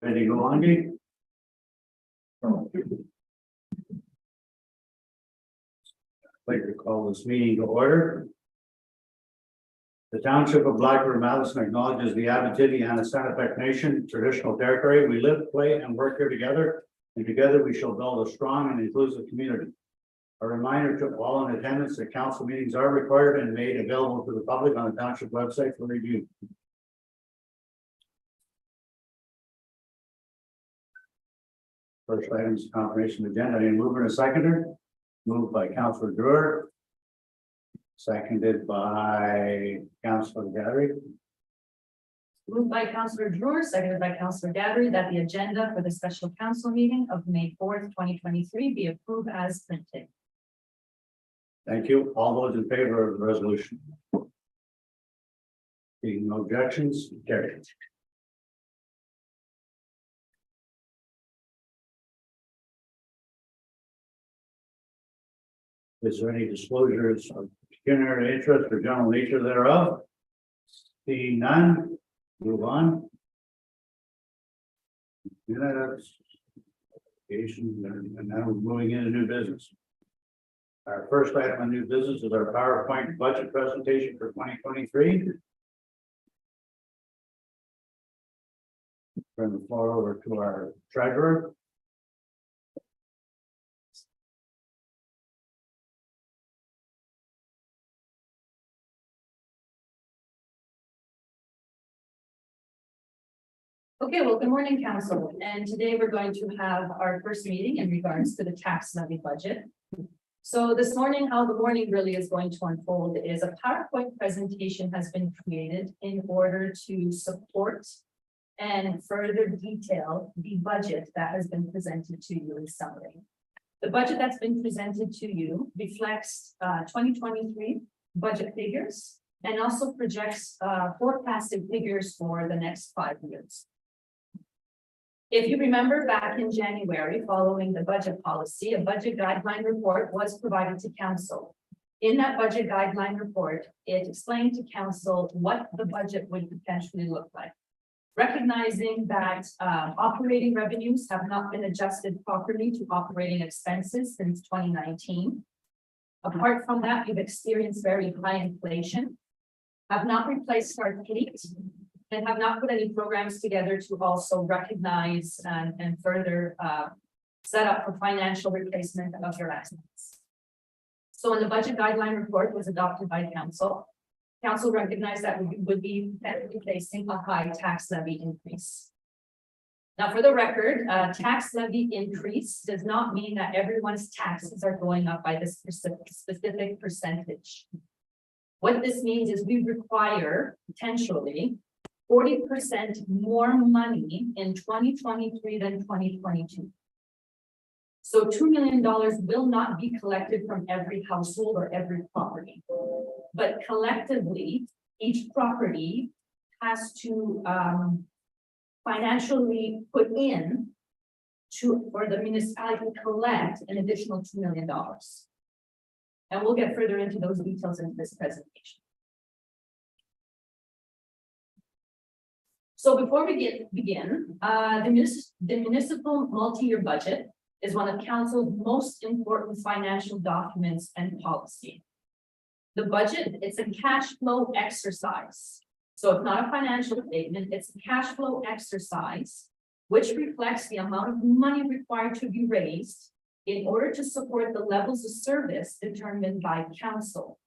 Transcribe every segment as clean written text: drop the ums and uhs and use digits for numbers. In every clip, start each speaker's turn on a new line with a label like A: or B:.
A: Ready to go on, Andy? I'd like to call this meeting to order. The Township of Black River Madison acknowledges the Abitibi and Sanipak Nation traditional territory. We live, play, and work here together, and together we shall build a strong and inclusive community. A reminder to all in attendance that council meetings are recorded and made available to the public on the township website for review. First item is confirmation of agenda. Any mover and a seconder? Moved by Councilor Brewer. Seconded by Councilor Gadry.
B: Moved by Councillor Drewer, seconded by Councillor Gadry, that the agenda for the special council meeting of May 4th, 2023 be approved as printed.
A: Thank you. All those in favor of the resolution? Seeing no objections, carried. Is there any disclosures of pecuniary interest or general nature thereof? Seeing none, move on. Minutes, and now we're moving into new business. Our first item on new business is our PowerPoint budget presentation for 2023. Turn the floor over to our treasurer.
B: Okay, well, good morning, council. And today we're going to have our first meeting in regards to the tax levy budget. So this morning, how the morning really is going to unfold is a PowerPoint presentation has been created in order to support and further detail the budget that has been presented to you in summary. The budget that's been presented to you reflects 2023 budget figures and also projects forecasted figures for the next 5 years. If you remember back in January, following the budget policy, a budget guideline report was provided to council. In that budget guideline report, it explained to council what the budget would potentially look like. Recognizing that operating revenues have not been adjusted properly to operating expenses since 2019. Apart from that, we've experienced very high inflation, have not replaced our fleet, and have not put any programs together to also recognize and further set up for financial replacement of your assets. So when the budget guideline report was adopted by council recognized that we would be facing a high tax levy increase. Now, for the record, tax levy increase does not mean that everyone's taxes are going up by this specific percentage. What this means is we require potentially 40% more money in 2023 than 2022. So $2 million will not be collected from every household or every property, but collectively, each property has to financially put in for the municipality to collect an additional $2 million. And we'll get further into those details in this presentation. So before we begin, the municipal multi-year budget is one of council's most important financial documents and policy. The budget, it's a cash flow exercise. So it's not a financial statement, it's a cash flow exercise, which reflects the amount of money required to be raised in order to support the levels of service determined by council.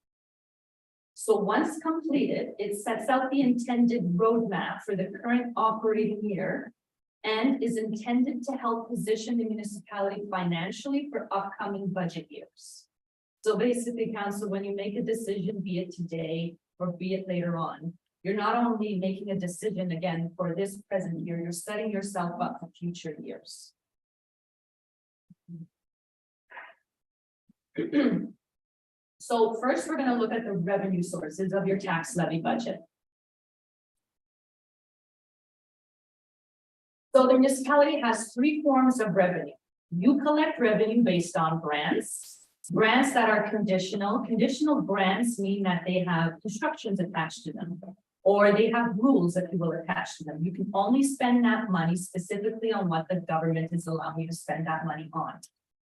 B: So once completed, it sets out the intended roadmap for the current operating year and is intended to help position the municipality financially for upcoming budget years. So basically, council, when you make a decision, be it today or be it later on, you're not only making a decision again for this present year, you're setting yourself up for future years. So first, we're going to look at the revenue sources of your tax levy budget. So the municipality has 3 forms of revenue. You collect revenue based on grants that are conditional. Conditional grants mean that they have constructions attached to them. or they have rules that you will attach to them. You can only spend that money specifically on what the government is allowing you to spend that money on.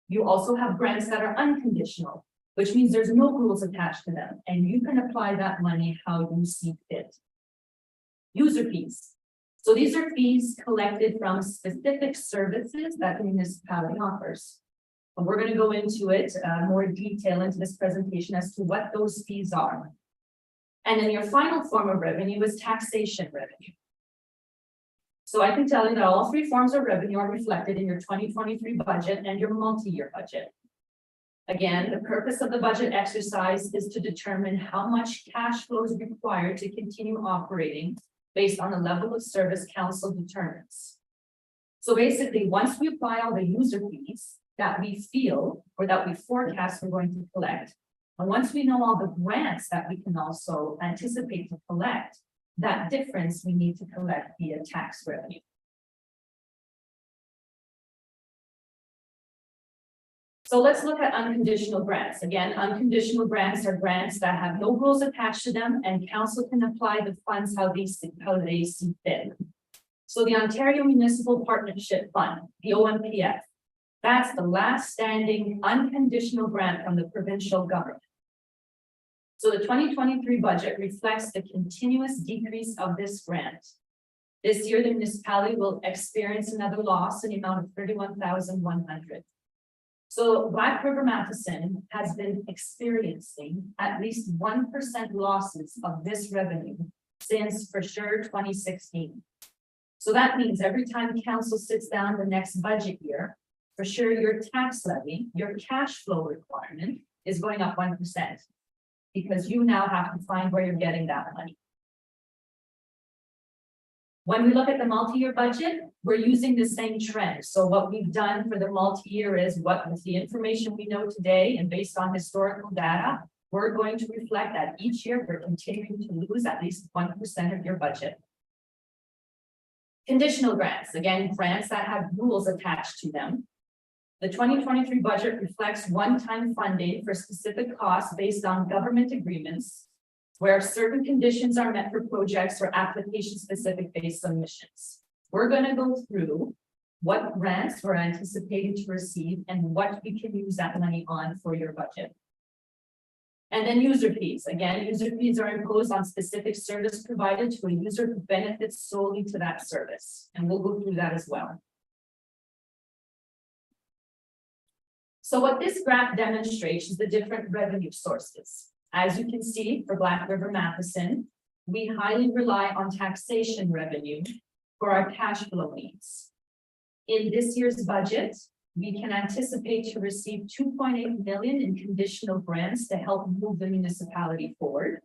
B: You also have grants that are unconditional, which means there's no rules attached to them, and you can apply that money how you see fit. User fees. So these are fees collected from specific services that the municipality offers. And we're going to go into it more detail into this presentation as to what those fees are. And then your final form of revenue is taxation revenue. So I can tell you that all three forms of revenue are reflected in your 2023 budget and your multi-year budget. Again, the purpose of the budget exercise is to determine how much cash flow is required to continue operating based on the level of service council determines. So basically, once we apply all the user fees that we feel or that we forecast we're going to collect, and once we know all the grants that we can also anticipate to collect, that difference we need to collect via tax revenue. So let's look at unconditional grants. Again, unconditional grants are grants that have no rules attached to them, and council can apply the funds how they see fit. So the Ontario Municipal Partnership Fund, the OMPF, that's the last standing unconditional grant from the provincial government. So the 2023 budget reflects the continuous decrease of this grant. This year, the municipality will experience another loss in the amount of $31,100. So Black River Matheson has been experiencing at least 1% losses of this revenue since for sure 2016. So that means every time council sits down the next budget year, for sure your tax levy, your cash flow requirement is going up 1%. Because you now have to find where you're getting that money. When we look at the multi-year budget, we're using the same trend. So what we've done for the multi-year is what with the information we know today and based on historical data, we're going to reflect that each year we're continuing to lose at least 1% of your budget. Conditional grants, again, grants that have rules attached to them. The 2023 budget reflects one-time funding for specific costs based on government agreements where certain conditions are met for projects or application-specific based submissions. We're going to go through what grants we're anticipating to receive and what we can use that money on for your budget. And then user fees. Again, user fees are imposed on specific service provided to a user who benefits solely to that service. And we'll go through that as well. So what this graph demonstrates is the different revenue sources. As you can see, for Black River Matheson, we highly rely on taxation revenue for our cash flow needs. In this year's budget, we can anticipate to receive $2.8 million in conditional grants to help move the municipality forward.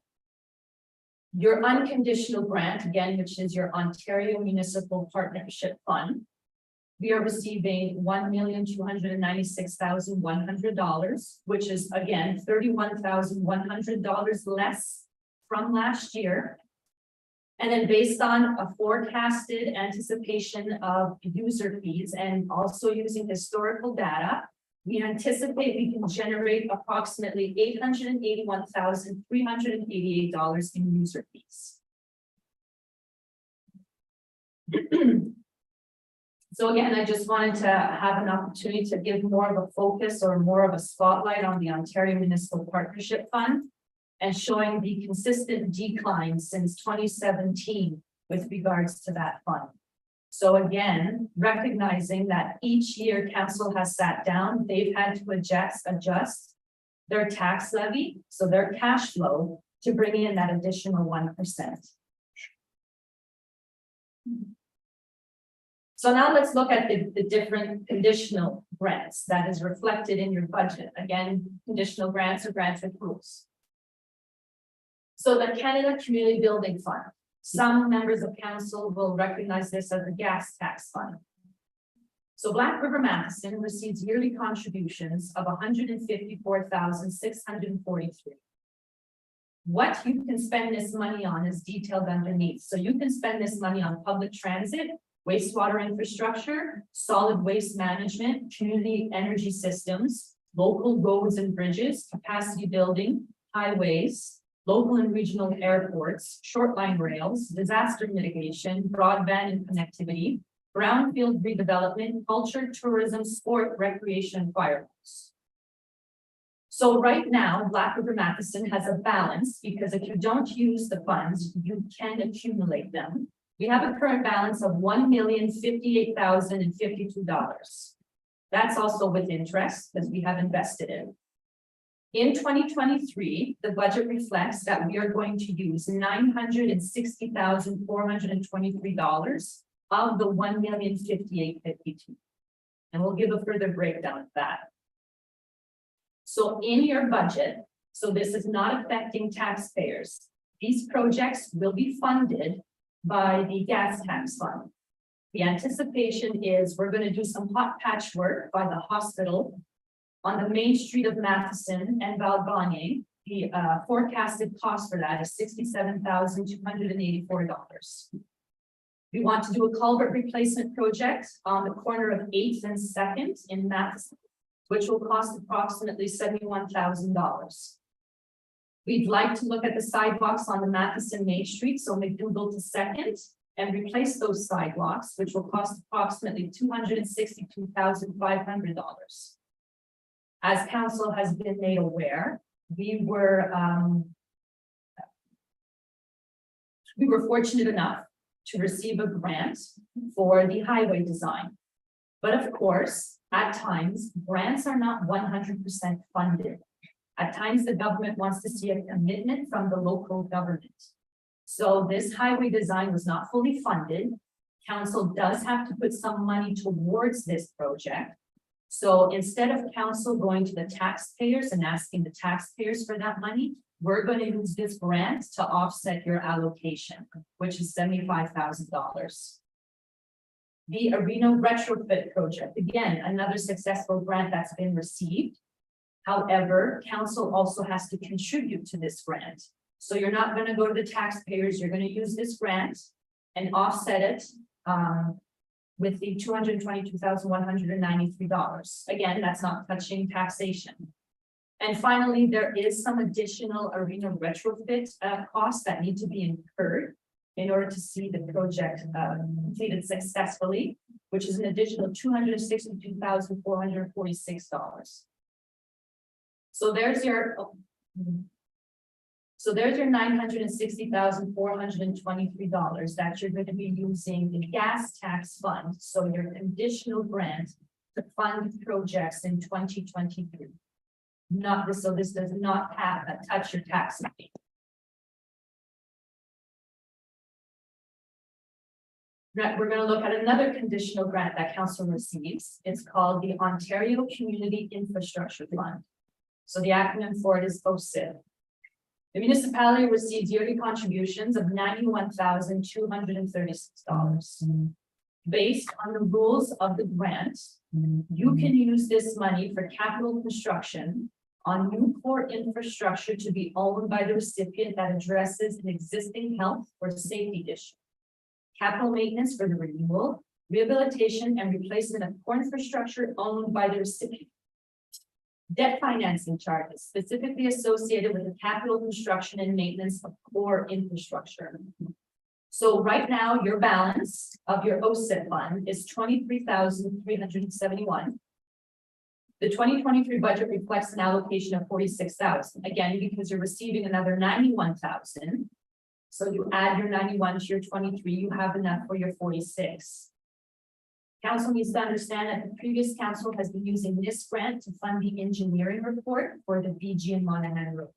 B: Your unconditional grant, again, which is your Ontario Municipal Partnership Fund, we are receiving $1,296,100, which is again $31,100 less from last year. And then based on a forecasted anticipation of user fees and also using historical data, we anticipate we can generate approximately $881,388 in user fees. So again, I just wanted to have an opportunity to give more of a focus or more of a spotlight on the Ontario Municipal Partnership Fund and showing the consistent decline since 2017 with regards to that fund. So again, recognizing that each year council has sat down, they've had to adjust their tax levy, so their cash flow, to bring in that additional 1%. So now let's look at the different conditional grants that is reflected in your budget. Again, conditional grants are grants with rules. So the Canada Community Building Fund. Some members of council will recognize this as the gas tax fund. So Black River Matheson receives yearly contributions of $154,643. What you can spend this money on is detailed underneath. So you can spend this money on public transit, wastewater infrastructure, solid waste management, community energy systems, local roads and bridges, capacity building, highways, local and regional airports, short line rails, disaster mitigation, broadband and connectivity, brownfield redevelopment, culture, tourism, sport, recreation, and fireworks. So right now, Black River Matheson has a balance because if you don't use the funds, you can accumulate them. We have a current balance of $1,058,052. That's also with interest because we have invested in. In 2023, the budget reflects that we are going to use $960,423 of the $1,058,052. And we'll give a further breakdown of that. So in your budget, so this is not affecting taxpayers. These projects will be funded by the gas tax fund. The anticipation is we're going to do some hot patch work by the hospital on the main street of Matheson and Valbonne. The forecasted cost for that is $67,284. We want to do a culvert replacement project on the corner of 8th and 2nd in Matheson, which will cost approximately $71,000. We'd like to look at the sidewalks on the Matheson Main Street, so McDougall to 2nd, and replace those sidewalks, which will cost approximately $262,500. As council has been made aware, we were fortunate enough to receive a grant for the highway design. But of course, at times, grants are not 100% funded. At times, the government wants to see a commitment from the local government. So this highway design was not fully funded. Council does have to put some money towards this project. So instead of council going to the taxpayers and asking the taxpayers for that money, we're going to use this grant to offset your allocation, which is $75,000. The Arena retrofit project, again, another successful grant that's been received. However, council also has to contribute to this grant. So you're not going to go to the taxpayers, you're going to use this grant and offset it with the $222,193. Again, that's not touching taxation. And finally, there is some additional arena retrofit costs that need to be incurred in order to see the project completed successfully, which is an additional $262,446. So there's your $960,423 that you're going to be using the gas tax fund. So your conditional grant to fund projects in 2023. So this does not have a touch your tax rate. We're going to look at another conditional grant that council receives. It's called the Ontario Community Infrastructure Fund. So the acronym for it is OCIF. The municipality receives yearly contributions of $91,236. Based on the rules of the grant, you can use this money for capital construction on new core infrastructure to be owned by the recipient that addresses an existing health or safety issue. Capital maintenance for the renewal, rehabilitation, and replacement of core infrastructure owned by the recipient. Debt financing charges specifically associated with the capital construction and maintenance of core infrastructure. So right now, your balance of your OCIF fund is $23,371. The 2023 budget reflects an allocation of $46,000. Again, because you're receiving another $91,000. So you add your 91 to your 23, you have enough for your 46. Council needs to understand that the previous council has been using this grant to fund the engineering report for the BG and Monahan Road.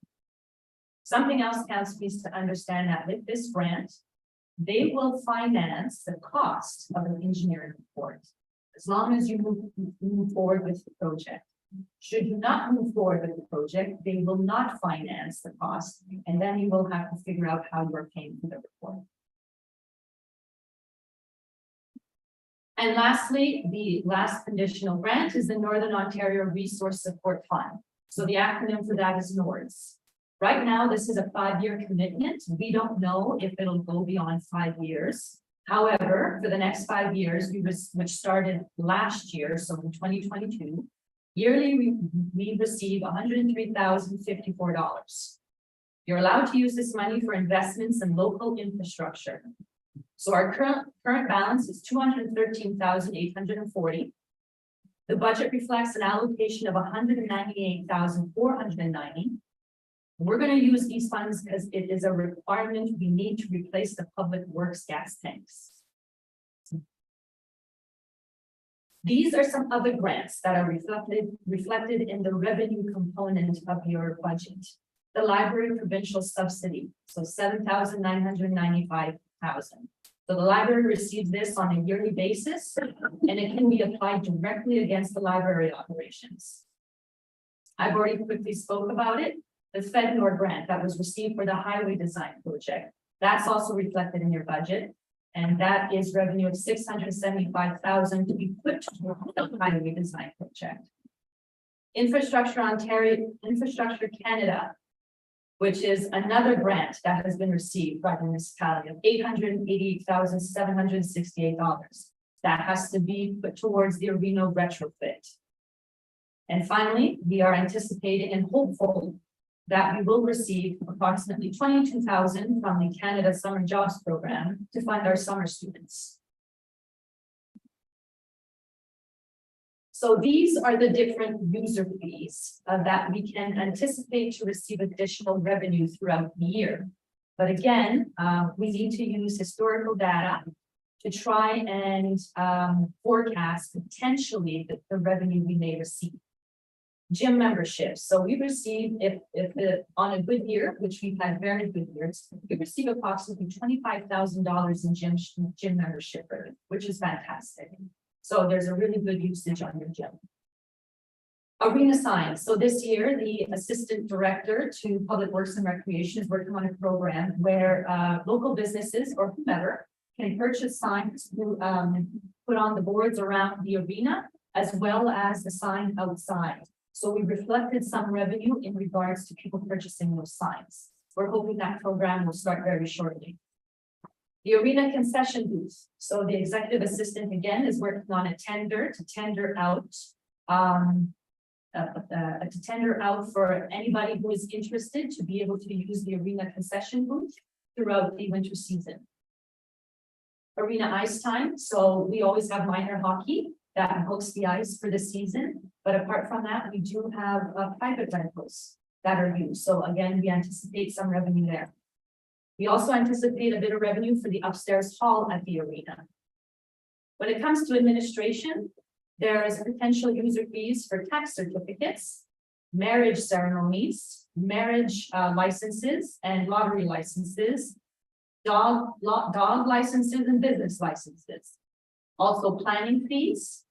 B: Something else council needs to understand that with this grant, they will finance the cost of an engineering report as long as you move forward with the project. Should you not move forward with the project, they will not finance the cost, and then you will have to figure out how you are paying for the report. And lastly, the last conditional grant is the Northern Ontario Resource Support Fund. So the acronym for that is NORS. Right now, this is a 5-year commitment. We don't know if it'll go beyond 5 years. However, for the next 5 years, which started last year, so in 2022, yearly we receive $103,054. You're allowed to use this money for investments in local infrastructure. So our current balance is 213,840. The budget reflects an allocation of 198,490. We're going to use these funds because it is a requirement. We need to replace the public works gas tanks. These are some other grants that are reflected in the revenue component of your budget. The library provincial subsidy, so 7,995,000. So the library receives this on a yearly basis, and it can be applied directly against the library operations. I've already quickly spoke about it. The FedNor grant that was received for the highway design project, that's also reflected in your budget. And that is revenue of 675,000 to be put toward the highway design project. Infrastructure Ontario, Infrastructure Canada, which is another grant that has been received by the municipality of $888,768. That has to be put towards the arena retrofit. And finally, we are anticipating and hopeful that we will receive approximately 22,000 from the Canada Summer Jobs Program to fund our summer students. So these are the different user fees that we can anticipate to receive additional revenue throughout the year. But again, we need to use historical data to try and forecast potentially the revenue we may receive. Gym memberships. So we receive, if on a good year, which we've had very good years, we receive approximately $25,000 in gym membership, which is fantastic. So there's a really good usage on your gym. Arena signs. So this year, the assistant director to Public Works and Recreation is working on a program where local businesses or whomever can purchase signs to put on the boards around the arena, as well as the sign outside. So we reflected some revenue in regards to people purchasing those signs. We're hoping that program will start very shortly. The arena concession booth. So the executive assistant again is working on a tender to tender out for anybody who is interested to be able to use the arena concession booth throughout the winter season. Arena ice time. So we always have minor hockey that books the ice for the season. But apart from that, we do have private rentals that are used. So again, we anticipate some revenue there. We also anticipate a bit of revenue for the upstairs hall at the arena. When it comes to administration, there is potential user fees for tax certificates, marriage ceremonies, marriage licenses and lottery licenses, dog licenses and business licenses. Also planning fees,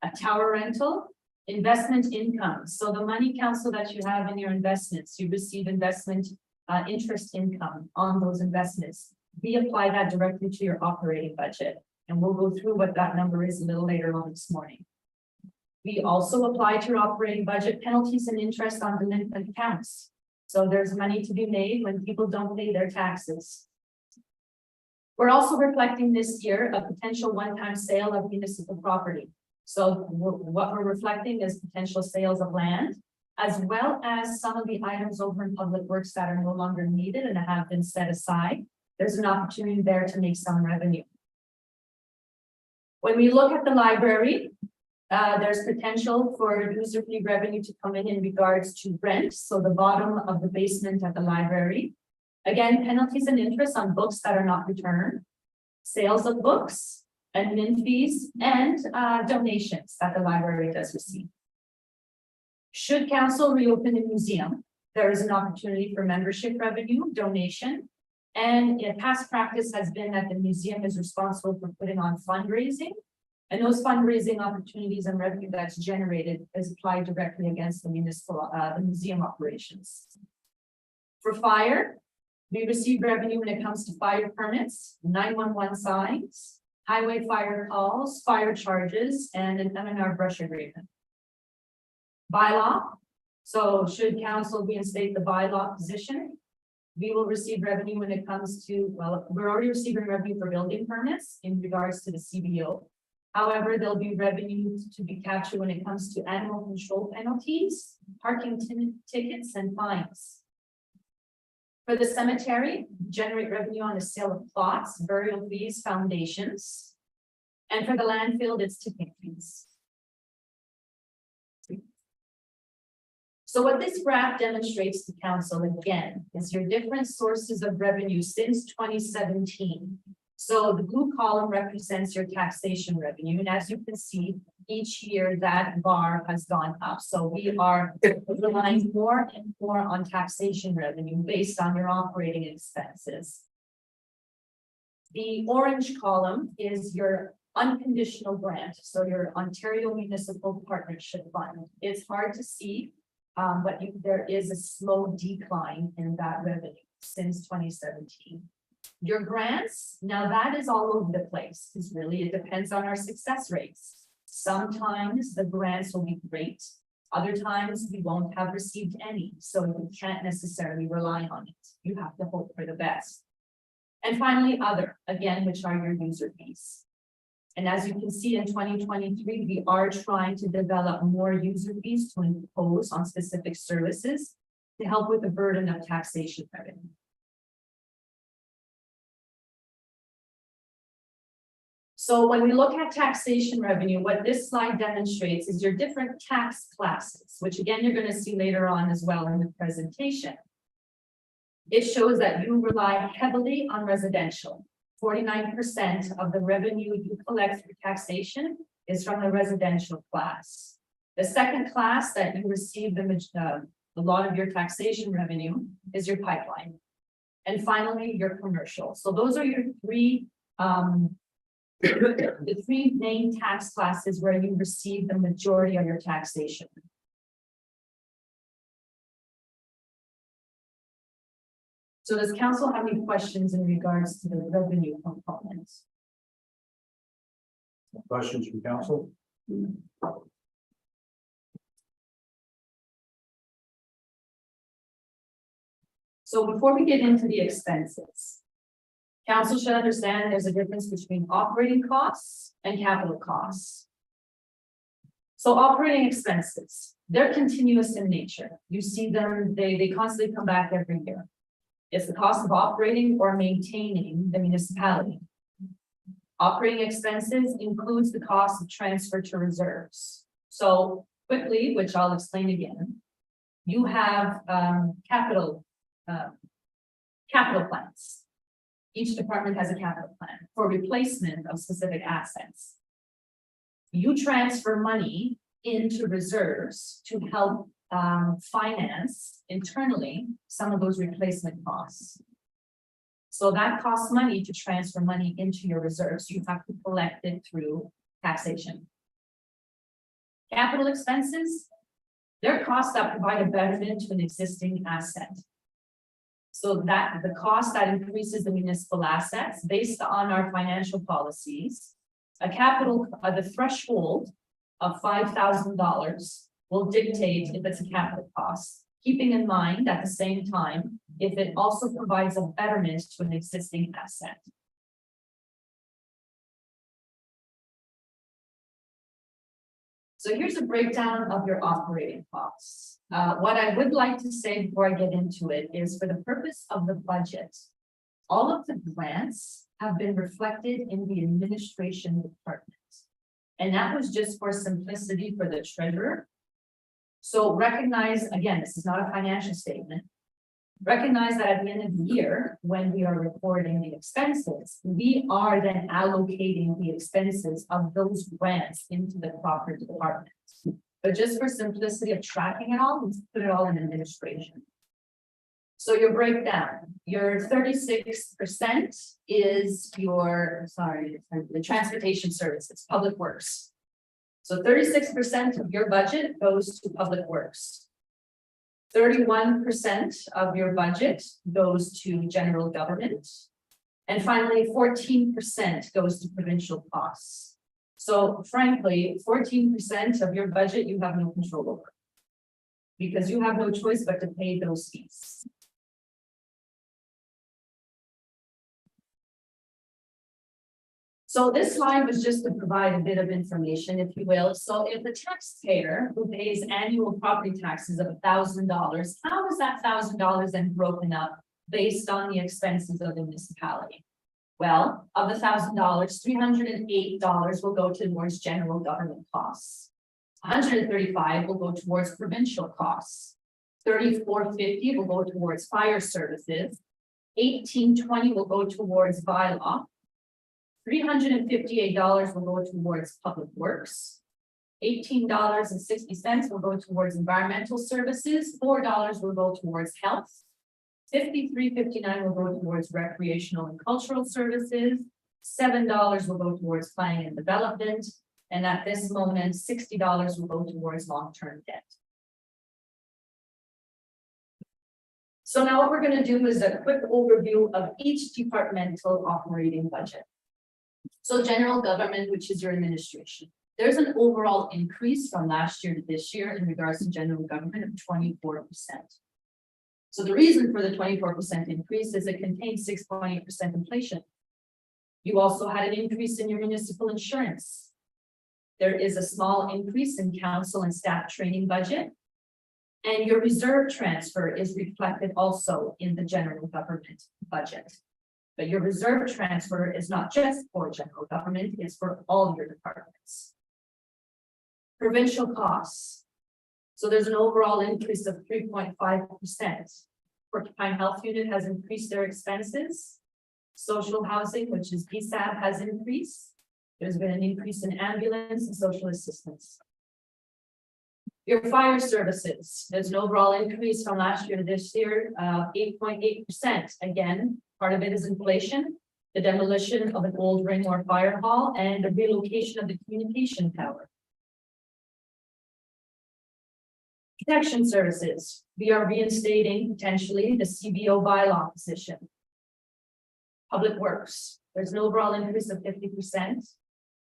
B: a tower rental, investment income. So the money, council, that you have in your investments, you receive investment interest income on those investments. We apply that directly to your operating budget, and we'll go through what that number is a little later on this morning. We also apply to your operating budget penalties and interest on delinquent accounts. So there's money to be made when people don't pay their taxes. We're also reflecting this year a potential one-time sale of municipal property. So what we're reflecting is potential sales of land, as well as some of the items over in Public Works that are no longer needed and have been set aside. There's an opportunity there to make some revenue. When we look at the library, there's potential for user fee revenue to come in regards to rent. So the bottom of the basement at the library. Again, penalties and interest on books that are not returned, sales of books, admin fees, and donations that the library does receive. Should council reopen the museum, there is an opportunity for membership revenue, donation, and past practice has been that the museum is responsible for putting on fundraising, and those fundraising opportunities and revenue that's generated is applied directly against the museum operations. For fire, we receive revenue when it comes to fire permits, 911 signs, highway fire calls, fire charges, and an M&R brush agreement. Bylaw. So should council reinstate the bylaw position, we will receive revenue when it comes to, well, we're already receiving revenue for building permits in regards to the CBO. However, there'll be revenue to be captured when it comes to animal control penalties, parking tickets, and fines. For the cemetery, generate revenue on the sale of plots, burial fees, foundations. And for the landfill, it's tipping fees. So what this graph demonstrates to council again is your different sources of revenue since 2017. So the blue column represents your taxation revenue, and as you can see, each year that bar has gone up. So we are relying more and more on taxation revenue based on your operating expenses. The orange column is your unconditional grant, so your Ontario Municipal Partnership Fund. It's hard to see, but there is a slow decline in that revenue since 2017. Your grants, now that is all over the place, because really it depends on our success rates. Sometimes the grants will be great, other times we won't have received any, so you can't necessarily rely on it. You have to hope for the best. And finally, other, again, which are your user fees. And as you can see in 2023, we are trying to develop more user fees to impose on specific services to help with the burden of taxation revenue. So when we look at taxation revenue, what this slide demonstrates is your different tax classes, which again, you're going to see later on as well in the presentation. It shows that you rely heavily on residential. 49% of the revenue you collect through taxation is from the residential class. The second class that you receive a lot of your taxation revenue is your pipeline. And finally, your commercial. So those are your three the three main tax classes where you receive the majority of your taxation. So does council have any questions in regards to the revenue components?
A: Questions from council?
B: So before we get into the expenses, council should understand there's a difference between operating costs and capital costs. So operating expenses, they're continuous in nature. You see them, they constantly come back every year. It's the cost of operating or maintaining the municipality. Operating expenses includes the cost of transfer to reserves. So quickly, which I'll explain again, you have capital plans. Each department has a capital plan for replacement of specific assets. You transfer money into reserves to help finance internally some of those replacement costs. So that costs money to transfer money into your reserves. You have to collect it through taxation. Capital expenses, they're costs that provide a betterment to an existing asset. So that the cost that increases the municipal assets based on our financial policies, the threshold of $5,000 will dictate if it's a capital cost, keeping in mind at the same time, if it also provides a betterment to an existing asset. So here's a breakdown of your operating costs. What I would like to say before I get into it is for the purpose of the budget, all of the grants have been reflected in the administration department. And that was just for simplicity for the treasurer. So recognize, again, this is not a financial statement. Recognize that at the end of the year, when we are recording the expenses, we are then allocating the expenses of those grants into the proper department. But just for simplicity of tracking it all, let's put it all in administration. So your breakdown, your 36% is your, the transportation services, public works. So 36% of your budget goes to public works. 31% of your budget goes to general government. And finally, 14% goes to provincial costs. So frankly, 14% of your budget you have no control over, because you have no choice but to pay those fees. So this slide was just to provide a bit of information, if you will. So if the taxpayer who pays annual property taxes of $1,000, how is that $1,000 then broken up based on the expenses of the municipality. Well, of the $1,000, $308 will go towards general government costs. $135 will go towards provincial costs. $34.50 will go towards fire services. $18.20 will go towards bylaw. $358 will go towards public works. $18.60 will go towards environmental services. $4 will go towards health. $53.59 will go towards recreational and cultural services. $7 will go towards planning and development. And at this moment, $60 will go towards long-term debt. So now what we're going to do is a quick overview of each departmental operating budget. So general government, which is your administration. There's an overall increase from last year to this year in regards to general government of 24%. So the reason for the 24% increase is it contains 6.8% inflation. You also had an increase in your municipal insurance. There is a small increase in council and staff training budget. And your reserve transfer is reflected also in the general government budget. But your reserve transfer is not just for general government, it's for all your departments. Provincial costs. So there's an overall increase of 3.5%. Porcupine Health Unit has increased their expenses. Social housing, which is PSAB, has increased. There's been an increase in ambulance and social assistance. Your fire services, there's an overall increase from last year to this year of 8.8%. Again, part of it is inflation, the demolition of an old Ringmore Fire Hall, and the relocation of the communication tower. Protection services, we are reinstating potentially the CBO bylaw position. Public works, there's an overall increase of 50%.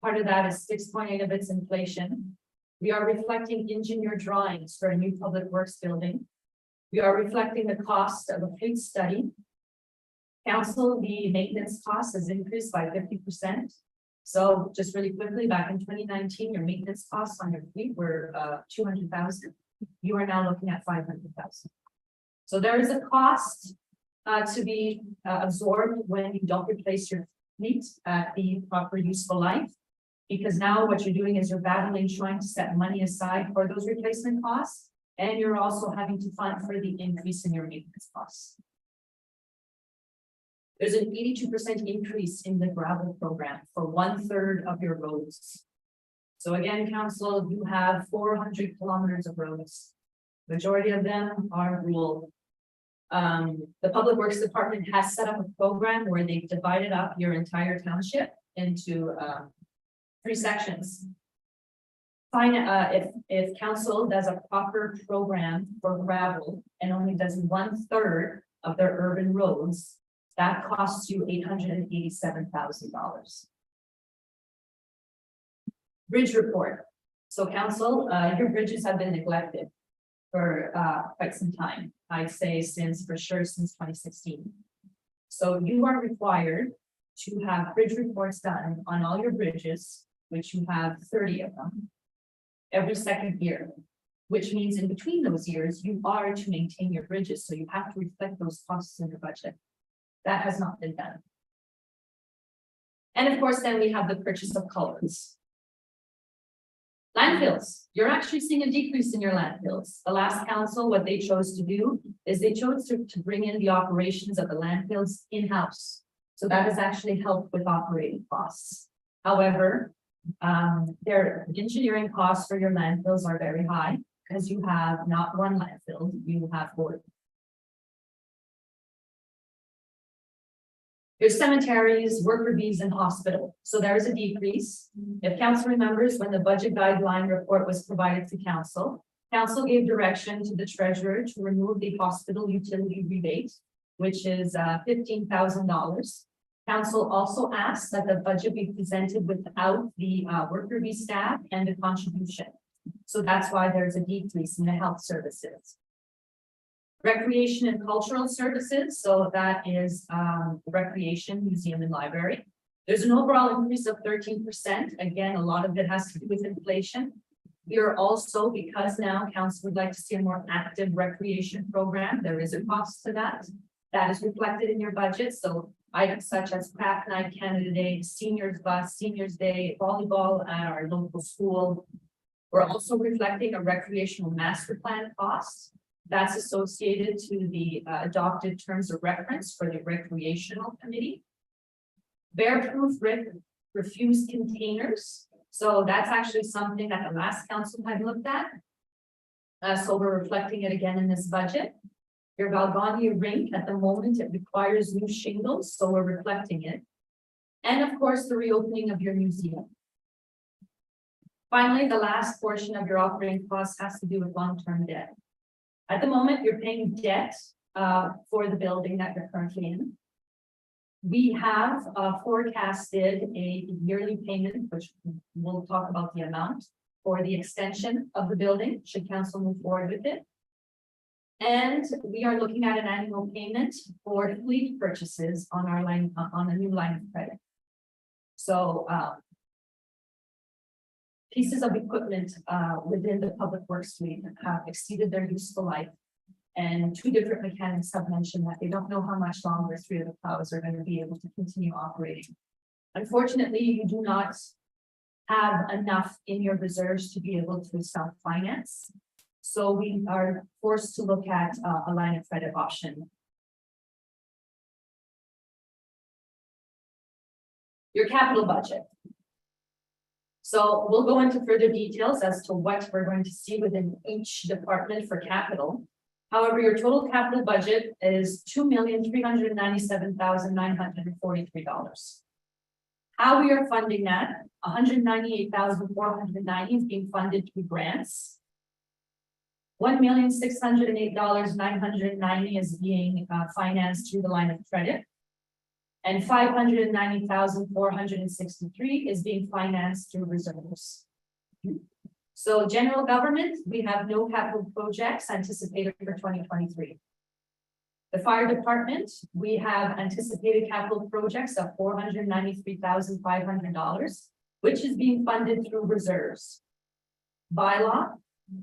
B: Part of that is 6.8 of its inflation. We are reflecting engineer drawings for a new public works building. We are reflecting the cost of a fleet study. Council, the maintenance cost has increased by 50%. So just really quickly, back in 2019, your maintenance costs on your fleet were $200,000. You are now looking at $500,000. So there is a cost to be absorbed when you don't replace your fleet at the proper useful life. Because now what you're doing is you're battling, trying to set money aside for those replacement costs. And you're also having to fund for the increase in your maintenance costs. There's an 82% increase in the gravel program for 1/3 of your roads. So again, council, you have 400 kilometers of roads. Majority of them are rural. The Public Works Department has set up a program where they've divided up your entire township into 3 sections. Fine, if council does a proper program for gravel and only does 1/3 of their urban roads, that costs you $887,000. Bridge report. So council, your bridges have been neglected for quite some time. I'd say since 2016. So you are required to have bridge reports done on all your bridges, which you have 30 of them, every second year, which means in between those years, you are to maintain your bridges. So you have to reflect those costs in your budget. That has not been done. And of course, then we have the purchase of culverts. Landfills, you're actually seeing a decrease in your landfills. The last council, what they chose to do is they chose to bring in the operations of the landfills in-house. So that has actually helped with operating costs. However, their engineering costs for your landfills are very high because you have not one landfill, you have 4. Your cemeteries, worker bees, and hospital. So there is a decrease. If council remembers, when the budget guideline report was provided to council, council gave direction to the treasurer to remove the hospital utility rebate, which is $15,000. Council also asked that the budget be presented without the worker bee staff and the contribution. So that's why there's a decrease in the health services. Recreation and cultural services, so that is recreation, museum, and library. There's an overall increase of 13%. Again, a lot of it has to do with inflation. We are also, because now council would like to see a more active recreation program, there is a cost to that. That is reflected in your budget, so items such as craft night, Canada Day, seniors bus, seniors day, volleyball at our local school. We're also reflecting a recreational master plan cost that's associated to the adopted terms of reference for the recreational committee. Bear-proof refuse containers, so that's actually something that the last council had looked at. So we're reflecting it again in this budget. Your Galvani rink, at the moment, it requires new shingles, so we're reflecting it. And of course, the reopening of your museum. Finally, the last portion of your operating costs has to do with long-term debt. At the moment, you're paying debt for the building that you're currently in. We have forecasted a yearly payment, which we'll talk about the amount for the extension of the building, should council move forward with it. And we are looking at an annual payment for fleet purchases on our line, on a new line of credit. So pieces of equipment within the public works fleet have exceeded their useful life. And two different mechanics have mentioned that they don't know how much longer three of the plows are going to be able to continue operating. Unfortunately, you do not have enough in your reserves to be able to self-finance. So we are forced to look at a line of credit option. Your capital budget. So we'll go into further details as to what we're going to see within each department for capital. However, your total capital budget is $2,397,943. How we are funding that, $198,490 is being funded through grants. $1,608,990 is being financed through the line of credit. And $590,463 is being financed through reserves. So general government, we have no capital projects anticipated for 2023. The fire department, we have anticipated capital projects of $493,500, which is being funded through reserves. Bylaw,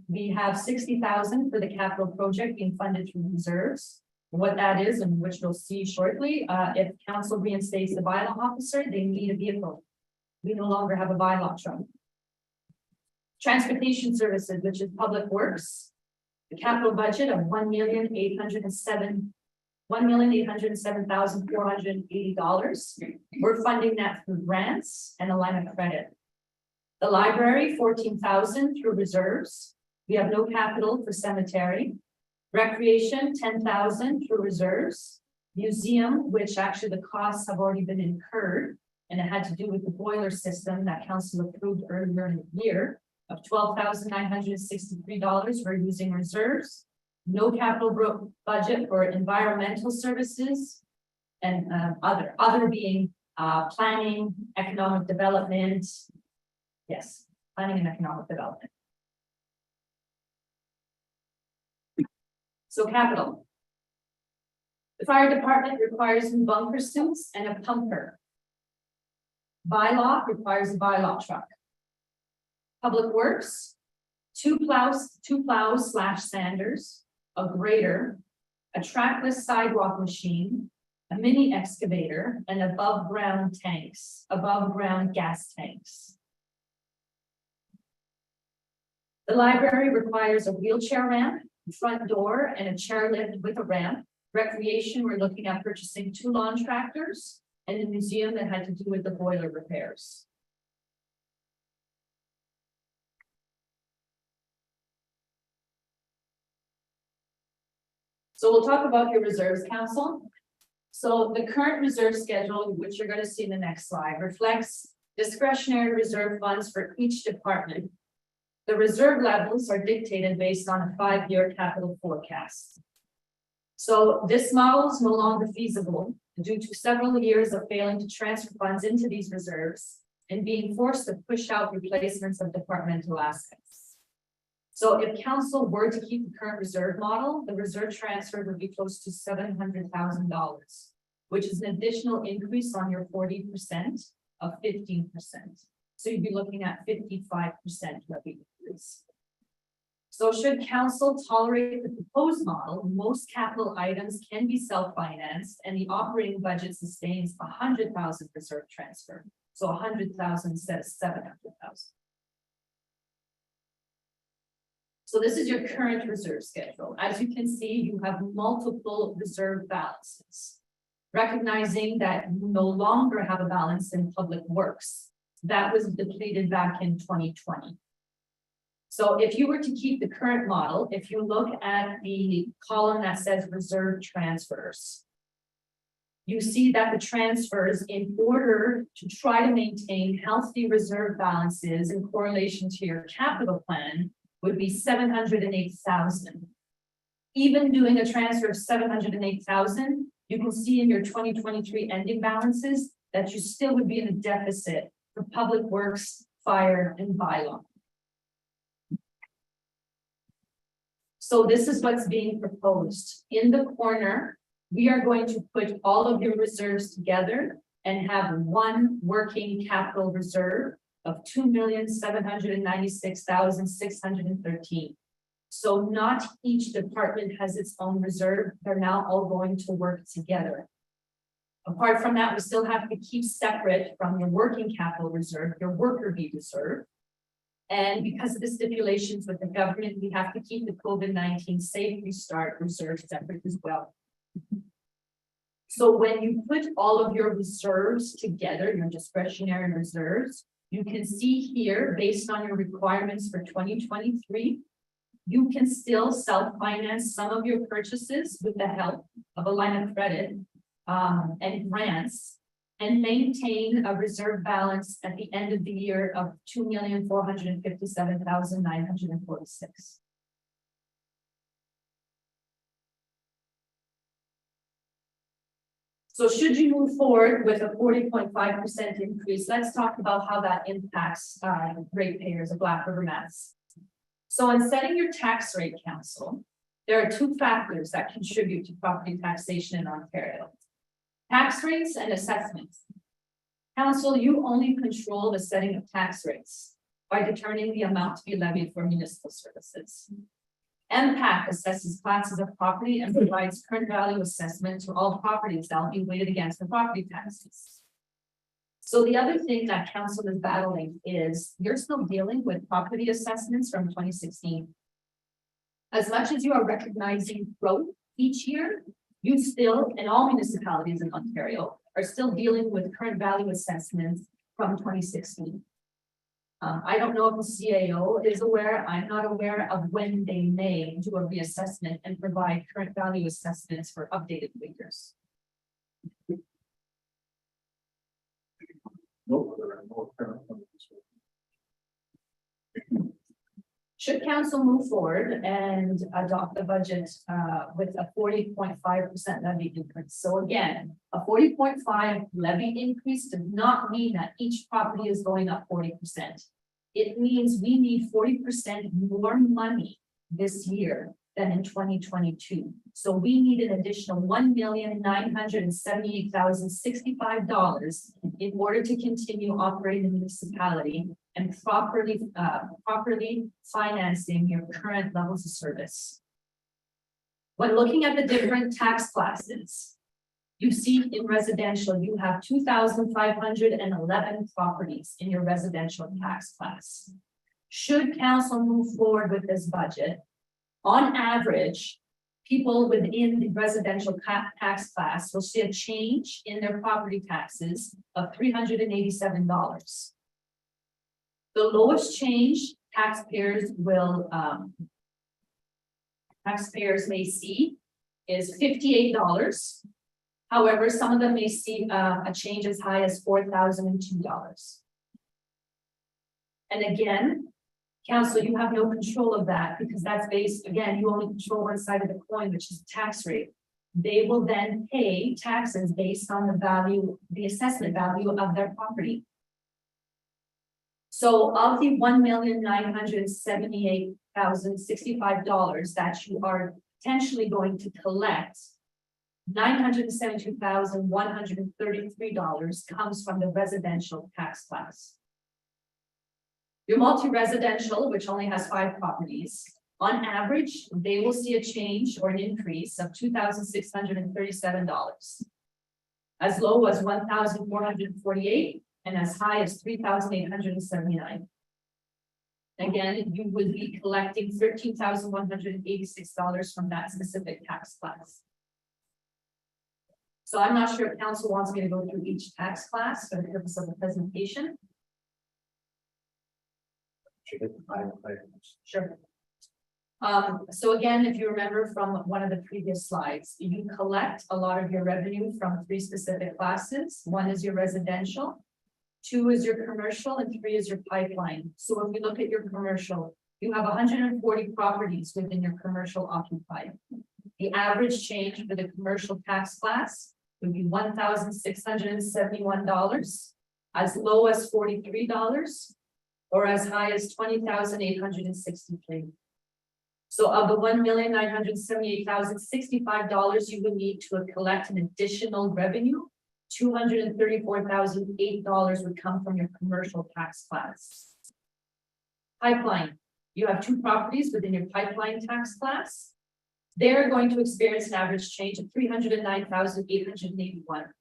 B: we have $60,000 for the capital project being funded through reserves. What that is, and which you'll see shortly, if council reinstates the bylaw officer, they need a vehicle. We no longer have a bylaw truck. Transportation services, which is public works, the capital budget of $1,807,480. We're funding that through grants and a line of credit. The library, $14,000 through reserves. We have no capital for cemetery. Recreation, $10,000 through reserves. Museum, which actually the costs have already been incurred, and it had to do with the boiler system that council approved earlier in the year, of $12,963. We're using reserves. No capital budget for environmental services, and other being planning, economic development. Yes, planning and economic development. So capital. The fire department requires new bunker suits and a pumper. Bylaw requires a bylaw truck. Public works, two plows/sanders, a grader, a trackless sidewalk machine, a mini excavator, and above ground gas tanks. The library requires a wheelchair ramp, front door, and a chairlift with a ramp. Recreation, we're looking at purchasing 2 lawn tractors, and a museum that had to do with the boiler repairs. So we'll talk about your reserves, council. So the current reserve schedule, which you're going to see in the next slide, reflects discretionary reserve funds for each department. The reserve levels are dictated based on a 5-year capital forecast. So this model is no longer feasible due to several years of failing to transfer funds into these reserves and being forced to push out replacements of departmental assets. So if council were to keep the current reserve model, the reserve transfer would be close to $700,000, which is an additional increase on your 40% of 15%. So you'd be looking at 55% levy increase. So should council tolerate the proposed model, most capital items can be self-financed and the operating budget sustains 100,000 reserve transfer. So 100,000 instead of 700,000. So this is your current reserve schedule. As you can see, you have multiple reserve balances. Recognizing that you no longer have a balance in public works. That was depleted back in 2020. So if you were to keep the current model, if you look at the column that says reserve transfers, you see that the transfers, in order to try to maintain healthy reserve balances in correlation to your capital plan, would be 708,000. Even doing a transfer of 708,000, you can see in your 2023 ending balances that you still would be in a deficit for public works, fire, and bylaw. So this is what's being proposed. In the corner, we are going to put all of your reserves together and have one working capital reserve of 2,796,613. So not each department has its own reserve. They're now all going to work together. Apart from that, we still have to keep separate from your working capital reserve, your worker bee reserve. And because of the stipulations with the government, we have to keep the COVID-19 Safe Restart reserve separate as well. So when you put all of your reserves together, your discretionary reserves, you can see here, based on your requirements for 2023, you can still self-finance some of your purchases with the help of a line of credit and grants, and maintain a reserve balance at the end of the year of 2,457,946. So should you move forward with a 40.5% increase, let's talk about how that impacts ratepayers of Black River Mass. So in setting your tax rate, council, there are two factors that contribute to property taxation in Ontario: tax rates and assessments. Council, you only control the setting of tax rates by determining the amount to be levied for municipal services. MPAC assesses classes of property and provides current value assessment to all properties that will be weighted against the property taxes. So the other thing that council is battling is you're still dealing with property assessments from 2016. As much as you are recognizing growth each year, you still, in all municipalities in Ontario, are still dealing with current value assessments from 2016. I don't know if the CAO is aware. I'm not aware of when they may do a reassessment and provide current value assessments for updated figures.
C: Nope, there are no current ones.
B: Should council move forward and adopt the budget with a 40.5% levy increase? So again, a 40.5 levy increase does not mean that each property is going up 40%. It means we need 40% more money this year than in 2022. So we need an additional $1,978,065 in order to continue operating the municipality and properly financing your current levels of service. When looking at the different tax classes, you see in residential, you have 2,511 properties in your residential tax class. Should council move forward with this budget, on average, people within the residential tax class will see a change in their property taxes of $387. The lowest change taxpayers may see is $58. However, some of them may see a change as high as $4,002. And again, council, you have no control of that because that's based, again, you only control one side of the coin, which is the tax rate. They will then pay taxes based on the value, the assessment value of their property. So of the $1,978,065 that you are potentially going to collect, $972,133 comes from the residential tax class. Your multi-residential, which only has 5 properties, On average, they will see a change or an increase of $2,637. As low as $1,448 and as high as $3,879. Again, you would be collecting $13,186 from that specific tax class. So I'm not sure if council wants me to go through each tax class for the purpose of the presentation. Sure. So again, if you remember from one of the previous slides, you collect a lot of your revenue from 3 specific classes. 1 is your residential, 2 is your commercial, and 3 is your pipeline. So if we look at your commercial, you have 140 properties within your commercial occupied. The average change for the commercial tax class would be $1,671, as low as $43, or as high as $20,863. So of the $1,978,065 you would need to collect an additional revenue, $234,008 would come from your commercial tax class. Pipeline, you have 2 properties within your pipeline tax class. They're going to experience an average change of $309,881.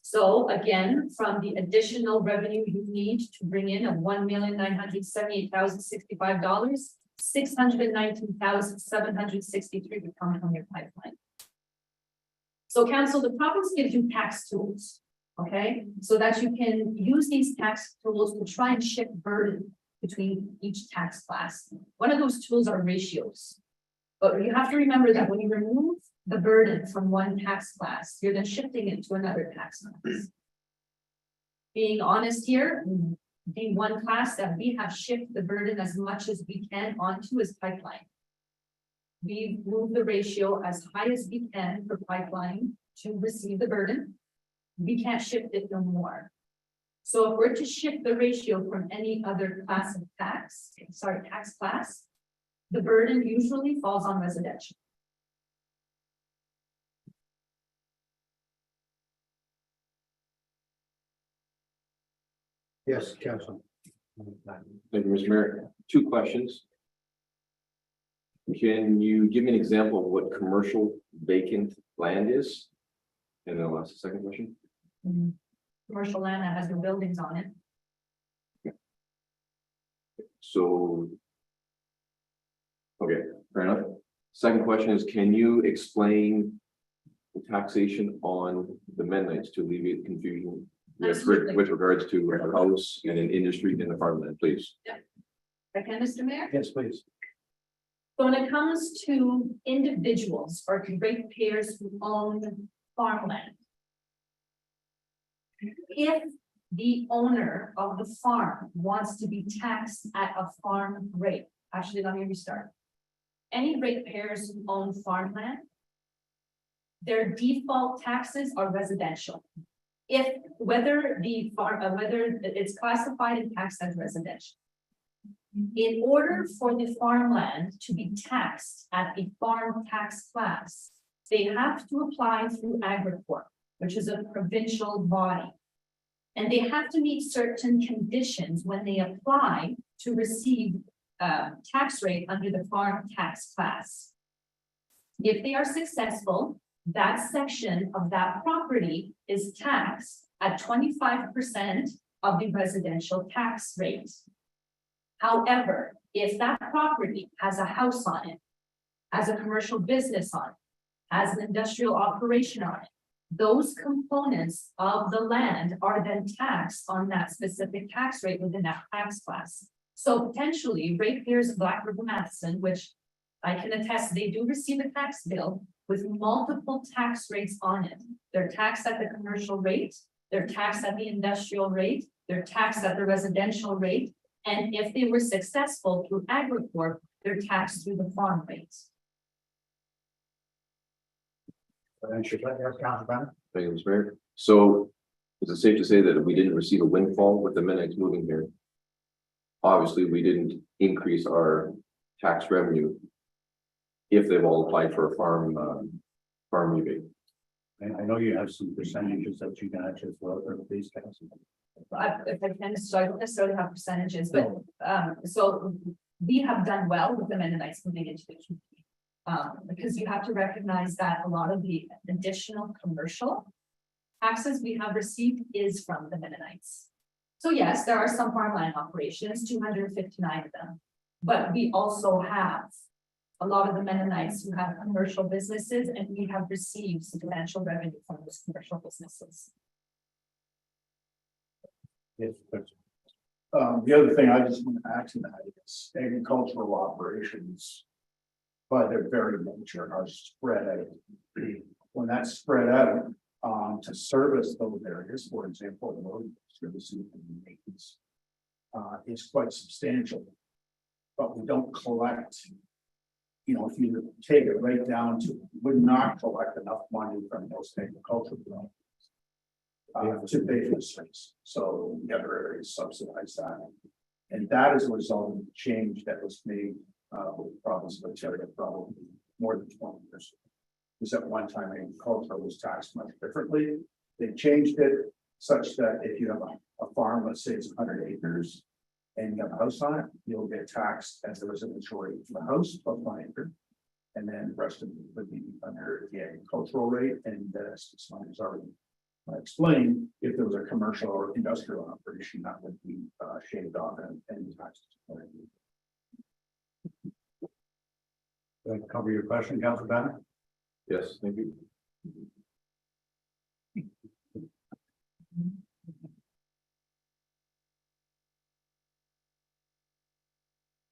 B: So again, from the additional revenue you need to bring in of $1,978,065, $619,763 would come from your pipeline. So council, the province gives you tax tools, okay? So that you can use these tax tools to try and shift burden between each tax class. One of those tools are ratios. But you have to remember that when you remove the burden from one tax class, you're then shifting it to another tax class. Being honest here, the one class that we have shifted the burden as much as we can onto is pipeline. We move the ratio as high as we can for pipeline to receive the burden. We can't shift it no more. So if we're to shift the ratio from any other class of tax class, the burden usually falls on residential.
A: Yes, council.
D: Thank you, Mr. Mayor. 2 questions. Can you give me an example of what commercial vacant land is? And then I'll ask the second question.
B: Commercial land that has no buildings on it.
D: So. Okay, fair enough. Second question is, can you explain the taxation on the Mennonites to alleviate confusion
B: Absolutely.
D: with regards to a house and an industry in the farmland, please?
B: Okay, Mr. Mayor?
A: Yes, please.
B: So when it comes to individuals or ratepayers who own farmland, if the owner of the farm wants to be taxed at a farm rate, actually, let me restart. Any ratepayers who own farmland, their default taxes are residential. Whether it's classified and taxed as residential. In order for the farmland to be taxed at a farm tax class, they have to apply through Agricorp, which is a provincial body. And they have to meet certain conditions when they apply to receive tax rate under the farm tax class. If they are successful, that section of that property is taxed at 25% of the residential tax rate. However, if that property has a house on it, has a commercial business on it, has an industrial operation on it, those components of the land are then taxed on that specific tax rate within that tax class. So potentially ratepayers of Black River Matheson, which I can attest, they do receive a tax bill with multiple tax rates on it. They're taxed at the commercial rate, they're taxed at the industrial rate, they're taxed at the residential rate, and if they were successful through Agricorp, they're taxed through the farm rates.
A: Thank you, Council Brennan.
D: Thank you, Mr. Mayor. So is it safe to say that if we didn't receive a windfall with the Mennonites moving here, obviously we didn't increase our tax revenue if they've all applied for a farm rebate?
A: I know you have some percentages that you can actually throw out, please, Council.
B: If I can, so I don't necessarily have percentages, but so we have done well with the Mennonites moving into the community. Because you have to recognize that a lot of the additional commercial taxes we have received is from the Mennonites. So yes, there are some farmland operations, 259 of them, but we also have a lot of the Mennonites who have commercial businesses, and we have received substantial revenue from those commercial businesses.
A: Yes, but
C: The other thing I just want to add to that is agricultural operations, by their very nature, are spread out. When that's spread out, to service those areas, for example, the road servicing and maintenance, is quite substantial. But we don't collect, you know, if you take it right down to, would not collect enough money from those agricultural developments to pay for the streets. So the other areas subsidize that. And that is a result of the change that was made with the province of Ontario probably more than 20 years. Because at one time agriculture was taxed much differently. They changed it such that if you have a farm, let's say it's 100 acres, and you have a house on it, you'll get taxed as the residential rate for the house plus 1 acre. And then the rest of it would be under the agricultural rate, and as someone has already explained, if there was a commercial or industrial operation, that would be shaved off and taxed.
A: that cover your question, Councilor Banner?
D: Yes, thank you.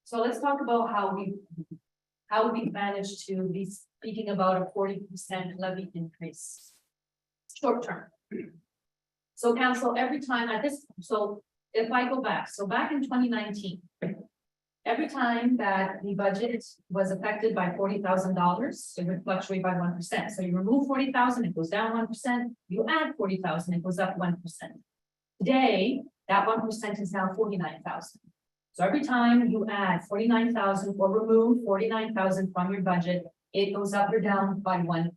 B: So let's talk about how we managed to be speaking about a 40% levy increase. Short term. So council, every time at this, so if I go back, so back in 2019. Every time that the budget was affected by $40,000, it would fluctuate by 1%. So you remove 40,000, it goes down 1%. You add 40,000, it goes up 1%. Today, that 1% is now 49,000. So every time you add 49,000 or remove 49,000 from your budget, it goes up or down by 1%.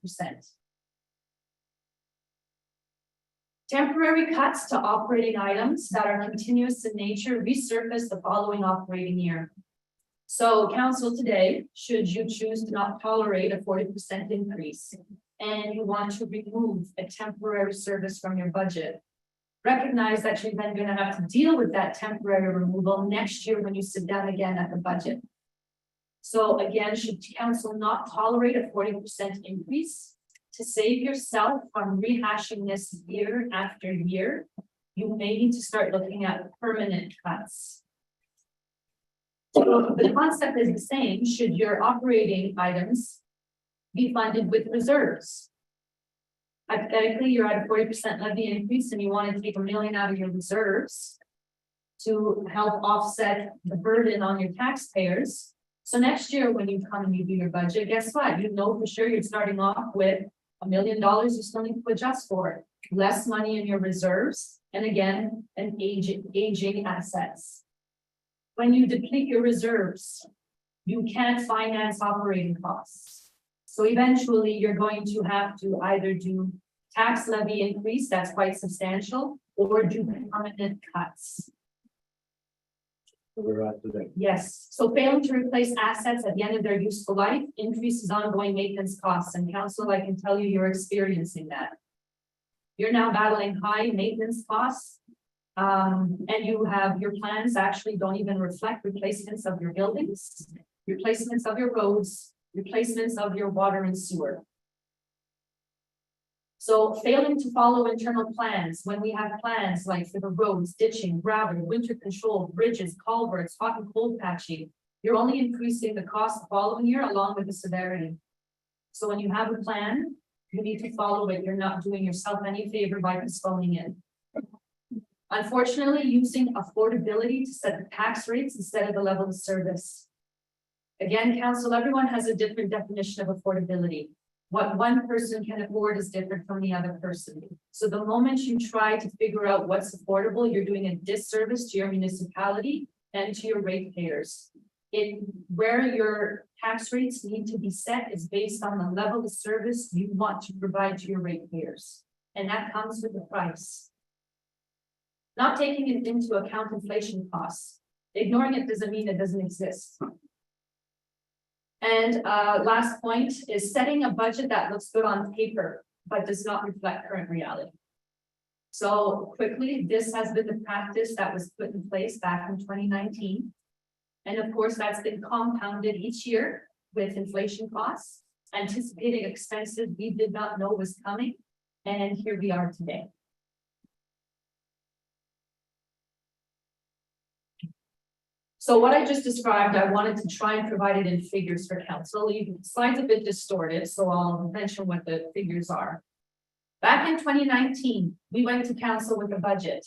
B: Temporary cuts to operating items that are continuous in nature resurface the following operating year. So council today, should you choose to not tolerate a 40% increase and you want to remove a temporary service from your budget, recognize that you're then going to have to deal with that temporary removal next year when you sit down again at the budget. So again, should council not tolerate a 40% increase? To save yourself from rehashing this year after year, you may need to start looking at permanent cuts. So the concept is the same. Should your operating items be funded with reserves? Hypothetically, you're at a 40% levy increase and you want to take $1 million out of your reserves to help offset the burden on your taxpayers. So next year, when you come and you do your budget, guess what? You know for sure you're starting off with $1 million you still need to adjust for, less money in your reserves, and again, an aging assets. When you deplete your reserves, you can't finance operating costs. So eventually you're going to have to either do tax levy increase, that's quite substantial, or do permanent cuts.
A: We're at today.
B: Yes, so failing to replace assets at the end of their useful life increases ongoing maintenance costs, and council, I can tell you, you're experiencing that. You're now battling high maintenance costs, and you have your plans actually don't even reflect replacements of your buildings, replacements of your roads, replacements of your water and sewer. So failing to follow internal plans, when we have plans like for the roads, ditching, gravel, winter control, bridges, culverts, hot and cold patching, you're only increasing the cost the following year along with the severity. So when you have a plan, you need to follow it. You're not doing yourself any favor by postponing it. Unfortunately, using affordability to set the tax rates instead of the level of service. Again, council, everyone has a different definition of affordability. What one person can afford is different from the other person. So the moment you try to figure out what's affordable, you're doing a disservice to your municipality and to your ratepayers. Where your tax rates need to be set is based on the level of service you want to provide to your ratepayers. And that comes with the price. Not taking into account inflation costs. Ignoring it doesn't mean it doesn't exist. And last point is setting a budget that looks good on paper, but does not reflect current reality. So quickly, this has been the practice that was put in place back in 2019. And of course, that's been compounded each year with inflation costs, anticipating expenses we did not know was coming. And here we are today. So what I just described, I wanted to try and provide it in figures for council. The slide's a bit distorted, so I'll mention what the figures are. Back in 2019, we went to council with a budget.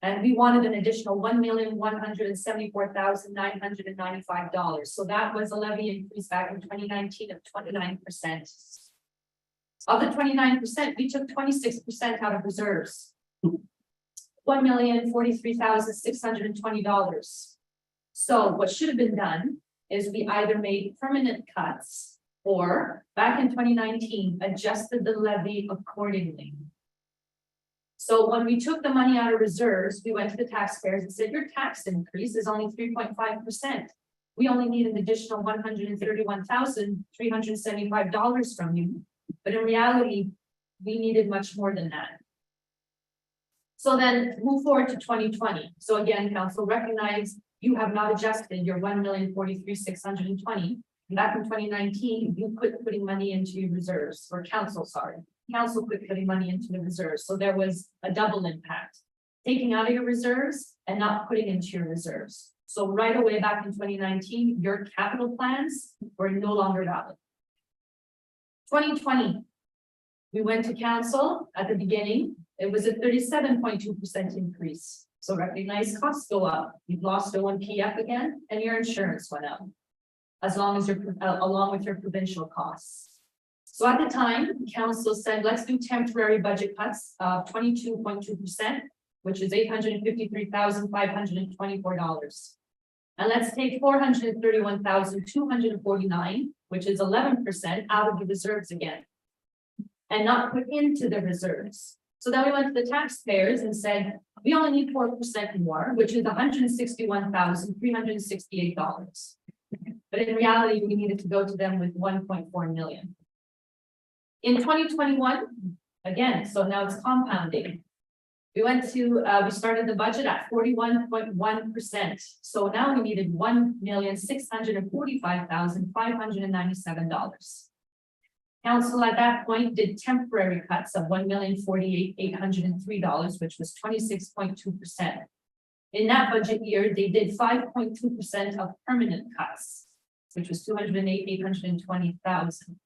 B: And we wanted an additional $1,174,995. So that was a levy increase back in 2019 of 29%. Of the 29%, we took 26% out of reserves. $1,043,620. So what should have been done is we either made permanent cuts or back in 2019, adjusted the levy accordingly. So when we took the money out of reserves, we went to the taxpayers and said, your tax increase is only 3.5%. We only need an additional $131,375 from you. But in reality, we needed much more than that. So then move forward to 2020. So again, council recognize you have not adjusted your $1,043,620. Back in 2019, you quit putting money into your reserves, or council, sorry. Council quit putting money into the reserves. So there was a double impact. Taking out of your reserves and not putting into your reserves. So right away back in 2019, your capital plans were no longer valid. 2020, we went to council at the beginning. It was a 37.2% increase. So recognize costs go up. You've lost a 1PF again, and your insurance went up. As long as you're along with your provincial costs. So at the time, council said, let's do temporary budget cuts of 22.2%, which is $853,524. And let's take $431,249, which is 11% out of the reserves again. And not put into the reserves. So then we went to the taxpayers and said, we only need 4% more, which is $161,368. But in reality, we needed to go to them with 1.4 million. In 2021, again, so now it's compounding. We went to, we started the budget at 41.1%. So now we needed $1,645,597. Council at that point did temporary cuts of $1,048,803, which was 26.2%. In that budget year, they did 5.2% of permanent cuts, which was $208,820,000.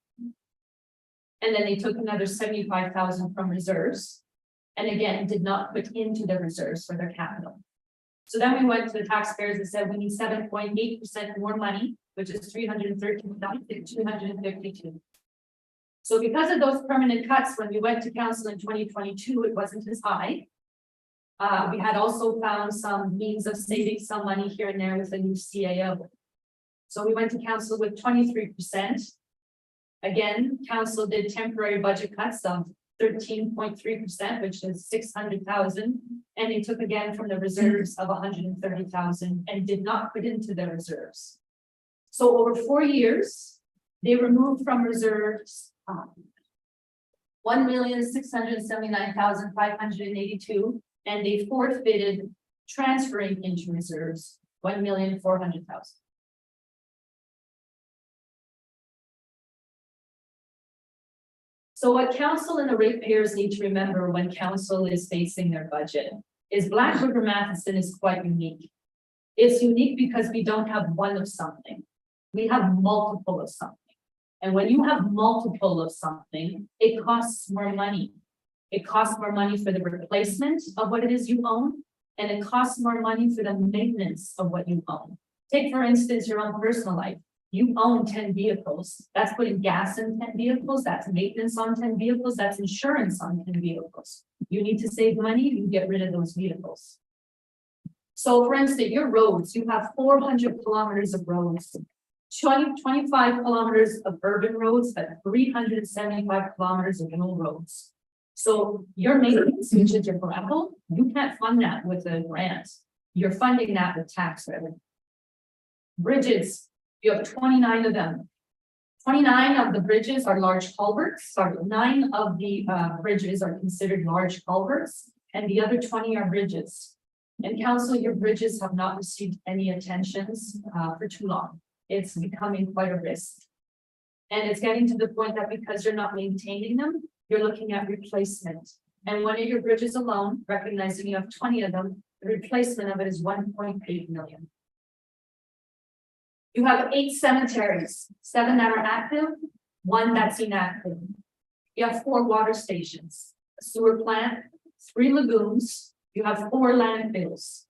B: And then they took another $75,000 from reserves. And again, did not put into the reserves for their capital. So then we went to the taxpayers and said, we need 7.8% more money, which is $313,252. So because of those permanent cuts, when we went to council in 2022, it wasn't as high. We had also found some means of saving some money here and there with a new CAO. So we went to council with 23%. Again, council did temporary budget cuts of 13.3%, which is 600,000. And they took again from the reserves of 130,000 and did not put into the reserves. So over 4 years, they removed from reserves $1,679,582, and they forfeited transferring into reserves $1,400,000. So what council and the ratepayers need to remember when council is facing their budget is Black River Matheson is quite unique. It's unique because we don't have one of something. We have multiple of something. And when you have multiple of something, it costs more money. It costs more money for the replacement of what it is you own, and it costs more money for the maintenance of what you own. Take, for instance, your own personal life. You own 10 vehicles. That's putting gas in 10 vehicles. That's maintenance on 10 vehicles. That's insurance on 10 vehicles. You need to save money, you get rid of those vehicles. So for instance, your roads, you have 400 kilometers of roads. 25 kilometers of urban roads, but 375 kilometers of rural roads. So your maintenance, which is your gravel, you can't fund that with a grant. you're funding that with tax revenue. Bridges, you have 29 of them. 29 of the bridges are large culverts, sorry, 9 of the bridges are considered large culverts, and the other 20 are bridges. And council, your bridges have not received any attentions for too long. It's becoming quite a risk. And it's getting to the point that because you're not maintaining them, you're looking at replacement. And one of your bridges alone, recognizing you have 20 of them, the replacement of it is 1.8 million. You have 8 cemeteries, 7 that are active, 1 that's inactive. You have 4 water stations, a sewer plant, 3 lagoons, you have 4 landfills,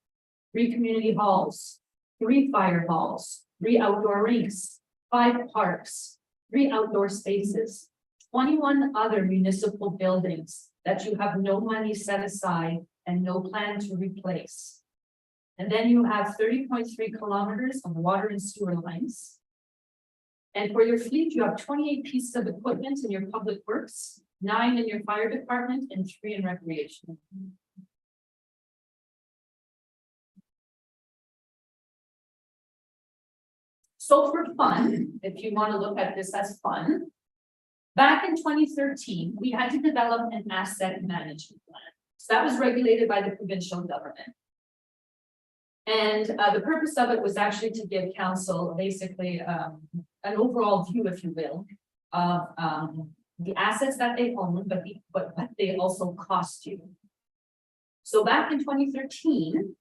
B: 3 community halls, 3 fire halls, 3 outdoor rinks, 5 parks, 3 outdoor spaces, 21 other municipal buildings that you have no money set aside and no plan to replace. And then you have 30.3 kilometers of water and sewer lines. And for your fleet, you have 28 pieces of equipment in your public works, 9 in your fire department, and 3 in recreation. So for fun, if you want to look at this as fun, back in 2013, we had to develop an asset management plan. So that was regulated by the provincial government. And the purpose of it was actually to give council basically an overall view, if you will, of the assets that they own, but what they also cost you. So back in 2013,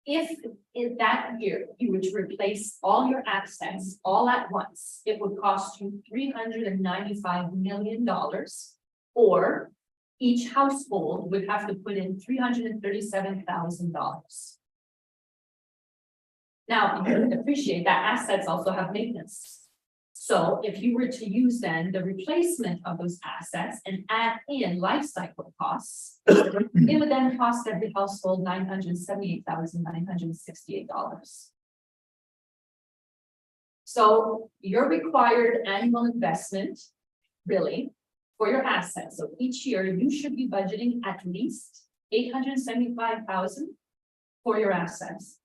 B: if in that year you were to replace all your assets all at once, it would cost you $395 million, or each household would have to put in $337,000. Now, you can appreciate that assets also have maintenance. So if you were to use then the replacement of those assets and add in life cycle costs, it would then cost every household $978,968. So your required annual investment, really, for your assets. So each year you should be budgeting at least $875,000 for your assets.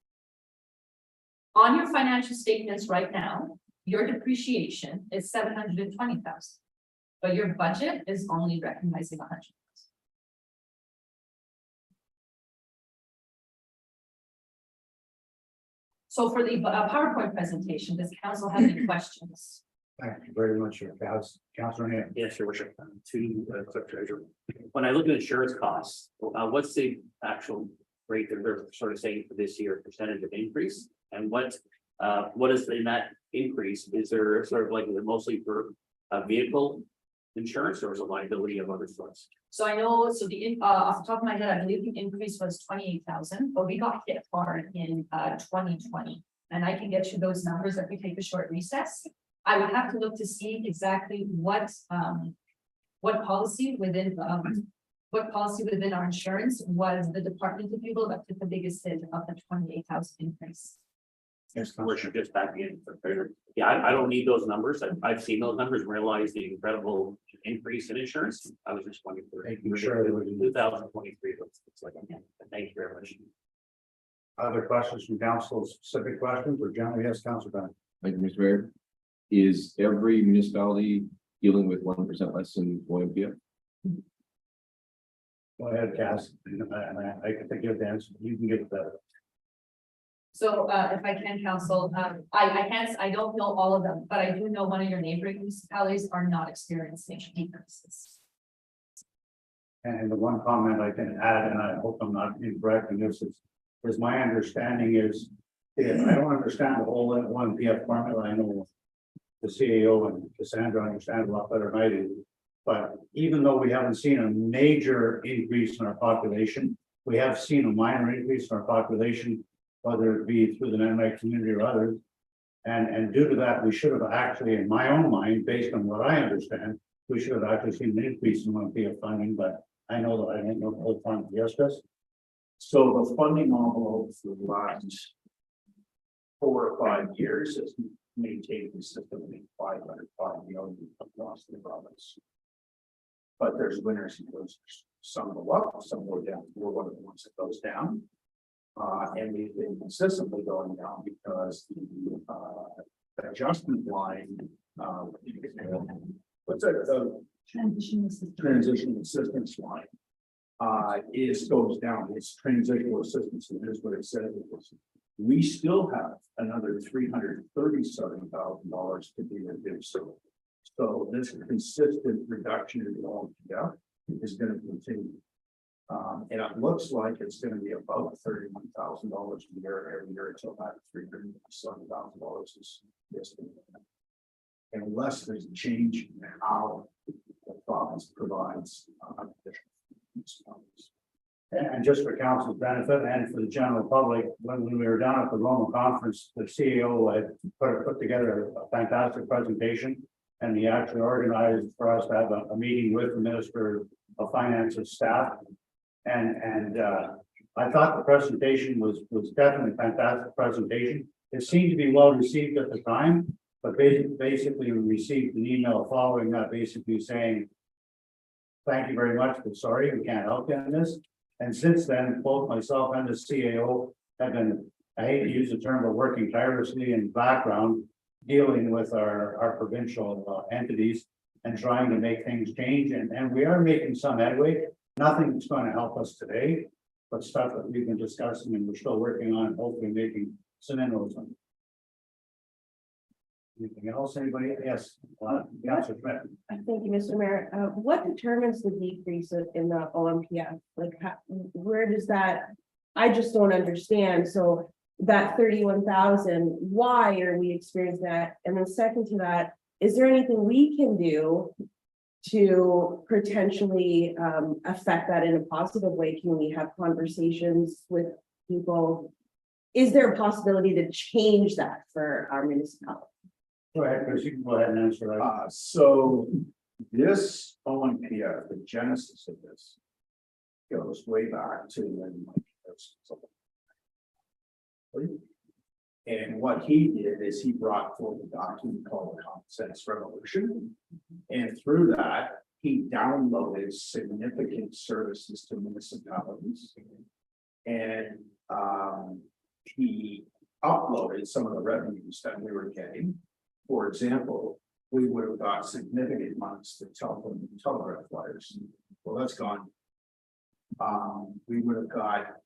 B: On your financial statements right now, your depreciation is $720,000, but your budget is only recognizing $100,000. So for the PowerPoint presentation, does council have any questions?
A: Thank you very much, Councilor Neil.
E: Yes, your worship, to clerk treasurer. When I look at insurance costs, what's the actual rate that they're sort of saying for this year, percentage of increase? And what is in that increase? Is there sort of like mostly for a vehicle insurance, or is it liability of other sorts?
B: So I know, so the off the top of my head, I believe the increase was 28,000, but we got hit hard in 2020. And I can get you those numbers if we take a short recess. I would have to look to see exactly what policy within our insurance was the department of people that took the biggest hit of the 28,000 increase.
A: Yes,
E: Worship, just back in. Yeah, I don't need those numbers. I've seen those numbers and realized the incredible increase in insurance. I was just wondering.
A: Making sure it was
E: 2023, looks like, thank you very much.
A: Other questions from council, specific questions, or generally, yes, Councilor Bennett?
D: Thank you, Mr. Mayor. Is every municipality dealing with 1% less than OMPF?
A: Go ahead, Cass, and I can give the answer, you can give it that.
B: So if I can, counsel, I don't know all of them, but I do know one of your neighboring municipalities are not experiencing decreases.
A: And the one comment I can add, and I hope I'm not incorrect in this, is my understanding is, I don't understand the whole one PF formula. I know the CAO and Cassandra understand a lot better than I do. But even though we haven't seen a major increase in our population, we have seen a minor increase in our population, whether it be through the Mennonite community or others. And due to that, we should have actually, in my own mind, based on what I understand, we should have actually seen an increase in PF funding, but I know that I don't know the whole time. Yes, Chris?
C: So the funding envelope for the last 4 or 5 years has maintained consistently $505 million across the province. But there's winners and losers. Some go up, some go down. We're one of the ones that goes down. And we've been consistently going down because the adjustment line, what's that, the transition assistance line. Goes down, it's transitional assistance, and here's what it says. We still have another $337,000 to be reduced. So this consistent reduction in the OMPF is gonna continue. And it looks like it's gonna be about $31,000 a year every year until that $307,000 is. Unless there's a change in how the province provides.
A: And just for council's benefit and for the general public, when we were down at the Roma conference, the CEO had put together a fantastic presentation. And he actually organized for us to have a meeting with the Minister of Finance's staff. And I thought the presentation was definitely a fantastic presentation. It seemed to be well received at the time, but basically we received an email following that, basically saying, thank you very much, but sorry, we can't help you in this. And since then, both myself and the CAO have been, I hate to use the term, but working tirelessly in the background, dealing with our provincial entities and trying to make things change. And we are making some headway. Nothing that's going to help us today, but stuff that we've been discussing and we're still working on, hopefully making some inroads on. Anything else? Anybody? Yes. Councilor Schmidt.
F: Thank you, Mr. Mayor. What determines the decrease in the OMPF? Like, where does that? I just don't understand. So that 31,000, why are we experiencing that? And then second to that, is there anything we can do to potentially affect that in a positive way? Can we have conversations with people? Is there a possibility to change that for our municipality?
A: Go ahead, Chris. You can go ahead and answer that.
C: So this OMPF, the genesis of this goes way back to when Mike was. And what he did is he brought forth a document called the Common Sense Revolution. And through that, he downloaded significant services to municipalities. And he uploaded some of the revenues that we were getting. For example, we would have got significant amounts to telegraph wires. Well, that's gone. We would have got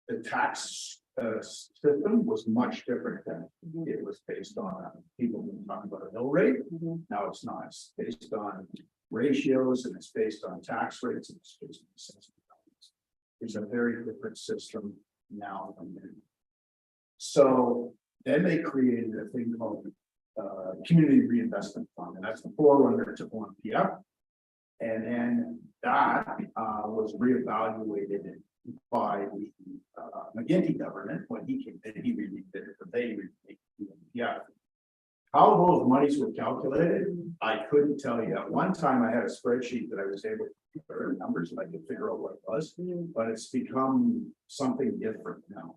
C: the tax system was much different than it was based on people talking about a mill rate. Now it's not. It's based on ratios and it's based on tax rates and it's based on assessment. It's a very different system now than then. So then they created a thing called Community Reinvestment Fund, and that's the forerunner to OMPF. And then that was reevaluated by the McGuinty government when he came in. He really did it, but they yeah. How those monies were calculated, I couldn't tell you. At one time, I had a spreadsheet that I was able to compare numbers and I could figure out what it was, but it's become something different now.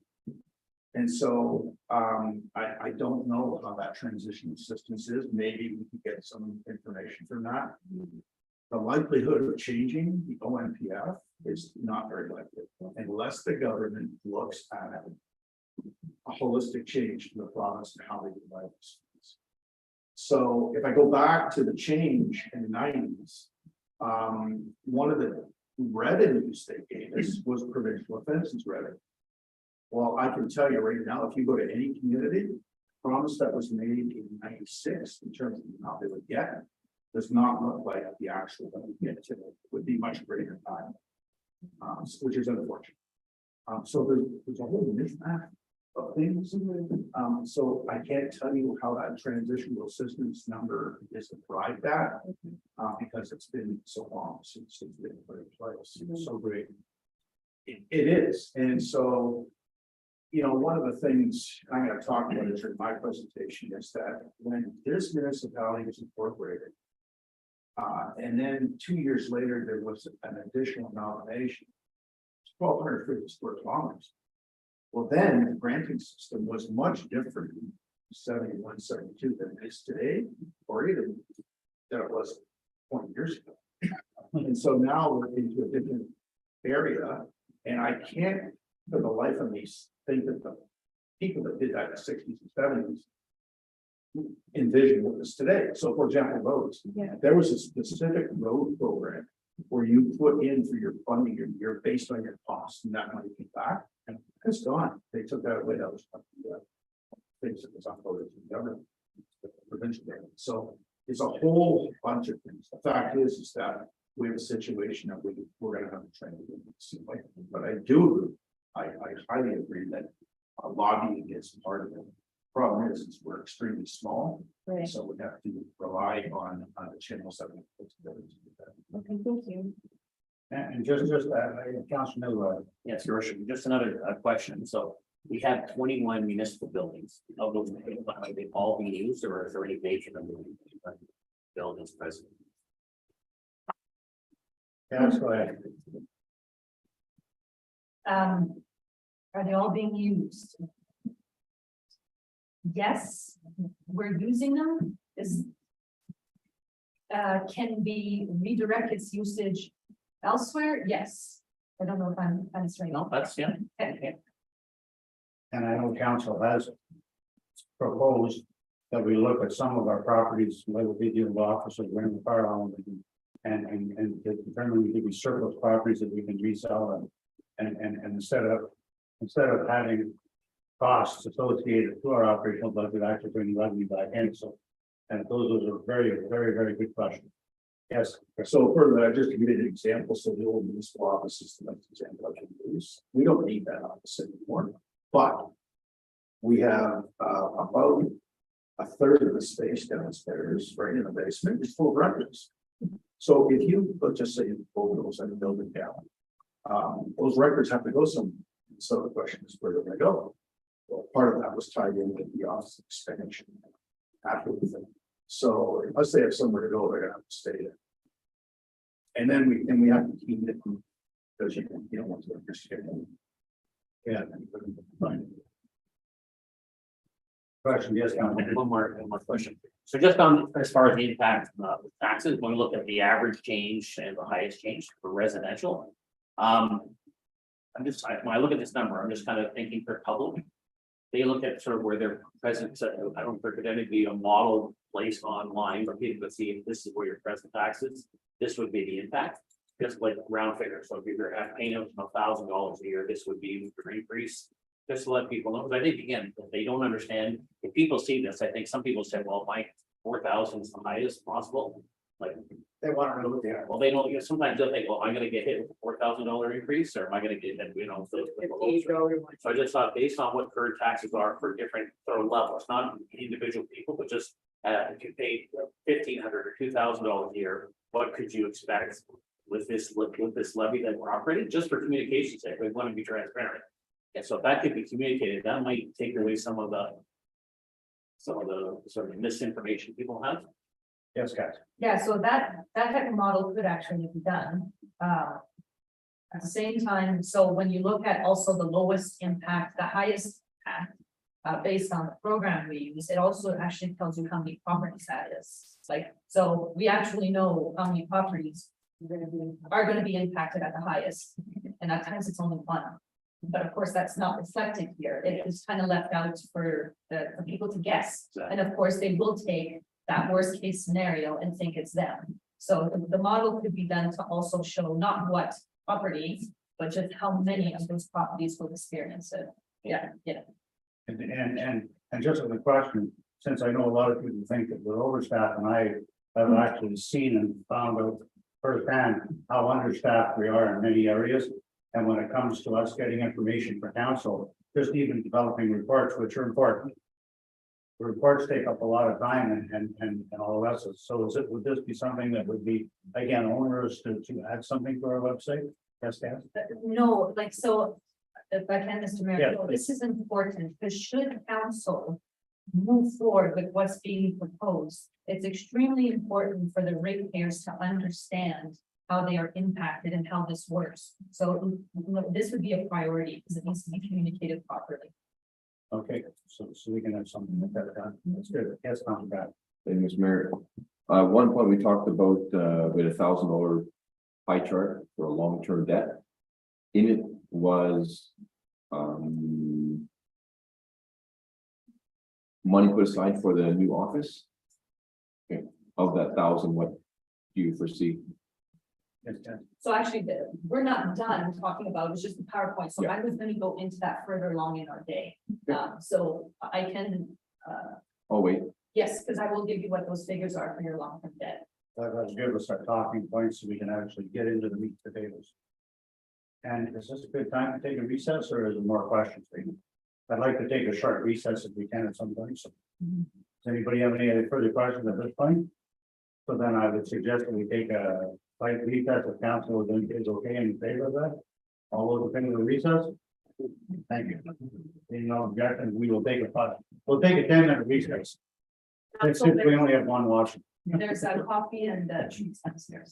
C: And so I don't know how that transition assistance is. Maybe we could get some information from that. The likelihood of changing the OMPF is not very likely unless the government looks at a holistic change to the province and how they provide this. So if I go back to the change in the 90s, one of the revenues they gave us was provincial offenses revenue. Well, I can tell you right now, if you go to any community, promise that was made in 96 in terms of how they would get it, does not look like the actual that we get today. It would be much greater time, which is unfortunate. So there's a whole mismatch of things. So I can't tell you how that transitional assistance number is arrived at, because it's been so long since it's been put in place. It's so great. It is, and so. You know, one of the things I'm going to talk about is in my presentation is that when this municipality was incorporated, and then 2 years later, there was an additional nomination, 1,250 square kilometers. Well, then the granting system was much different in 71, 72 than it is today, or even than it was 20 years ago. And so now we're into a different area, and I can't for the life of me, think that the people that did that in the sixties and seventies envisioned what is today. So for example, roads.
F: Yeah.
C: There was a specific road program where you put in for your funding your year based on your costs and that money came back and it's gone. They took that away. That was things that was uploaded to the government. The provincial government. So it's a whole bunch of things. The fact is that we have a situation that we're gonna have to try to do this. But I do, agree. I highly agree that lobbying is part of it. Problem is we're extremely small,
F: Right,
C: so we have to rely on the channels that we put together to do that.
F: okay, thank you.
A: And just, Councilor Miller,
E: Yes, your worship, just another question. So we have 21 municipal buildings. Of those, are they all being used or is there any vacant buildings present?
A: yes, go ahead.
B: Are they all being used? Yes, we're using them. Is can be redirect its usage elsewhere? Yes. I don't know if I'm straight.
E: No, that's, yeah.
B: Okay.
A: And I know council has proposed that we look at some of our properties, like the video office of Grand Fire Island. And to determine if we surplus properties that we can resell and instead of having costs associated to our operational budget, actually bring revenue back in, so. And those are very good questions. Yes,
C: So for that, just to give you an example, so the old municipal office is the next example I can use. We don't need that office anymore, but we have about a third of the space downstairs, right in the basement, is full of records. So if you, let's just say you pull those and build it down, those records have to go somewhere. So the question is, where do they go? Well, part of that was tied in with the office expansion after the thing. So unless they have somewhere to go, they're gonna have to stay there. And then we have to keep it because you don't want to understand.
A: yeah. Fine. Question, yes, Councilor.
E: One more question. So just on, as far as the impact of taxes, when we look at the average change and the highest change for residential. When I look at this number, I'm just kind of thinking for public. They look at sort of where they're present, so I don't know if there could any be a model placed online where people could see if this is where your present taxes, this would be the impact. Just like round figure, so if you're paying $1,000 a year, this would be your increase. Just to let people know, because I think again, if they don't understand, if people see this, I think some people say, well, my 4,000 is the highest possible. Like,
A: They want to know what they are.
E: well, they don't, sometimes they'll think, well, am I gonna get hit with a $4,000 increase, or am I gonna get, so I just thought, based on what current taxes are for different sort of levels, not individual people, but just if you pay $1,500 or $2,000 a year, what could you expect with this levy that we're operating, just for communication's sake, we want to be transparent. And so if that could be communicated, that might take away some of the sort of misinformation people have.
A: Yes, guys.
B: Yeah, so that type of model could actually be done. At the same time, so when you look at also the lowest impact, the highest impact. Based on the program we use, it also actually tells you how many properties that is. Like, so we actually know how many properties are gonna be impacted at the highest. And at times it's only one. But of course, that's not reflected here. It is kind of left out for the people to guess. And of course, they will take that worst case scenario and think it's them. So the model could be done to also show not what properties, but just how many of those properties will experience it. Yeah.
A: And just as a question, since I know a lot of people think that we're overstaffed, and I have actually seen and found out firsthand how understaffed we are in many areas. And when it comes to us getting information for council, just even developing reports, which are important. The reports take up a lot of time and all the rest of it. So would this be something that would be, again, onerous to add something to our website? Yes, Dan?
B: No, like, so, if I can, Mr. Mayor,
A: Yeah,
B: no, this is important, because should council move forward with what's being proposed, it's extremely important for the ratepayers to understand how they are impacted and how this works. So this would be a priority, because it needs to be communicated properly.
A: Okay, so we can have something like that done. That's good. Yes, Councilor Brad.
D: Thank you, Mr. Mayor. One point we talked about, we had $1,000 pie chart for a long-term debt. In it was money put aside for the new office? Okay, of that 1,000, what do you foresee?
B: So actually, we're not done talking about, it's just the PowerPoint, so I was gonna go into that further along in our day. So I can,
D: Oh, wait,
B: yes, because I will give you what those figures are for your long-term debt.
A: Let's give us our talking points so we can actually get into the meat and potatoes. And is this a good time to take a recess or is there more questions? I'd like to take a short recess if we can at some point, so. Does anybody have any further questions at this point? So then I would suggest that we take a slight recess if council is okay in favor of that. All those in favor of the recess? Thank you. Being no objection, we will take we'll take a 10-minute recess. Since we only have one watch.
B: There's a coffee and treats upstairs.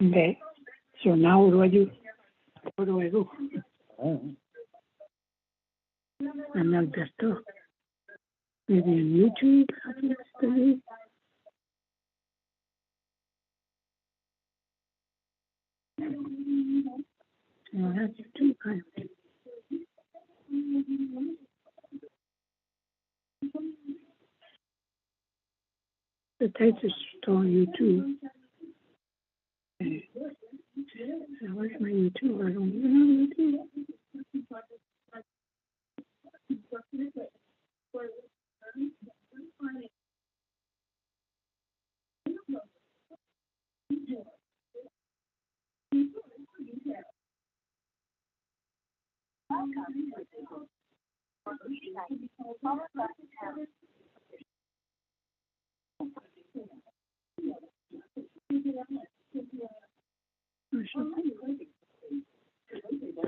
G: Okay, so now what do I do? Where do I go? I'm not just maybe on YouTube. Maybe. Well, that's YouTube. The type is still on YouTube. Okay. So where's my YouTube? I don't even have YouTube.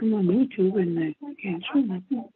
G: I'm on YouTube and I can't show nothing.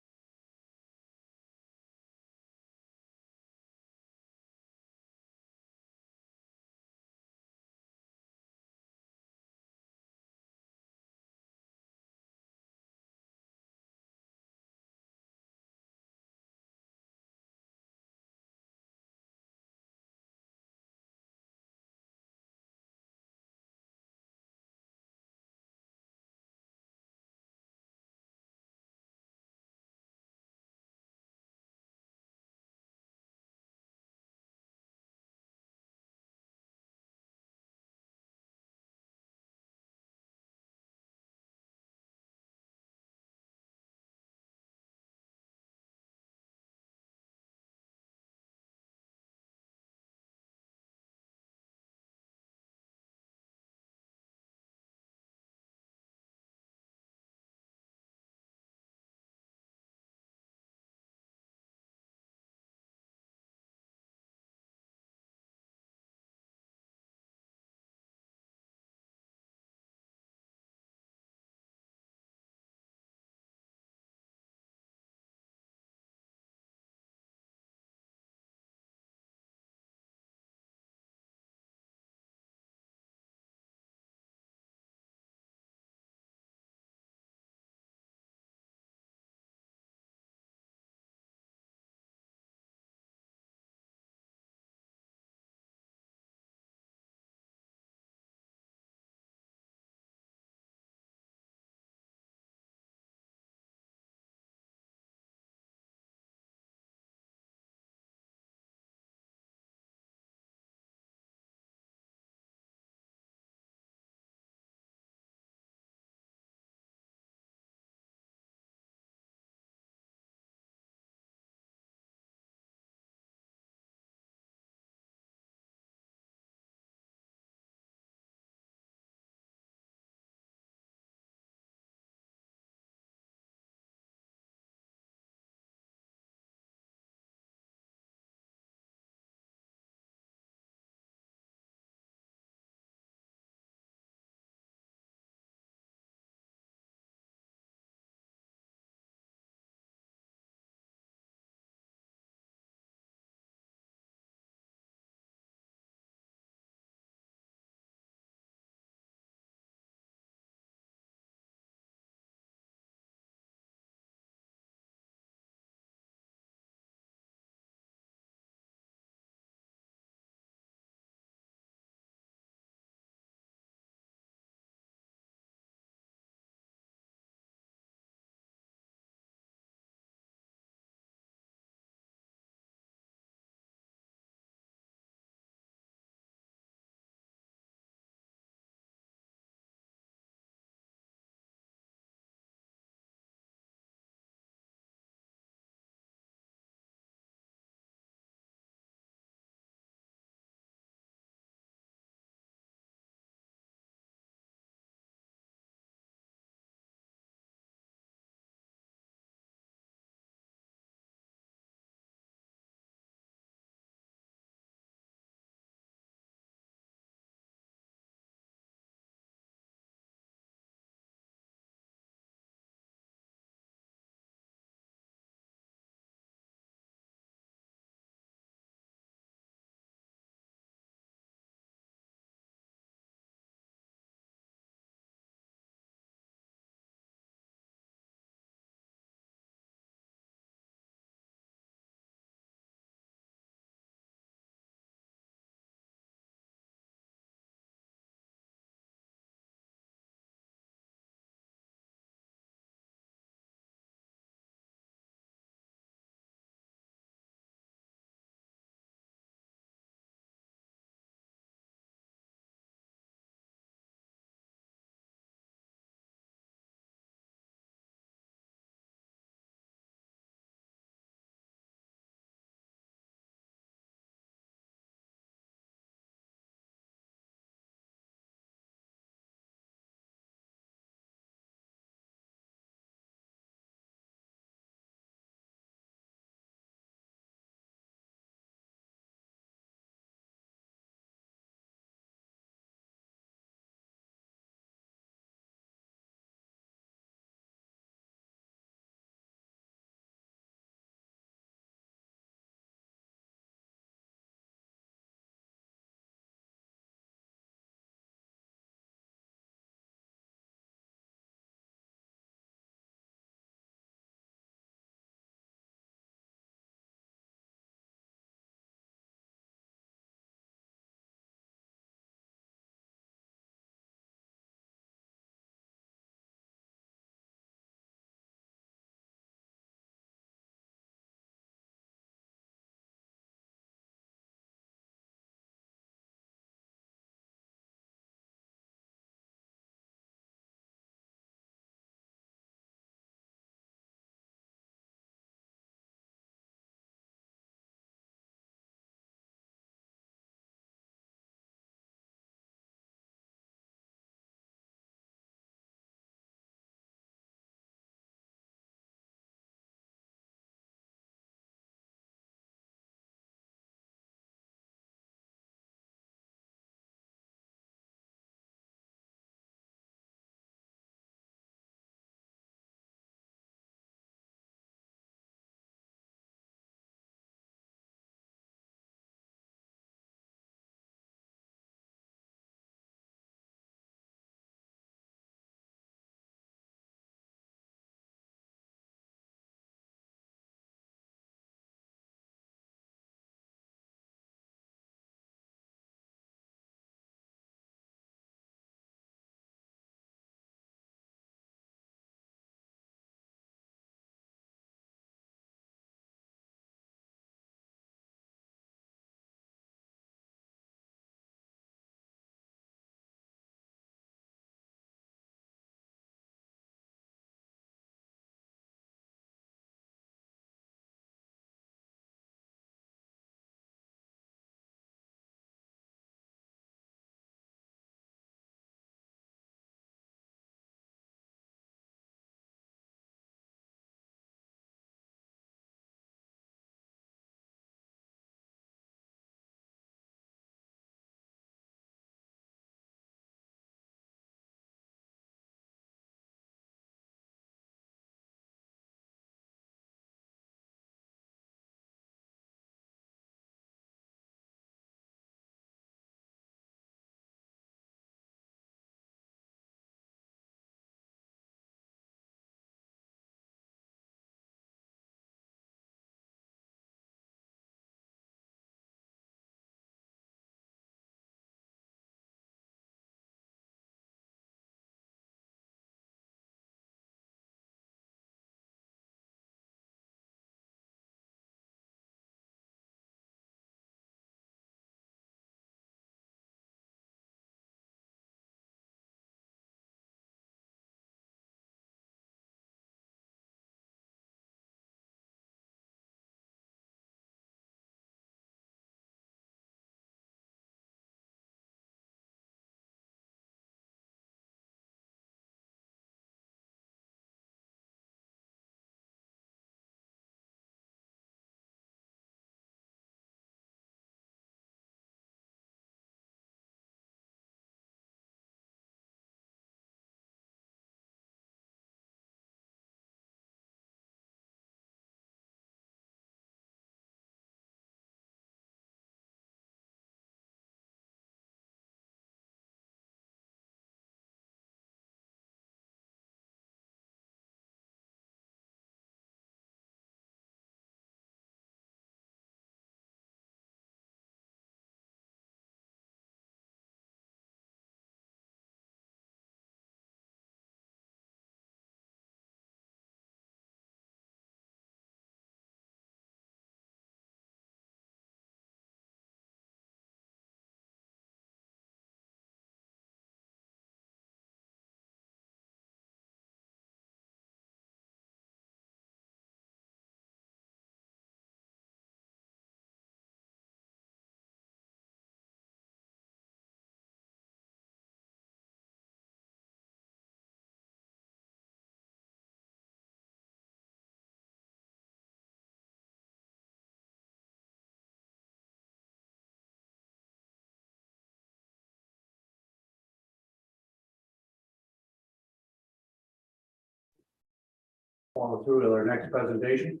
A: follow through with our next presentation.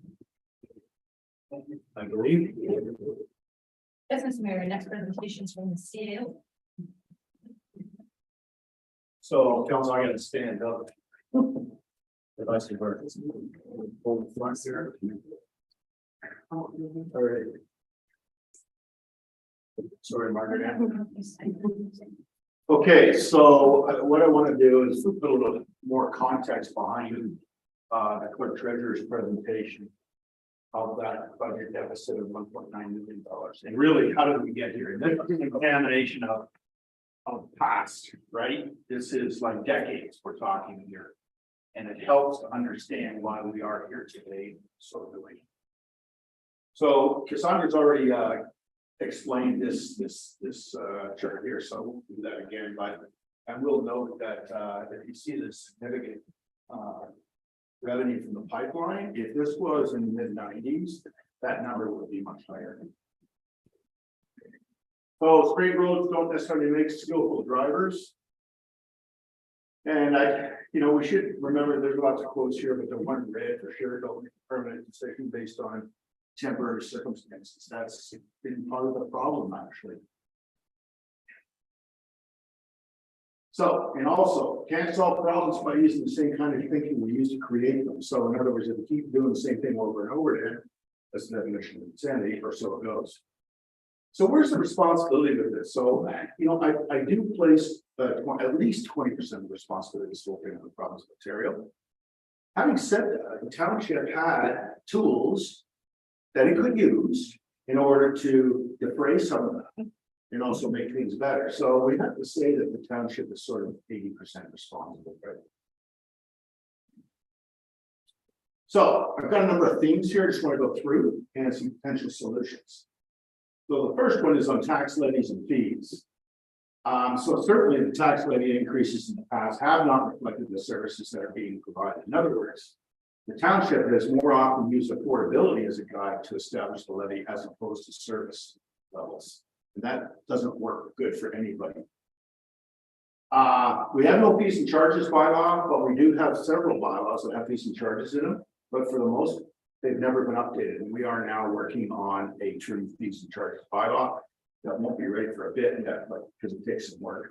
A: I believe.
B: Yes, Mr. Mayor, next presentation is from the CAO.
C: So, council, I gotta stand up. If I see where it's. Hold the front there. All right. Sorry, Margaret. Okay, so what I want to do is put a little more context behind the clerk treasurer's presentation of that budget deficit of $1.9 million. And really, how did we get here? And this is an examination of past, right? This is like decades we're talking here. And it helps to understand why we are here today, so doing. So Cassandra's already explained this chart here, so I won't do that again, but I will note that if you see this significant revenue from the pipeline, if this was in the mid-90s, that number would be much higher. So straight roads don't necessarily make skillful drivers. And we should remember there's lots of quotes here, but the one red for sure don't make a permanent decision based on temporary circumstances. That's been part of the problem, actually. So, and also, can't solve problems by using the same kind of thinking we use to create them. So in other words, if we keep doing the same thing over and over again, that's the definition of insanity, or so it goes. So where's the responsibility with this? So, I do place at least 20% of the responsibility of solving the problems of Ontario. Having said that, the township had tools that it could use in order to defray some of that and also make things better. So we have to say that the township is sort of 80% responsible, right? So I've got a number of themes here I just want to go through and some potential solutions. So the first one is on tax levies and fees. So certainly the tax levy increases in the past have not reflected the services that are being provided. In other words, the township has more often used affordability as a guide to establish the levy as opposed to service levels. And that doesn't work good for anybody. We have no fees and charges bylaw, but we do have several bylaws that have fees and charges in them. But for the most, they've never been updated. And we are now working on a true fees and charges bylaw that won't be ready for a bit yet, but because it takes some work.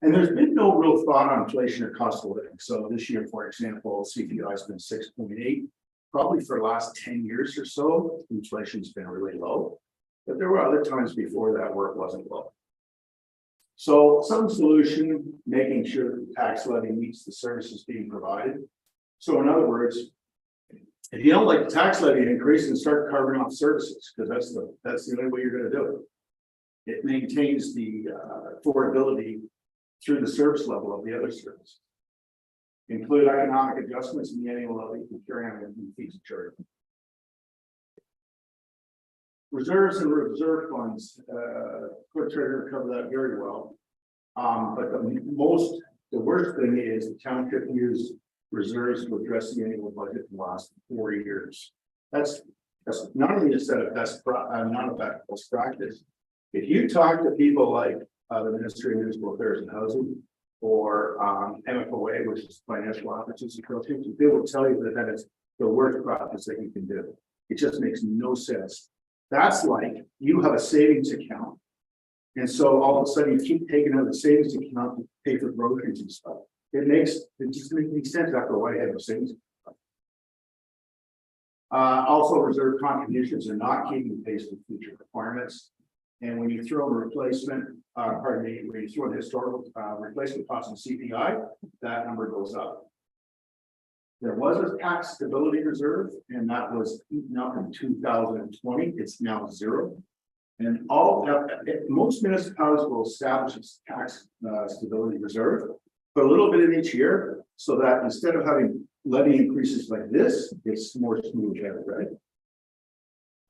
C: And there's been no real thought on inflation or cost of living. So this year, for example, CPI has been 6.8. Probably for the last 10 years or so, inflation's been really low. But there were other times before that where it wasn't low. So some solution, making sure that the tax levy meets the services being provided. So in other words, if you don't like the tax levy increase, then start carving off services, because that's the only way you're going to do it. It maintains the affordability through the service level of the other service. Include economic adjustments in the annual levy and carry on with fees and charges. Reserves and reserve funds, clerk treasurer covered that very well. But the worst thing is the township used reserves to address the annual budget in the last 4 years. That's not only a set of best practice. If you talk to people like the Ministry of Municipal Affairs and Housing, or MFOA, which is Financial Officers Association, they will tell you that is the worst practice that you can do. It just makes no sense. That's like you have a savings account, and so all of a sudden you keep taking out the savings account to pay for groceries and stuff. It just doesn't make sense after a while you have a savings account. Also, reserve contributions are not keeping pace with future requirements. And when you throw the replacement, when you throw the historical replacement cost in CPI, that number goes up. There was a tax stability reserve, and that was eaten up in 2020. It's now zero. And most municipalities will establish a tax stability reserve, put a little bit in each year, so that instead of having levy increases like this, it's more smooth out, right?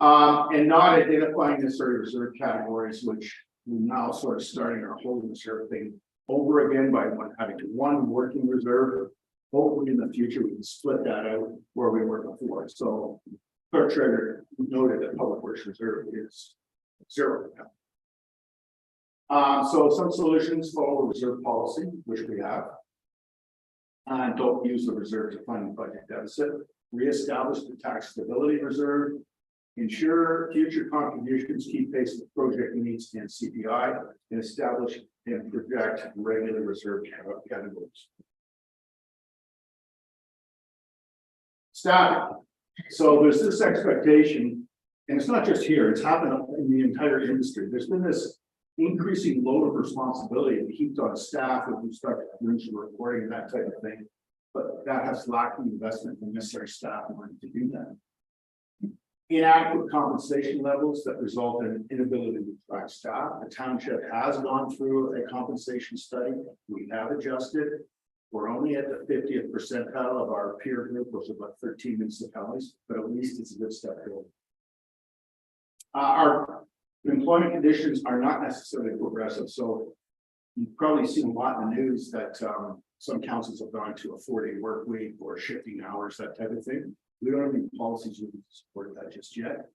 C: And not identifying necessary reserve categories, which we're now sort of starting our whole reserve thing over again by having one working reserve. Hopefully in the future we can split that out where we were before. So clerk treasurer noted that public works reserve is zero now. So some solutions follow reserve policy, which we have. Don't use the reserve to fund budget deficit, reestablish the tax stability reserve. Ensure future contributions keep pace with project needs and CPI, and establish and project regular reserve categories. Staff. So there's this expectation, and it's not just here, it's happened in the entire industry. There's been this increasing load of responsibility heaped on staff with respect to financial reporting and that type of thing. But that has lacked the investment in necessary staff in order to do that. Inadequate compensation levels that result in inability to attract staff. The township has gone through a compensation study. We have adjusted. We're only at the 50th percentile of our peer group, which is about 13 municipalities, but at least it's a good step forward. Our employment conditions are not necessarily progressive. So you've probably seen a lot in the news that some councils have gone to a 4-day work week or shifting hours, that type of thing. We don't have any policies that support that just yet.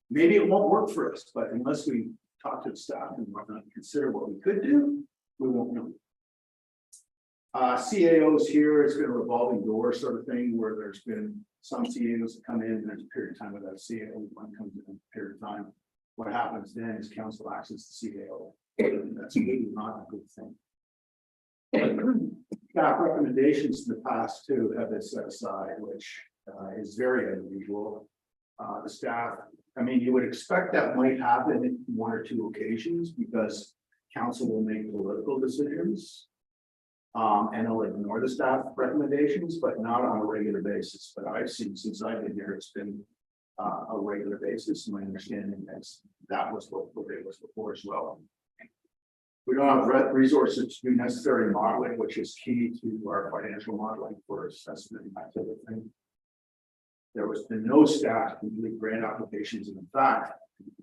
C: Maybe it won't work for us, but unless we talk to the staff and consider what we could do, we won't know. CAOs here, it's been a revolving door sort of thing where there's been some CAOs that come in and there's a period of time without CAO, one comes in a period of time. What happens then is council acts as the CAO. That's really not a good thing. Staff recommendations in the past too have been set aside, which is very unusual. The staff, I mean, you would expect that might happen in 1 or 2 occasions because council will make political decisions. And they'll ignore the staff recommendations, but not on a regular basis. But I've seen since I've been here, it's been a regular basis. My understanding is that was what it was before as well. We don't have resources to do necessary modeling, which is key to our financial modeling for assessment and that type of thing. There was been no staff to complete grant applications. And in fact,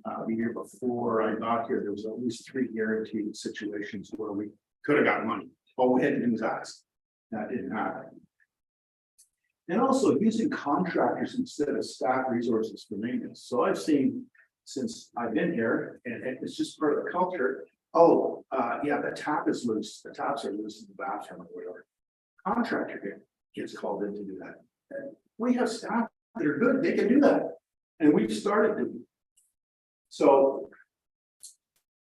C: the year before I got here, there was at least 3 guaranteed situations where we could have got money. All we had to do was ask. That didn't happen. And also using contractors instead of staff resources for maintenance. So I've seen since I've been here, and it's just part of the culture. Oh, yeah, the tap is loose. The taps are loose in the bathroom or whatever. Contractor gets called in to do that. And we have staff that are good. They can do that. And we've started to. So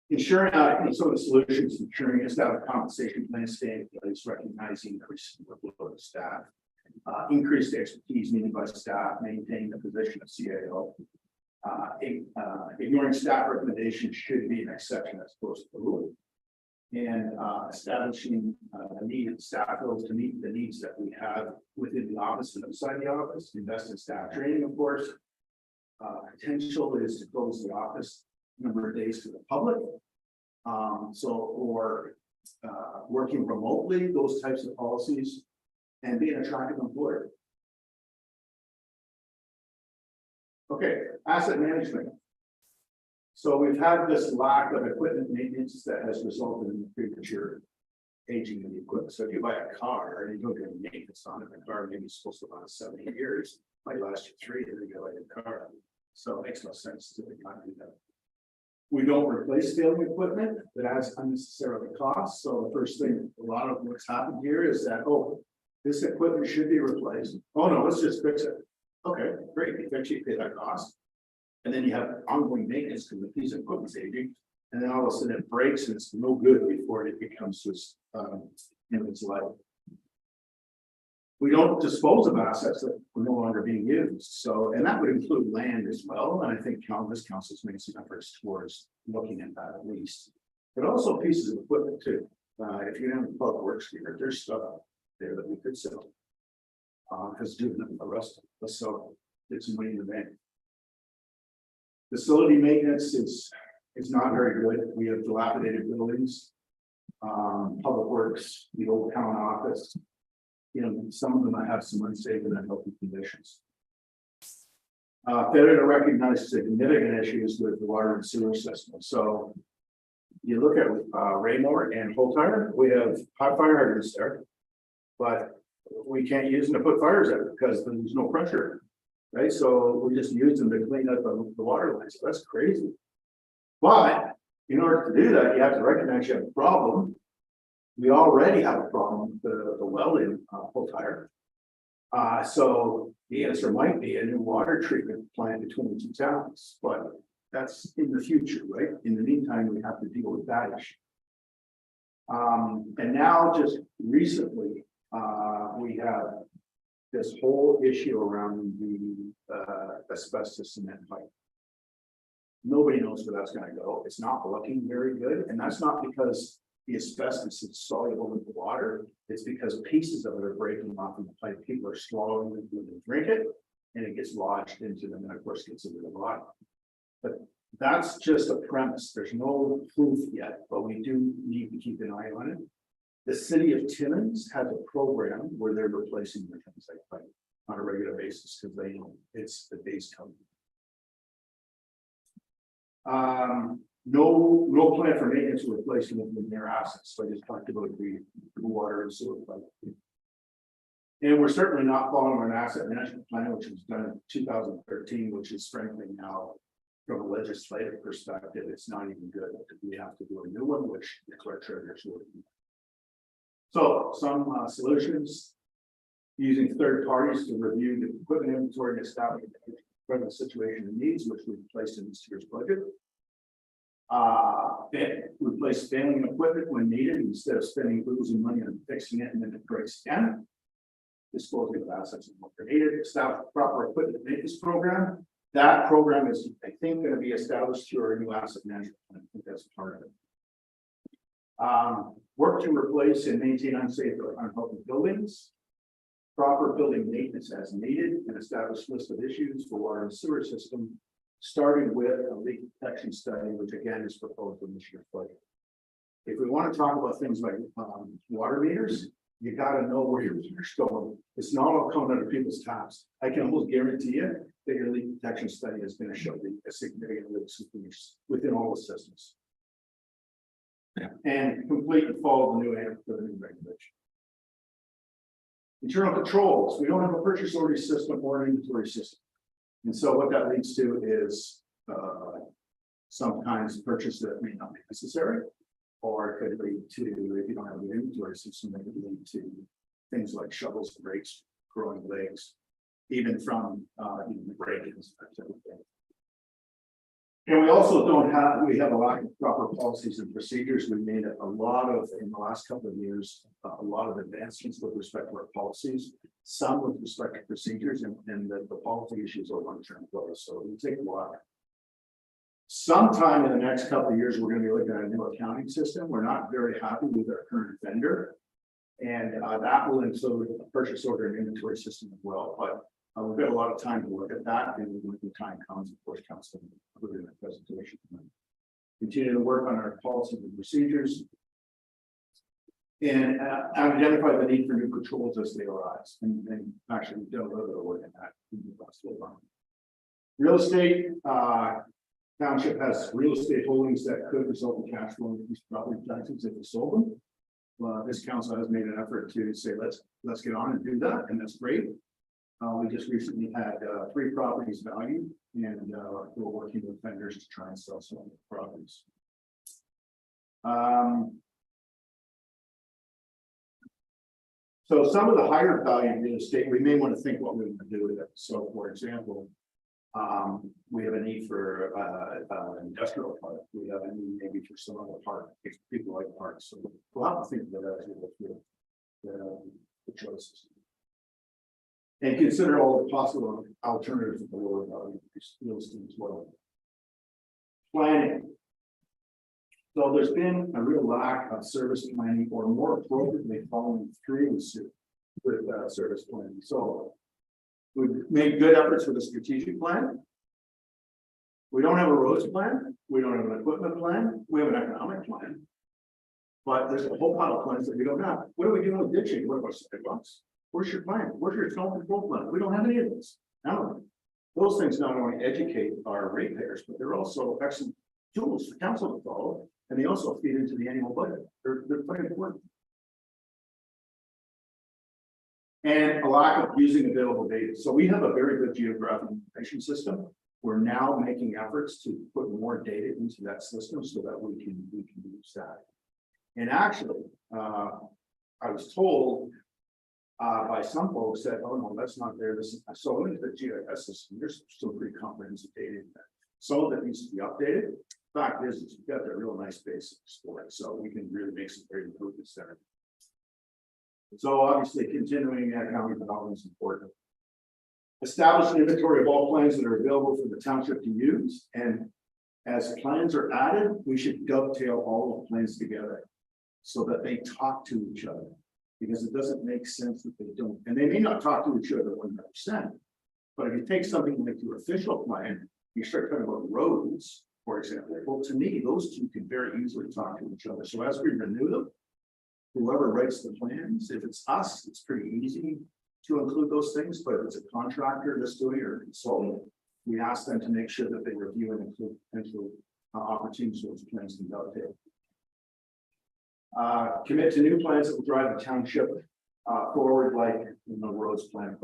C: ensuring some of the solutions, ensuring established compensation plan stay in place, recognizing increasing workload of staff, increased expertise needed by staff, maintain the position of CAO. Ignoring staff recommendations should be an exception as opposed to the rule. And establishing a needed staff roles to meet the needs that we have within the office and outside the office, invest in staff training, of course. Potential is to close the office number of days to the public. Working remotely, those types of policies, and being an attractive employer. Okay, asset management. So we've had this lack of equipment maintenance that has resulted in premature aging of the equipment. So if you buy a car and you don't get maintenance on it, the car maybe is supposed to last 70 years, might last you 3, and then you buy a car. So it makes no sense to not do that. We don't replace failing equipment that adds unnecessarily costs. So the first thing, a lot of what's happened here is that, oh, this equipment should be replaced. Oh no, let's just fix it. Okay, great, you fix it, pay that cost. And then you have ongoing maintenance because the piece of equipment's aging. And then all of a sudden it breaks and it's no good before it becomes just in its life. We don't dispose of assets that are no longer being used. So, and that would include land as well. And I think this council's made some efforts towards looking at that at least. But also pieces of equipment too. If you have a public works here, there's stuff out there that we could sell. Because doing the rest of us, so it's money in the bank. Facility maintenance is not very good. We have dilapidated buildings. Public works, the old town office. You know, some of them I have some unsafe and unhealthy conditions. Failure to recognize significant issues with the water and sewer system. So you look at Raymore and Holtire, we have hot fire hydrants there, but we can't use them to put fires out because there's no pressure, right? So we just use them to clean up the water lines. So that's crazy. But in order to do that, you have to recognize you have a problem. We already have a problem with the well in Pull Tire. So the answer might be a new water treatment plant between the two towns, but that's in the future, right? In the meantime, we have to deal with that issue. And now just recently, we have this whole issue around the asbestos cement pipe. Nobody knows where that's gonna go. It's not looking very good, and that's not because the asbestos is soluble in the water. It's because pieces of it are breaking off in the pipe. People are swallowing it when they drink it, and it gets lodged into them, and of course gets into the body. But that's just a premise. There's no proof yet, but we do need to keep an eye on it. The city of Timmins has a program where they're replacing their things like pipe on a regular basis because they know it's the base cover. No plan for maintenance or replacement in their assets. So I just talked about the water and sewer pipe. And we're certainly not following an asset management plan, which was done in 2013, which is frankly now, from a legislative perspective, it's not even good. We have to do a new one, which the clerk treasurer's working. So some solutions. Using third parties to review the equipment inventory and establish the present situation and needs, which we placed in this year's budget. Replace failing equipment when needed instead of spending losing money on fixing it and then it breaks again. Disposing of assets and what are needed. Establish a proper equipment maintenance program. That program is, I think, going to be established through our new asset management plan. I think that's part of it. Work to replace and maintain unsafe or unhealthy buildings. Proper building maintenance as needed and establish list of issues for water and sewer system, starting with a leak detection study, which again is proposed in this year's budget. If we want to talk about things like water meters, you got to know where your meter's going. It's not all coming out of people's taps. I can almost guarantee you that your leak detection study is going to show a significant leaks within all the systems. And complete and follow the new regulation. Internal controls, we don't have a purchase order system or an inventory system. And so what that leads to is some kinds of purchase that may not be necessary. Or it could lead to, if you don't have an inventory system, it could lead to things like shovels, brakes, growing legs, even from even break-ins. And we also we have a lack of proper policies and procedures. We made a lot of, in the last couple of years, a lot of advancements with respect to our policies, some with respect to procedures, and the policy issues are long-term goals. So it will take a while. Sometime in the next couple of years, we're going to be looking at a new accounting system. We're not very happy with our current vendor. And that will include a purchase order and inventory system as well. But we've got a lot of time to look at that, and when the time comes, of course, council will put in a presentation. Continue to work on our policies and procedures, and identify the need for new controls as they arise. And actually, we've done a little bit of work in that. Real estate, township has real estate holdings that could result in cash flow increased property taxes if we sold them. This council has made an effort to say, let's get on and do that, and that's great. We just recently had 3 properties valued, and we're working with vendors to try and sell some of the properties. So some of the higher value real estate, we may want to think what we want to do with it. So, for example, we have a need for an industrial park. We have a need maybe for some other park. People like parks, so we'll have to think about that as we go through the choices. And consider all the possible alternatives of the lower value real estate as well. Planning. So there's been a real lack of service planning, or more appropriately following through with service planning. So we've made good efforts with a strategic plan. We don't have a roads plan. We don't have an equipment plan. We have an economic plan. But there's a whole pile of plans that we don't have. What are we doing with ditching? What about sidewalks? Where's your plan? Where's your snow control plan? We don't have any of this. No. Those things not only educate our ratepayers, but they're also excellent tools for council to follow, and they also feed into the annual budget. They're quite important. And a lack of using available data. So we have a very good geographic information system. We're now making efforts to put more data into that system so that we can use that. And actually, I was told by some folks that, oh no, that's not there, this is, so into the GIS system, there's still pretty comprehensive data in that. Some of it needs to be updated. Fact is, we've got the real nice basics for it, so we can really make some great improvements there. So obviously, continuing economic development is important. Establish an inventory of all plans that are available for the township to use, and as plans are added, we should dovetail all the plans together so that they talk to each other. Because it doesn't make sense that they don't, and they may not talk to each other 100%. But if you take something like your official plan, you start talking about roads, for example, well, to me, those two can very easily talk to each other. So as we renew them, whoever writes the plans, if it's us, it's pretty easy to include those things, but if it's a contractor that's doing it or a consultant, we ask them to make sure that they review and include potential opportunities for those plans to dovetail. Commit to new plans that will drive the township forward, like roads plan,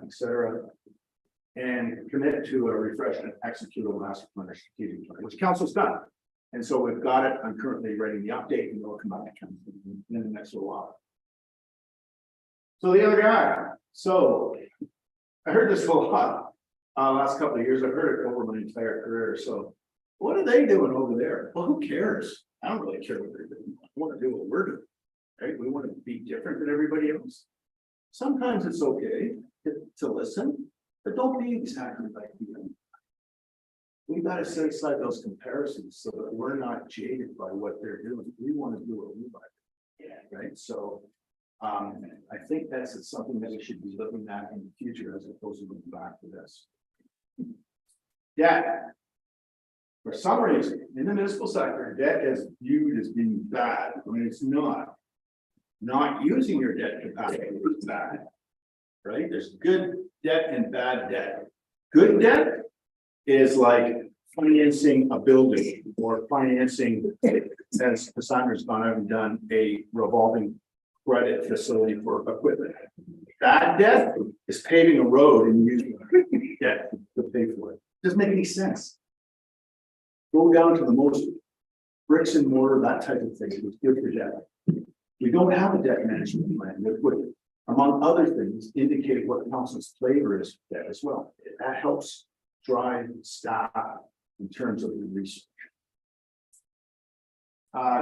C: et cetera. And commit to a refreshed and executable master plan or strategic plan, which council's done. And so we've got it. I'm currently writing the update and it'll come out to council in the next little while. So the other guy, so I heard this a lot last couple of years. I've heard it over my entire career. So what are they doing over there? Well, who cares? I don't really care what they're doing. I want to do what we're doing, right? We want to be different than everybody else. Sometimes it's okay to listen, but don't be exactly like you. We got to set aside those comparisons so that we're not jaded by what they're doing. We want to do what we like, right? So I think that's something that we should be looking at in the future as opposed to going back to this. Yeah. For some reason, in the municipal sector, debt is viewed as being bad when it's not. Not using your debt capacity is bad, right? There's good debt and bad debt. Good debt is like financing a building or financing, as Cassandra's gone out and done, a revolving credit facility for equipment. Bad debt is paving a road and using debt to pay for it. Doesn't make any sense. Go down to the most bricks and mortar, that type of thing, was good for debt. We don't have a debt management plan that would, among other things, indicate what council's flavor is for debt as well. That helps drive staff in terms of the research.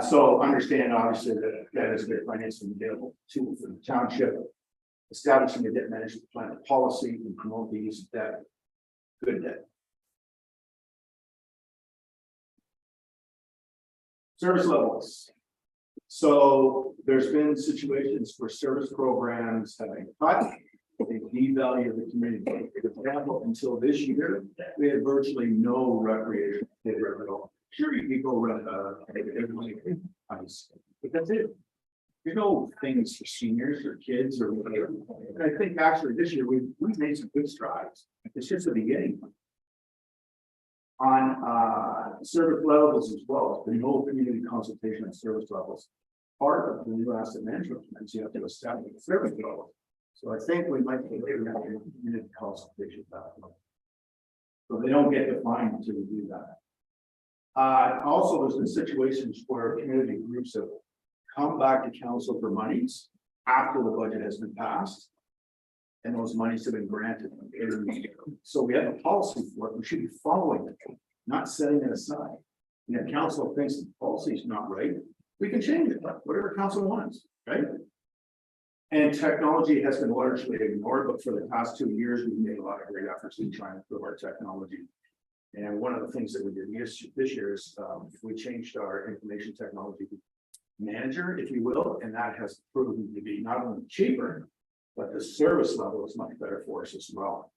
C: So understand obviously that debt is a good financing available tool for the township. Establishing a debt management plan policy and promote the use of debt. Good debt. Service levels. So there's been situations where service programs have been cut. They devalue the community. For example, until this year, we had virtually no recreation at all. Sure, you can go run ice, but that's it. There's no things for seniors or kids or whatever. And I think actually this year we've made some good strides. It's just the beginning. On service levels as well, the no community consultation on service levels. Part of the new asset management plans, you have to establish a service level. So I think we might be able to have a community consultation about that. So they don't get defined until we do that. Also, there's been situations where community groups have come back to council for monies after the budget has been passed. And those monies have been granted. So we have a policy for it. We should be following it, not setting it aside. And if council thinks the policy is not right, we can change it, whatever council wants, right? And technology has been largely ignored, but for the past 2 years, we've made a lot of great efforts in trying to improve our technology. And one of the things that we did this year is we changed our information technology manager, if you will, and that has proven to be not only cheaper, but the service level is much better for us as well.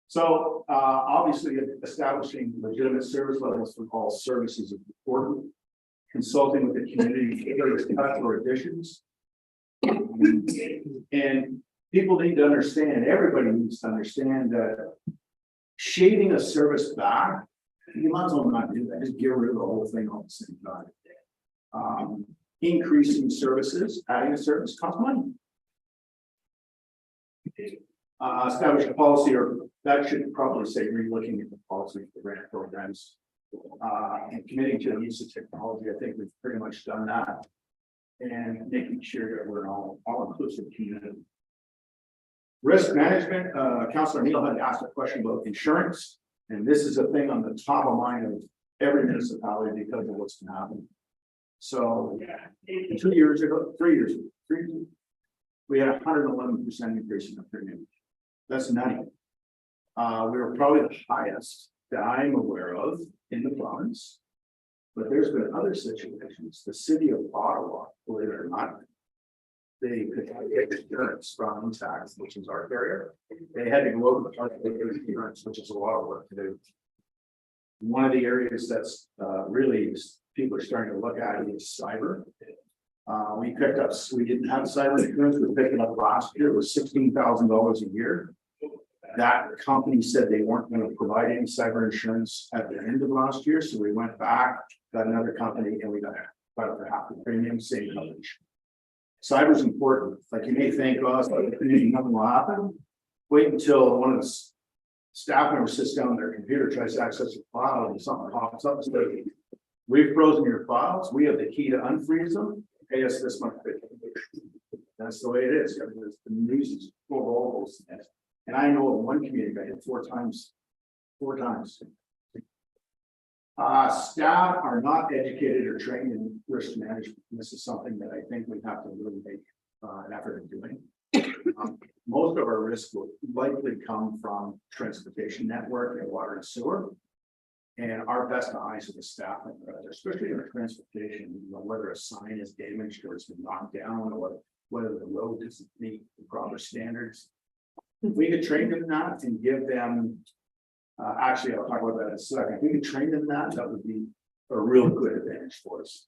C: So obviously establishing legitimate service levels for all services is important. Consulting with the community for additions. And people need to understand, everybody needs to understand that shading a service back, you might as well not do that, just get rid of the whole thing all at the same time. Increasing services, adding a service costs money. Establish a policy, or that should probably say relooking at the policy for grant programs And committing to the use of technology, I think we've pretty much done that. And making sure that we're an all-inclusive community. Risk management, Councilor Neal had asked a question about insurance, and this is a thing on the top of mind of every municipality because of what's been happening. So 2 years ago, 3 years, we had 111% increase in the premium. That's nutty. We were probably the highest that I'm aware of in the province. But there's been other situations, the city of Ottawa, believe it or not. They could get insurance from Intact, which is our carrier. They had to go over the insurance, which is a lot of work to do. One of the areas that's really people are starting to look at is cyber. We didn't have cyber insurance, we picked it up last year, it was $16,000 a year. That company said they weren't going to provide any cyber insurance at the end of last year, so we went back, got another company, and we got it for half the premium, same coverage. Cyber is important. Like you may think, oh, it's like nothing will happen. Wait until one of the staff members sits down on their computer, tries to access your file, and something pops up. So we've frozen your files. We have the key to unfreeze them. Pay us this much. That's the way it is. I mean, the news is full of all those things. And I know in one community I hit four times. Staff are not educated or trained in risk management. This is something that I think we have to really make an effort in doing. Most of our risk will likely come from transportation network and water and sewer. And our best eyes of the staff, especially in our transportation, whether a sign is damaged or it's been knocked down, or whether the road doesn't meet the proper standards. If we could train them that and give them, actually, I'll talk about that in a second. If we could train them that would be a real good advantage for us.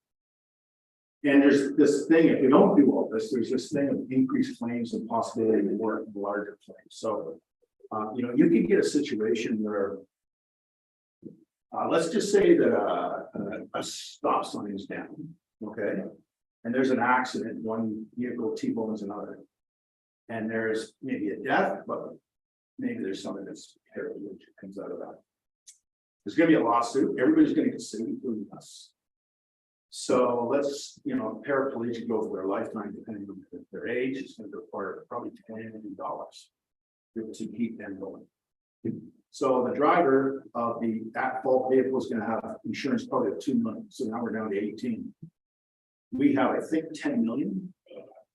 C: And there's this thing, if we don't do all this, there's this thing of increased claims and possibility of more larger claims. So, you can get a situation where, let's just say that a stop sign is down, okay? And there's an accident, one vehicle T-bones another. And there's maybe a death, but maybe there's something that's terrible that comes out of that. There's gonna be a lawsuit, everybody's gonna get sued, including us. So let's, paraplegic go for their lifetime, depending on their age, it's gonna require probably $20 million to keep them going. So the driver of the at-fault vehicle is gonna have insurance probably of $2 million, so now we're down to 18. We have, I think, 10 million,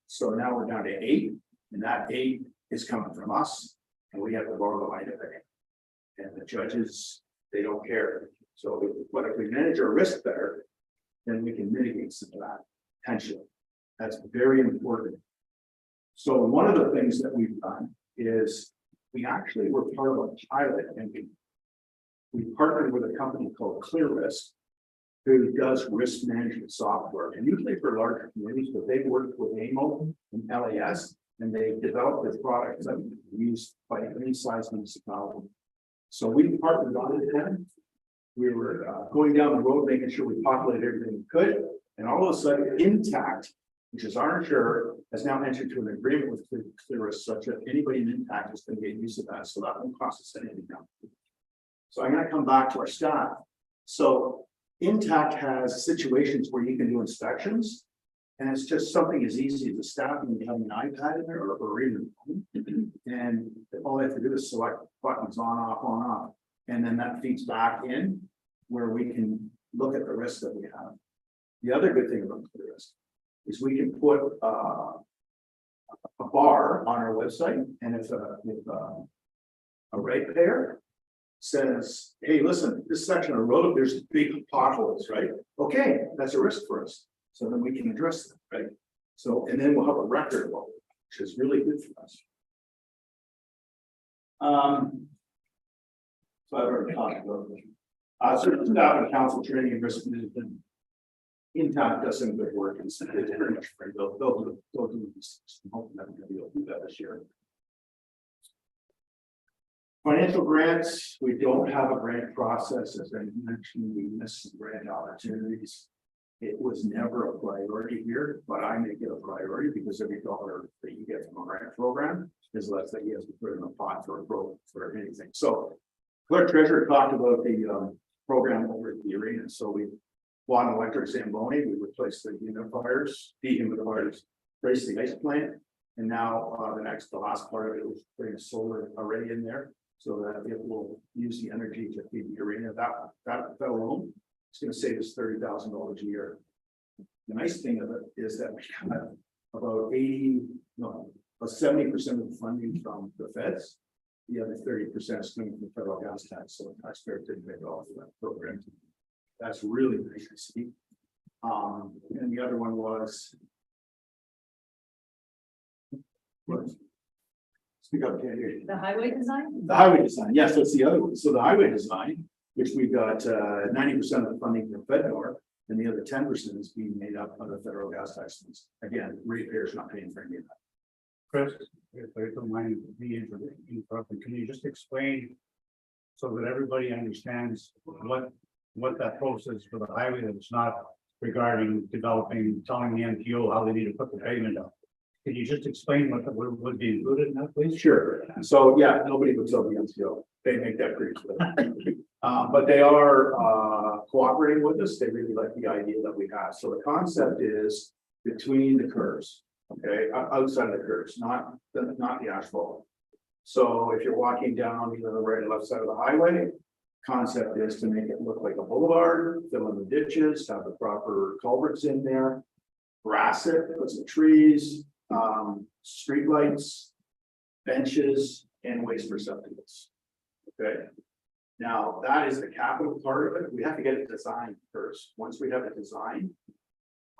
C: so now we're down to 8. And that 8 is coming from us, and we have to borrow the money to pay. And the judges, they don't care. So if we manage our risk better, then we can mitigate some of that potential. That's very important. So one of the things that we've done is we actually were part of a pilot, and we partnered with a company called ClearRisk, who does risk management software, and usually for larger communities, but they worked with AMO and LAS. And they developed this product that we used by any size municipality. So we partnered on it then. We were going down the road, making sure we populated everything we could. And all of a sudden, Intact, which is our insurer, has now entered into an agreement with ClearRisk such that anybody in Intact is going to get use of that. So that won't cost us anything now. So I'm going to come back to our staff. So Intact has situations where you can do inspections. And it's just something as easy as a staff and you have an iPad in there or even and all they have to do is select buttons on, off, and then that feeds back in where we can look at the risks that we have. The other good thing about the risk is we can put a bar on our website, and if a ratepayer says, hey, listen, this section of road, there's big potholes, right? Okay, that's a risk for us. So then we can address them, right? So, and then we'll have a record of it, which is really good for us. So I've already talked about it. Certain staff and council training and risk management. Intact does some good work and it's very much free. They'll do this. I'm hoping that we'll be able to do that this year. Financial grants, we don't have a grant process. As I mentioned, we missed some grant opportunities. It was never a priority here, but I make it a priority because every dollar that you get from a grant program is less that he has to put in a pot for a growth for anything. So clerk treasurer talked about the program over at the arena. So we bought an electric Zamboni, we replaced the dehumidifiers, replaced the ice plant. And now, the last part of it was putting a solar array in there so that it will use the energy to feed the arena. That alone, it's gonna save us $30,000 a year. The nice thing of it is that we got about 70% of the funding from the feds. The other 30% is coming from the federal gas tax, so the taxpayer didn't pay off that program. That's really nice to see. And the other one was. Speak up, can't hear you.
B: The highway design?
C: The highway design, yes, that's the other one. So the highway design, which we got 90% of the funding from FedNor, and the other 10% is being made up of the federal gas tax funds. Again, ratepayers not paying for any of that.
A: Chris, if I don't mind me interrupting, can you just explain so that everybody understands what that process for the highway, that it's not regarding developing, telling the MTO how they need to put the pavement up? Can you just explain what would be included in that, please?
C: Sure. So, yeah, nobody would tell the MTO. They make that pretty clear. But they are cooperating with us. They really like the idea that we have. So the concept is between the curves, okay, outside of the curves, not the asphalt. So if you're walking down either the right or left side of the highway, concept is to make it look like a boulevard, fill in the ditches, have the proper culverts in there, grass it, put some trees, streetlights, benches, and waste receptacles. Okay. Now, that is the capital part of it. We have to get it designed first. Once we have it designed,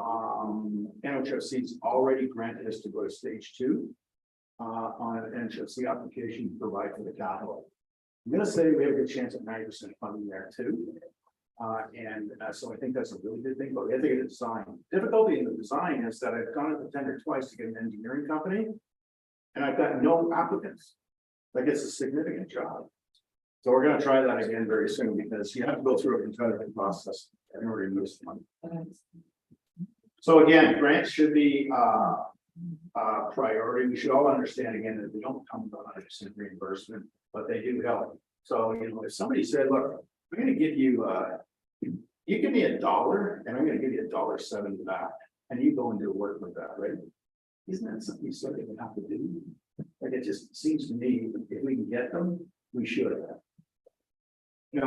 C: NHFC's already granted us to go to stage 2 on an NHFC application to provide for the capital. I'm going to say we have a good chance at 90% funding there too. So I think that's a really good thing, but we have to get it designed. Difficulty in the design is that I've gone to the tender twice to get an engineering company, and I've got no applicants. Like, it's a significant job. So we're going to try that again very soon, because you have to go through a competitive process in order to use the money. So again, grants should be priority. We should all understand again that they don't come with 100% reimbursement, but they do help. So, if somebody said, look, I'm going to give you, you give me $1 and I'm going to give you $1.70 back, and you go and do work with that, right? Isn't that something you sort of have to do? Like, it just seems to me, if we can get them, we should have.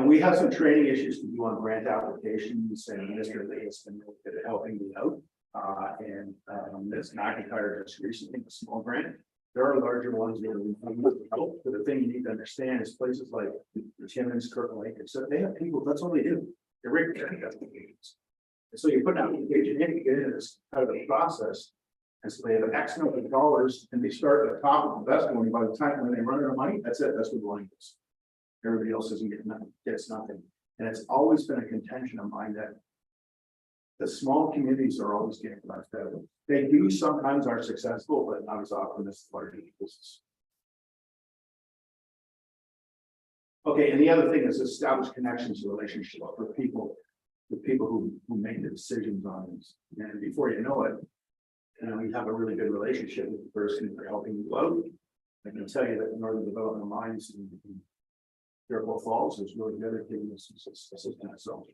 C: We have some training issues to do on grant applications, and Mr. Lee has been really good at helping me out. This McIntyre just recently, a small grant. There are larger ones that are, but the thing you need to understand is places like Timmins, Kirkland Lake, so they have people, that's all they do. They're written applications. And so you put an application in, you get into this out of the process. And so they have an X number of dollars, and they start at the top of the best one. By the time when they run out of money, that's it, that's what the line is. Everybody else doesn't get nothing, gets nothing. And it's always been a contention of mine that the small communities are always getting left out. They do sometimes are successful, but not as often as the larger business. Okay, and the other thing is establish connections, relationship with people who make the decisions on this. And before you know it, you have a really good relationship with the person who's helping you out. I can tell you that Northern Development Alliance in Fairfield Falls is really good at giving us assistance. So,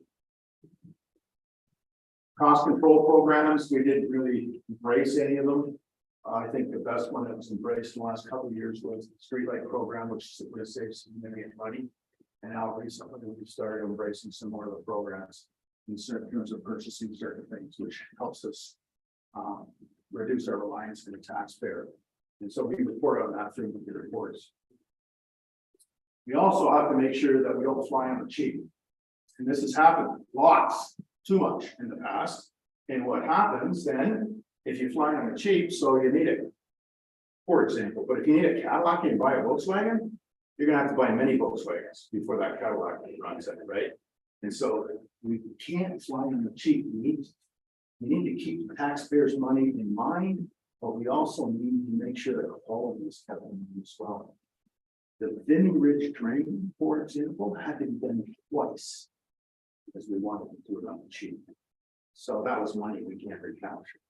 C: cost control programs, we didn't really embrace any of them. I think the best one that was embraced in the last couple of years was the streetlight program, which is going to save significant money. And now recently we started embracing some more of the programs in certain terms of purchasing certain things, which helps us reduce our reliance on the taxpayer. And so we report on that through the reports. We also have to make sure that we don't fly on the cheap. And this has happened lots, too much in the past. And what happens then, if you fly on the cheap, so you need it, for example, but if you need a Cadillac and you buy a Volkswagen, you're gonna have to buy many Volkswagens before that Cadillac runs it, right? And so we can't fly on the cheap. We need to keep the taxpayers' money in mind, but we also need to make sure that quality is kept in mind as well. The Vinny Ridge drain, for example, had to be done twice because we wanted to do it on the cheap. So that was money we can't recapture.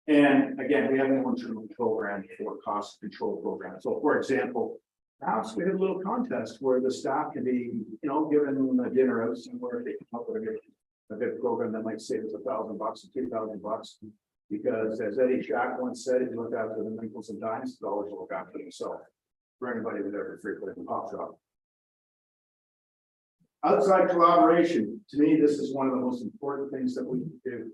C: And again, we have an internal program for cost control program. So for example, Perhaps we have a little contest where the staff can be, given a dinner out somewhere, they come up with a good program that might save us $1,000 or $2,000. Because as Eddie Shack once said, if you look after the nickels and dimes, you always look after yourself. For anybody who's ever frequented a pop shop. Outside collaboration, to me, this is one of the most important things that we can do.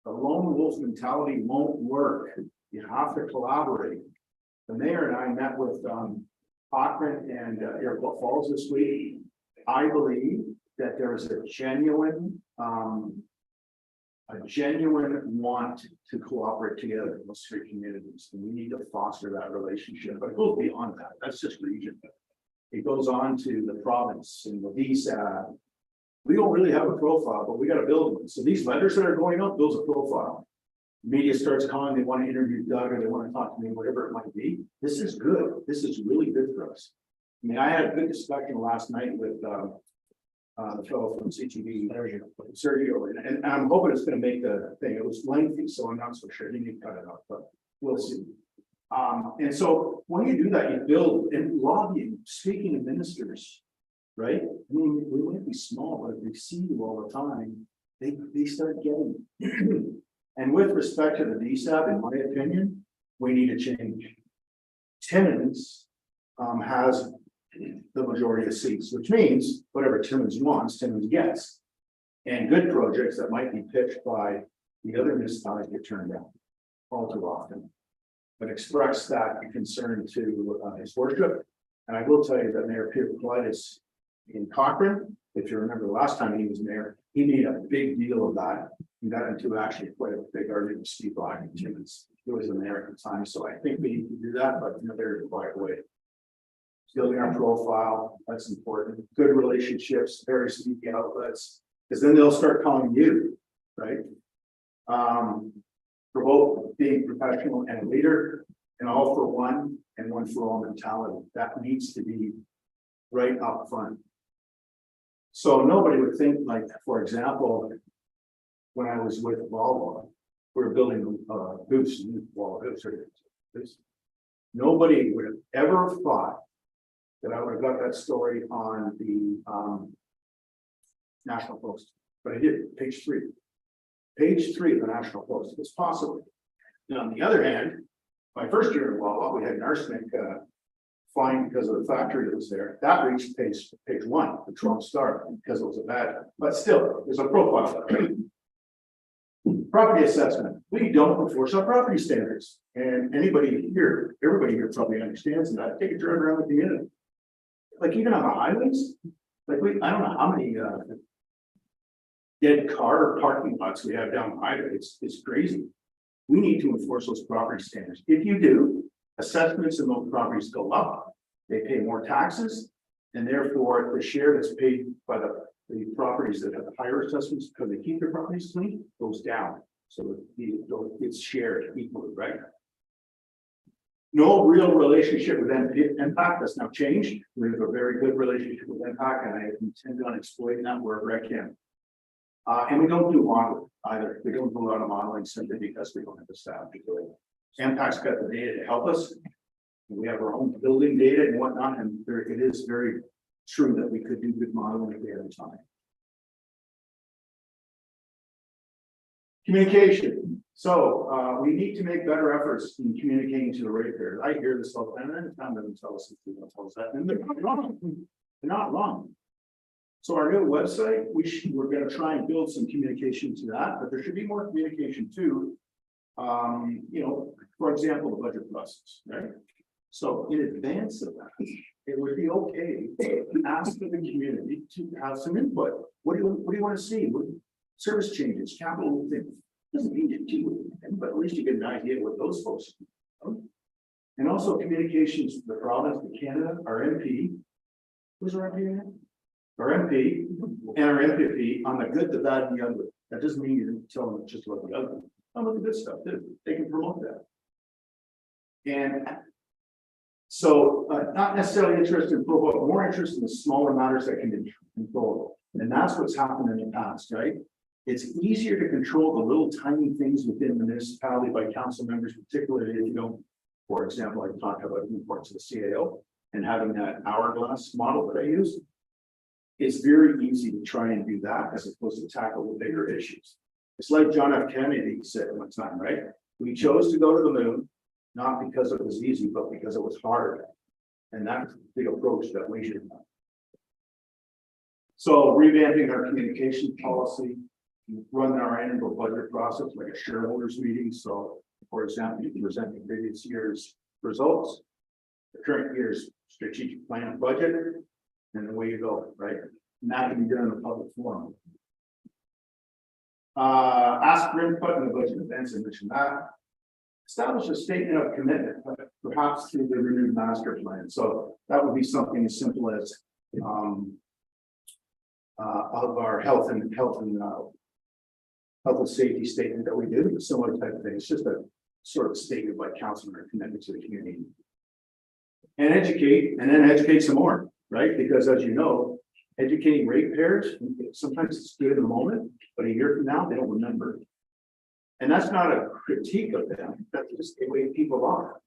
C: The lone wolf mentality won't work. You have to collaborate. The mayor and I met with Cochrane and Iroquois Falls this week. I believe that there is a genuine want to cooperate together in those three communities, and we need to foster that relationship. But it goes beyond that. That's just region. It goes on to the province and the visa. We don't really have a profile, but we got to build one. So these letters that are going up, builds a profile. Media starts calling, they want to interview Doug, or they want to talk to me, whatever it might be. This is good. This is really good for us. I mean, I had a good discussion last night with the fellow from CTV, Sergio, and I'm hoping it's going to make the thing. It was lengthy, so I'm not so sure. He need to cut it off, but we'll see. And so when you do that, you build and lobbying, speaking of ministers, right? I mean, we might be small, but if they see you all the time, they start getting it. And with respect to the DSAB, in my opinion, we need to change. Timmins has the majority of seats, which means whatever Timmins wants, Timmins gets. And good projects that might be pitched by the other municipalities get turned down all too often. But express that concern to his worship. And I will tell you that Mayor Peter Politis in Cochrane, if you remember the last time he was mayor, he made a big deal of that. He got into actually quite a big argument with Steve Black and Timmins. He was the mayor at the time, so I think we need to do that, but in a very quiet way. Building our profile, that's important. Good relationships, very speaking outlets, because then they'll start calling you, right? For both being professional and a leader, and all for one and one for all mentality. That needs to be right up front. So nobody would think, like, for example, when I was with Volvo, we were building booths, wall booths. Nobody would have ever thought that I would have got that story on the National Post, but I did. Page 3 of the National Post. It's possible. And on the other hand, my first year in Volvo, we had an arsenic fine because of the factory that was there. That reached page 1, the Toronto Star, because it was a bad. But still, there's a profile. Property assessment. We don't enforce our property standards, and everybody here probably understands that. Take a drive around the community. Like even on the highways, like I don't know how many dead car parking lots we have down the highway. It's crazy. We need to enforce those property standards. If you do, assessments in those properties go up. They pay more taxes, and therefore the share that's paid by the properties that have higher assessments because they keep their properties clean goes down. So it's shared equally, right? No real relationship with Impact. That's now changed. We have a very good relationship with Impact, and I intend on exploiting that wherever I can. And we don't do modeling either. We don't do a lot of modeling simply because we don't have the staff to do it. Impact's got the data to help us. We have our own building data and whatnot, and it is very true that we could do good modeling if we had the time. Communication. So we need to make better efforts in communicating to the ratepayers. I hear this all the time, and the town doesn't tell us if they don't tell us that, and they're not wrong. They're not wrong. So our new website, we're going to try and build some communication to that, but there should be more communication too. For example, the budget process, right? So in advance of that, it would be okay to ask the community to have some input. What do you want to see? What service changes, capital things? Doesn't mean you do anything, but at least you get an idea what those folks do. And also communications to the province, to Canada, our MP. Who's our MP? Our MP and our MPP on the good, the bad, and the ugly. That doesn't mean you're telling them just about the ugly. Some of the good stuff too. They can promote that. And so not necessarily interested in but more interested in the smaller matters that can be controlled. And that's what's happened in the past, right? It's easier to control the little tiny things within the municipality by council members, particularly if you don't, for example, I talked about reports to the CAO. and having that hourglass model that I use, it's very easy to try and do that as opposed to tackle the bigger issues. It's like John F. Kennedy said one time, right? We chose to go to the moon, not because it was easy, but because it was hard. And that's the approach that we should have. So revamping our communication policy, run our annual budget process like a shareholders meeting. So, for example, you can present the previous year's results, the current year's strategic plan and budget, and away you go, right? And that can be done in a public forum. Ask for input in the budget events and mention that. Establish a statement of commitment, perhaps through the renewed master plan. So that would be something as simple as of our health and safety statement that we do, similar type of thing. It's just a sort of statement by council and our commitment to the community. And educate some more, right? Because as you know, educating ratepayers, sometimes it's good in the moment, but a year from now, they don't remember. And that's not a critique of them, that's just the way people are.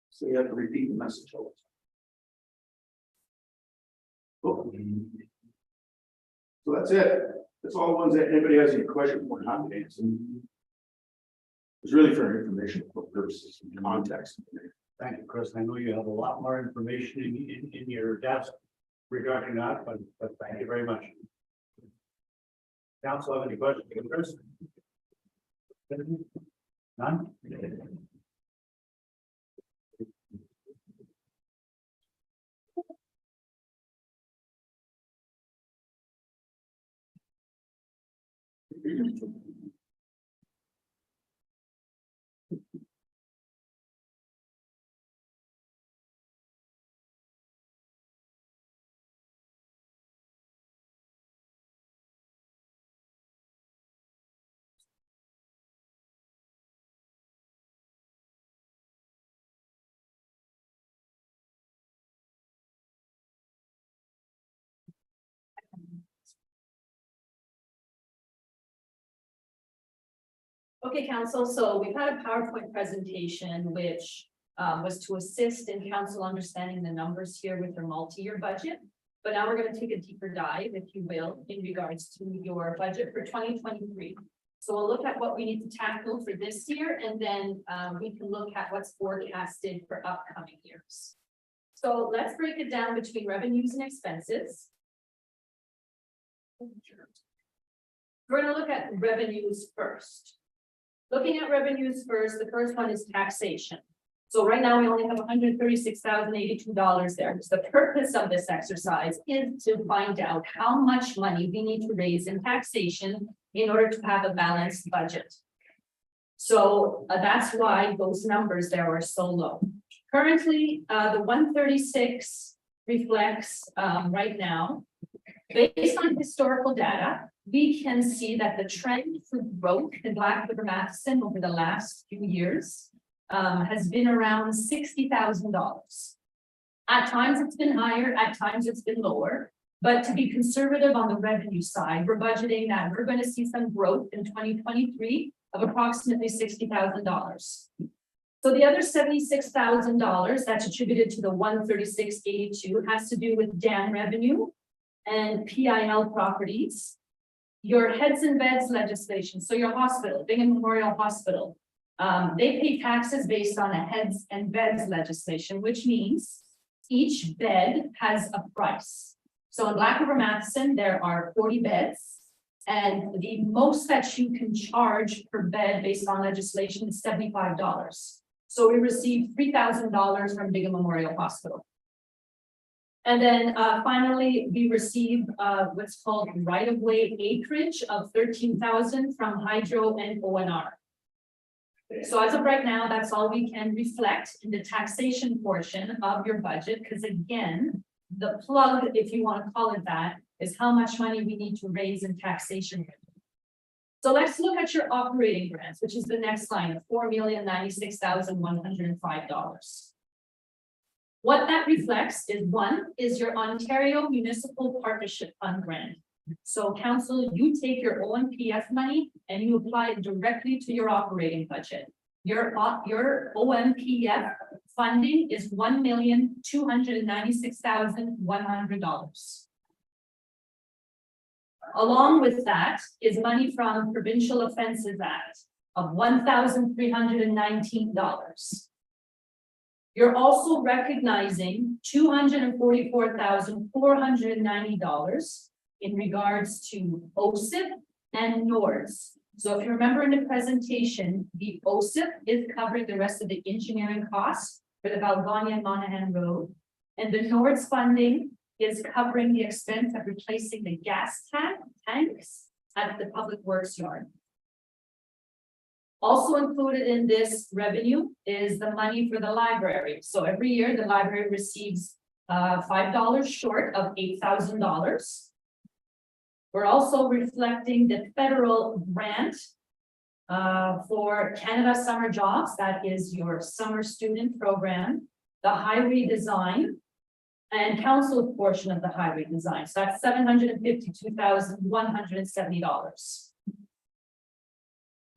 C: So you have to repeat the message all the time. Cool. So that's it. That's all the ones that anybody has any questions, more than happy to answer. It's really for informational purposes and context.
A: Thank you, Chris. I know you have a lot more information in your desk regarding that, but thank you very much. Council, have any questions, Chris? None?
B: Okay, council, so we've had a PowerPoint presentation, which was to assist in council understanding the numbers here with your multi-year budget. But now we're going to take a deeper dive, if you will, in regards to your budget for 2023. So we'll look at what we need to tackle for this year, and then we can look at what's forecasted for upcoming years. So let's break it down between revenues and expenses. We're going to look at revenues first. Looking at revenues first, the first one is taxation. So right now we only have $136,082 there. So the purpose of this exercise is to find out how much money we need to raise in taxation in order to have a balanced budget. So that's why those numbers there are so low. Currently, the 136 reflects right now, based on historical data, we can see that the trend for growth in Black River Matheson over the last few years has been around $60,000. At times it's been higher, at times it's been lower, but to be conservative on the revenue side, we're budgeting that we're going to see some growth in 2023 of approximately $60,000. So the other $76,000 that's attributed to the 136.82 has to do with dam revenue and PIL properties. Your heads and beds legislation, so your hospital, Bingham Memorial Hospital, they pay taxes based on a heads and beds legislation, which means each bed has a price. So in Black River Matheson, there are 40 beds, and the most that you can charge per bed based on legislation is $75. So we received $3,000 from Bingham Memorial Hospital. And then finally, we received what's called right-of-way acreage of 13,000 from Hydro and ONR. So as of right now, that's all we can reflect in the taxation portion of your budget, because again, the plug, if you want to call it that, is how much money we need to raise in taxation. So let's look at your operating grants, which is the next line of $4,096,105. What that reflects is one is your Ontario Municipal Partnership Fund grant. So council, you take your OMPF money and you apply it directly to your operating budget. Your OMPF funding is $1,296,100. Along with that is money from Provincial Offenses Act of $1,319. You're also recognizing $244,490 in regards to OSIP and NORS. So if you remember in the presentation, the OSIP is covering the rest of the engineering costs for the Valgonia and Monahan Road. And the NORS funding is covering the expense of replacing the gas tanks at the Public Works Yard. Also included in this revenue is the money for the library. So every year the library receives $5 short of $8,000. We're also reflecting the federal grant for Canada Summer Jobs. That is your summer student program, the highway design, and council portion of the highway design. So that's $752,170.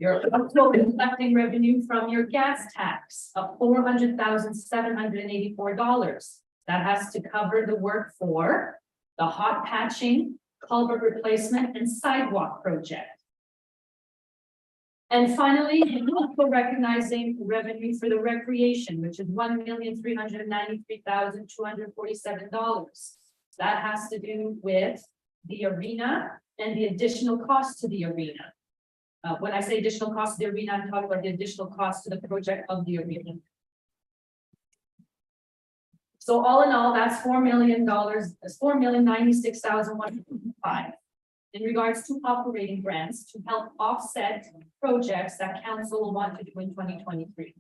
B: You're also collecting revenue from your gas tax of $400,784. That has to cover the work for the hot patching, culvert replacement, and sidewalk project. And finally, you're also recognizing revenue for the recreation, which is $1,393,247. That has to do with the arena and the additional cost to the arena. When I say additional cost to the arena, I'm talking about the additional cost to the project of the arena. So all in all, that's $4 million, that's $4,096,105 in regards to operating grants to help offset projects that council will want to do in 2023.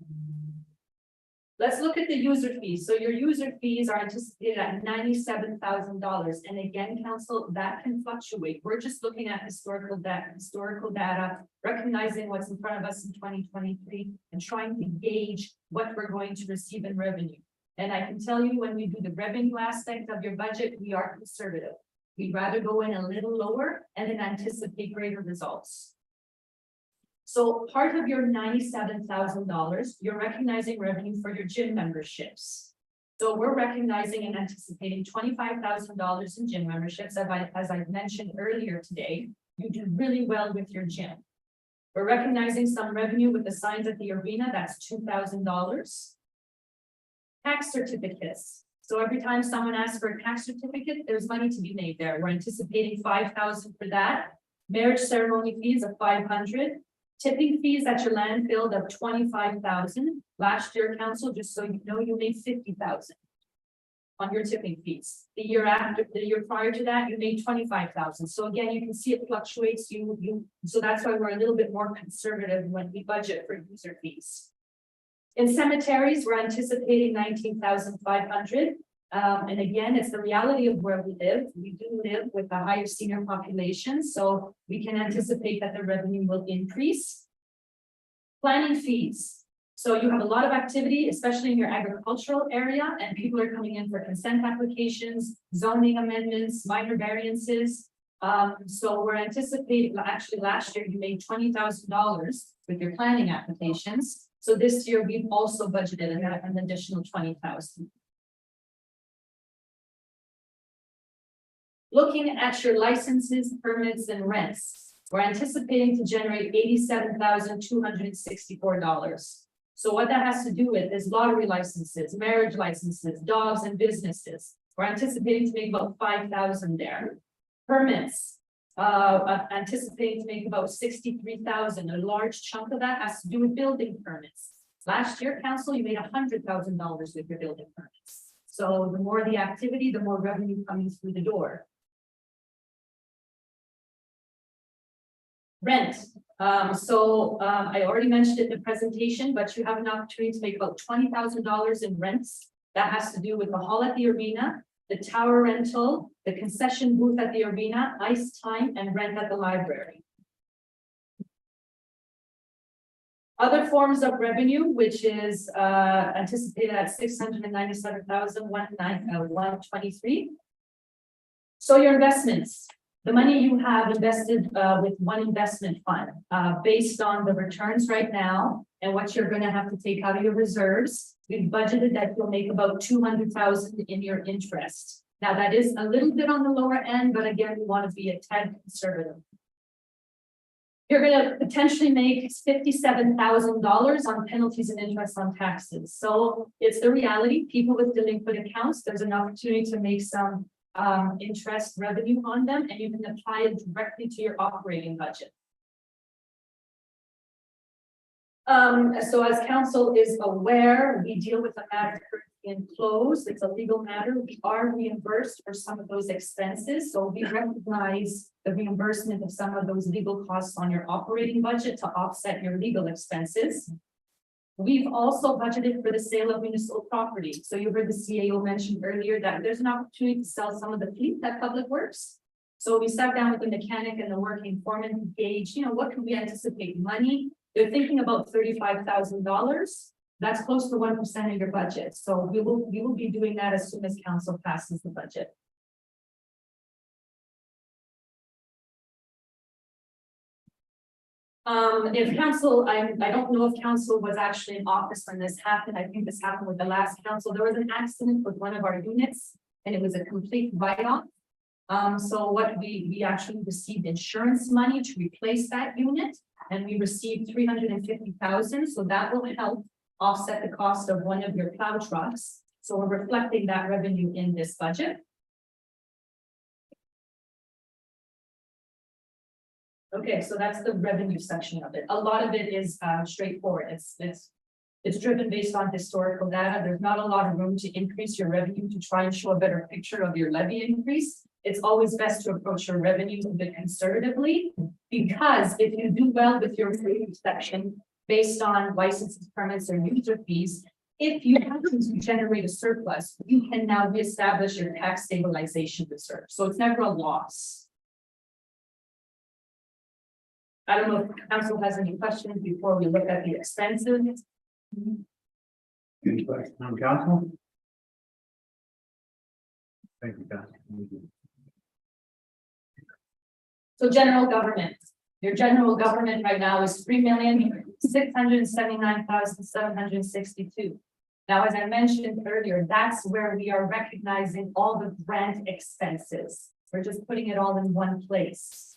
B: Let's look at the user fees. So your user fees are anticipated at $97,000. And again, council, that can fluctuate. We're just looking at historical data, recognizing what's in front of us in 2023 and trying to gauge what we're going to receive in revenue. And I can tell you, when we do the revenue aspect of your budget, we are conservative. We'd rather go in a little lower and then anticipate greater results. So part of your $97,000, you're recognizing revenue for your gym memberships. So we're recognizing and anticipating $25,000 in gym memberships. As I mentioned earlier today, you do really well with your gym. We're recognizing some revenue with the signs at the arena, that's $2,000. Tax certificates. So every time someone asks for a tax certificate, there's money to be made there. We're anticipating $5,000 for that. Marriage ceremony fees of $500. Tipping fees at your landfill of $25,000. Last year, council, just so you know, you made $50,000 on your tipping fees. The year prior to that, you made $25,000. So again, you can see it fluctuates. So that's why we're a little bit more conservative when we budget for user fees. In cemeteries, we're anticipating $19,500. And again, it's the reality of where we live. We do live with a higher senior population, so we can anticipate that the revenue will increase. Planning fees. So you have a lot of activity, especially in your agricultural area, and people are coming in for consent applications, zoning amendments, minor variances. So we're anticipating, actually last year you made $20,000 with your planning applications. So this year we've also budgeted an additional $20,000. Looking at your licenses, permits, and rents, we're anticipating to generate $87,264. So what that has to do with is lottery licenses, marriage licenses, dogs and businesses. We're anticipating to make about $5,000 there. Permits, anticipating to make about $63,000. A large chunk of that has to do with building permits. Last year, council, you made $100,000 with your building permits. So the more the activity, the more revenue coming through the door. Rent. I already mentioned it in the presentation, but you have an opportunity to make about $20,000 in rents. That has to do with the hall at the arena, the tower rental, the concession booth at the arena, ice time, and rent at the library. Other forms of revenue, which is anticipated at $697,123. So your investments. The money you have invested with one investment fund, based on the returns right now, and what you're gonna have to take out of your reserves. We've budgeted that you'll make about 200,000 in your interest. Now, that is a little bit on the lower end, but again, we want to be a tad conservative. You're gonna potentially make $57,000 on penalties and interest on taxes. So it's the reality, people with delinquent accounts, there's an opportunity to make some interest revenue on them, and you can apply it directly to your operating budget. So as council is aware, we deal with a matter in close. It's a legal matter. We are reimbursed for some of those expenses. So we recognize the reimbursement of some of those legal costs on your operating budget to offset your legal expenses. We've also budgeted for the sale of municipal property. So you heard the CAO mention earlier that there's an opportunity to sell some of the fleet at Public Works. So we sat down with the mechanic and the working foreman to gauge, what can we anticipate money? They're thinking about $35,000. That's close to 1% of your budget. So we will be doing that as soon as council passes the budget. If council, I don't know if council was actually in office when this happened. I think this happened with the last council. There was an accident with one of our units and it was a complete write-off. So what we actually received insurance money to replace that unit, and we received 350,000. So that will help offset the cost of one of your plow trucks. So we're reflecting that revenue in this budget. Okay, so that's the revenue section of it. A lot of it is straightforward. It's driven based on historical data. There's not a lot of room to increase your revenue to try and show a better picture of your levy increase. It's always best to approach your revenue a bit conservatively, because if you do well with your revenue section based on licenses, permits, or user fees, if you happen to generate a surplus, you can now reestablish your tax stabilization reserve. So it's never a loss. I don't know if council has any questions before we look at the expenses.
A: Any questions from council? Thank you, council.
B: So general government, your general government right now is $3,679,762. Now, as I mentioned earlier, that's where we are recognizing all the grant expenses. We're just putting it all in one place.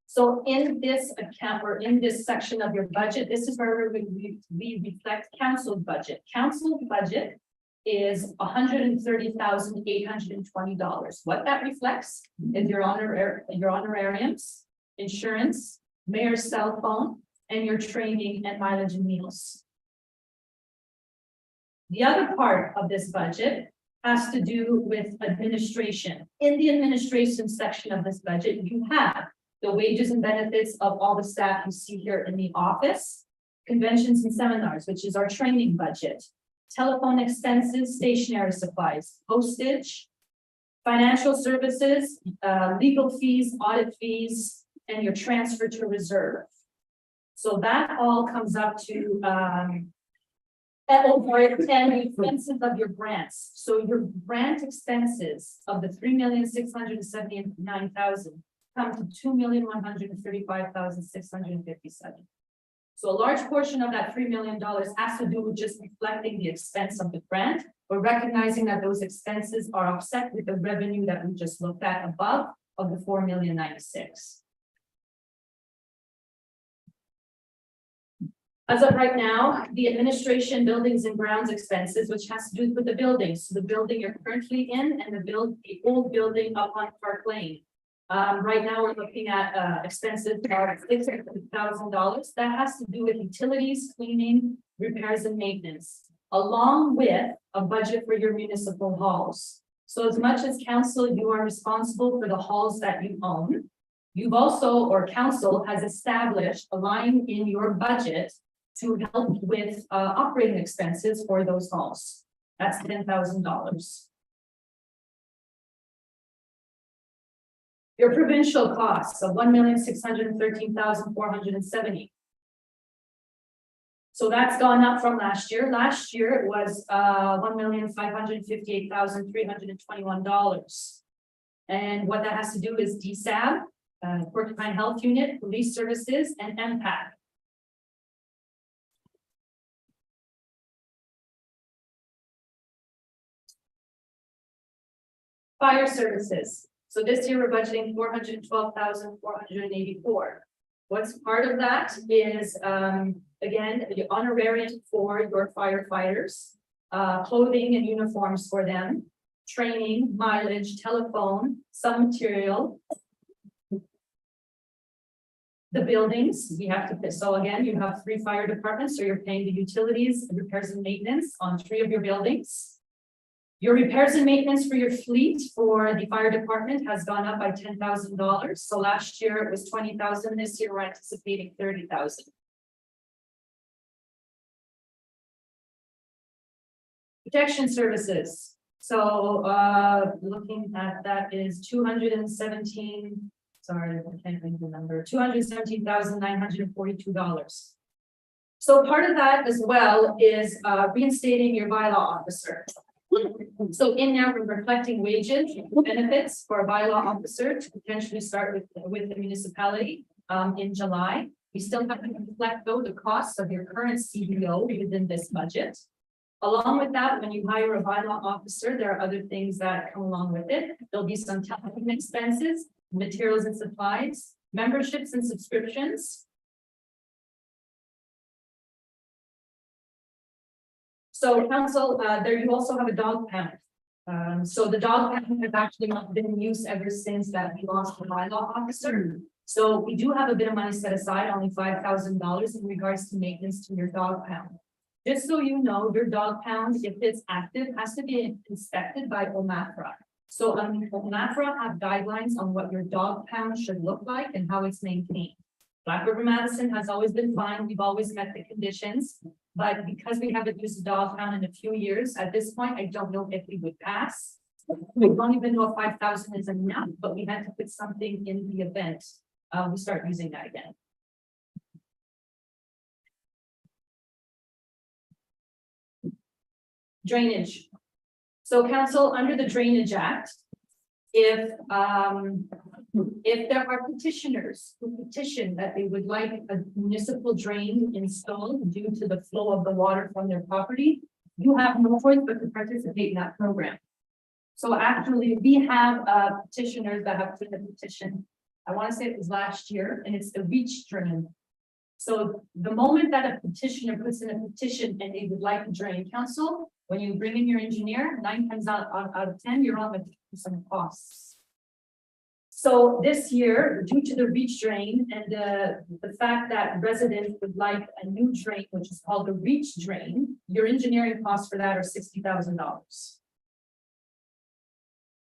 B: So in this account, or in this section of your budget, this is where we reflect council budget. Council budget is $130,820. What that reflects is your honorariums, insurance, mayor's cell phone, and your training and mileage and meals. The other part of this budget has to do with administration. In the administration section of this budget, you have the wages and benefits of all the staff you see here in the office, conventions and seminars, which is our training budget, telephone expenses, stationery supplies, postage, financial services, legal fees, audit fees, and your transfer to reserve. So that all comes up to and the expenses of your grants. So your grant expenses of the $3,679,000 come to $2,135,657. So a large portion of that $3 million has to do with just reflecting the expense of the grant, but recognizing that those expenses are offset with the revenue that we just looked at above of the $4,096,000. As of right now, the administration, buildings and grounds expenses, which has to do with the buildings, so the building you're currently in and the old building up on Park Lane. Right now, we're looking at expenses of $600,000. That has to do with utilities, cleaning, repairs, and maintenance, along with a budget for your municipal halls. So as much as council, you are responsible for the halls that you own. You've also, or council has established a line in your budget to help with operating expenses for those halls. That's $10,000. Your provincial costs of $1,613,470. So that's gone up from last year. Last year it was $1,558,321. And what that has to do is DSAB, Porcupine Health Unit, Police Services, and MPAC. Fire services. So this year we're budgeting 412,484. What's part of that is, again, the honorarium for your firefighters, clothing and uniforms for them, training, mileage, telephone, some material. The buildings, we have to, so again, you have 3 fire departments, so you're paying the utilities, repairs and maintenance on 3 of your buildings. Your repairs and maintenance for your fleet for the fire department has gone up by $10,000. So last year it was 20,000. This year we're anticipating 30,000. Protection services. So looking at that is 217. Sorry, I can't read the number. $217,942. So part of that as well is reinstating your bylaw officer. So in there, we're reflecting wages, benefits for a bylaw officer to potentially start with the municipality in July. We still have to reflect though the costs of your current CBO within this budget. Along with that, when you hire a bylaw officer, there are other things that come along with it. There'll be some telephone expenses, materials and supplies, memberships and subscriptions. So council, there you also have a dog pound. So the dog pound has actually not been in use ever since that we lost the bylaw officer. So we do have a bit of money set aside, only $5,000 in regards to maintenance to your dog pound. Just so you know, your dog pound, if it's active, has to be inspected by OMAFRA. So OMAFRA have guidelines on what your dog pound should look like and how it's maintained. Black River Madison has always been fine. We've always met the conditions. But because we haven't used a dog pound in a few years, at this point, I don't know if we would pass. We don't even know if 5,000 is enough, but we had to put something in the event we start using that again. Drainage. So council, under the Drainage Act, if there are petitioners who petition that they would like a municipal drain installed due to the flow of the water from their property, you have no choice but to participate in that program. So actually, we have petitioners that have put in a petition. I want to say it was last year, and it's the Reach drain. So the moment that a petitioner puts in a petition and they would like a drain, council, when you bring in your engineer, 9 times out of 10, you're on with some costs. So this year, due to the Reach drain and the fact that residents would like a new drain, which is called the Reach drain, your engineering costs for that are $60,000,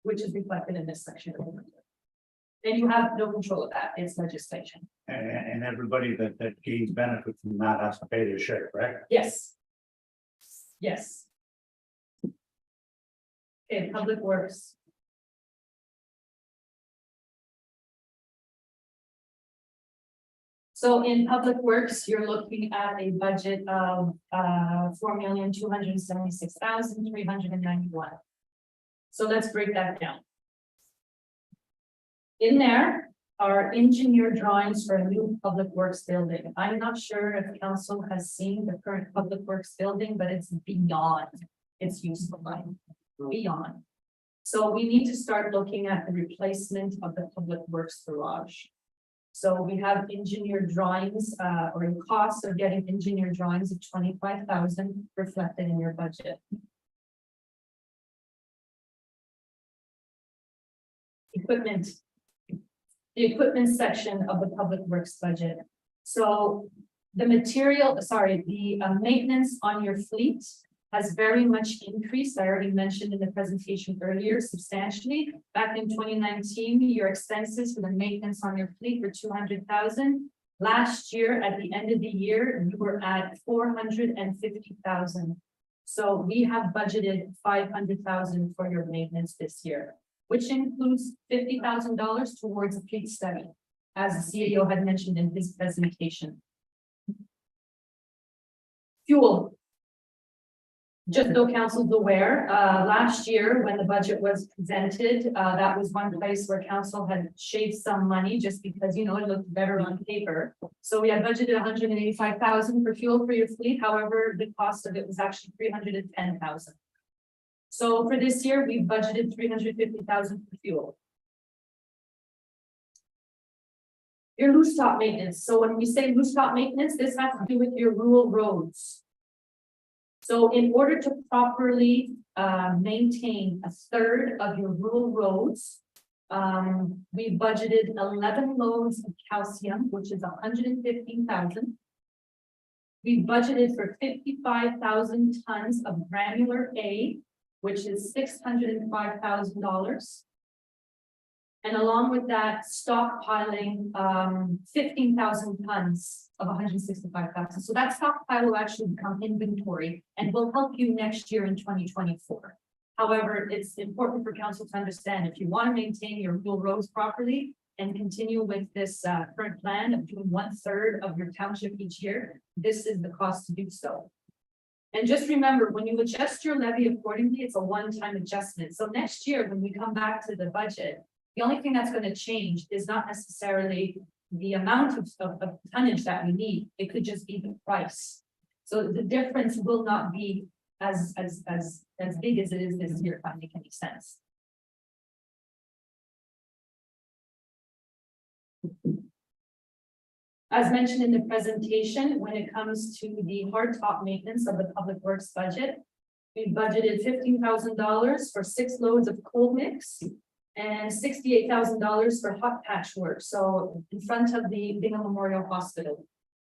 B: which is reflected in this section. And you have no control of that. It's legislation.
A: And everybody that gains benefit from that has to pay their share, correct?
B: Yes. Yes. Okay, Public Works. So in Public Works, you're looking at a budget of $4,276,391. So let's break that down. In there are engineer drawings for a new Public Works building. I'm not sure if council has seen the current Public Works building, but it's beyond its useful life, beyond. So we need to start looking at the replacement of the Public Works garage. So we have engineer drawings, or in costs of getting engineer drawings of $25,000 reflected in your budget. Equipment. The equipment section of the Public Works budget. So the maintenance on your fleet has very much increased. I already mentioned in the presentation earlier, substantially. Back in 2019, your expenses for the maintenance on your fleet were $200,000. Last year, at the end of the year, you were at $450,000. So we have budgeted $500,000 for your maintenance this year, which includes $50,000 towards a fleet study, as the CEO had mentioned in his presentation. Fuel. Just so council's aware, last year when the budget was presented, that was one place where council had shaved some money just because, you know, it looked better on paper. So we had budgeted $185,000 for fuel for your fleet. However, the cost of it was actually $310,000. So for this year, we budgeted 350,000 for fuel. Your rooftop maintenance. So when we say rooftop maintenance, this has to do with your rural roads. So in order to properly maintain a third of your rural roads, we budgeted 11 loads of calcium, which is 115,000. We budgeted for 55,000 tons of granular A, which is $605,000. And along with that, stockpiling 15,000 tons of 165,000. So that stockpile will actually become inventory and will help you next year in 2024. However, it's important for council to understand, if you want to maintain your rural roads properly and continue with this current plan of doing 1/3 of your township each year, this is the cost to do so. And just remember, when you adjust your levy accordingly, it's a one-time adjustment. So next year, when we come back to the budget, the only thing that's going to change is not necessarily the amount of tonnage that we need. It could just be the price. So the difference will not be as big as it is this year, if that makes any sense. As mentioned in the presentation, when it comes to the hard top maintenance of the public works budget, we budgeted $15,000 for 6 loads of cold mix and $68,000 for hot patch work. So in front of the Bingham Memorial Hospital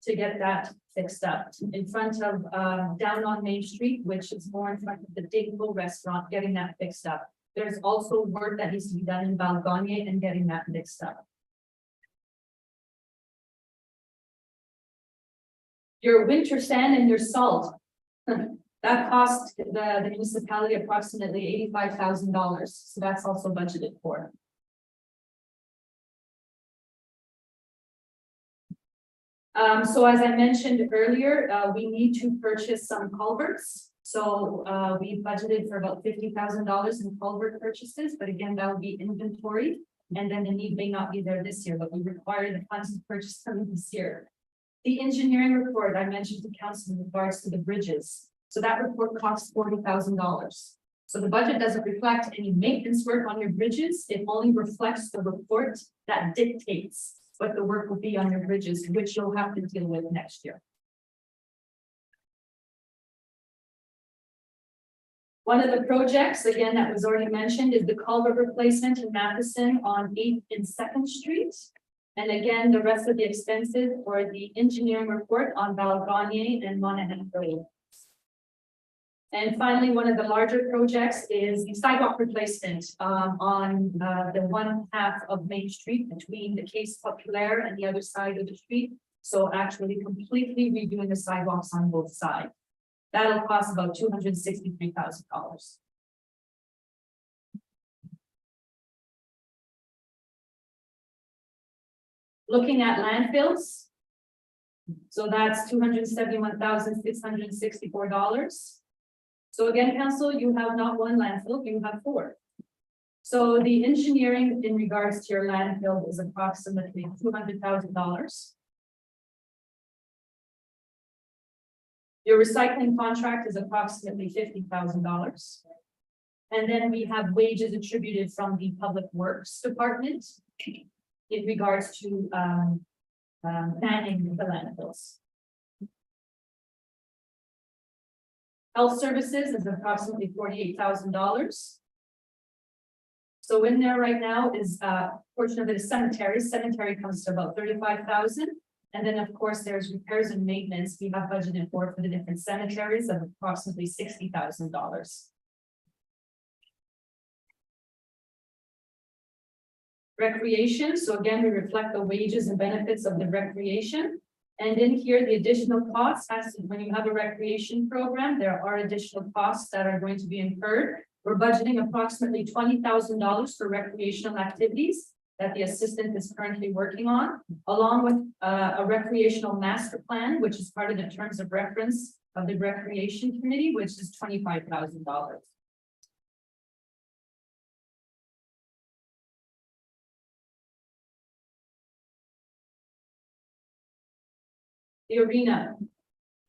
B: to get that fixed up. In front of down on Main Street, which is more in front of the Dingle restaurant, getting that fixed up. There's also work that needs to be done in Valganye and getting that fixed up. Your winter sand and your salt, that cost the municipality approximately $85,000. So that's also budgeted for. So as I mentioned earlier, we need to purchase some culverts. So we budgeted for about $50,000 in culvert purchases, but again, that will be inventory. And then the need may not be there this year, but we require the funds to purchase them this year. The engineering report I mentioned to council in regards to the bridges. So that report costs $40,000. So the budget doesn't reflect any maintenance work on your bridges. It only reflects the report that dictates what the work will be on your bridges, which you'll have to deal with next year. One of the projects, again, that was already mentioned is the culvert replacement in Matheson on 8th and 2nd Street. And again, the rest of the expenses for the engineering report on Valganye and Monahan Road. And finally, one of the larger projects is the sidewalk replacement on the one half of Main Street between the Case Populaire and the other side of the street. So actually completely redoing the sidewalks on both sides. That'll cost about $263,000. Looking at landfills. So that's $271,664. So again, council, you have not one landfill, you have 4. So the engineering in regards to your landfill is approximately $200,000. Your recycling contract is approximately $50,000. And then we have wages attributed from the Public Works Department in regards to manning the landfills. Health services is approximately $48,000. So in there right now is a portion of it is cemetery. Cemetery comes to about $35,000. And then of course there's repairs and maintenance we have budgeted for the different cemeteries of approximately $60,000. Recreation, so again, we reflect the wages and benefits of the recreation. And in here, the additional costs, when you have a recreation program, there are additional costs that are going to be incurred. We're budgeting approximately $20,000 for recreational activities that the assistant is currently working on, along with a recreational master plan, which is part of the terms of reference of the recreation committee, which is $25,000. The arena,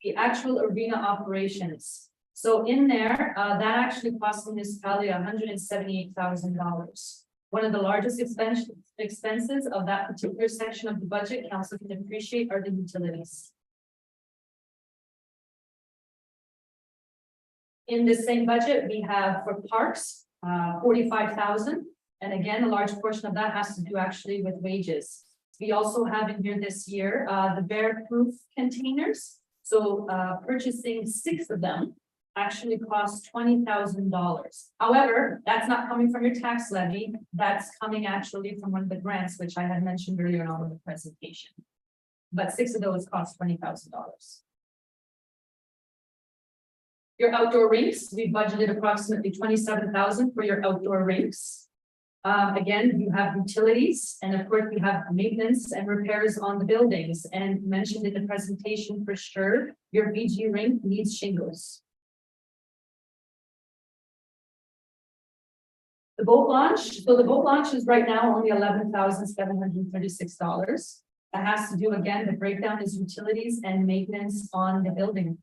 B: the actual arena operations. So in there, that actually cost the municipality $178,000. One of the largest expenses of that particular section of the budget, council can appreciate, are the utilities. In the same budget, we have for parks, 45,000. And again, a large portion of that has to do actually with wages. We also have in here this year, the bear-proof containers. So purchasing 6 of them actually costs $20,000. However, that's not coming from your tax levy. That's coming actually from one of the grants, which I had mentioned earlier on in the presentation. But 6 of those cost $20,000. Your outdoor rinks, we budgeted approximately $27,000 for your outdoor rinks. Again, you have utilities, and of course, you have maintenance and repairs on the buildings, and mentioned in the presentation for sure, your VG rink needs shingles. The boat launch, so the boat launch is right now only $11,736. That has to do, again, the breakdown is utilities and maintenance on the building.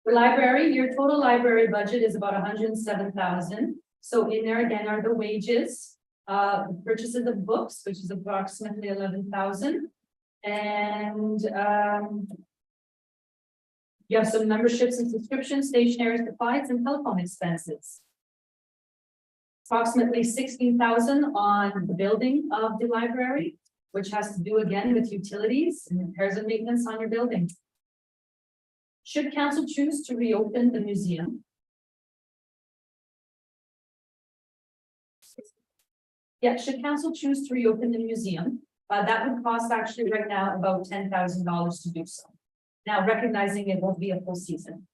B: The library, your total library budget is about $107,000. So in there again are the wages, purchases of books, which is approximately $11,000. And you have some memberships and subscriptions, stationery supplies, and telephone expenses. Approximately $16,000 on the building of the library, which has to do again with utilities and repairs and maintenance on your building. Should council choose to reopen the museum? Yeah, should council choose to reopen the museum, that would cost actually right now about $10,000 to do so. Now, recognizing it won't be a full season.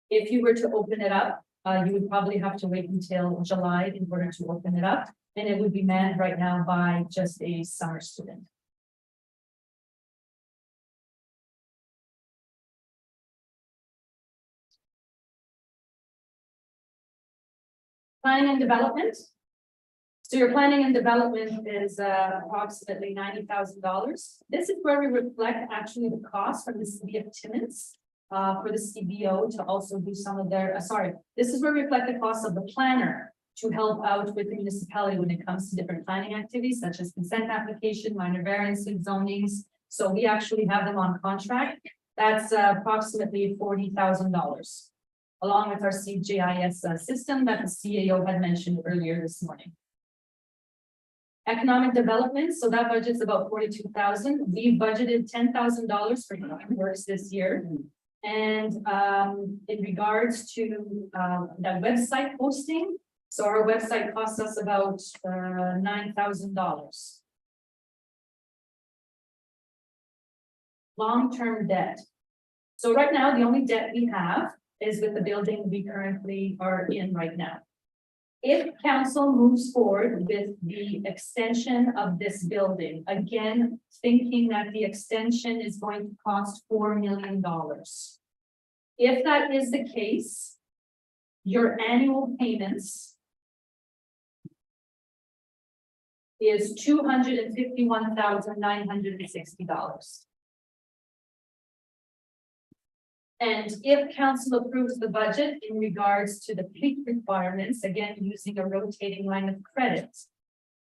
B: If you were to open it up, you would probably have to wait until July in order to open it up, and it would be manned right now by just a summer student. Planning and development. So your planning and development is approximately $90,000. This is where we reflect actually the cost from the city of Timmins for the CBO to also do some of their, this is where we reflect the cost of the planner to help out with the municipality when it comes to different planning activities such as consent application, minor variances, zonings. So we actually have them on contract. That's approximately $40,000. Along with our CGIS system that the CAO had mentioned earlier this morning. Economic development, so that budget's about $42,000. We budgeted $10,000 for works this year. And in regards to that website hosting, so our website costs us about $9,000. Long-term debt. So right now, the only debt we have is with the building we currently are in right now. If council moves forward with the extension of this building, again, thinking that the extension is going to cost $4 million. If that is the case, your annual payments is $251,960. And if council approves the budget in regards to the peak requirements, again, using a rotating line of credit,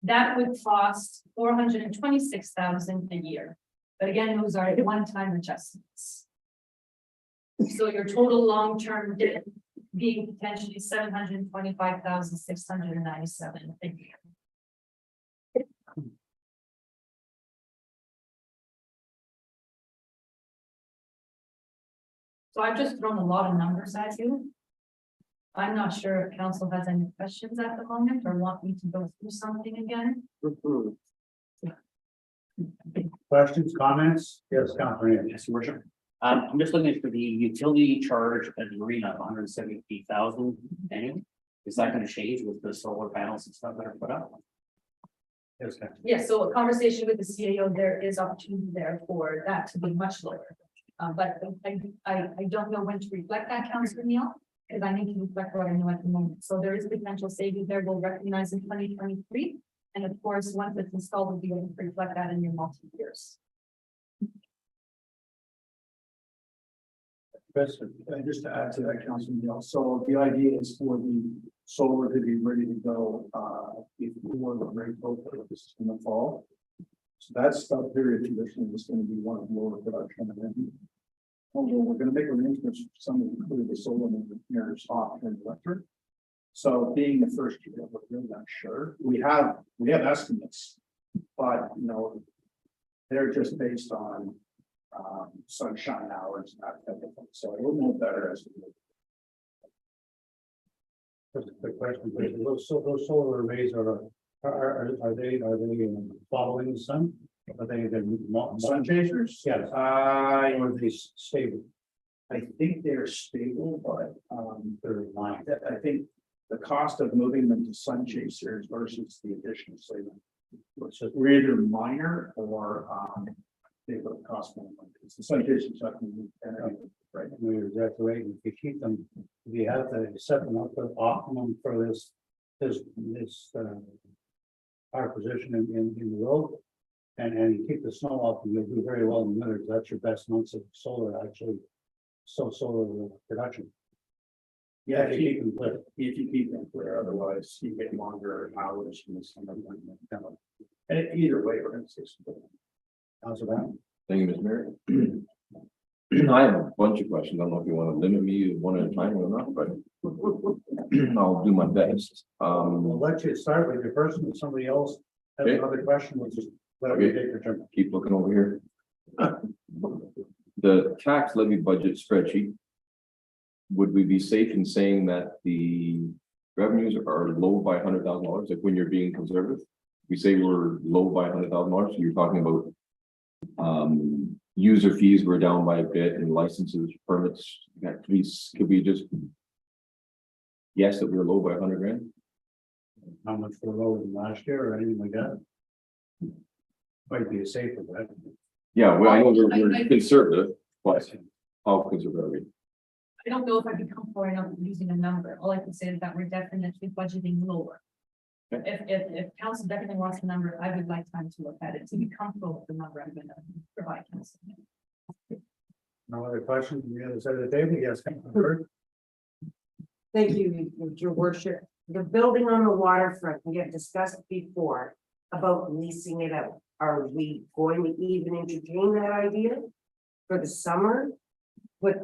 B: that would cost $426,000 a year. But again, those are one-time adjustments. So your total long-term debt being potentially $725,697 a year. So I've just thrown a lot of numbers at you. I'm not sure if council has any questions at the moment or want me to go through something again.
A: Questions, comments? Yes, Councilor.
E: Yes, your worship. I'm just looking for the utility charge at the marina of $178,000 annually. Is that going to change with the solar panels and stuff that are put up?
A: Yes, Councilor.
B: Yes, so a conversation with the CAO, there is opportunity there for that to be much lower. But I don't know when to reflect that, Councilor Neal, because I need to reflect what I know at the moment. So there is potential savings there. We'll recognize in 2023. And of course, once it's installed, we'll be able to reflect that in your multi years.
A: Chris,
C: And just to add to that, Councilman Neal, so the idea is for the solar to be ready to go, before the rate open, this is in the fall. So that stub period traditionally is gonna be one of lower production. And then we're gonna make arrangements for some of include the solar engineers off in electric. So being the first year, we're really not sure. We have estimates, but they're just based on sunshine hours, and that type of thing. So it will know better as we move.
A: just a quick question, please. Those solar arrays are they following the sun? Are they the
C: Sun chasers?
A: Yes. Or are they stable?
C: I think they're stable, but
A: They're lying.
C: I think the cost of moving them to sun chasers versus the additional saving. Which is either minor or they would cost more money. It's the sun chasers not gonna move energy, right?
A: You're exactly right. If you keep them, if you have to set them up for optimum for this our position in the road. And you keep the snow off, and you'll do very well in the winter. That's your best months of solar, actually. Solar production.
C: Yeah,
A: If you keep them clear.
C: if you keep them clear, otherwise you get longer hours from the sun. And either way, we're gonna see some.
A: How's it going?
D: Thank you, Ms. Mayor. I have a bunch of questions. I don't know if you want to limit me one at a time or not, but I'll do my best.
A: We'll let you start with your first, and somebody else has
D: Okay.
A: another question, we'll just let you
D: Okay.
A: take your turn.
D: Keep looking over here. The tax levy budget spreadsheet. Would we be safe in saying that the revenues are low by $100,000, like when you're being conservative? We say we're low by $100,000, so you're talking about user fees were down by a bit and licenses, permits, please, could we just guess that we're low by 100 grand?
A: How much for lower than last year or anything like that? Might be a safer bet.
D: Yeah, well, I know we're conservative, but how conservative are we?
B: I don't know if I'd be comfortable enough using a number. All I can say is that we're definitely budgeting lower. If council definitely wants a number, I would like time to look at it, to be comfortable with the number I'm gonna provide council.
A: No other questions from the other side of the table? Yes, Councilman Byrd?
H: Thank you, your worship. The building on the waterfront, we have discussed before about leasing it out. Are we going to even entertain that idea for the summer? Put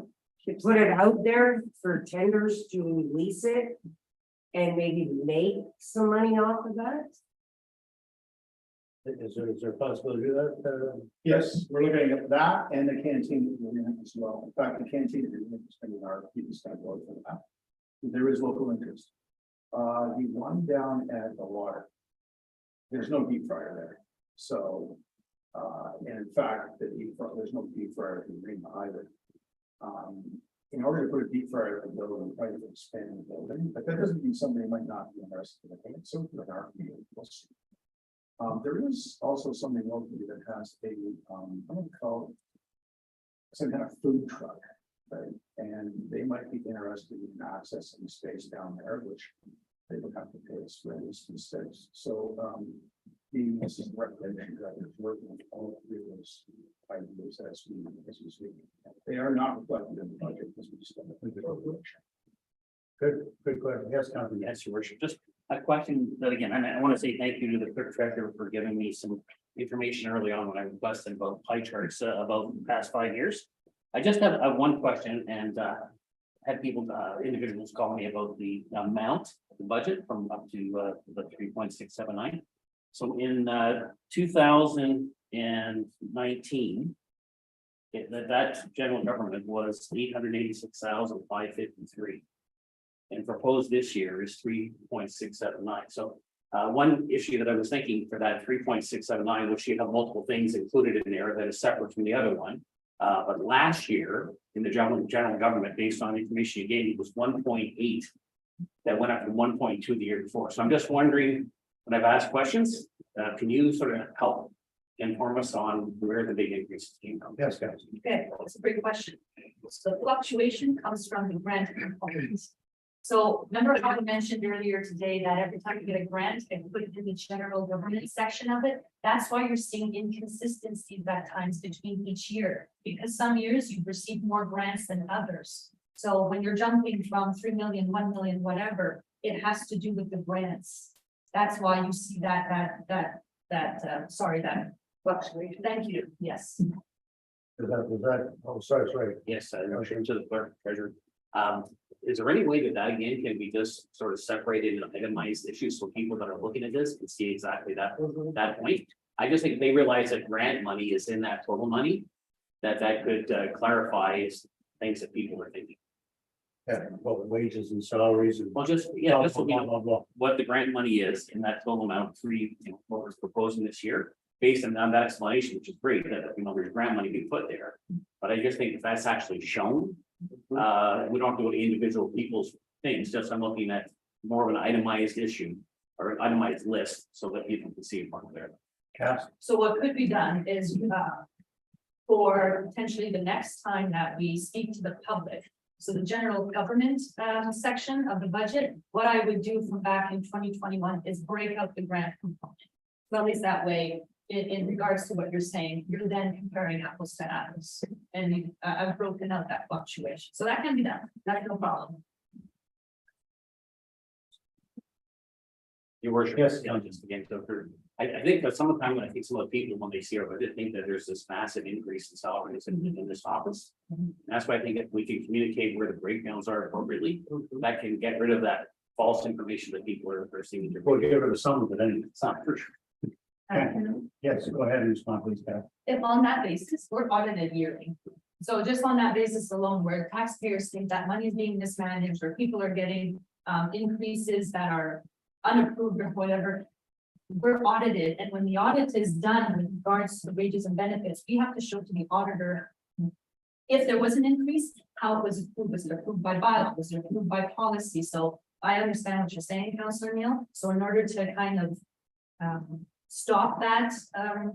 H: it out there for tenders to lease it and maybe make some money off of that?
A: Is there a possibility to do that?
C: Yes, we're looking at that and the canteen agreement as well. In fact, the canteen agreement is going to our people going to go for that. There is local interest. The one down at the water. There's no deep fryer there. So, and in fact, there's no deep fryer in Green either. In order to put a deep fryer in the building, probably to expand the building, but that doesn't mean somebody might not be interested. I think it's something that our field will see. There is also something locally that has a, I'm gonna call it some kind of food truck, right? And they might be interested in accessing space down there, which they would have to pay us rent instead. So, this is recommendation that is working with all three of those ideas as we speak. They are not reflected in the budget as we discussed.
A: Good question. Yes, Councilman.
E: Yes, your worship, just a question that again, and I want to say thank you to the clerk treasurer for giving me some information early on when I requested about pie charts about the past 5 years. I just have one question and had people, individuals call me about the amount, the budget from up to the 3.679. So in 2019, that general government was 886,553. And proposed this year is 3.679. So one issue that I was thinking for that 3.679, which you have multiple things included in there that is separate from the other one. But last year in the general government, based on the information you gave me, was 1.8. That went up to 1.2 the year before. So I'm just wondering, when I've asked questions, can you sort of help inform us on where the big increases came from?
A: Yes, guys.
B: Okay, that's a great question. So fluctuation comes from the grant components. So remember how I mentioned earlier today that every time you get a grant and put it in the general government section of it, that's why you're seeing inconsistencies at times between each year. Because some years you've received more grants than others. So when you're jumping from 3 million, 1 million, whatever, it has to do with the grants. That's why you see that fluctuation. Thank you, yes.
A: Oh, sorry.
E: Yes, motion to the clerk treasurer. Is there any way that again can be just sort of separated and itemized issues so people that are looking at this can see exactly that point? I just think they realize that grant money is in that total money, that could clarify things that people are thinking.
A: Yeah, well, wages and salaries and.
E: Well, just what the grant money is in that total amount, what we're proposing this year. Based on that explanation, which is great, that there's grant money being put there. But I just think if that's actually shown, we don't have to go to individual people's things, just I'm looking at more of an itemized issue. Or an itemized list, so that people can see it more clearly.
B: So what could be done is, for potentially the next time that we speak to the public. So the general government section of the budget, what I would do from back in 2021 is break out the grant component. Well, at least that way, in regards to what you're saying, you're then comparing apples to apples. And I've broken out that fluctuation. So that can be done. That's no problem.
E: Your worship.
A: Yes.
E: Just again, so I think that some of the time when I think some of the people, when they see our budget, think that there's this massive increase in salaries in this office. That's why I think if we can communicate where the breakdowns are appropriately, that can get rid of that false information that people are seeing.
A: We'll get rid of some of it anyway.
E: It's not for sure.
A: Yes, go ahead and respond, please, Pat.
B: If on that basis, we're audited yearly. So just on that basis alone, where taxpayers think that money is being mismanaged or people are getting increases that are unapproved or whatever. We're audited, and when the audit is done with regards to the wages and benefits, we have to show to the auditor. If there was an increase, how it was approved, was it approved by bylaw, was it approved by policy? So I understand what you're saying, Councillor Neil. So in order to kind of stop that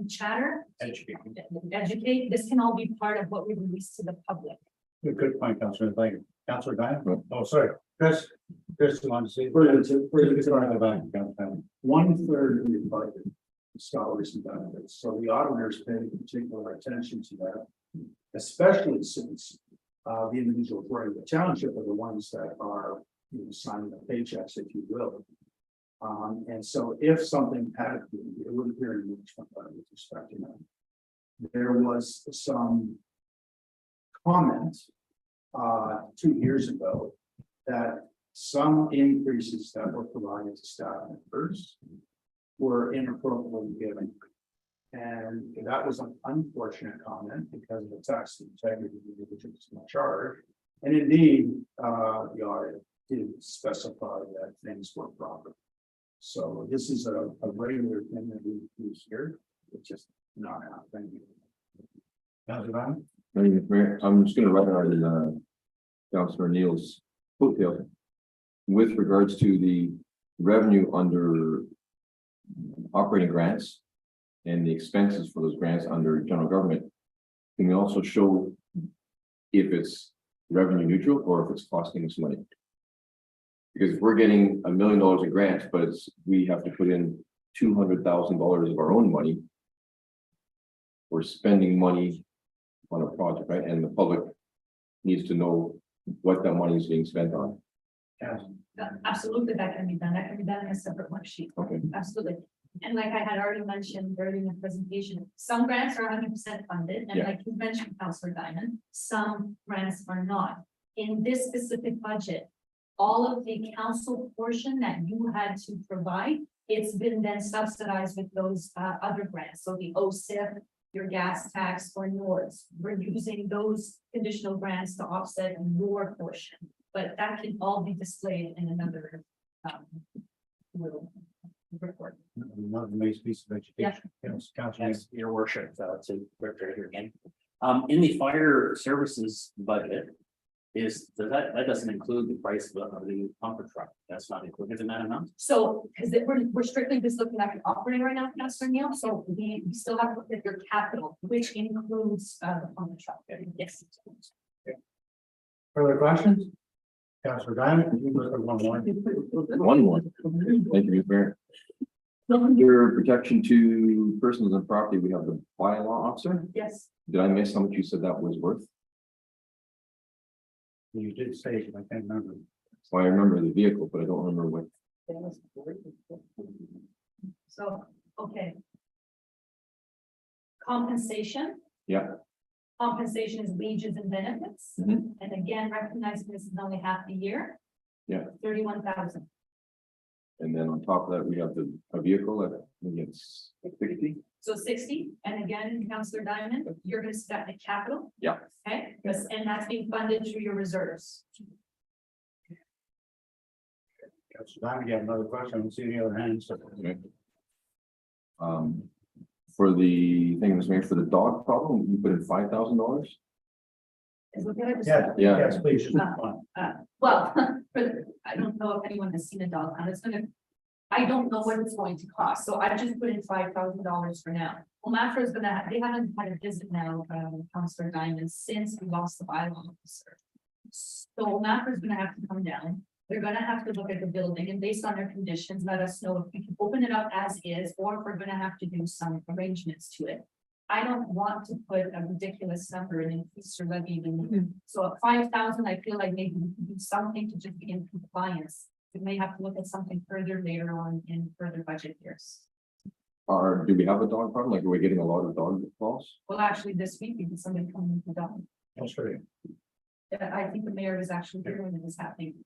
B: chatter, educate, this can all be part of what we release to the public.
A: Good point, Councillor. Thank you. Councillor Diane? Oh, sorry. Chris, you want to say?
C: One-third of the budget is salaries and benefits, so the auditors pay particular attention to that. Especially since the individuals running the township are the ones that are, signing the paychecks, if you will. And so if something had, it wouldn't appear in much with respect to that. There was some comment 2 years ago that some increases that were provided to staff members were inappropriately given. And that was an unfortunate comment because of the tax integrity of the individuals in charge. And indeed, the audit did specify that things were proper. So this is a regular thing that we hear, it's just not happening.
D: I'm just gonna recognize Councillor Neil's foothill with regards to the revenue under operating grants and the expenses for those grants under general government. Can we also show if it's revenue neutral or if it's costing us money? Because if we're getting $1 million in grants, but we have to put in $200,000 of our own money, we're spending money on a project, right? And the public needs to know what that money is being spent on.
B: Absolutely, that can be done. That can be done in a separate worksheet.
D: Okay.
B: Absolutely. And like I had already mentioned earlier in the presentation, some grants are 100% funded, and
D: Yeah.
B: like you mentioned, Councillor Diamond, some grants are not. In this specific budget, all of the council portion that you had to provide, it's been then subsidized with those other grants. So the OSIP, your gas tax, or NORS, we're using those conditional grants to offset your portion. But that can all be displayed in another little report.
A: Another nice piece of education. Yes, Councillor.
E: Yes, your worship, to here again. In the fire services budget, that doesn't include the price of the pumper truck. That's not included in that amount.
B: So, because we're strictly just looking at the operating right now, Councillor Neil, so we still have to look at your capital, which includes the pumper truck. Yes.
A: Further questions? Councillor Diamond, you look at one more.
D: One more. Thank you, Mr. Mayor. Under protection to persons and property, we have the bylaw officer.
B: Yes,
D: Did I miss how much you said that was worth?
A: You did say, it, I can't remember.
D: So I remember the vehicle, but I don't remember what.
B: so, okay. Compensation.
D: Yeah.
B: Compensation is wages and benefits.
D: Mhm.
B: And again, recognizing this is only half the year.
D: Yeah.
B: 31,000.
D: And then on top of that, we have a vehicle at, I think it's 60.
B: So 60, and again, Councillor Diamond, you're gonna start the capital.
D: Yeah.
B: Okay, and that's being funded through your reserves.
A: Councillor Diamond, you have another question, I don't see any other hands.
D: Okay. For the thing, Mr. Mayor, for the dog problem, you put in $5,000.
B: Is what I just
A: Yeah,
B: said.
D: Yeah.
A: yes, please, just one.
B: Well, I don't know if anyone has seen a dog pound, it's gonna, I don't know what it's going to cost, so I just put in $5,000 for now. Well, Mafra is gonna, they haven't had a visit now, Councillor Diamond, since we lost the bylaw officer. So Mafra is gonna have to come down, they're gonna have to look at the building and based on their conditions, let us know if we can open it up as is, or if we're gonna have to do some arrangements to it. I don't want to put a ridiculous number and increase your levy even, so at 5,000, I feel like maybe we can do something to just be in compliance. We may have to look at something further later on in further budget years.
D: Do we have a dog problem? Like, are we getting a lot of dog calls?
B: Well, actually, this week, because somebody coming with the dog.
A: That's right.
B: I think the mayor is actually here when it is happening.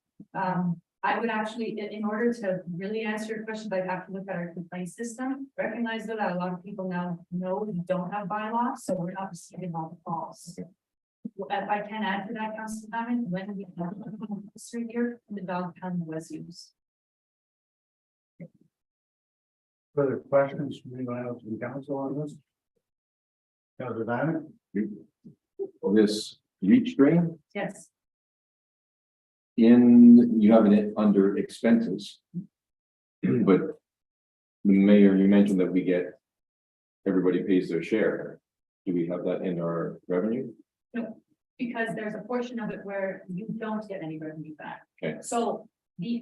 B: I would actually, in order to really answer your question, I'd have to look at our complaint system, recognize that a lot of people now know we don't have bylaws, so we're not receiving all the calls. If I can add to that, Councilor Diamond, when we have history here, the dog pound was used.
A: Further questions from anyone else in council on this? Councillor Diamond?
D: This leach drain,
B: Yes,
D: you have it under expenses. But the mayor, you mentioned that everybody pays their share. Do we have that in our revenue?
B: because there's a portion of it where you don't get any revenue back.
D: Okay.
B: So to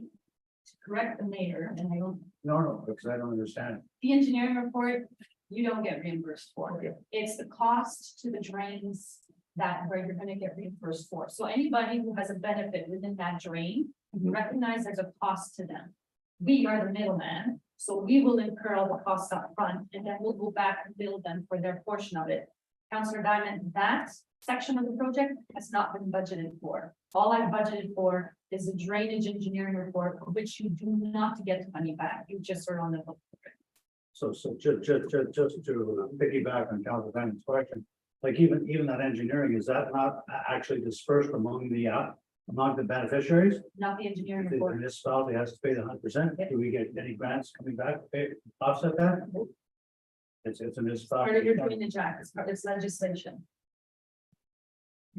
B: correct the mayor, and I don't,
A: No, because I don't understand.
B: the engineering report, you don't get reimbursed for.
D: Okay.
B: It's the cost to the drains where you're gonna get reimbursed for. So anybody who has a benefit within that drain,
D: Mhm.
B: recognize there's a cost to them. We are the middleman, so we will incur all the costs up front, and then we'll go back and bill them for their portion of it. Councillor Diamond, that section of the project has not been budgeted for. All I've budgeted for is the drainage engineering report, for which you do not get money back. You just are on the hook.
A: So just to piggyback on Councillor Diamond's question, like even that engineering, is that not actually dispersed among the beneficiaries?
B: Not the engineering
A: The
B: report.
A: municipality has to pay the 100%. Do we get any grants coming back to pay offset that? It's a
B: Part of
A: municipality.
B: your drainage act, it's part of this legislation.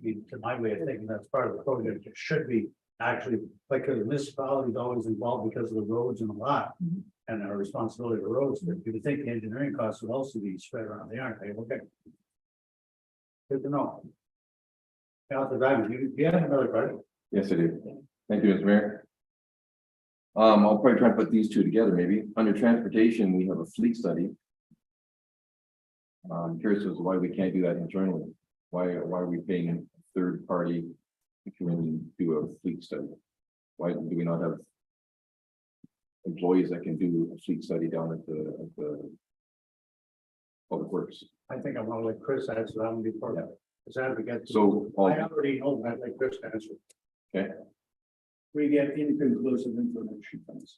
A: To my way of thinking, that's part of the project. It should be actually, like, the municipality is always involved because of the roads and a lot.
B: Mhm.
A: And our responsibility to roads, but you would think the engineering costs would also be spread around the aren't they? Okay. Good to know. Councillor Diamond, you have another question?
D: Yes, I do. Thank you, Mr. Mayor. I'll probably try and put these two together, maybe. Under transportation, we have a fleet study. I'm curious as to why we can't do that internally. Why are we paying a third party to come in and do a fleet study? Why do we not have employees that can do a fleet study down at the Public Works?
A: I think I want to let Chris answer that one before.
D: Yeah.
A: Because I have to get.
D: So,
A: I already know that, like Chris to answer.
C: We get inconclusive information from this.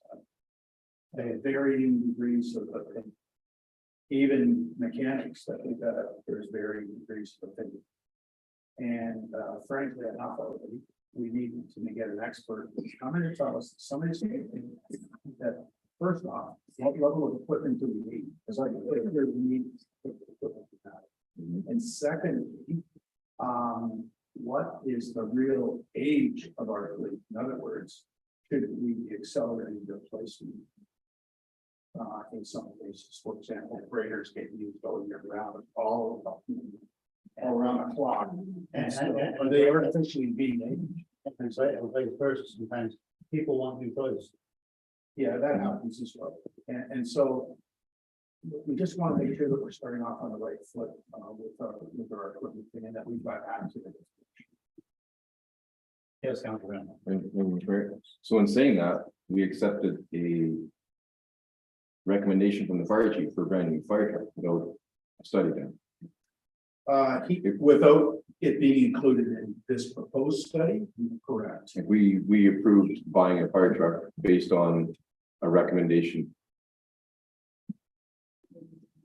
C: They have varying degrees of opinion. Even mechanics that we got, there's varying degrees of opinion. And frankly, enough of it, we need to get an expert to come in and tell us, somebody's saying that first off, what level of equipment do we need? Because like, we need equipment. And secondly, what is the real age of our fleet? In other words, should we be accelerating the replacement? In some cases, for example, graders get used all year round, all around the clock. And so are they artificially being aged?
A: And so, like first, sometimes people want new toys.
C: Yeah, that happens as well. And so we just want to make sure that we're starting off on the right foot with our equipment thing and that we've got access.
A: Yes, Councilor.
D: So in saying that, we accepted a recommendation from the fire chief for a brand new fire truck, without a study done.
C: Without it being included in this proposed study, correct.
D: We approved buying a fire truck based on a recommendation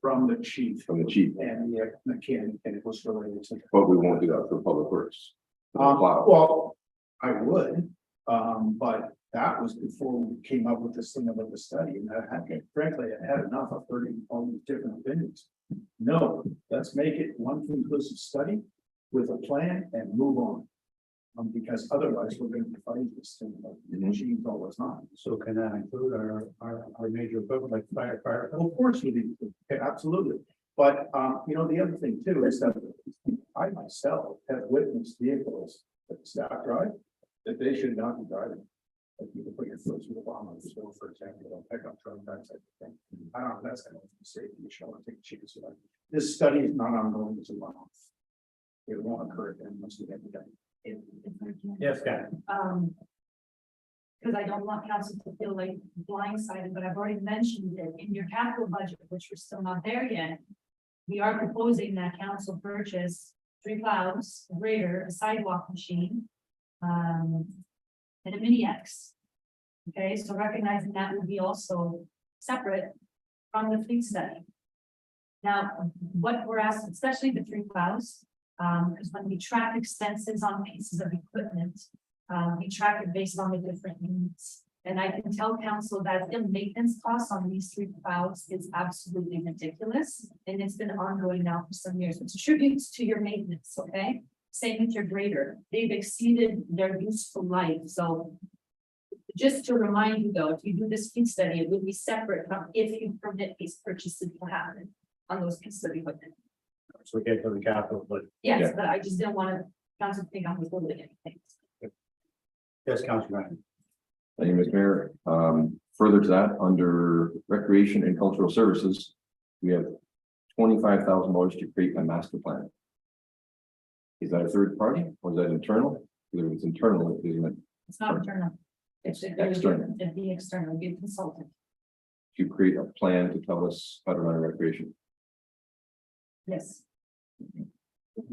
C: From the chief
D: from the chief,
C: and the mechanic, and it was related to.
D: but we won't do that for public works. Wow.
C: Well, I would, but that was before we came up with this thing about the study, and I had, frankly, I had enough of hearing all these different opinions. No, let's make it one conclusive study with a plan and move on. Because otherwise, we're gonna be fighting this thing, but the machines all the time.
A: So can that include our major equipment like fire?
C: Well, of course we do, okay, absolutely. But, you know, the other thing too is that I myself have witnessed vehicles that the staff drive, that they should not be driving. Like you can put your foot through the bottom of the stove, for example, or pickup truck, that type of thing. I don't know, that's kind of a safety issue, I want to take a chance with that. This study is not ongoing, it's a one-off. It won't occur again once we get it done.
B: If I can.
A: Yes, Karen.
B: Because I don't want council to feel like blindsided, but I've already mentioned it in your capital budget, which we're still not there yet. We are proposing that council purchase 3 plows, a grader, a sidewalk machine, and a mini X. Okay, so recognizing that will be also separate from the fleet study. Now, what we're asking, especially the 3 plows, because when we track expenses on pieces of equipment, we track it based on the different needs. And I can tell council that the maintenance costs on these 3 plows is absolutely ridiculous. And it's been ongoing now for some years, which attributes to your maintenance, okay? Same with your grader. They've exceeded their useful life, so. Just to remind you though, if you do this fleet study, it will be separate from if you permit these purchases to happen on those pieces of equipment.
A: So we get to the capital, but
B: Yes,
D: Yeah.
B: but I just didn't want to, council to think I'm withholding anything.
A: yes, Councilor.
D: Thank you, Mr. Mayor. Further to that, under recreation and cultural services, we have $25,000 to create a master plan. Is that a third party or is that internal? If it's internal, isn't it
B: It's not internal. It's
D: External.
B: It'd be external, be a consultant.
D: to create a plan to tell us how to run a recreation?
B: Yes.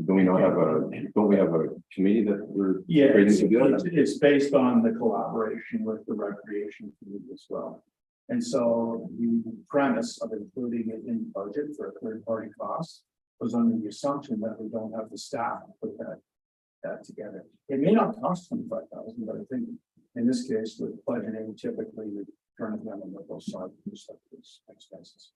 D: Don't we have a committee that we're
C: Yeah,
D: creating together?
C: it's based on the collaboration with the recreation committee as well. And so the premise of including it in the budget for a third party cost was under the assumption that we don't have the staff to put that together. It may not cost 25,000, but I think in this case with budgeting, typically we turn them on both sides of these expenses.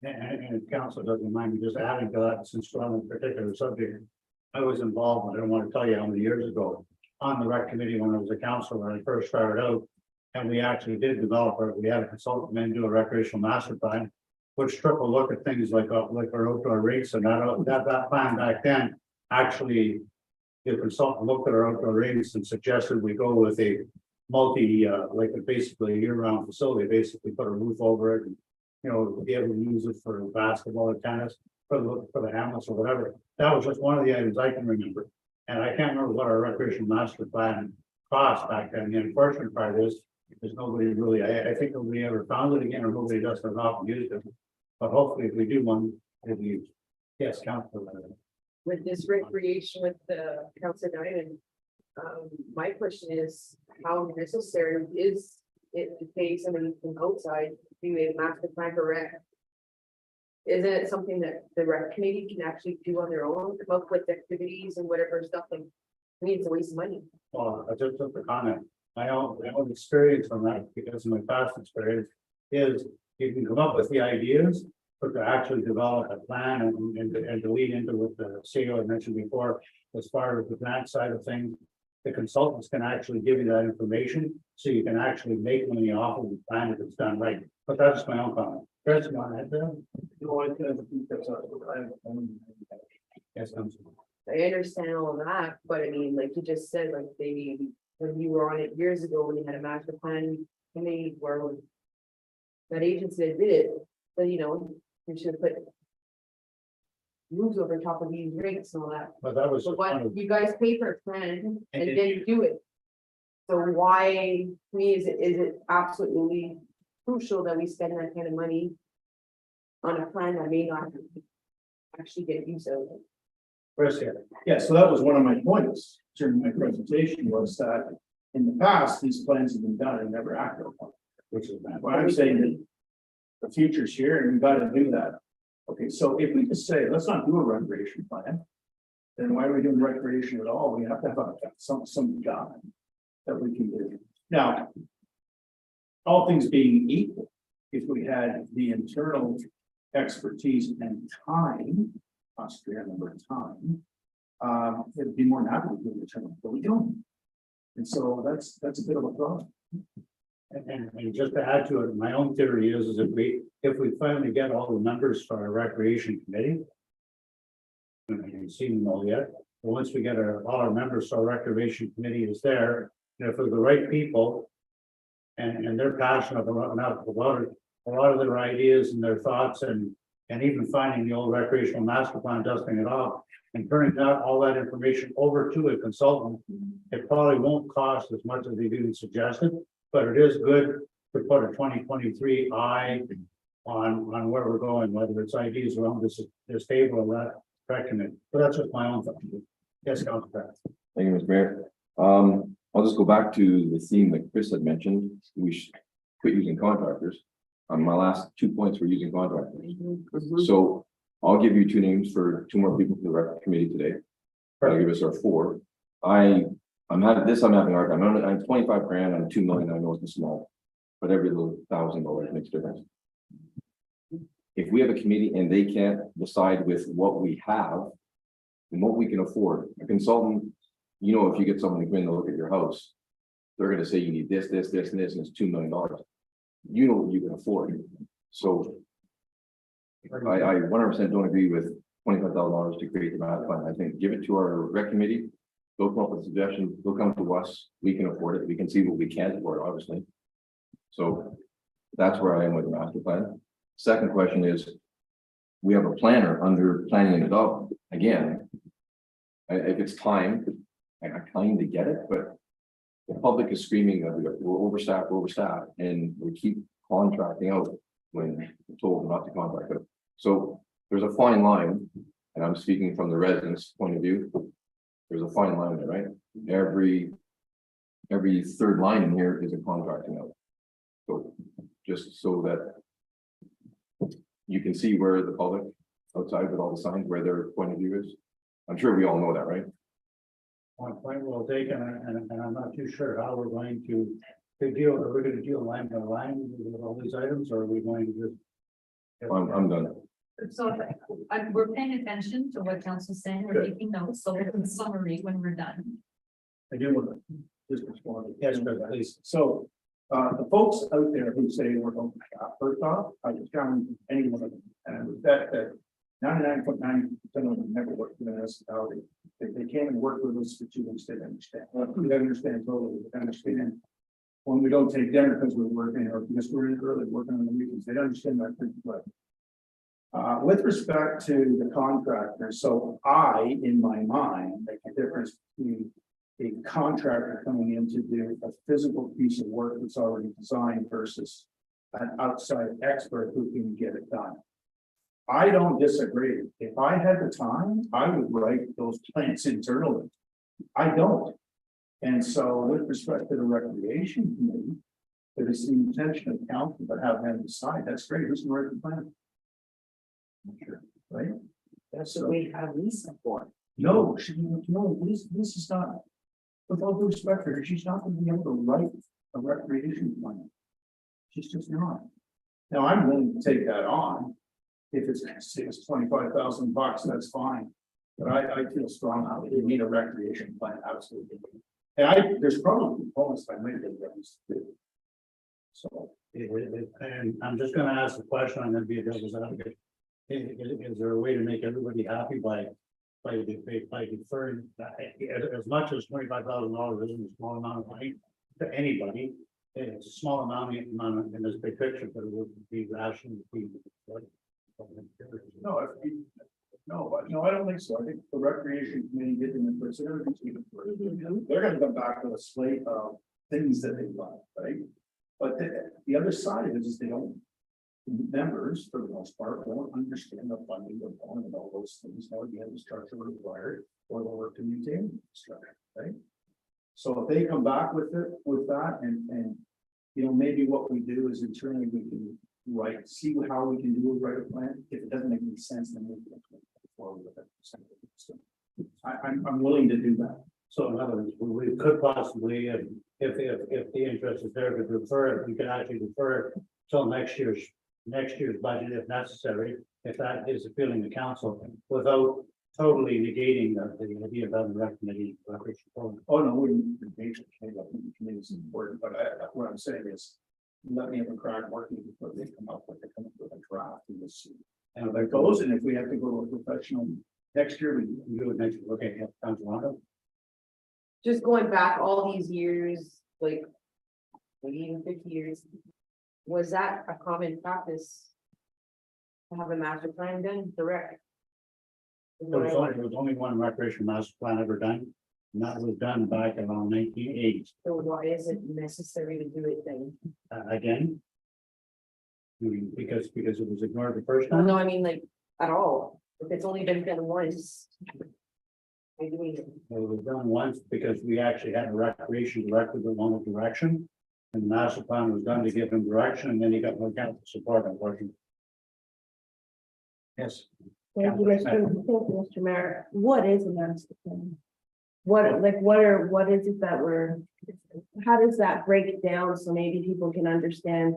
A: And if council doesn't mind me just adding to that, since we're on a particular subject. I was involved, I don't want to tell you how many years ago, on the rec committee when I was a councilor, when I first started out. And we actually did develop, we had a consultant and do a recreational master plan. Which took a look at things like our outdoor rinks and that plan back then, actually. The consultant looked at our outdoor rinks and suggested we go with a like basically a year-round facility, basically put a roof over it. And, you know, be able to use it for basketball or tennis, for the hamlets or whatever. That was just one of the items I can remember. And I can't remember what our recreational master plan cost back then. The unfortunate part is nobody really, I think nobody ever found it again, or nobody does have not used it. But hopefully if we do one, it'll be used. Yes, Councilor.
I: With this recreation with the Council Diamond. My question is, how necessary is it to pay somebody from outside to do a master plan for rec? Isn't it something that the rec committee can actually do on their own, come up with activities and whatever stuff, and it's a waste of money?
A: Well, I just took the comment. My own experience on that, because of my past experience, is you can come up with the ideas, but to actually develop a plan and to lead into what the CEO had mentioned before, as far as the grant side of things, the consultants can actually give you that information, so you can actually make money off of the plan if it's done right. But that's my own comment. Chris, you want to add to that?
C: No, I think that's.
A: Yes, Councilor.
I: I understand all of that, but I mean, like you just said, like they when you were on it years ago, when you had a master plan committee where that agency that did it, but you know, we should have put roofs over top of these rates and all that.
A: But that was.
I: But what, you guys pay for a plan and didn't do it. So why, to me, is it absolutely crucial that we spend that kind of money on a plan that may not actually get used of?
A: Chris here.
C: Yeah, so that was one of my points during my presentation was that in the past, these plans have been done and never acted upon.
A: Which is bad.
C: Well, I'm saying that the future's here and we gotta do that. Okay, so if we just say, let's not do a recreation plan, then why are we doing recreation at all? We have to have some guide that we can do. Now, all things being equal, if we had the internal expertise and time, Australia number of time, it'd be more than happy to do the internal, but we don't. And so that's a bit of a problem.
A: And just to add to it, my own theory is if we finally get all the numbers for our recreation committee. I haven't seen them all yet, but once we get all our members, so our recreation committee is there, you know, for the right people. And they're passionate about a lot of their ideas and their thoughts and even finding the old recreational master plan, dusting it off. And turning all that information over to a consultant, it probably won't cost as much as they've even suggested. But it is good to put a 2023 eye on where we're going, whether it's ideas around this table or that recommend. But that's just my own thought. Yes, Councilor Pratt.
D: Thank you, Mr. Mayor. I'll just go back to the theme that Chris had mentioned. We should quit using contractors. My last 2 points were using contractors. So I'll give you 2 names for 2 more people for the rec committee today. I'll give us our 4. I'm having a hard time. I'm 25 grand on 2 million. I know it's small, but every little $1,000 makes a difference. If we have a committee and they can't decide with what we have and what we can afford, a consultant, you know, if you get someone to come in to look at your house, they're going to say you need this, and this, and it's $2 million. You know what you can afford. So I 100% don't agree with $25,000 to create the master plan. I think give it to our rec committee. They'll come up with suggestions. They'll come to us. We can afford it. We can see what we can't afford, obviously. So that's where I am with the master plan. Second question is, we have a planner under planning and development. Again, if it's time, I kind of get it, but the public is screaming that we're overstaffed, and we keep contracting out when we're told not to contract out. So there's a fine line, and I'm speaking from the residents' point of view. There's a fine line there, right? Every 3rd line in here is a contracting out. So just so that you can see where the public outside with all the signs, where their point of view is. I'm sure we all know that, right?
A: One point well taken, and I'm not too sure how we're going to deal. Are we going to deal line by line with all these items, or are we going to just?
D: I'm done.
B: So we're paying attention to what council's saying, we're taking notes, so in summary when we're done.
C: I do want to just respond.
A: Yes, please.
C: So, the folks out there who say we're going to first off, I just challenge any one of them, and with that 99.9% of them never worked in a municipality. They came and worked with us for 2 weeks, they understand. We understand totally, they understand. When we don't take dinner because we're working or because we're in early working on the weekends, they understand that pretty well. With respect to the contractor, so in my mind, make a difference between a contractor coming in to do a physical piece of work that's already designed versus an outside expert who can get it done. I don't disagree. If I had the time, I would write those plans internally. I don't. And so with respect to the recreation committee, if it's the intention of council to have them decide, that's great. Who's going to write the plan? Sure, right?
H: That's what we have Lisa for.
C: No, this is not. With all due respect for her, she's not going to be able to write a recreation plan. She's just not. Now, I'm willing to take that on. If it's $25,000, that's fine. But I feel strong how we need a recreation plan, absolutely. And there's probably components I made that do. So.
A: And I'm just gonna ask the question, I'm gonna be a devil's advocate. Is there a way to make everybody happy by by deferring, as much as $25,000 isn't a small amount of money to anybody. It's a small amount in this big picture, but it would be rational to be.
C: No, no, I don't think so. I think the recreation committee did them in person. They're gonna come back with a slate of things that they want, right? But the other side of it is they don't. Members, for the most part, won't understand the funding of all and all those things, how the infrastructure required or the work to maintain infrastructure, right? So if they come back with that and. You know, maybe what we do is internally we can see how we can do a write a plan. If it doesn't make any sense, then we can move forward with it. I'm willing to do that.
A: So in other words, we could possibly, if the interest is there to defer it, we can actually defer it till next year's budget if necessary, if that is the feeling of council, without totally negating the idea about the rec committee.
C: Oh, no, we engage the committee. I think the committee is important, but what I'm saying is, let me have a crack working before they come up with a draft and we'll see. And if it goes, and if we have to go to a professional next year, we can do it next year. Okay, yeah, Councilor Rondo.
I: Just going back all these years, like maybe even 50 years, was that a common practice? To have a master plan done direct?
A: There was only one recreation master plan ever done, and that was done back around 1980.
I: So why is it necessary to do it then?
A: Again. Because it was ignored the first
I: No,
A: time.
I: no, I mean like at all, if it's only been done once. I mean,
A: It was done once because we actually had a recreation director that wanted direction. And the master plan was done to give him direction, and then he got no council support, unfortunately. Yes.
F: Thank you, Mr. Mayor. What is a master plan? What is it that how does that break down so maybe people can understand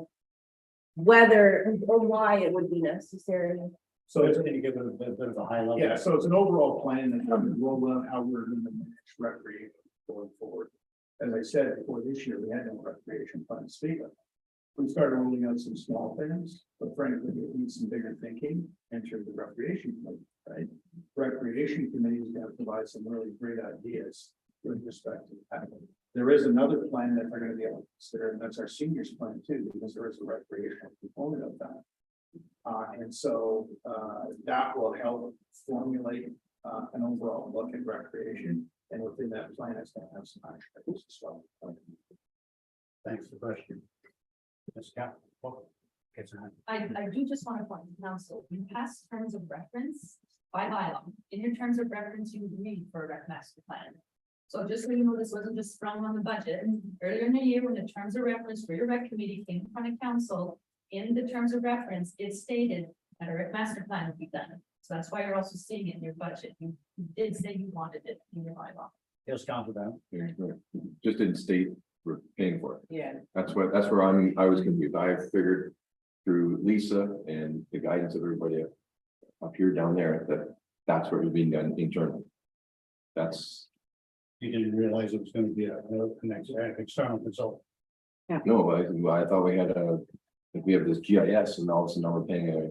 F: whether or why it would be necessary?
A: So it's going to give it a bit of a high level.
C: Yeah, so it's an overall plan that will roll out how we're going to manage recreation going forward. As I said before, this year, we had no recreation plan to speak of. We started rolling out some small things, but frankly, it needs some bigger thinking in terms of recreation, right? Recreation committee is going to provide some really great ideas with respect to that. There is another plan that we're going to be able to consider, and that's our seniors plan too, because there is a recreational component of that. And so that will help formulate an overall look at recreation, and within that plan, it's going to have some action items as well.
A: Thanks for the question. Ms. Cap.
B: I do just want to point to council, in past terms of reference, by bylaw, in your terms of reference, you would read for a rec master plan. So just so you know, this wasn't just sprung on the budget. Earlier in the year, when the terms of reference for your rec committee came in front of council, in the terms of reference, it stated that a rec master plan would be done. So that's why you're also seeing it in your budget. You did say you wanted it in your bylaw.
A: Yes, Councilor Down.
D: Just didn't state we're paying for it.
I: yeah,
D: That's where I was confused. I figured through Lisa and the guidance of everybody up here down there that that's what was being done internally. That's,
A: You didn't realize it was going to be an external consultant.
D: no, I thought we had we have this GIS and all of a sudden now we're paying a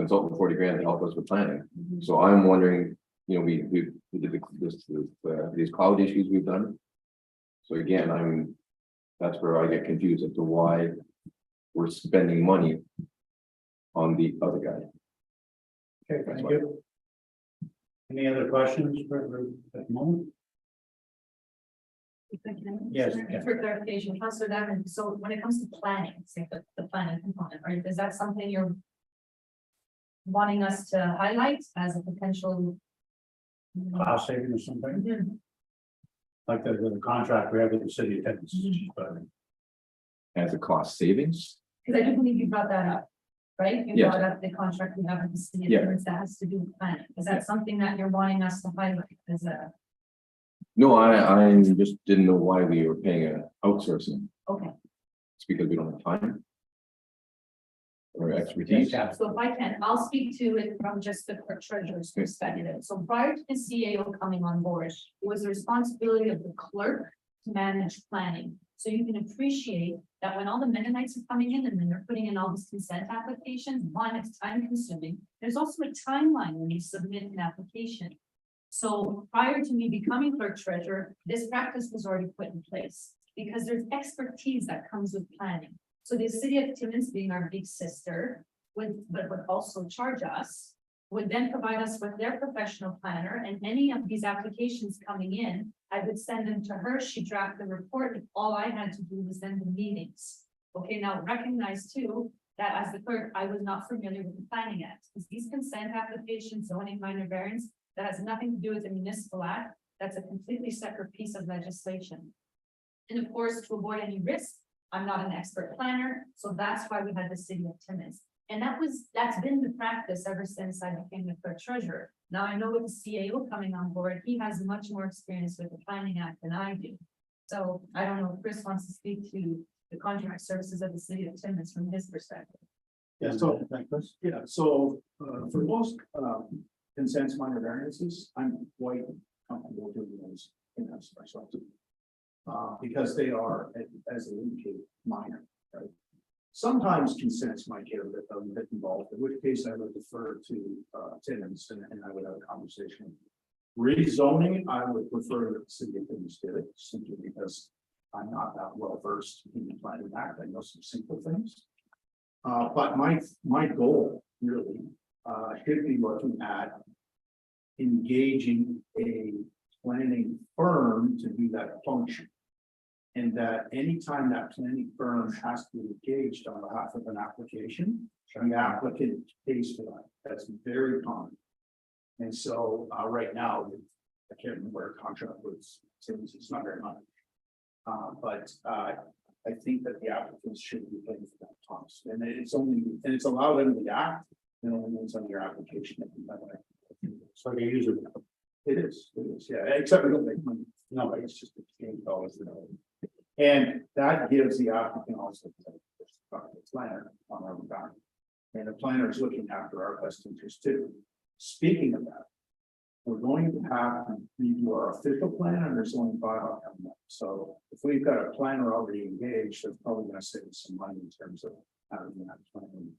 D: consultant 40 grand to help us with planning. So I'm wondering, you know, we did these cloud issues we've done. So again, that's where I get confused as to why we're spending money on the other guy.
A: Okay, thank you. Any other questions for at the moment?
B: If I can.
A: Yes,
B: Sure.
A: yeah.
B: For clarification, Councilor Davin, so when it comes to planning, say the planning component, or is that something you're wanting us to highlight as a potential?
A: Cost saving or something,
B: Mhm.
A: like the contract we have with the city of Texas.
D: As a cost savings.
B: Because I do believe you brought that up, right? You
D: Yes.
B: brought up the contract we have with the city
D: Yeah.
B: of Texas that has to do with planning. Is that something that you're wanting us to highlight as a,
D: No, I just didn't know why we were paying a outsourcing.
B: okay,
D: It's because we don't have time. Or expertise.
A: Yes,
B: so if I can, I'll speak to it from just the clerk treasurer's perspective. So prior to the CAO coming on board, it was the responsibility of the clerk to manage planning. So you can appreciate that when all the Mennonites are coming in and then they're putting in all these consent applications, one, it's time consuming. There's also a timeline when you submit an application. So prior to me becoming clerk treasurer, this practice was already put in place because there's expertise that comes with planning. So the city of Timmins being our big sister would also charge us, would then provide us with their professional planner, and any of these applications coming in, I would send them to her, she'd draft the report, and all I had to do was send the meetings. Okay, now recognize too, that as the clerk, I was not familiar with the Planning Act, because these consent applications, zoning minor variance, that has nothing to do with the municipal act, that's a completely separate piece of legislation. And of course, to avoid any risk, I'm not an expert planner, so that's why we had the city of Timmins. And that's been the practice ever since I became the clerk treasurer. Now I know with the CAO coming on board, he has much more experience with the Planning Act than I do. So I don't know if Chris wants to speak to the contract services of the city of Timmins from his perspective.
C: Yeah, so, yeah, so, for most, consents minor variances, I'm quite comfortable doing those in-house myself. Because they are, as they indicate, minor, right? Sometimes consents might get a bit involved, in which case I would defer to, Timmins and I would have a conversation. Rezoning, I would prefer that the city of Timmins did it, simply because I'm not that well versed in the planning act, I know some simple things. But my goal really, should be looking at engaging a planning firm to do that function. And that anytime that planning firm has to be engaged on behalf of an application, the applicant pays for that. That's very common. And so, right now, I can't remember where a contract was, it's not very much. But I think that the applicants should be paying for that cost, and it's allowed under the act, and only when it's on your application.
A: So they use it.
C: It is, yeah, except we don't make money. No, it's just $15. And that gives the applicant also the planner on our back. And the planner is looking after our best interest too. Speaking of that, we're going to have to redo our official plan and there's only bylaw coming up. So if we've got a planner already engaged, that's probably going to save us some money in terms of having that plan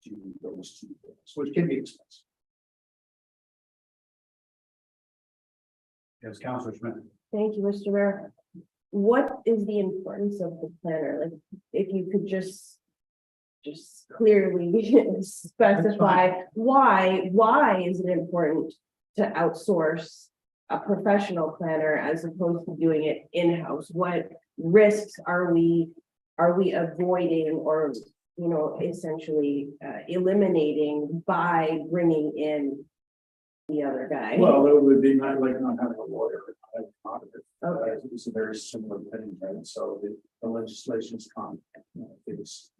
C: to those two things, which can be expensive.
A: Yes, Councilor Schmidt.
F: Thank you, Mr. Mayor. What is the importance of the planner? Like, if you could just clearly specify why is it important to outsource a professional planner as opposed to doing it in-house? What risks are we avoiding or, you know, essentially eliminating by bringing in the other guy?
C: Well, it would be not like not having a lawyer.
F: Okay.
C: It's a very similar thing, right? So the legislation is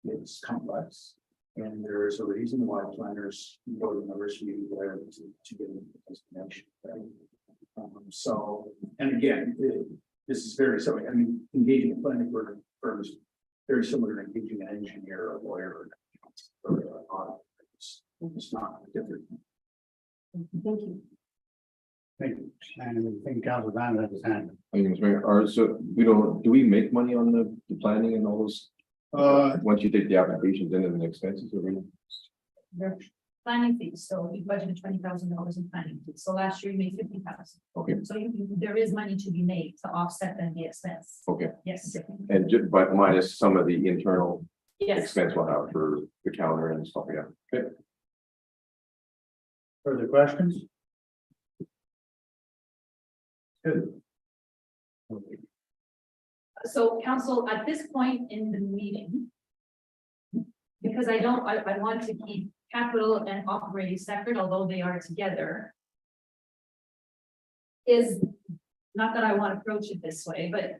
C: it's complex. And there is a reason why planners go to university there to get this connection, right? So, and again, this is very similar. I mean, engaging a planning firm is very similar to engaging an engineer, a lawyer, or an auditor. It's not different.
F: Thank you.
A: Thank you. And I think Councilor Van has his hand.
D: I think, Mr. Mayor, so do we make money on the planning and all those? Once you take the applications in and the expenses, or
B: Their planning fees, so we budgeted $20,000 in planning fees, so last year you made 50,000.
D: okay,
B: So there is money to be made to offset then the expense,
D: okay,
B: yes,
D: and but minus some of the internal
B: yes.
D: expense we'll have for the counter and stuff, yeah. Okay.
A: Further questions? Good.
B: So council, at this point in the meeting, because I want to keep capital and operating separate, although they are together. Is not that I want to approach it this way, but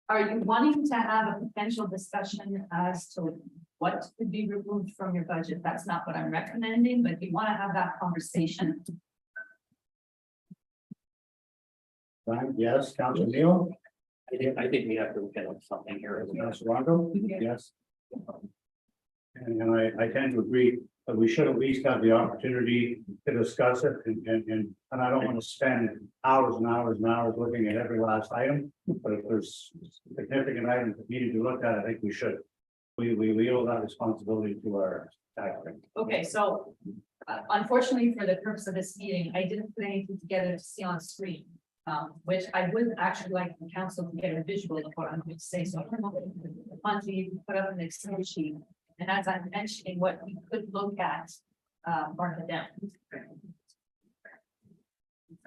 B: are you wanting to have a potential discussion as to what could be removed from your budget? That's not what I'm recommending, but you want to have that conversation.
A: Fine, yes, Councilor Neil,
E: I think we have to look at something here.
A: Councilor Rondo, yes. And I tend to agree that we should at least have the opportunity to discuss it and I don't want to spend hours and hours and hours looking at every last item. But if there's significant items that need to be looked at, I think we should. We owe that responsibility to our taxpayers.
B: Okay, so Unfortunately, for the purpose of this meeting, I didn't put anything together to see on screen. Which I would actually like the council to get a visual of what I'm going to say, so I'm going to put up an Excel sheet. And as I'm mentioning, what we could look at, are the down.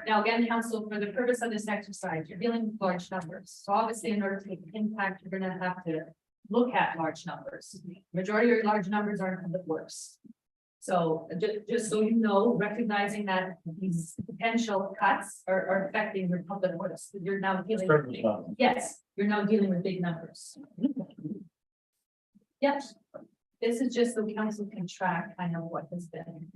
B: Now, again, council, for the purpose of this exercise, you're dealing with large numbers, so obviously in order to take impact, you're gonna have to look at large numbers. Majority of your large numbers are in public works. So just so you know, recognizing that these potential cuts are affecting your public works, you're now dealing with,
A: Certainly not.
B: yes, you're now dealing with big numbers. Yes, this is just so council can track kind of what has been.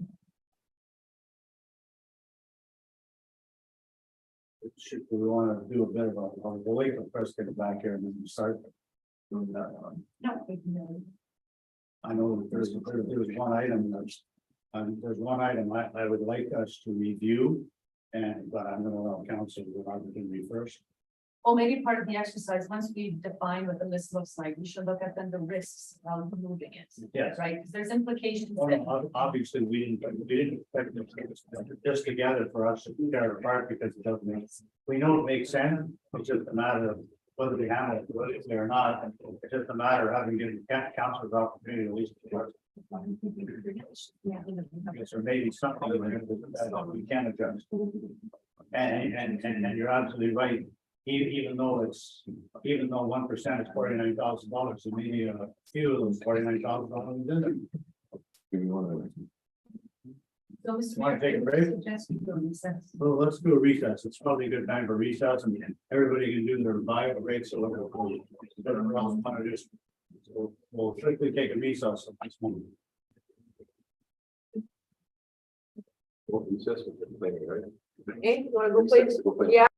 A: Should we want to do a bit of we'll wait for first get back here and then start doing that one.
B: No, we can,
A: I know that there's one item there's one item I would like us to review. But I'm gonna allow council to have it in me first.
B: Well, maybe part of the exercise, once we define what the list looks like, we should look at then the risks of moving it.
A: Yes.
B: Right, because there's implications.
A: Well,
B: that-
A: obviously, we didn't expect it just together for us to tear it apart because it doesn't make, we know it makes sense. It's just a matter of whether we handle it politically or not. And it's just a matter of having given council's opportunity at least to work. Yes, or maybe something that we can adjust. And you're absolutely right. Even though 1% is $49,000, it may be a few of those $49,000 in there.
D: Give me 1 minute.
B: So, Mr.
A: Want to take a
B: Mayor,
A: break?
B: suggest we go recess.
A: Well, let's do a recess. It's probably a good time for recess and everybody can do their bio breaks or whatever else they want to do. So we'll strictly take a recess at this moment.
D: Well, recess with the planning, right?
I: Hey, you wanna go play?
D: Recess, go play.
I: Yeah.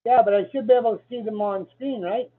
G: Yeah, but I should be able to see them on screen, right?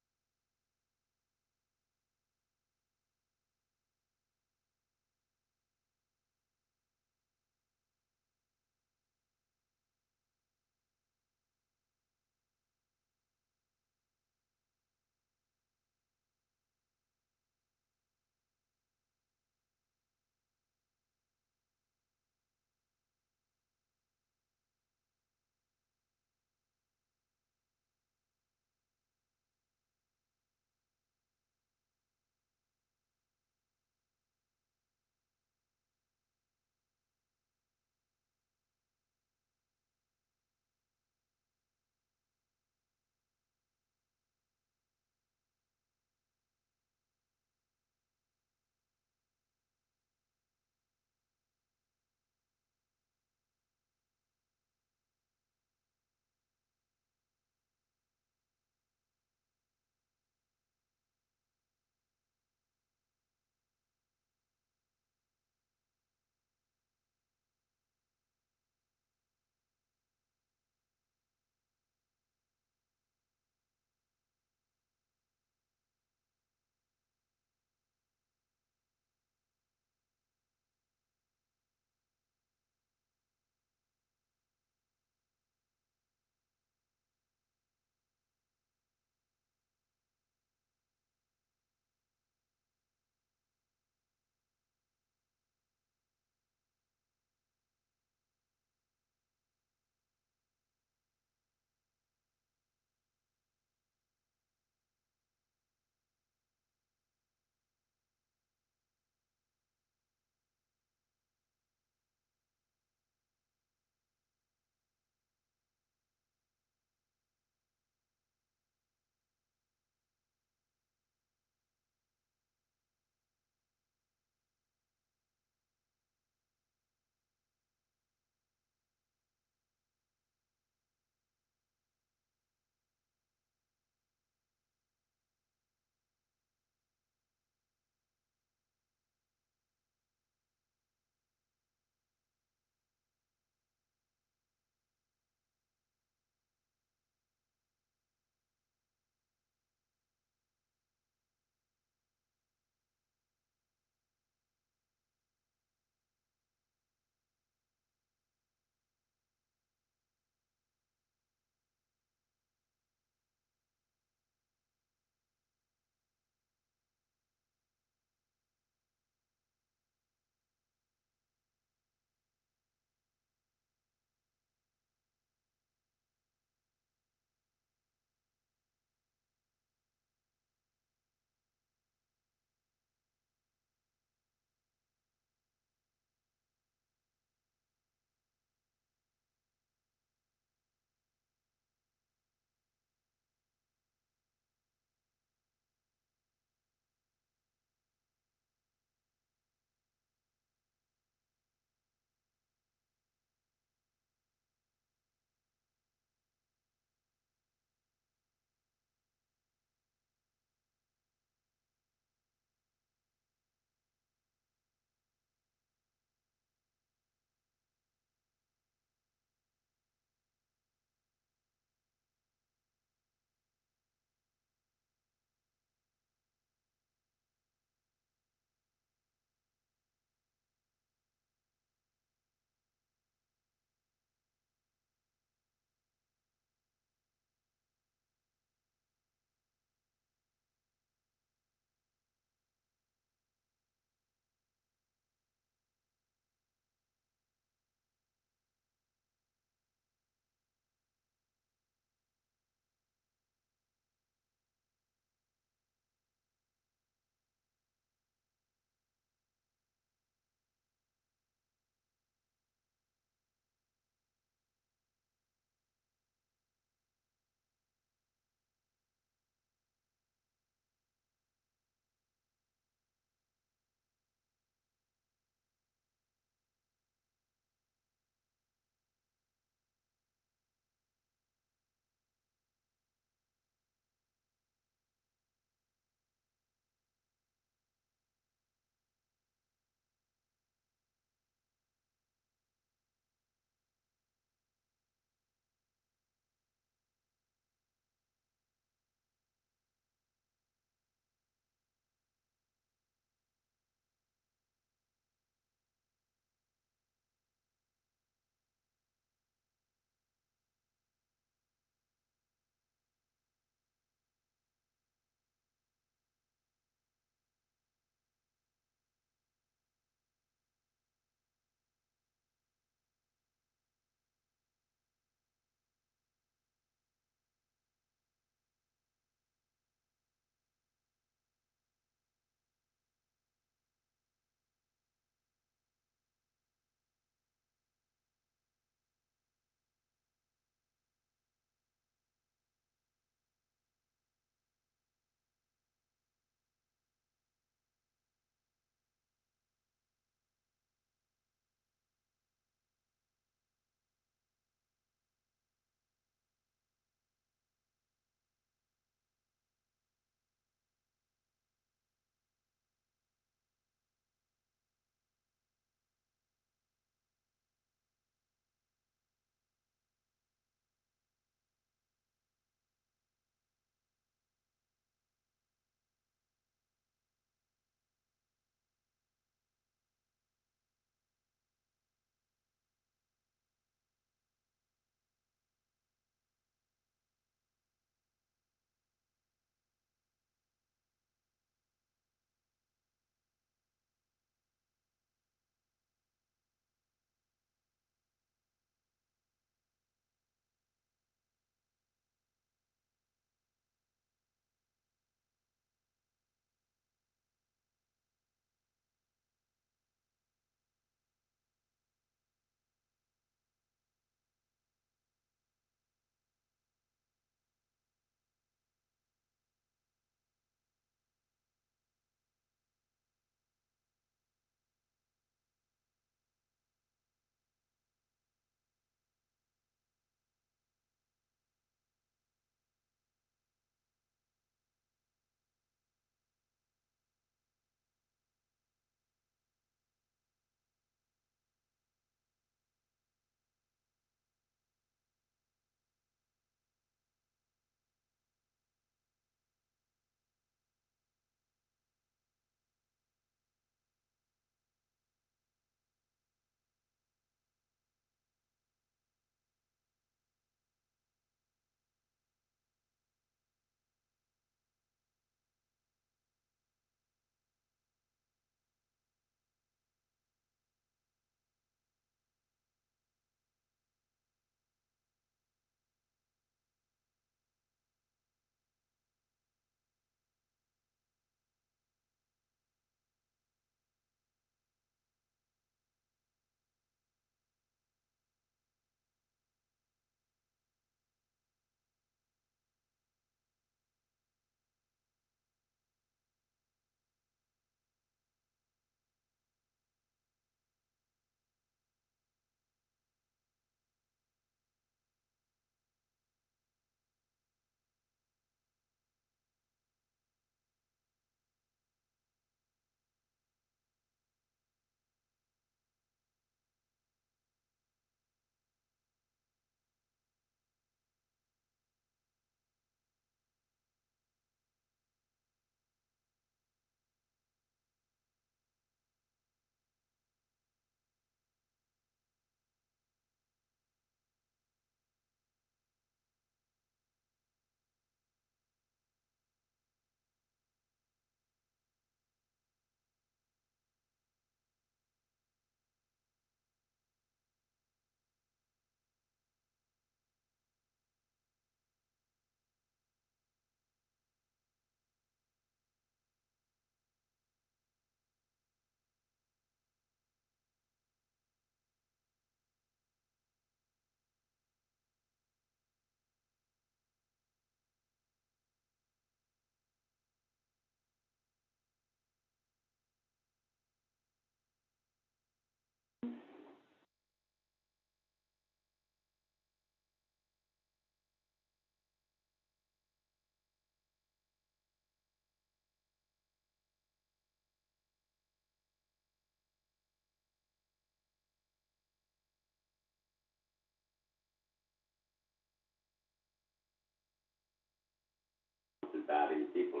J: batting people,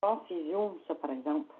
K: Je pense qu'ils ouvrent ça, par exemple.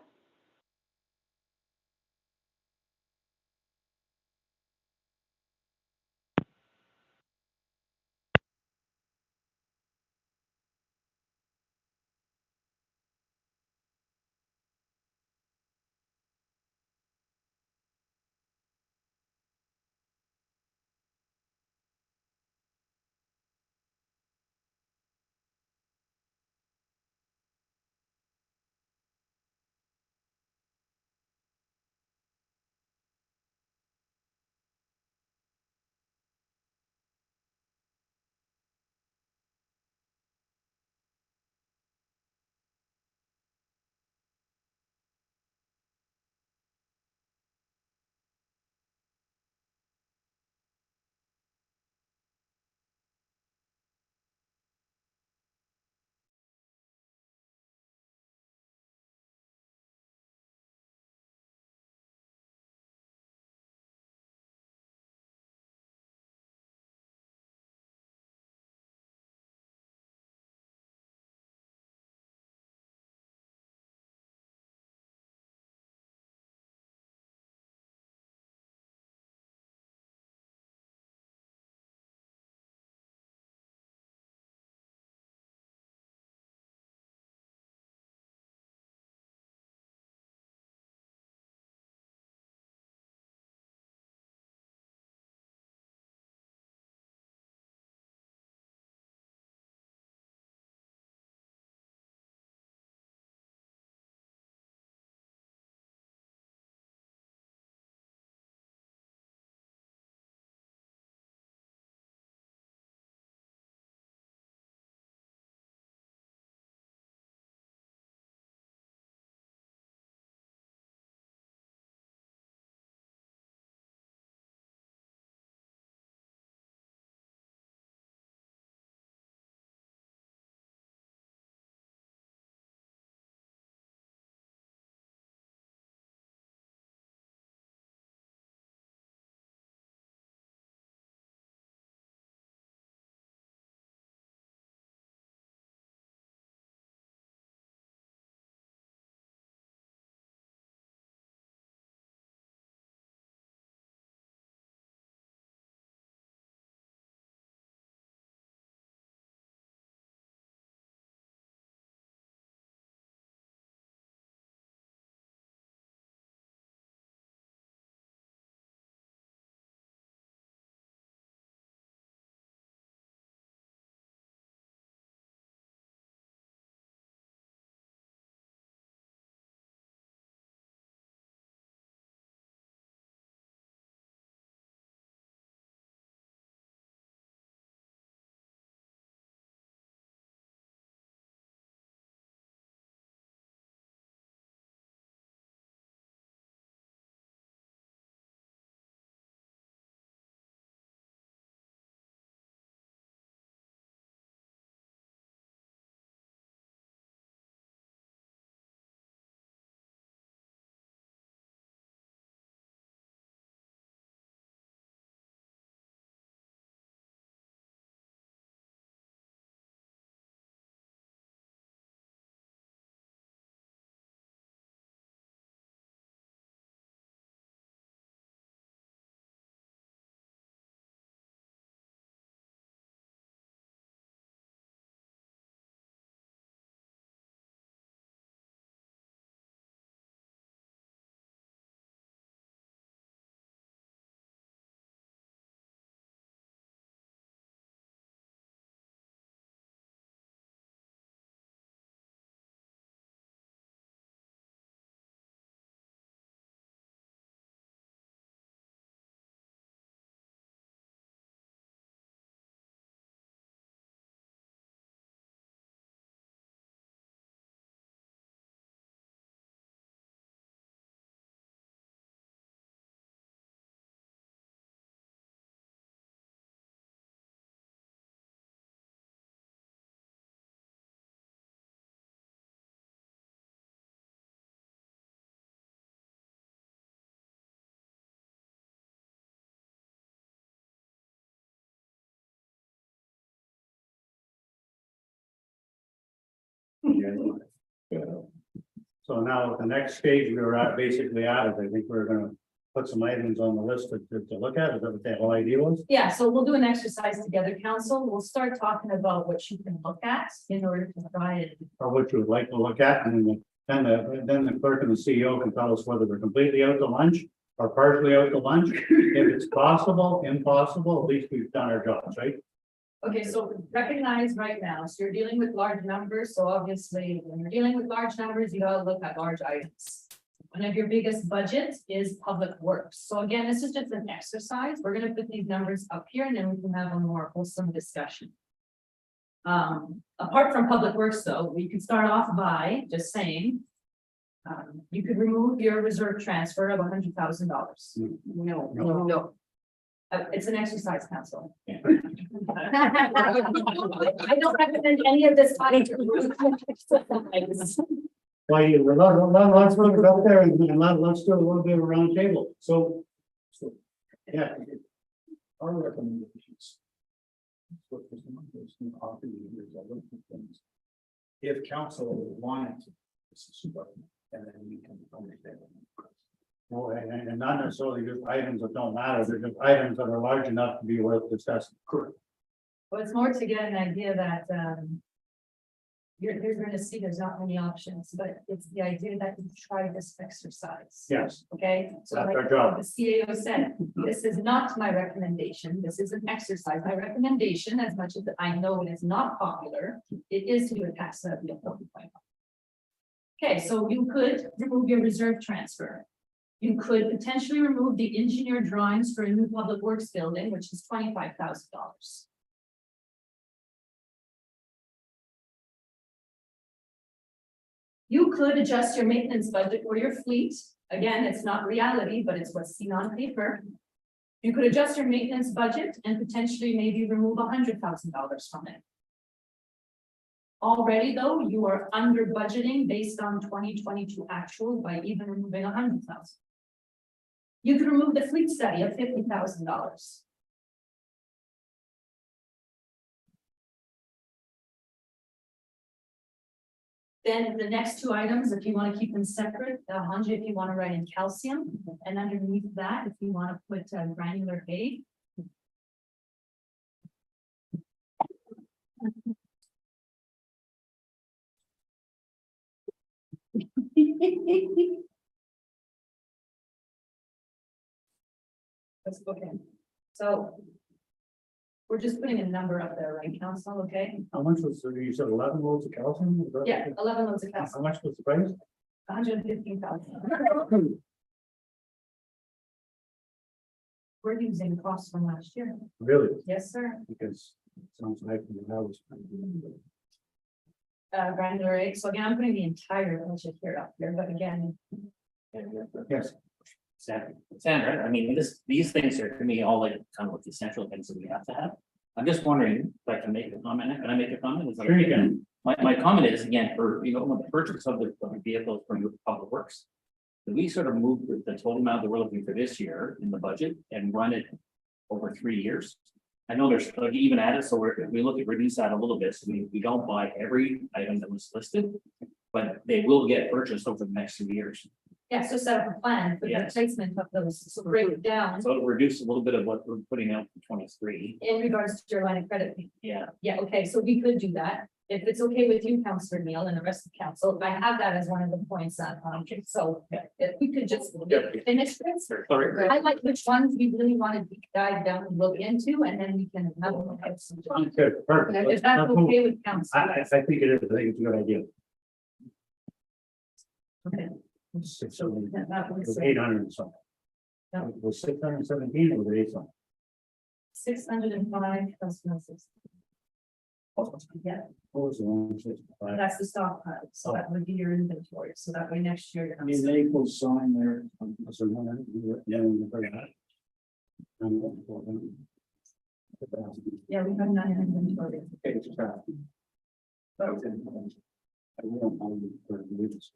A: So now the next stage we were at, basically at, is I think we're gonna put some items on the list to look at, is that what the whole idea was?
B: Yeah, so we'll do an exercise together, council. We'll start talking about what you can look at in order to try and
A: Or what you would like to look at, and then the clerk and the CEO can tell us whether we're completely out to lunch or partially out to lunch. If it's possible, impossible, at least we've done our jobs, right?
B: okay, so recognize right now, so you're dealing with large numbers, so obviously, when you're dealing with large numbers, you gotta look at large items. One of your biggest budgets is public works, so again, this is just an exercise, we're gonna put these numbers up here, and then we can have a more wholesome discussion. Apart from public works, though, we could start off by just saying. You could remove your reserve transfer of $100,000.
H: No.
B: It's an exercise, council. I don't recommend any of this.
A: Why, let's put it up there and let's do a little bit of a round table, so. Yeah,
C: Our recommendations. If council wanted to. this is super, and then we can understand.
A: well, and not necessarily just items that don't matter, they're just items that are large enough to be worth discussing. Correct.
B: Well, it's more to get an idea that, you're gonna see there's not many options, but it's the idea that you try this exercise.
A: Yes,
B: Okay, so
A: That's
B: like
A: our job.
B: the CAO said, this is not my recommendation, this is an exercise. My recommendation, as much as I know it is not popular, it is to do a tax levy of 40.5. Okay, so you could remove your reserve transfer. You could potentially remove the engineer drawings for a new public works building, which is $25,000. You could adjust your maintenance budget for your fleet. Again, it's not reality, but it's what's seen on paper. You could adjust your maintenance budget and potentially maybe remove $100,000 from it. Already, though, you are under budgeting based on 2022 actual by even removing $100,000. You could remove the fleet study of $50,000. Then the next two items, if you want to keep them separate, Hanja, if you want to write in calcium, and underneath that, if you want to put granular hay. That's okay. So. We're just putting a number up there, right, council, okay?
A: how much was, you said 11 loads of calcium? Was that-
B: Yeah, 11 loads of
A: How
B: calcium,
A: much was the price?
B: 115,000. We're using costs from last year.
A: Really?
B: Yes, sir.
A: Because it sounds like the house.
B: Granular egg. So again, I'm putting the entire budget here up here, but again,
A: Yes,
E: Sandra, I mean, these things are to me all like kind of like the essential things that we have to have. I'm just wondering if I can make a comment. Can I make a comment? Is that
A: sure you
E: okay?
A: can.
E: My comment is, again, for, the purchase of the vehicles from your public works. We sort of move the total amount that we're looking for this year in the budget and run it over 3 years. I know there's like even added, so we look at reduce that a little bit, so we don't buy every item that was listed. But they will get purchased over the next 2 years.
B: yeah, so set up a plan for the
E: Yes.
B: placement of those, so break it down
E: So it'll reduce a little bit of what we're putting out for 23.
B: in regards to your line of credit.
E: Yeah.
B: Yeah, okay, so we could do that. If it's okay with you, Councillor Neil, and the rest of council, I have that as one of the points on, so if we could just finish this.
E: Sorry.
B: I like which ones we really want to deep dive down and look into, and then we can have a look at some.
A: Okay, perfect.
B: If
A: Let's-
B: that's
A: let's move.
B: okay with council.
A: I think it is, I think it's a good idea.
B: Okay.
A: Six,
B: So
A: it
B: that
A: was
B: was
A: 800 and something.
B: Yeah.
A: It was 617 or was it 8 something?
B: 605 plus 160. Yeah,
A: What was the one? 65?
B: that's the stockpile, so that would be your inventory, so that way next year. you're
C: I mean,
B: not-
C: they equal sign there.
A: Was there one? Yeah, we forgot.
B: Yeah, we have none in inventory.
A: Okay, it's crap. That was in. I won't hold it for the leaders.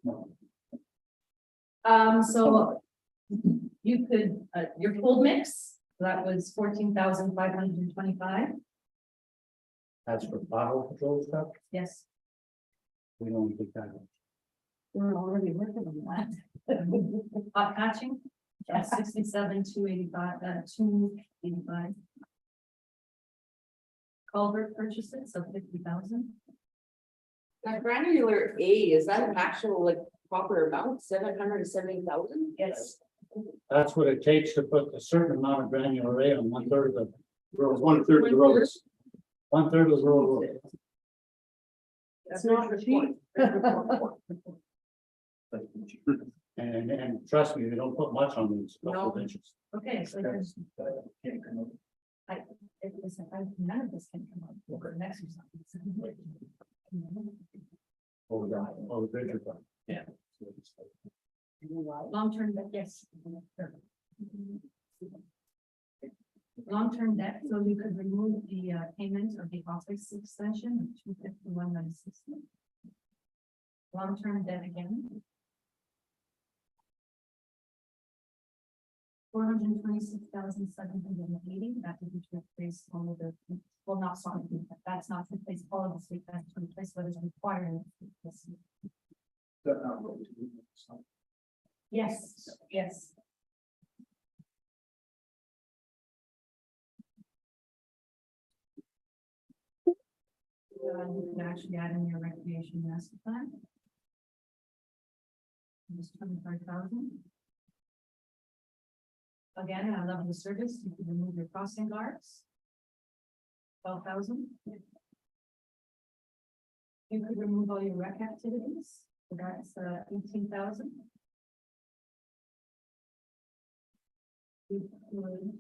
A: No.
B: So you could, your cold mix, that was 14,525,
A: That's for bottle control stuff.
B: yes.
A: We don't think that.
B: We're already working on that. Hot patching, that's 67, 285, 285. Culvert purchases of 50,000.
I: That granular A, is that an actual like proper amount, 770,000?
B: Yes.
A: That's what it takes to put a certain amount of granular array on 1/3 of the roads, 1/3 of the
I: 1/3?
A: roads. 1/3 of the road.
I: That's not cheap.
A: And trust me, they don't put much on these couple of
I: No.
A: inches.
B: Okay, so there's. None of this can come up over an exercise.
A: Over that, over the bridge.
E: Yeah.
B: Long-term, debt, yes. Long-term debt, so you could remove the payment of the office extension of 251,960. Long-term debt again. 426,780, that would be to replace all of the, well, not sorry, that's not to replace all of the street, that's to replace what is required. Yes, yes. You can actually add in your recreation master plan. Just 25,000. Again, I love the service, you can remove your crossing guards. 12,000. You could remove all your rec activities, so that's 18,000. You could.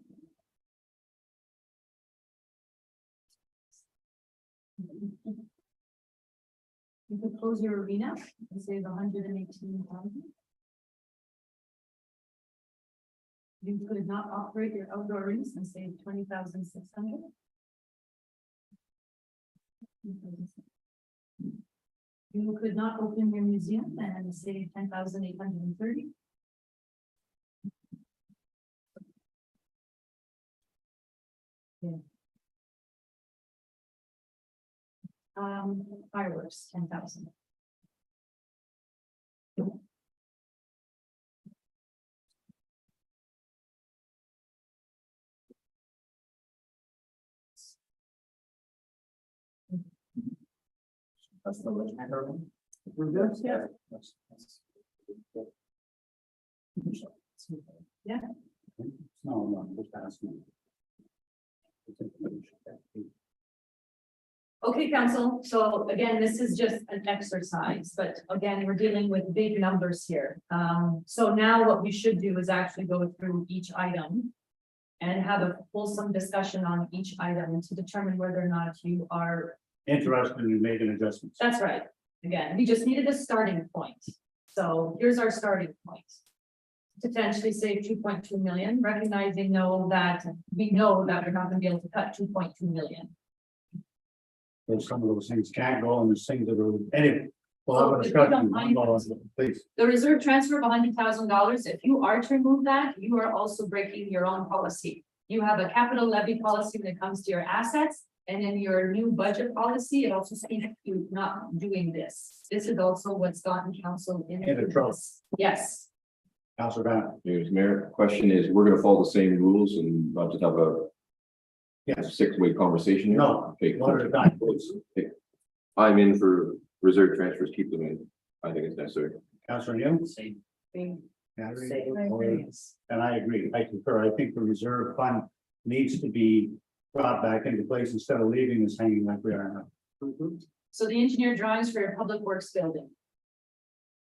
B: You could close your arena and save 118,000. You could not operate your outdoor rinks and save 20,600. You could not open your museum and save 10,830. Yeah. Fireworks, 10,000.
C: That's the list. We're good?
B: Yeah. Yeah.
A: No, just asking.
B: Okay, council, so again, this is just an exercise, but again, we're dealing with big numbers here. So now what we should do is actually go through each item. And have a wholesome discussion on each item to determine whether or not you are.
A: Interested in making adjustments.
B: That's right. Again, we just needed a starting point. So here's our starting point. Potentially save 2.2 million, recognizing that we know that we're not gonna be able to cut 2.2 million.
A: There's some of those things can't go, and there's things that are, anyway. We'll have a
B: If you don't
A: discussion.
B: mind-
A: Please,
B: The reserve transfer of $100,000, if you are to remove that, you are also breaking your own policy. You have a capital levy policy when it comes to your assets, and in your new budget policy, it also speaks to not doing this. This is also what's gotten council in.
A: Into trouble.
B: Yes,
A: Councilor Van.
D: Mayor, question is, we're gonna follow the same rules and not just have a
A: Yes,
D: 6-way conversation? here?
A: No.
D: Okay,
A: one at a time, please.
D: I'm in for reserve transfers, keep them in. I think it's necessary.
A: Councilor Young.
E: Same.
A: And I agree, I concur, I think the reserve fund needs to be brought back into place instead of leaving us hanging like we are now.
B: so the engineer drawings for your public works building.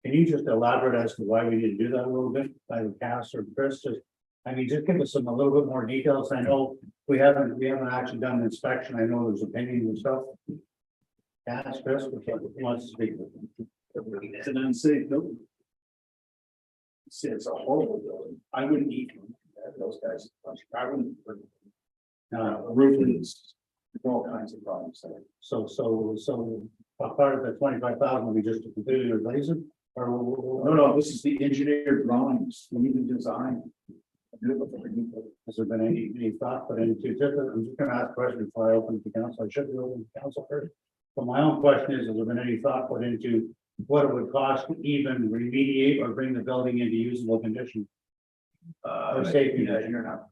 A: Can you just elaborate as to why we need to do that a little bit, by the Cass or Chris, just give us a little bit more details, I know we haven't actually done an inspection, I know there's opinions and stuff. Cass, Chris, who wants to speak?
C: It's an unsafe building. It's a horrible building. I wouldn't eat those guys. I wouldn't. Roofing is all kinds of problems there.
A: So a part of the 25,000 will be just to completely replace it? Or
C: No, this is the engineered drawings, we need to design.
A: has there been any thought put into it? I'm just gonna ask a question before I open it to council, I should be open to council first. So my own question is, has there been any thought put into what it would cost to even remediate or bring the building into usable condition? Or safety
C: Yeah,
A: measure?
C: you're not,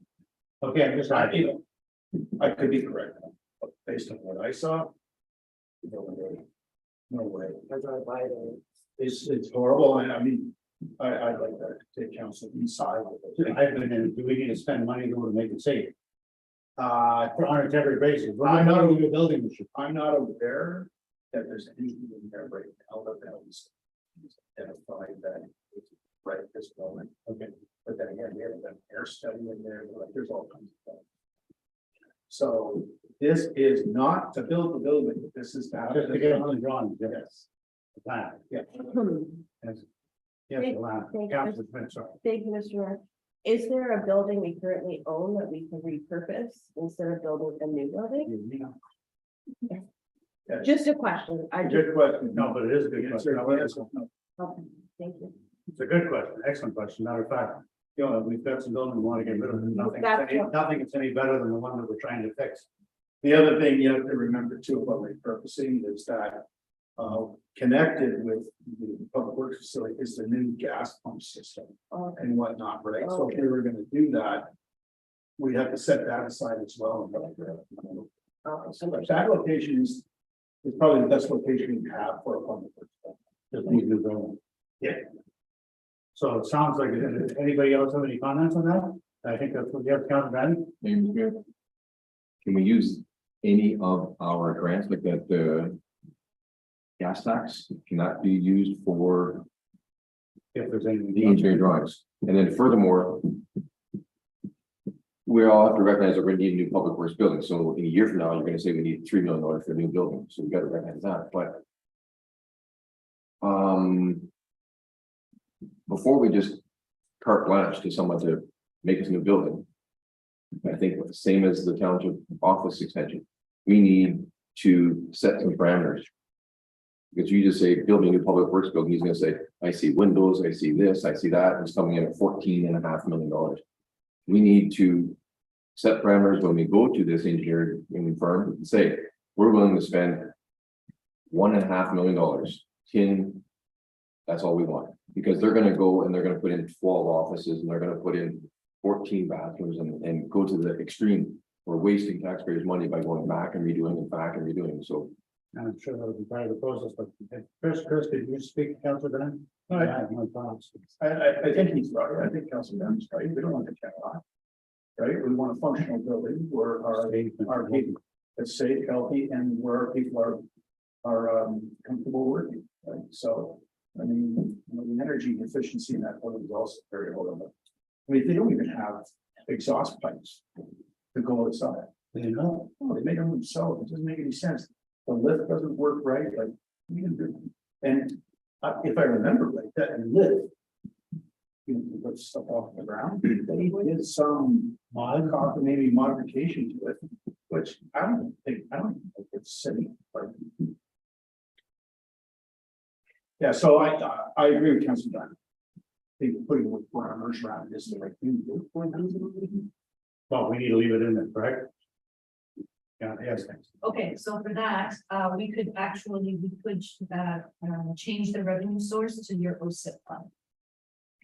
A: Okay, I'm just asking.
C: I could be correct, but based on what I saw. No way. No way. It's horrible, and I mean, I'd like to take council inside of it.
A: I've been in, do we need to spend money to make it safe?
C: Uh,
A: On a temporary basis, we're
C: I
A: not
C: know.
A: going to a building issue.
C: I'm not aware that there's anything in there right now that was identified that it's right at this moment. Okay, but then again, we have an air study in there, like, there's all kinds of stuff. So this is not to build the building, this is to have.
A: Just to get on the drawings, yes.
C: Yes.
A: The plan,
C: Yeah.
A: yes. Yes, the land.
F: Thank-
A: Councilor Smith, sorry.
F: Thank you, Mr. Mayor. Is there a building we currently own that we can repurpose instead of building a new building?
C: Yeah.
F: Just a question. I just,
C: Good question.
A: No, but it is a good question.
F: okay, thank you.
A: It's a good question, excellent question. Matter of fact, you know, we've got some buildings we want to get rid of.
F: That's what-
A: Nothing is any better than the one that we're trying to fix.
C: The other thing you have to remember too about repurposing is that. Connected with the public works facility is the new gas pump system
F: Okay.
C: and whatnot, right? So if we were gonna do that. We'd have to set that aside as well. So that location is probably the best location you have for a public works.
A: Just need new building.
C: Yeah.
A: So it sounds like, anybody else have any comments on that? I think that's what you have, Councilor Brandon.
D: Maybe we could- Can we use any of our grants like that, gas tax, can that be used for
A: If there's any.
D: the engineering drawings? And then furthermore, we all have to recognize that we're gonna need a new public works building, so in a year from now, you're gonna say we need $3 million for a new building, so we gotta recognize that, but. Before we just carte blanche to someone to make us a new building. I think the same as the township office extension, we need to set some parameters. Because you just say, build me a new public works building, he's gonna say, I see windows, I see this, I see that, and it's coming in at $14.5 million. We need to set parameters when we go to this engineering firm and say, we're willing to spend $1.5 million. That's all we want, because they're gonna go and they're gonna put in 12 offices and they're gonna put in 14 bathrooms and go to the extreme. We're wasting taxpayers' money by going back and redoing and back and redoing, so.
A: I'm sure that would be part of the process, but Chris, did you speak, Councilor Brandon?
C: I-
A: I have no thoughts.
C: I think he's right. I think Councilman is right. We don't want to count on. Right? We want a functional building where our people, it's safe, healthy, and where our people are comfortable working, right? So, I mean, you know, the energy efficiency in that building is also very low. I mean, they don't even have exhaust pipes to go outside.
A: You know,
C: Oh, they made them themselves. It doesn't make any sense. The lift doesn't work right, like, we can do, and if I remember right, that lift. You know, put stuff off the ground, they did some maybe modification to it, which I don't think it's silly, but. Yeah, so I agree with Councilor Dunn. I think putting the parameters around this is the right thing to do.
A: well, we need to leave it in there, correct? Yeah, yes, thanks.
B: Okay, so for that, we could change the revenue source to your OSIP fund.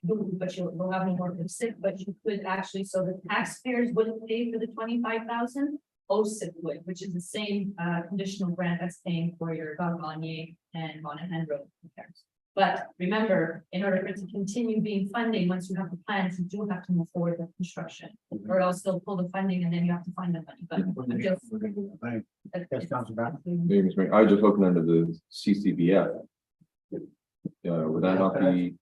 B: But you'll have no more OSIP, but you could actually, so the taxpayers wouldn't pay for the 25,000, OSIP would, which is the same conditional grant that's paying for your Gagonier and Monahan Road repairs. But remember, in order for it to continue being funding, once you have the plans, you do have to move forward with construction. Or else they'll pull the funding and then you have to find the money, but I'm just.
A: Yes, Councilor Brandon.
D: Maybe, Mr. Mayor, I was just looking under the CCBF. Would that not be?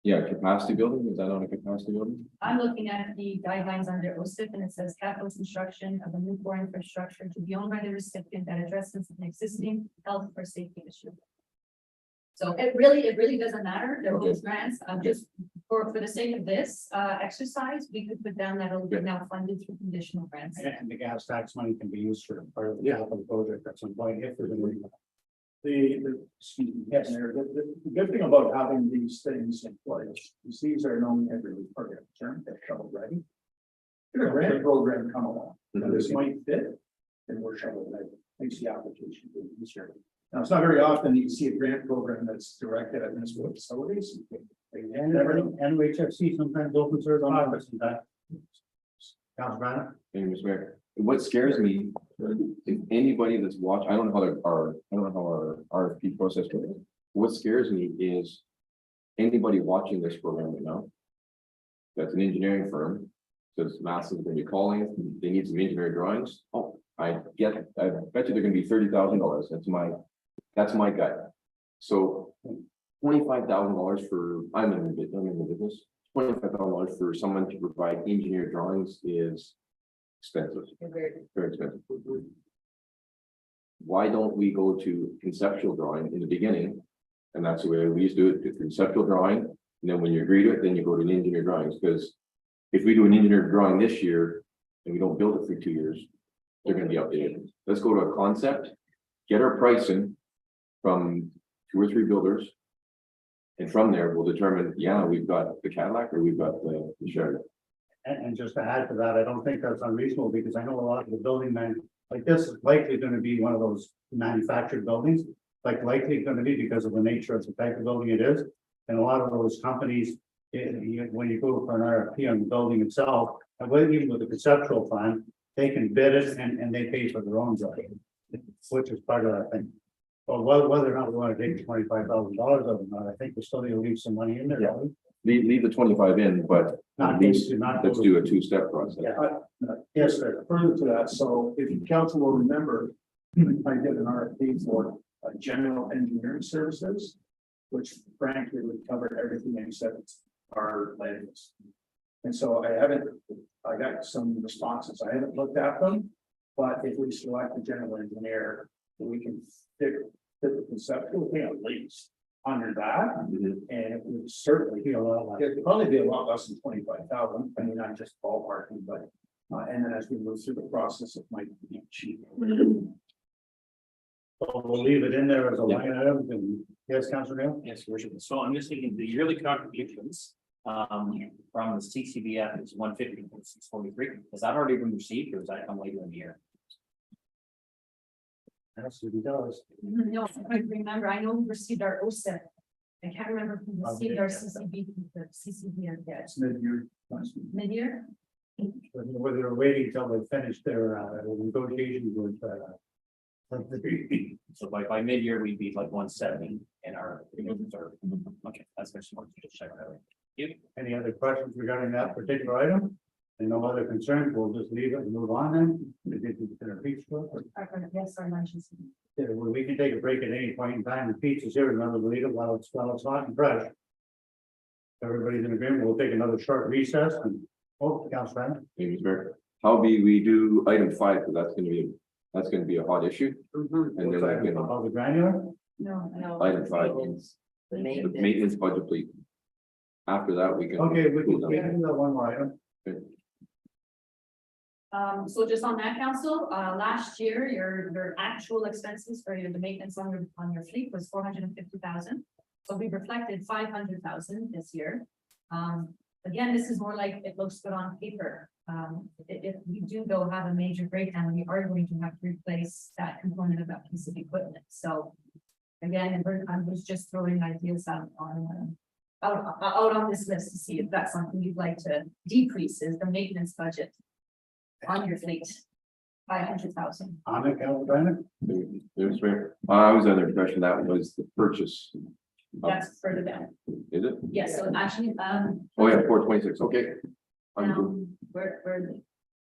D: Yeah, capacity building, is that not a capacity building?
B: I'm looking at the guidelines under OSIP and it says capital construction of a new core infrastructure to be owned by the recipient that addresses an existing health or safety issue. So it really doesn't matter. They're both grants. Just for the sake of this exercise, we could put down that it'll be now funded through conditional grants.
A: And the gas tax money can be used for part of the capital project at some point if there's a need.
C: Excuse me, yes, Mayor, the good thing about having these things in place is these are known every part of the term, they're shovel ready. If a grant program come along, and this might fit, then we're shovel ready. makes the application easier. Now, it's not very often that you see a grant program that's directed at municipal facilities.
A: And everything, NHFC sometimes opens their office and that. Council Brandon?
D: Thank you, Mr. Mayor. What scares me, if anybody that's watched, I don't know how I don't know how our RFP process works. What scares me is anybody watching this program right now. That's an engineering firm, says Massey's gonna be calling, they need some engineering drawings. Oh, I bet you they're gonna be $30,000. That's my gut. So $25,000 for, I'm in the business, $25,000 for someone to provide engineer drawings is expensive, very expensive. Why don't we go to conceptual drawing in the beginning? And that's the way we used to do it, conceptual drawing, and then when you agree to it, then you go to an engineer drawings, because if we do an engineer drawing this year and we don't build it for 2 years, they're gonna be outdated. Let's go to a concept, get our pricing from 2 or 3 builders. And from there, we'll determine, yeah, we've got the Cadillac or we've got the Chevy.
A: And just to add to that, I don't think that's unreasonable because I know a lot of the building like this is likely gonna be one of those manufactured buildings. Like likely gonna be because of the nature of the type of building it is. And a lot of those companies, when you go for an RFP on the building itself, and even with the conceptual plan, they can bid it and they pay for their own drawing. Which is part of that thing. Well, whether or not we want to take $25,000 of it or not, I think we still need to leave some money in there.
D: Yeah.
A: don't
D: Leave the 25 in, but
A: Not
D: at least
A: not-
D: let's do a 2-step process.
A: Yeah.
C: Yes, sir. Further to that, so if council will remember, I did an RFP for general engineering services, which frankly would cover everything except our lands. And so I got some responses. I haven't looked at them, but if we select a general engineer, we can fit the conceptual thing at least under that.
D: Mhm.
C: And it would certainly be a lot less, it'd probably be a lot less than 25,000. I mean, I'm just ballparking, but, and then as we move through the process, it might be cheaper.
A: So we'll leave it in there as a line item and yes, Councilor Neil?
E: Yes, Your Worship. So I'm just thinking the yearly contributions from the CCBF is 150.643. Has that already been received or is that come later in the year?
A: That's what he does.
B: No, I remember, I know we received our OSIP. I can't remember who received our CCB yet,
C: It's mid-year.
B: mid-year?
A: Whether they're waiting until they finish their negotiations with
E: So by mid-year, we'd be like 170 in our reserve. Okay, that's good. More to check that out.
A: Any other questions regarding that particular item? And no other concerns, we'll just leave it and move on then. We did the peach book.
B: Yes, our lunches.
A: Yeah, well, we can take a break at any point in time. The peach is here, remember to leave it while it's hot and fresh. Everybody's in agreement, we'll take another short recess and, Councilor Brandon.
D: Thank you, Mr. Mayor. How be we do item 5, because that's gonna be a hot issue. And then I can,
A: All the granular?
B: No.
D: item 5,
H: The
D: the
H: main.
D: maintenance budget, please. After that, we can.
A: Okay, we
D: move on.
A: can do that one more item.
B: So just on that, council, last year, your actual expenses for the maintenance on your fleet was 450,000. So we reflected 500,000 this year. Again, this is more like it looks good on paper. If we do though have a major breakdown, we are going to have to replace that component of that piece of equipment. So again, I was just throwing ideas out on this list to see if that's something you'd like to decrease is the maintenance budget on your fleet by 100,000.
A: On it, Councilor Brandon?
D: Mr. Mayor, I was under the impression that was the purchase.
B: That's further down.
D: Is it?
B: Yes, so actually,
D: Oh, yeah, 426, okay.
B: we're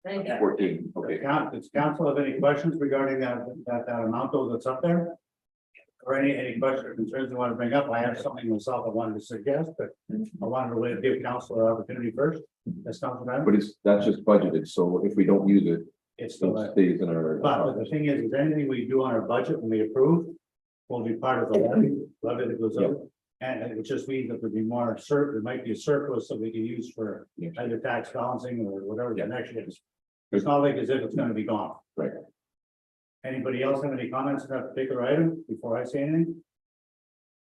B: right there.
D: 14, okay.
A: Does council have any questions regarding that amount though that's up there? Or any questions or concerns you want to bring up? I have something myself I wanted to suggest, but I wanted to wait to give council an opportunity first. That's Councilor Brandon.
D: But that's just budgeted, so if we don't use it,
A: It's still
D: it
A: there.
D: stays in our.
A: But the thing is anything we do on our budget when we approve will be part of the levy that goes up. And it just means that there'll be more there might be a surplus that we can use for either tax balancing or whatever the next is. It's not like as if it's gonna be gone.
D: Right.
A: Anybody else have any comments on that particular item before I say anything?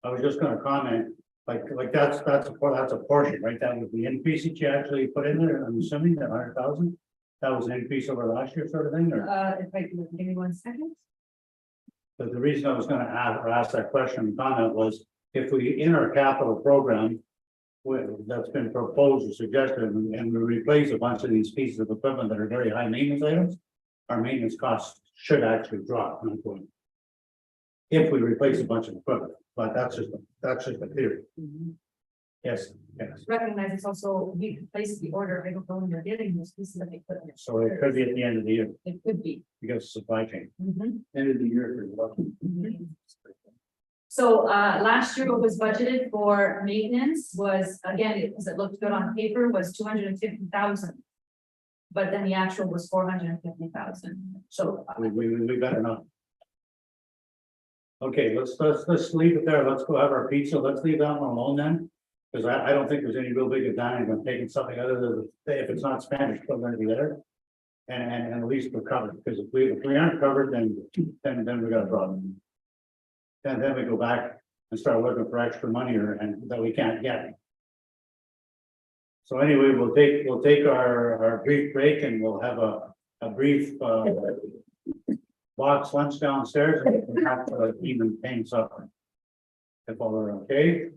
A: I was just gonna comment, like that's a portion, right? That was the increase that you actually put in there, I'm assuming that 100,000. That was an increase over last year sort of thing, or?
B: If I can, give me 1 second.
A: But the reason I was gonna ask that question and comment was, if we, in our capital program. That's been proposed or suggested, and we replace a bunch of these pieces of equipment that are very high maintenance items. Our maintenance costs should actually drop, not go up. If we replace a bunch of equipment, but that's just a theory. Yes, yes,
B: Recognize it's also, we place the order, I don't know when you're getting those pieces of equipment.
A: so it could be at the end of the year,
B: It could be.
A: because of supply chain.
C: End of the year, if you're lucky.
B: So, last year what was budgeted for maintenance was, again, it looked good on paper, was 250,000. But then the actual was 450,000, so.
A: We better not. Okay, let's leave it there. Let's go have our pizza. Let's leave that one alone then. Because I don't think there's any real big advantage on taking something other than, if it's not Spanish, still gonna be there. And at least we're covered, because if we aren't covered, then we got a problem. And then we go back and start looking for extra money and that we can't get. So anyway, we'll take our brief break and we'll have a brief box lunch downstairs and we'll have to even pain supper. If all are okay.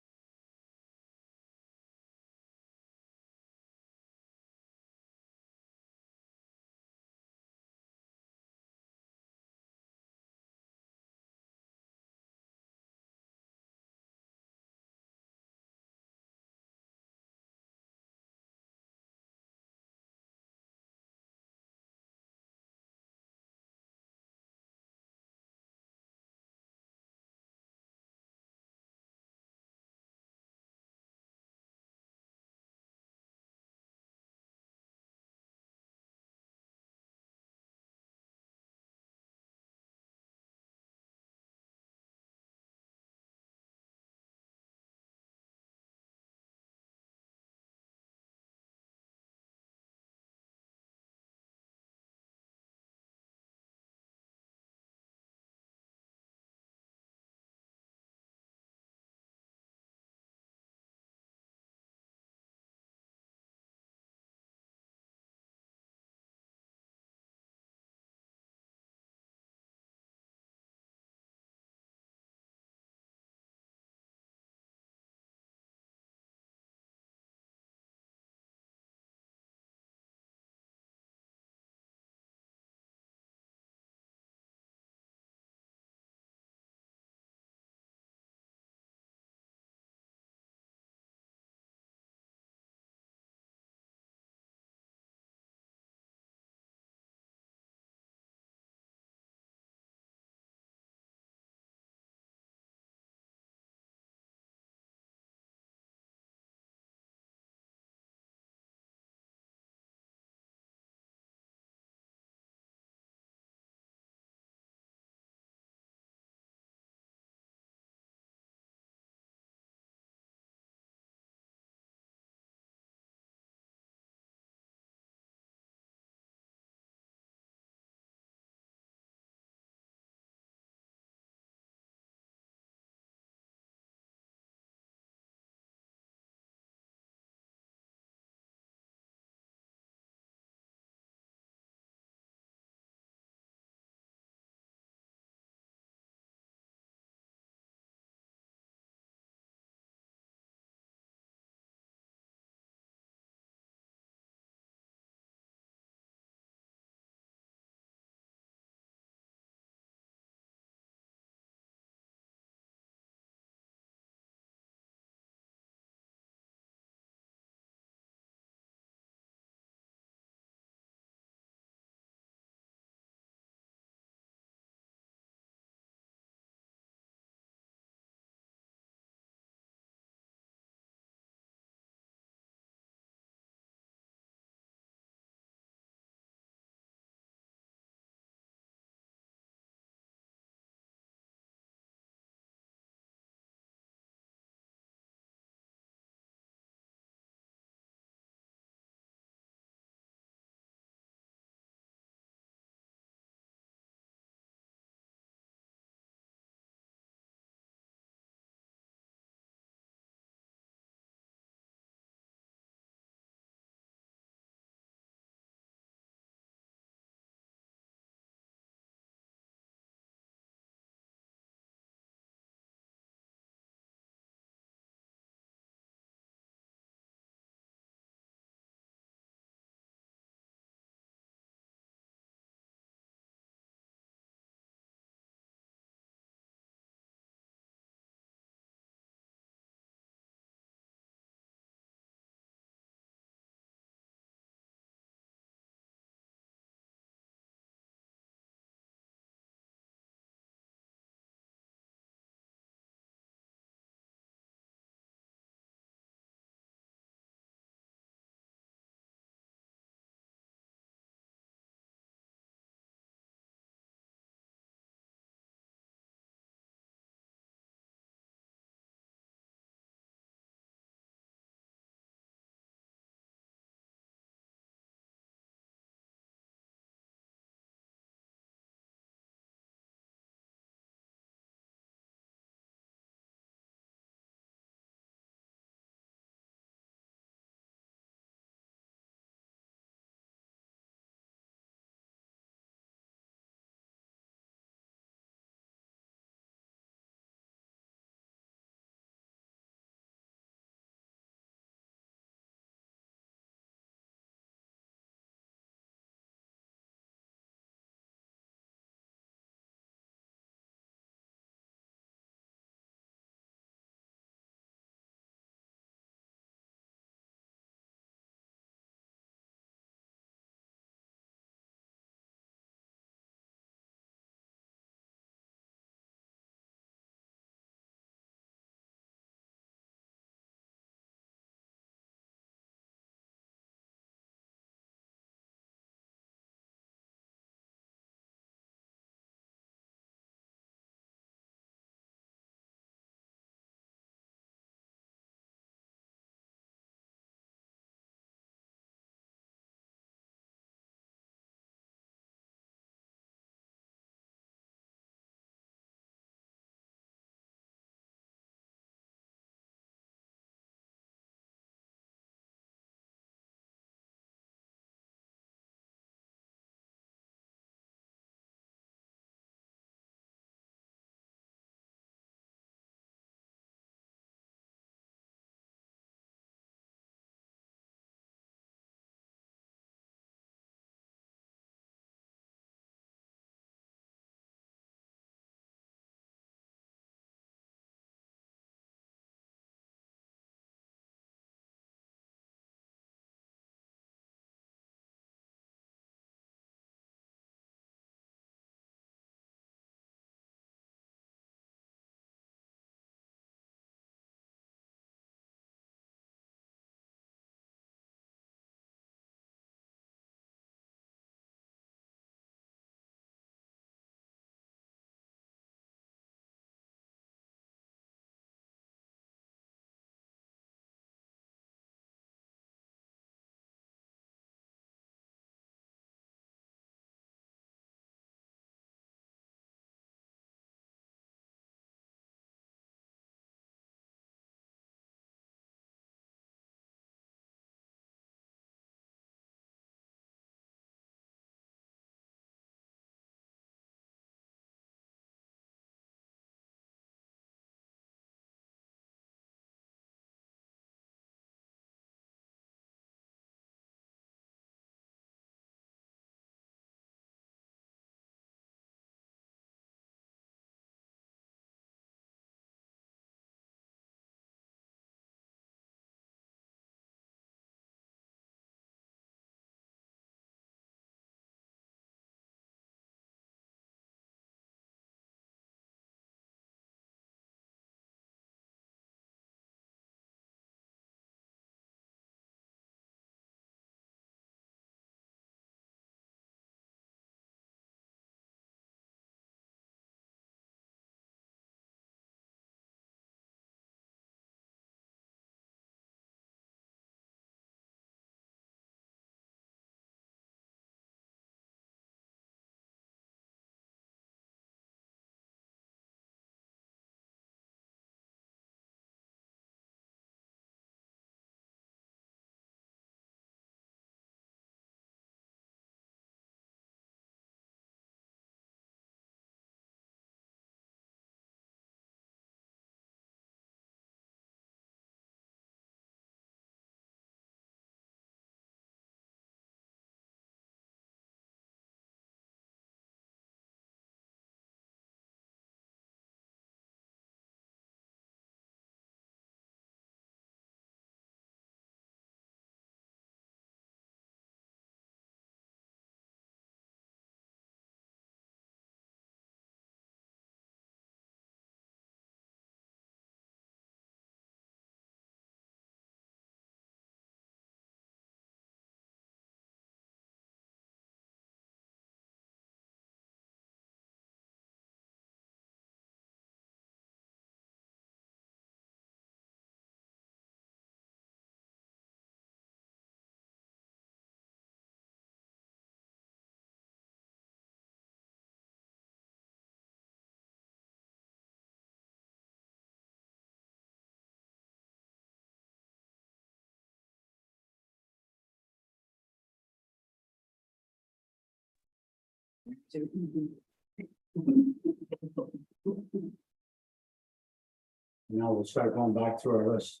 A: Now we'll start going back through our list.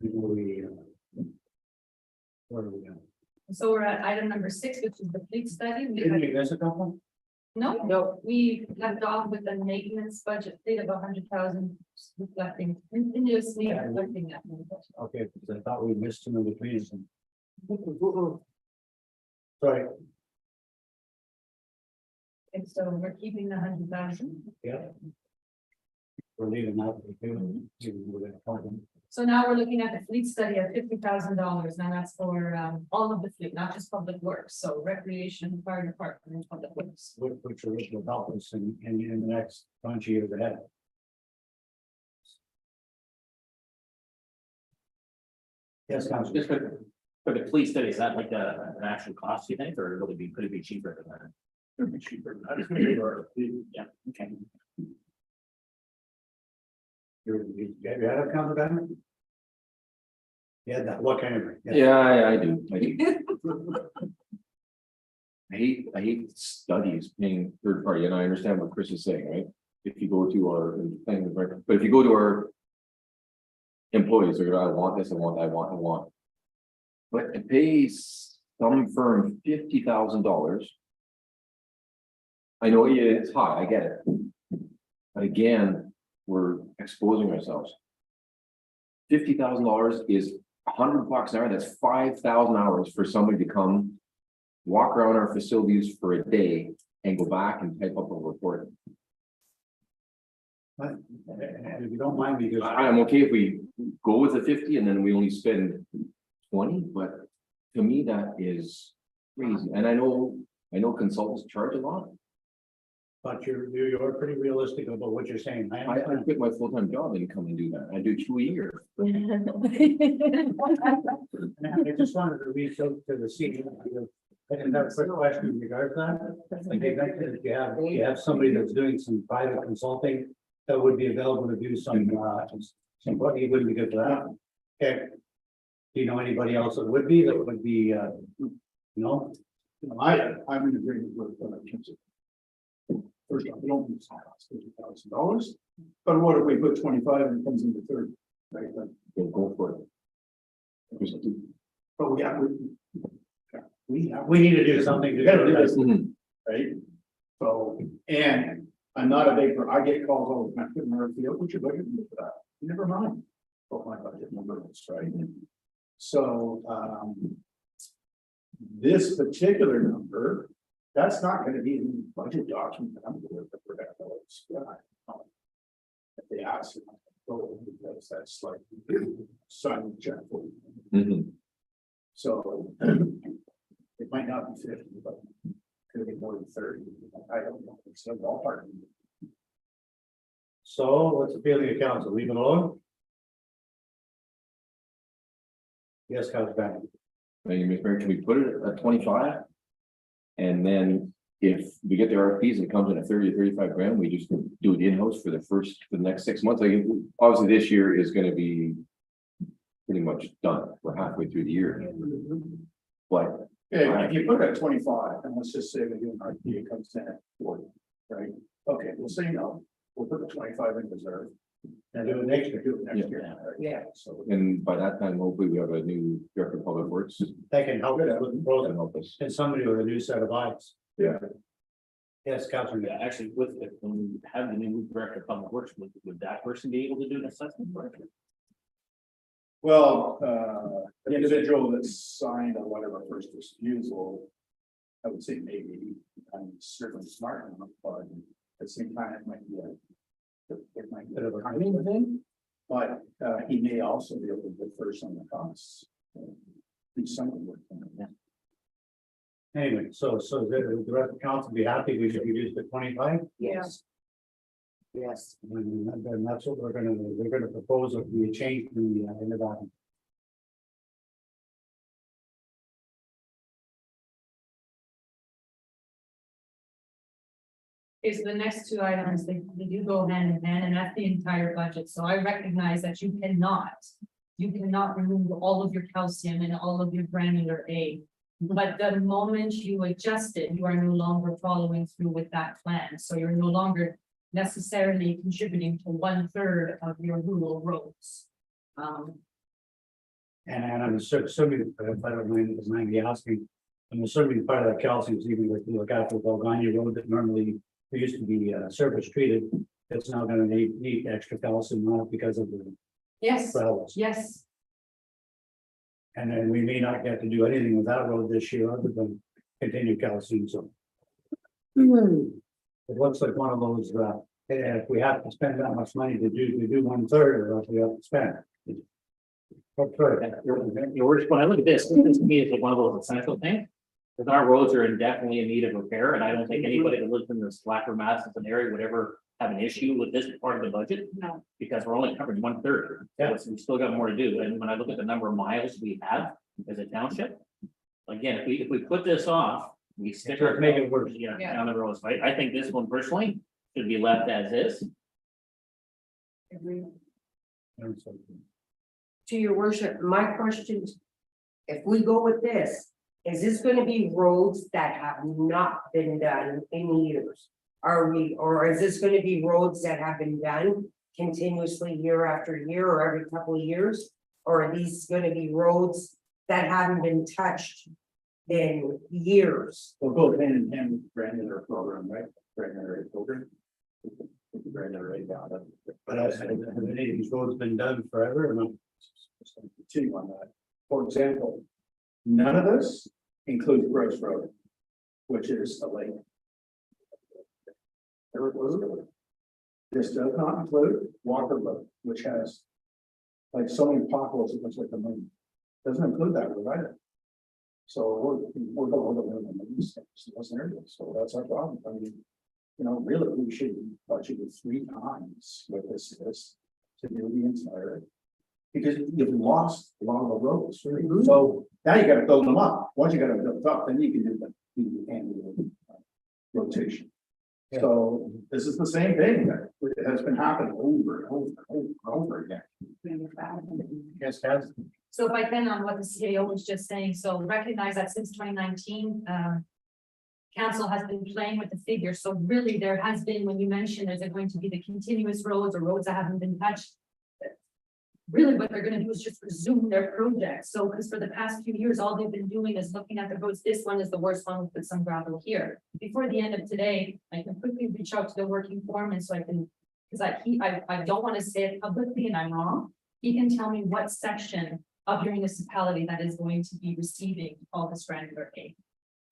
A: Where are we going?
B: So we're at item number 6, which is the fleet study. We
A: Didn't
B: had-
A: you miss a couple?
B: No, we left off with a maintenance budget fleet of 100,000, reflecting, continuously reflecting that.
A: Okay, because I thought we missed some in between. Sorry,
B: And so we're keeping the 100,000.
A: yeah. We're leaving that. We're gonna call them.
B: So now we're looking at the fleet study at $50,000. Now that's for all of the fleet, not just public works. So recreation, fire department, and public works.
A: Which will help us in the next bunch of years ahead. Yes, Councilor.
E: Just for the police study, is that like an actual cost, you think, or could it be cheaper than that?
C: It'd be cheaper. I just made it.
E: Yeah, okay.
A: You had a Councilor Banner? Yeah, that look anyway.
D: Yeah, I do. I hate studies paying third party, and I understand what Chris is saying, right? If you go to our thing, but if you go to our employees, they're gonna, I want this, I want that, I want. But to pay some firm $50,000. I know it's high, I get it. But again, we're exposing ourselves. $50,000 is $100 an hour, that's 5,000 hours for somebody to come. Walk around our facilities for a day and go back and type up a report.
A: And if you don't mind me, because
D: I'm okay if we go with the 50 and then we only spend 20, but to me, that is crazy. And I know consultants charge a lot.
A: but you're pretty realistic about what you're saying. I
D: I
A: understand.
D: quit my full-time job and come and do that. I do 2 a year.
A: And I just wanted to reach out to the CEO. I didn't have a quick question in regards to that. Like they mentioned, if you have somebody that's doing some private consulting that would be available to do some what he wouldn't be good for that. Okay. Do you know anybody else that would be, no?
C: I'm in agreement with Kim. First off, we don't use $50,000, but what if we put 25 and it comes into 30? Right, then,
D: Then go for it.
C: but
A: We need to do something to
C: gotta do
A: do
C: this.
A: this.
C: Right? So, and I'm not a vapor, I get calls all the time, couldn't feel, what's your budget for that? Never mind. What my budget number is, right? So, this particular number, that's not gonna be in the budget document that I'm gonna put for that. If they ask, because that's like signing check.
D: Mhm.
C: So it might not be 50, but could be more than 30. I don't know. It's a ballpark.
A: So what's the feeling of council? Leave it alone? Yes, Councilor Bannon.
D: Thank you, Mr. Mayor. Can we put it at 25? And then if we get the RFPs and it comes in at 30 or 35 grand, we just do it in-house for the next 6 months. Like, obviously this year is gonna be pretty much done. We're halfway through the year. But
C: Yeah, if you put it at 25, and let's just say we do an RFP, it comes in at 40, right? Okay, we'll say no, we'll put the 25 in reserve.
A: And do it next year.
C: Do it next
D: Yeah.
C: year.
H: Yeah.
C: So.
D: and by that time, hopefully we have a new director of public works
A: That can help us with the
D: that
A: pros
D: can help us.
A: and somebody with a new set of eyes.
C: Yeah.
A: Yes, Councilor.
E: Yeah, actually, when we have the new director of public works, would that person be able to do an assessment?
C: Well, the individual that signed or whatever first refusal. I would say maybe, I'm certainly smart enough, but at the same time, it might be it might be a timing thing. But he may also be able to defer some of the costs. Do something with them.
A: Anyway, so the rest of the council be happy we should reduce to 25?
H: Yes. Yes.
A: And then that's what we're gonna propose if we change the document.
B: Okay, so the next 2 items, they do go hand in hand, and that's the entire budget. So I recognize that you cannot you cannot remove all of your calcium and all of your granular A. But the moment you adjust it, you are no longer following through with that plan. So you're no longer necessarily contributing to 1/3 of your rural roads.
A: And I'm assuming, if I don't mind me asking, I'm assuming part of that calcium is even like, look after Volganya Road that normally used to be surface treated. It's now gonna need extra calcium on it because of the
B: Yes,
A: gravels.
B: yes,
A: And then we may not get to do anything with that road this year other than continue calcium, so. It looks like one of those, if we have to spend that much money to do 1/3, or else we have to spend. Okay.
E: Your worship, when I look at this to me is like one of those essential things. Because our roads are definitely in need of repair, and I don't think anybody that lives in this Blackburn Madison area would ever have an issue with this part of the budget.
B: no,
E: Because we're only covering 1/3.
A: Yeah.
E: So we still got more to do, and when I look at the number of miles we have as a township. Again, if we put this off, we stick.
A: Just make it worse.
E: Yeah,
B: Yeah.
E: down the road, so I think this one personally should be left as is.
H: To your worship, my question is, if we go with this, is this gonna be roads that have not been done in years? Are we, or is this gonna be roads that have been done continuously year after year or every couple of years? Or are these gonna be roads that haven't been touched in years?
C: We'll go hand in hand with granular program, right? Granular program. Granular down.
A: But have any of these roads been done forever or not?
C: Continue on that. For example, none of this includes Gross Road, which is a lake. This does not include Walker Road, which has like so many potholes, it looks like the moon. Doesn't include that road either. So we're going to live in these areas, so that's our problem. I mean, you know, really, we should budget 3 times what this is to do the entire. Because you've lost a lot of the roads, so now you gotta build them up. Once you got them built up, then you can do the annual rotation. So this is the same thing that has been happening over and over and over again.
A: Yes, has.
B: so if I can on what the CAO was just saying, so recognize that since 2019, council has been playing with the figures, so really there has been, when you mentioned, is it going to be the continuous roads or roads that haven't been touched? Really, what they're gonna do is just resume their project, so, because for the past few years, all they've been doing is looking at the roads, this one is the worst one, we'll put some gravel here. Before the end of today, I can quickly reach out to the working foreman, so I can, because I don't want to say it publicly and I'm wrong. He can tell me what section of your municipality that is going to be receiving all this granular aid.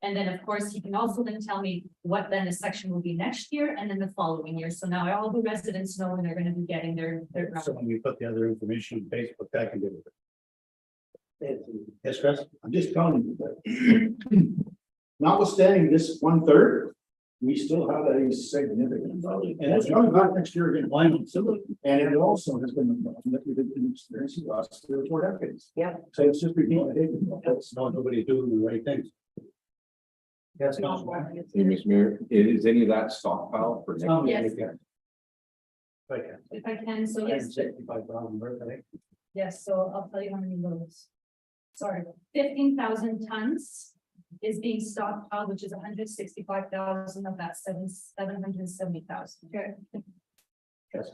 B: And then, of course, he can also then tell me what then the section will be next year and then the following year. So now all the residents know when they're gonna be getting their.
A: So when we put the other information on Facebook, that can do it. Yes, Chris?
C: I'm just telling you that. Notwithstanding this 1/3, we still have a significant problem. And it's coming back next year again, why not? And it also has been a problem that we've been experiencing the last 3 or 4 decades.
H: Yeah.
C: So it's just repeating.
A: That's not nobody doing the right things. Yes, Councilman.
D: Hey, Mr. Mayor, is any of that stockpile for next?
B: Yes.
A: Okay.
B: If I can, so yes,
A: 165,000 worth, I think.
B: yes, so I'll tell you how many loads. Sorry, 15,000 tons is being stockpiled, which is 165,000 of that 770,000. Okay.
A: Yes.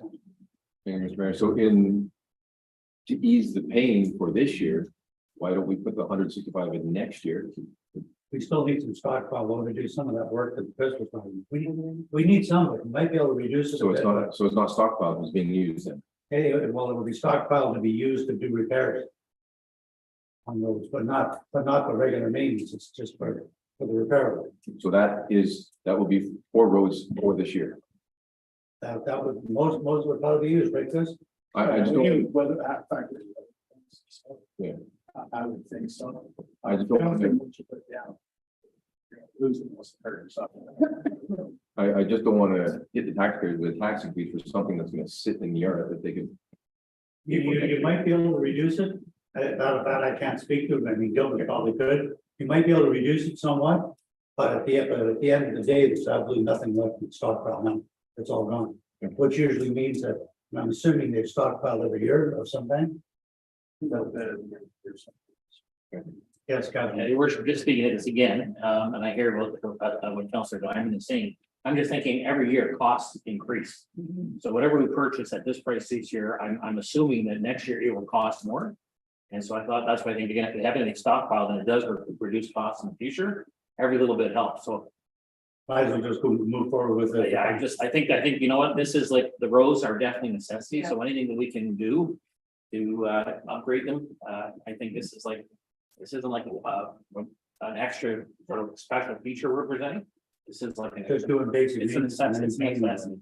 D: Thank you, Mr. Mayor. So to ease the pain for this year, why don't we put the 165 in next year?
A: We still need some stockpile load to do some of that work that Chris was talking. We need some, but we might be able to reduce it.
D: So
A: a
D: it's
A: bit.
D: not, so it's not stockpiled, it's being used then.
A: Hey, well, it will be stockpiled to be used to do repairs. On those, but not the regular maintenance, it's just for the repair.
D: So that will be 4 roads for this year.
A: That would, most would probably be used, right, Chris?
D: I just don't,
C: Whether that factor.
D: Yeah.
C: I would think so.
D: I just don't
C: I don't
D: want
C: think
D: to,
C: we should put it down. Losing was hurt or something.
D: I just don't want to hit the taxpayers with a tax increase for something that's going to sit in the yard that they could.
A: You might be able to reduce it. That I can't speak to, I mean, Gilbert probably could. You might be able to reduce it somewhat. But at the end of the day, there's absolutely nothing left in stockpile now. It's all gone. Which usually means that, I'm assuming they've stockpiled every year or something. Yes, Captain.
E: Your worship, just speaking of this again, and I hear what Councillor Diamond is saying. I'm just thinking every year costs increase. So whatever we purchase at this price this year, I'm assuming that next year it will cost more. And so I thought that's why I think again, if we have anything stockpiled, then it does reduce costs in the future. Every little bit helps. So
A: Might as well just go move forward with it.
E: yeah, I think, you know what, this is like, the roads are definitely necessity. So anything that we can do to upgrade them, I think this is like, this isn't like an extra sort of special feature we're presenting. This is like.
A: Just doing basic.
E: It's a necessity. It's a necessity.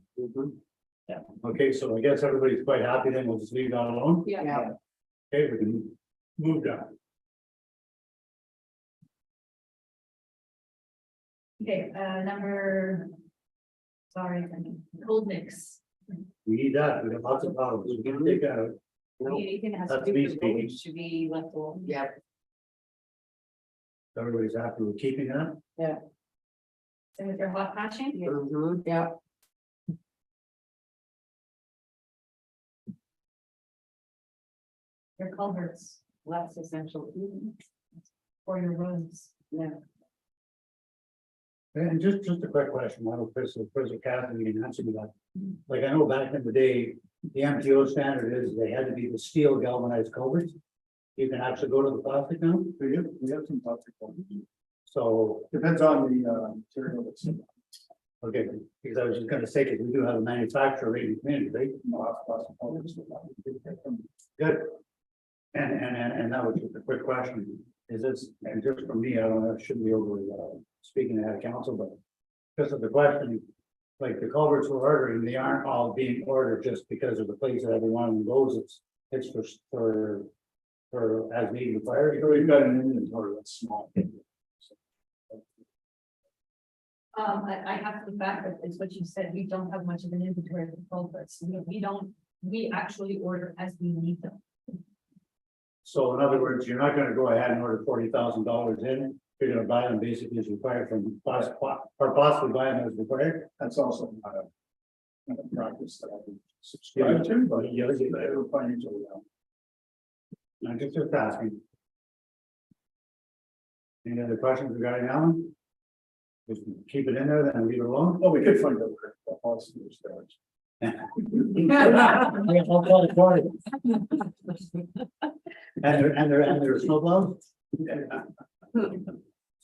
E: Yeah.
A: Okay, so I guess everybody's quite happy, then we'll just leave that alone.
I: Yeah.
A: Okay, we can move down.
B: Okay, cold mix.
A: We need that, we have lots of problems, we can take that out.
B: Anything that has to
A: That's
B: do
A: me
B: with
A: speaking.
B: roads should be left alone.
I: Yeah.
A: Everybody's happy with keeping that.
B: And with your hot patching,
I: Yeah.
B: your culverts, that's essential. For your roads. Yeah.
A: And just a quick question, I don't know, Chris or Catherine, you can answer me that. Like, I know back in the day, the MTO standard is they had to be the steel galvanized culverts. You can actually go to the plastic now,
C: We have some plastic ones.
A: so,
C: Depends on the material that's in.
A: okay, because I was just gonna say, because we do have a manufacturer in the community, right? Good. And that was just a quick question, is this, and just for me, I don't know, it shouldn't be over, speaking out of council, but. Because of the question, like the culverts we're ordering, they aren't all being ordered just because of the place that everyone goes, it's for as needed fire.
C: So we've got an inventory that's small.
B: I have to back that it's what you said, we don't have much of an inventory of culverts, we actually order as we need them.
A: So in other words, you're not gonna go ahead and order $40,000 in, you're gonna buy them basically as required from or possibly buy them as required.
C: That's also not a practice that I would subscribe to, but
A: Yeah, yeah.
C: they're financially.
A: I'm just asking. Any other questions regarding that one? Just keep it in there, then leave it alone.
C: Well, we could find out where the policy is there.
A: And they're snowplows?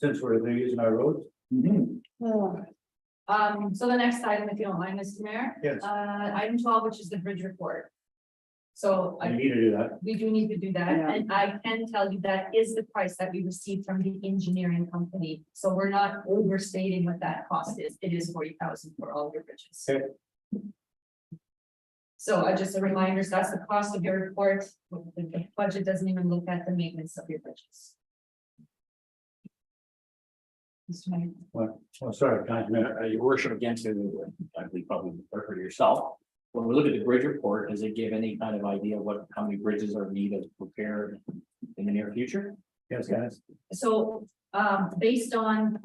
A: Since they're using our roads?
B: So the next item, if you don't mind, Mr. Mayor,
A: Yes,
B: item 12, which is the bridge report. So
A: I need to do that.
B: we do need to do that, and I can tell you that is the price that we received from the engineering company. So we're not overstating what that cost is. It is 40,000 for all your bridges.
A: Okay.
B: So just a reminder, so that's the cost of your report. The budget doesn't even look at the maintenance of your bridges. Mr. Mayor.
A: Oh, sorry,
E: Your worship, again, to, I believe probably for yourself. When we look at the bridge report, does it give any kind of idea how many bridges are needed repaired in the near future?
A: yes, guys.
B: So, based on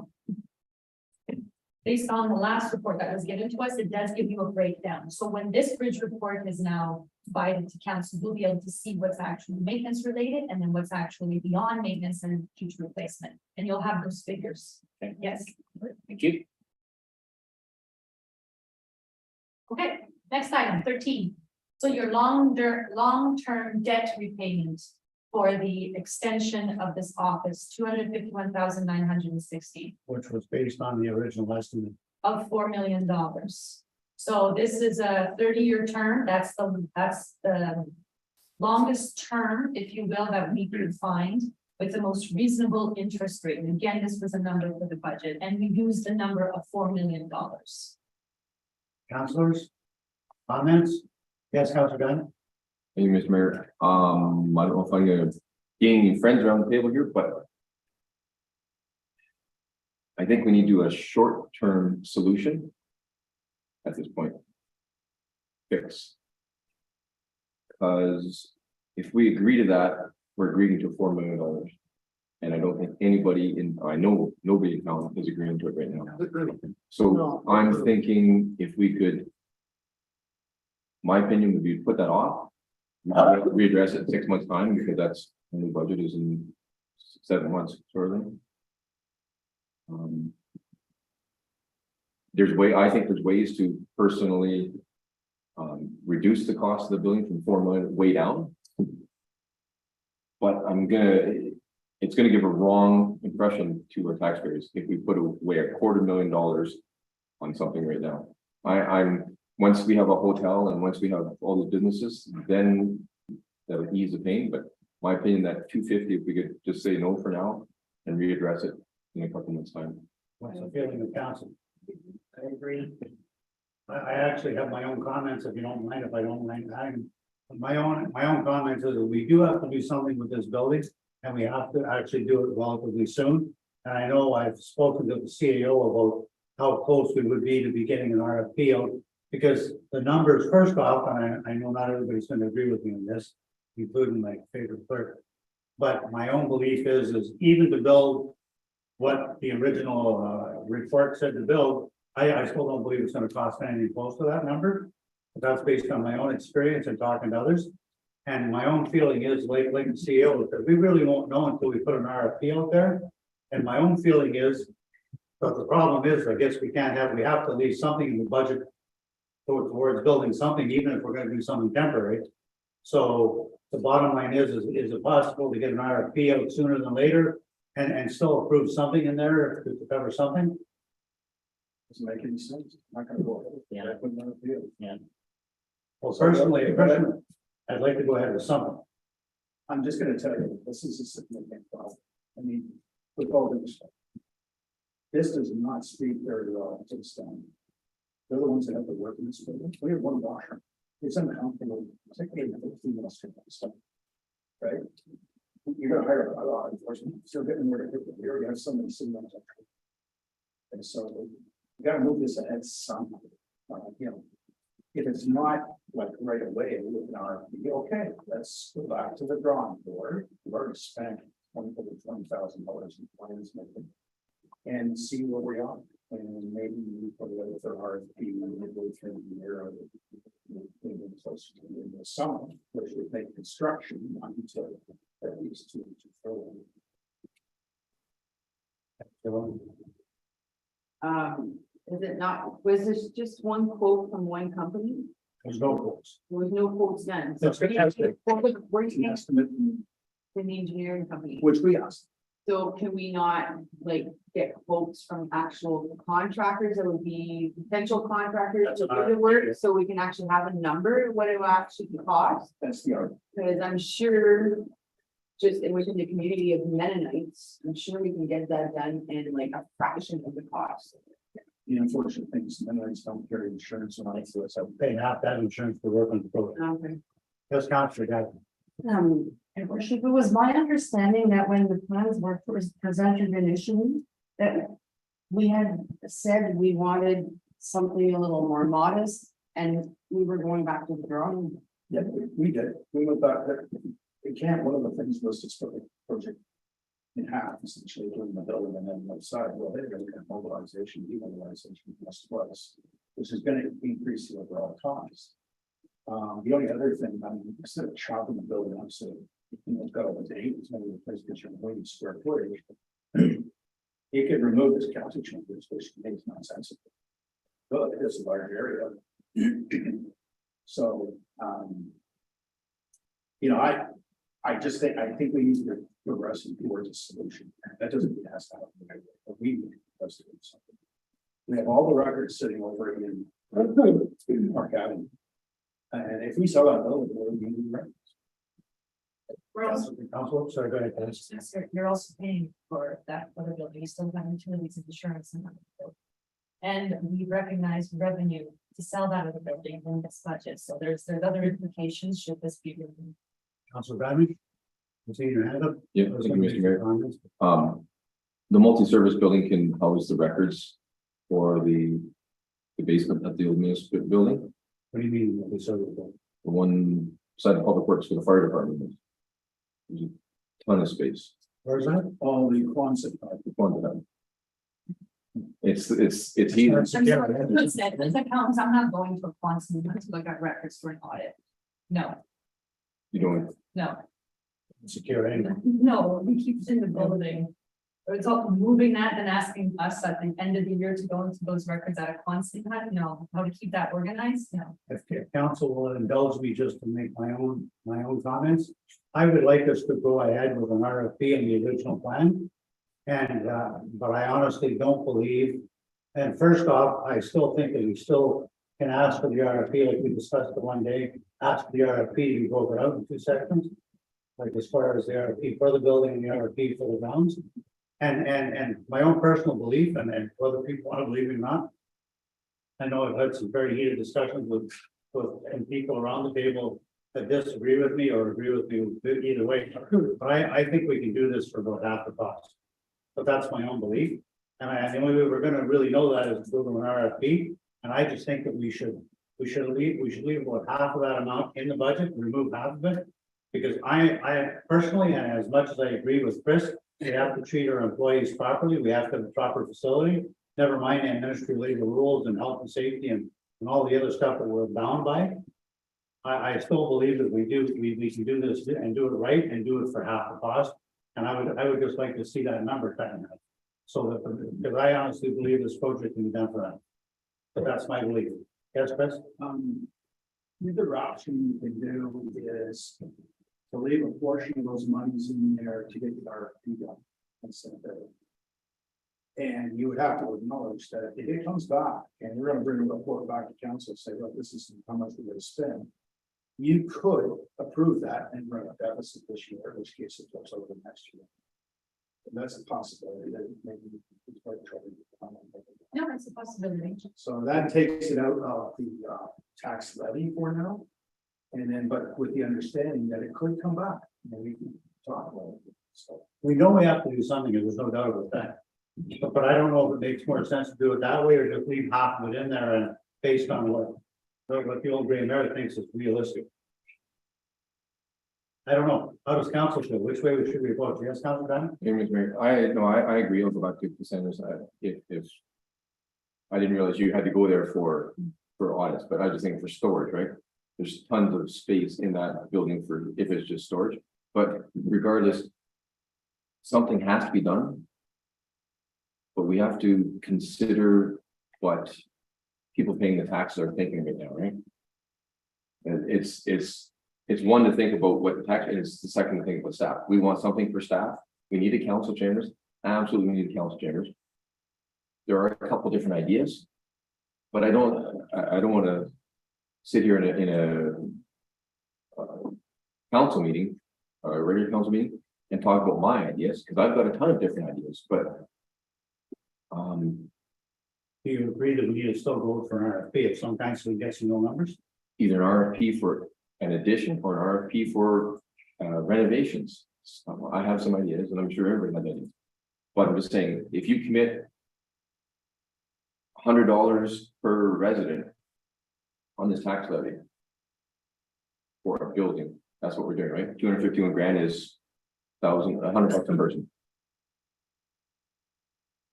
B: the last report that was given to us, it does give you a breakdown. So when this bridge report is now provided to council, we'll be able to see what's actually maintenance related and then what's actually beyond maintenance and future replacement. And you'll have those figures.
E: Okay.
B: Yes.
E: Thank you.
B: Okay, next item, 13. So your long-term debt repayment for the extension of this office, 251,960
A: Which was based on the original estimate.
B: of $4 million. So this is a 30-year term. That's the longest term, if you will, that we could find with the most reasonable interest rate. And again, this was a number for the budget, and we used the number of $4 million.
A: Councilors? Comments? Yes, Councilor Gunn?
D: Thank you, Mr. Mayor. I don't know if I'm gonna gain any friends around the table here, but I think we need to do a short-term solution at this point. Fix. Because if we agree to that, we're agreeing to $4 million. And I don't think anybody I know nobody in town is agreeing to it right now. So I'm thinking if we could. My opinion would be to put that off readdress it in 6 months' time, because that's when the budget is in 7 months, sort of. I think there's ways to personally reduce the cost of the building from 4 million way down. But it's gonna give a wrong impression to our taxpayers if we put away $250,000 on something right now. Once we have a hotel and once we have all the businesses, then that'll ease the pain, but my opinion, that 250, if we could just say no for now and readdress it in a couple months' time.
A: What's the feeling of council?
H: I agree.
A: I actually have my own comments, if you don't mind, if I don't mind. My own comments is that we do have to do something with this building, and we have to actually do it relatively soon. And I know I've spoken to the CAO about how close we would be to be getting an RFP out, because the numbers, first off, and I know not everybody's gonna agree with me on this, including my favorite clerk. But my own belief is even to build what the original report said to build, I still don't believe it's gonna cost anything close to that number. But that's based on my own experience and talking to others. And my own feeling is, like the CEO, that we really won't know until we put an RFP out there. And my own feeling is, but the problem is, I guess we have to leave something in the budget towards building something, even if we're gonna do something temporary. So the bottom line is it possible to get an RFP out sooner than later and still approve something in there to cover something?
C: Doesn't make any sense. Not gonna go ahead.
E: Yeah.
C: I put another deal.
A: Well, personally, I'd like to go ahead with something.
C: I'm just gonna tell you, this is a significant problem. I mean, with all due respect. This does not speak very well to the town. They're the ones that have to work in this building. We have one washer. It's uncomfortable, particularly in the female stuff. Right? You're gonna hire a law enforcement, still getting rid of it, you're gonna have somebody sitting on top. And so you gotta move this ahead somehow. You know, if it's not like right away with an RFP, okay, let's go back to the drawing board. We've already spent $20,000 in plans making. And see where we are, and maybe we put it out for RFP midway through the year. Or maybe close to the end of the summer, which would make construction until at least 2 to 4.
I: Is it not, was this just one quote from one company?
A: There's no quotes.
I: There was no quotes done. So
A: That's fantastic.
I: where do
C: An
I: you
C: estimate,
I: from the engineering company?
C: which we asked.
I: So can we not like get quotes from actual contractors that would be potential contractors to do the work? So we can actually have a number, what it will actually cost?
C: That's the argument.
I: Because I'm sure just within the community of Mennonites, I'm sure we can get that done in like a fraction of the cost.
C: The unfortunate thing is Mennonites don't carry insurance on it, so it's a
A: Pay half that insurance to work on the program.
I: Okay.
A: Just Councilor Gadd.
J: Your worship, it was my understanding that when the plans were first presented initially, that we had said we wanted something a little more modest and we were going back to the drawing.
C: Yeah, we did. We went back there. We can't, one of the things was to split the project in half, essentially doing the building and then the side. Well, they're going to have mobilization, demobilization plus plus, which is going to increase the overall cost. The only other thing, I mean, instead of chopping the building, I'm saying, it's got all the eight, it's going to replace the 1 square footage. You could remove this council chambers, which makes nonsensical. But it is a large area. So, you know, I just think, we need to progress towards a solution. That doesn't mean it has to happen, but we need to do something. We have all the records sitting over in Park Avenue. And if we sell that building, we're going to need records.
B: We're also,
A: Council, sorry, go ahead, Dennis.
B: you're also paying for that other building, you still have utilities and insurance and that. And we recognize revenue to sell that other building in this budget, so there's other implications should this be reviewed.
A: Councilor Bradley. You see your hand up?
D: Yeah, thank you, Mr. Mayor. The multi-service building can house the records for the basement of the old municipal building.
A: What do you mean? What they serve?
D: The one side of public works for the fire department. There's a ton of space.
A: Where is that?
C: All the Quonset.
D: It's heated.
B: I'm sorry, as accountants, I'm not going to a quantum to look at records for an audit. No.
D: You don't,
B: No,
A: secure anything.
B: no, we keep it in the building. It's all moving that and asking us at the end of the year to go into those records at a constant time, no, how to keep that organized, no.
A: If council will indulge me just to make my own comments, I would like us to go ahead with an RFP in the original plan. And, but I honestly don't believe, and first off, I still think that we still can ask for the RFP, like we discussed the one day, ask for the RFP, we broke it out in 2 seconds. Like as far as the RFP for the building and the RFP for the grounds. And my own personal belief, and whether people want to believe it or not. I know I've had some very heated discussions with and people around the table that disagree with me or agree with me either way. But I think we can do this for about half the cost. But that's my own belief. And the only way we're gonna really know that is through an RFP. And I just think that we should leave about half of that amount in the budget, remove half of it. Because I personally, and as much as I agree with Chris, we have to treat our employees properly. We have to have a proper facility. Never mind the administrative labor rules and health and safety and all the other stuff that we're bound by. I still believe that we can do this and do it right and do it for half the cost. And I would just like to see that number cut in half. So that, because I honestly believe this project can be done for that. But that's my belief. Yes, Chris?
C: The other option you can do is to leave a portion of those monies in there to get the RFP done. Instead of it. And you would have to acknowledge that if it comes back and we're gonna bring a report back to council, and say, look, this is how much we're gonna spend. You could approve that and run a deficit this year, in which case it goes over the next year. And that's a possibility that maybe. it's quite trouble.
B: No, that's a possibility.
C: So that takes it out of the tax levy for now. And then, but with the understanding that it could come back, and we can talk about it. So
A: We know we have to do something, and there's no doubt about that. But I don't know if it makes more sense to do it that way or just leave half of it in there and based on what the old gray mare thinks is realistic. I don't know. How does council feel? Which way should we approach? Yes, Council Dan?
D: I agree, I'll go back to percentage, if. I didn't realize you had to go there for audits, but I just think for storage, right? There's tons of space in that building for, if it's just storage, but regardless. Something has to be done. But we have to consider what people paying the taxes are thinking right now, right? And it's one to think about what the tax is, the second to think about staff. We want something for staff. We need a council chambers. Absolutely, we need a council chambers. There are a couple different ideas, but I don't want to sit here in a council meeting, or a regular council meeting, and talk about my ideas, because I've got a ton of different ideas, but.
A: Do you agree that we need to still go for an RFP if sometimes we get some real numbers?
D: Either an RFP for an addition or an RFP for renovations. I have some ideas, and I'm sure everybody has ideas. But I'm just saying, if you commit $100 per resident on this tax levy for a building, that's what we're doing, right? 251 grand is $100 a person.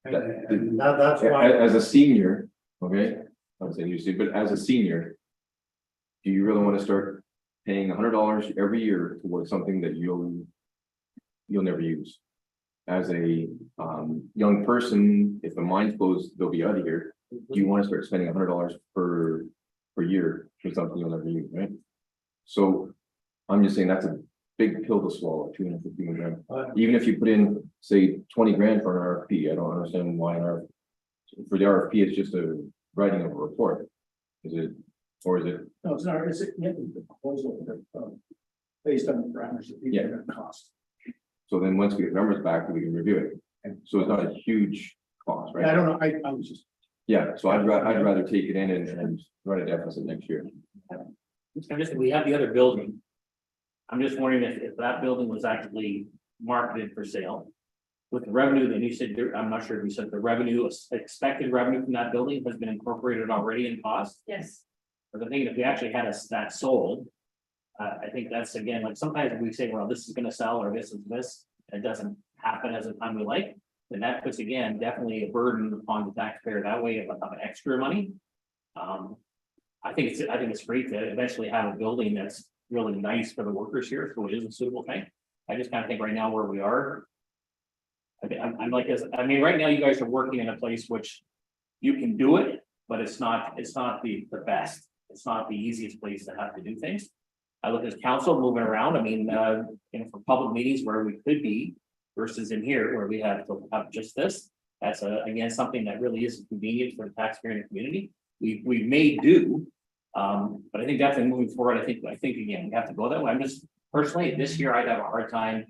A: And that's why.
D: As a senior, okay, I'm saying you see, but as a senior, do you really want to start paying $100 every year towards something that you'll never use? As a young person, if the mine's closed, they'll be out of here. Do you want to start spending $100 per year for something you'll never use, right? So I'm just saying that's a big pill to swallow, 251 grand. Even if you put in, say, 20 grand for an RFP, I don't understand why for the RFP, it's just a writing of a report. Is it, or is it?
C: no, it's not, it's the proposal that, based on the parameters that people are gonna cost.
D: So then once we get numbers back, we can review it. And so it's not a huge cost, right?
C: I don't know, I was just.
D: Yeah, so I'd rather take it in and run a deficit next year.
E: We have the other building. I'm just wondering if that building was actually marketed for sale. With the revenue that you said, I'm not sure if you said the revenue, expected revenue from that building has been incorporated already in cost.
B: Yes,
E: But I think if we actually had that sold, I think that's again, like sometimes we say, well, this is gonna sell or this is this, and it doesn't happen as a time we like. Then that puts again, definitely a burden upon the taxpayer that way of extra money. I think it's great to eventually have a building that's really nice for the workers here, so it is a suitable thing. I just kind of think right now where we are. I'm like this, I mean, right now you guys are working in a place which you can do it, but it's not the best. It's not the easiest place to have to do things. I look at council moving around, I mean, for public meetings where we could be versus in here where we have to have just this. That's again, something that really is convenient for the taxpayer and the community. We may do. But I think definitely moving forward, I think again, we have to go that way. I'm just personally, this year, I'd have a hard time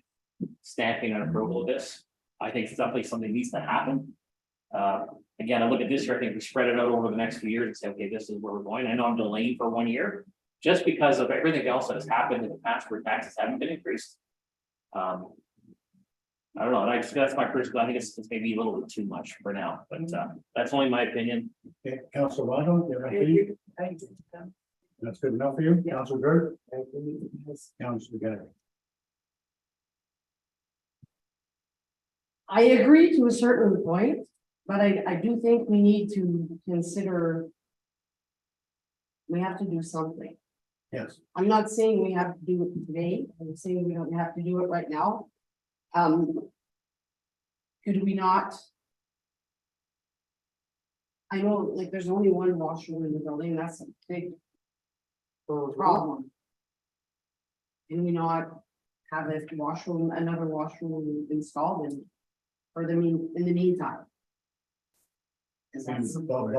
E: stamping an approval of this. I think it's definitely something needs to happen. Again, I look at this year, I think we spread it out over the next few years and say, okay, this is where we're going. I know I'm delaying for 1 year, just because of everything else that has happened in the past where taxes haven't been increased. I don't know, that's my personal, I think it's maybe a little bit too much for now, but that's only my opinion.
A: Okay, Council Waddle, you have anything? That's good enough for you, Council Bird? Council Gallagher.
J: I agree to a certain point, but I do think we need to consider. We have to do something.
A: Yes,
J: I'm not saying we have to do it today, I'm saying we don't have to do it right now. Could we not? I know, like, there's only one washroom in the building, that's a big problem. Can we not have a washroom, another washroom installed in, in the meantime? Is that something?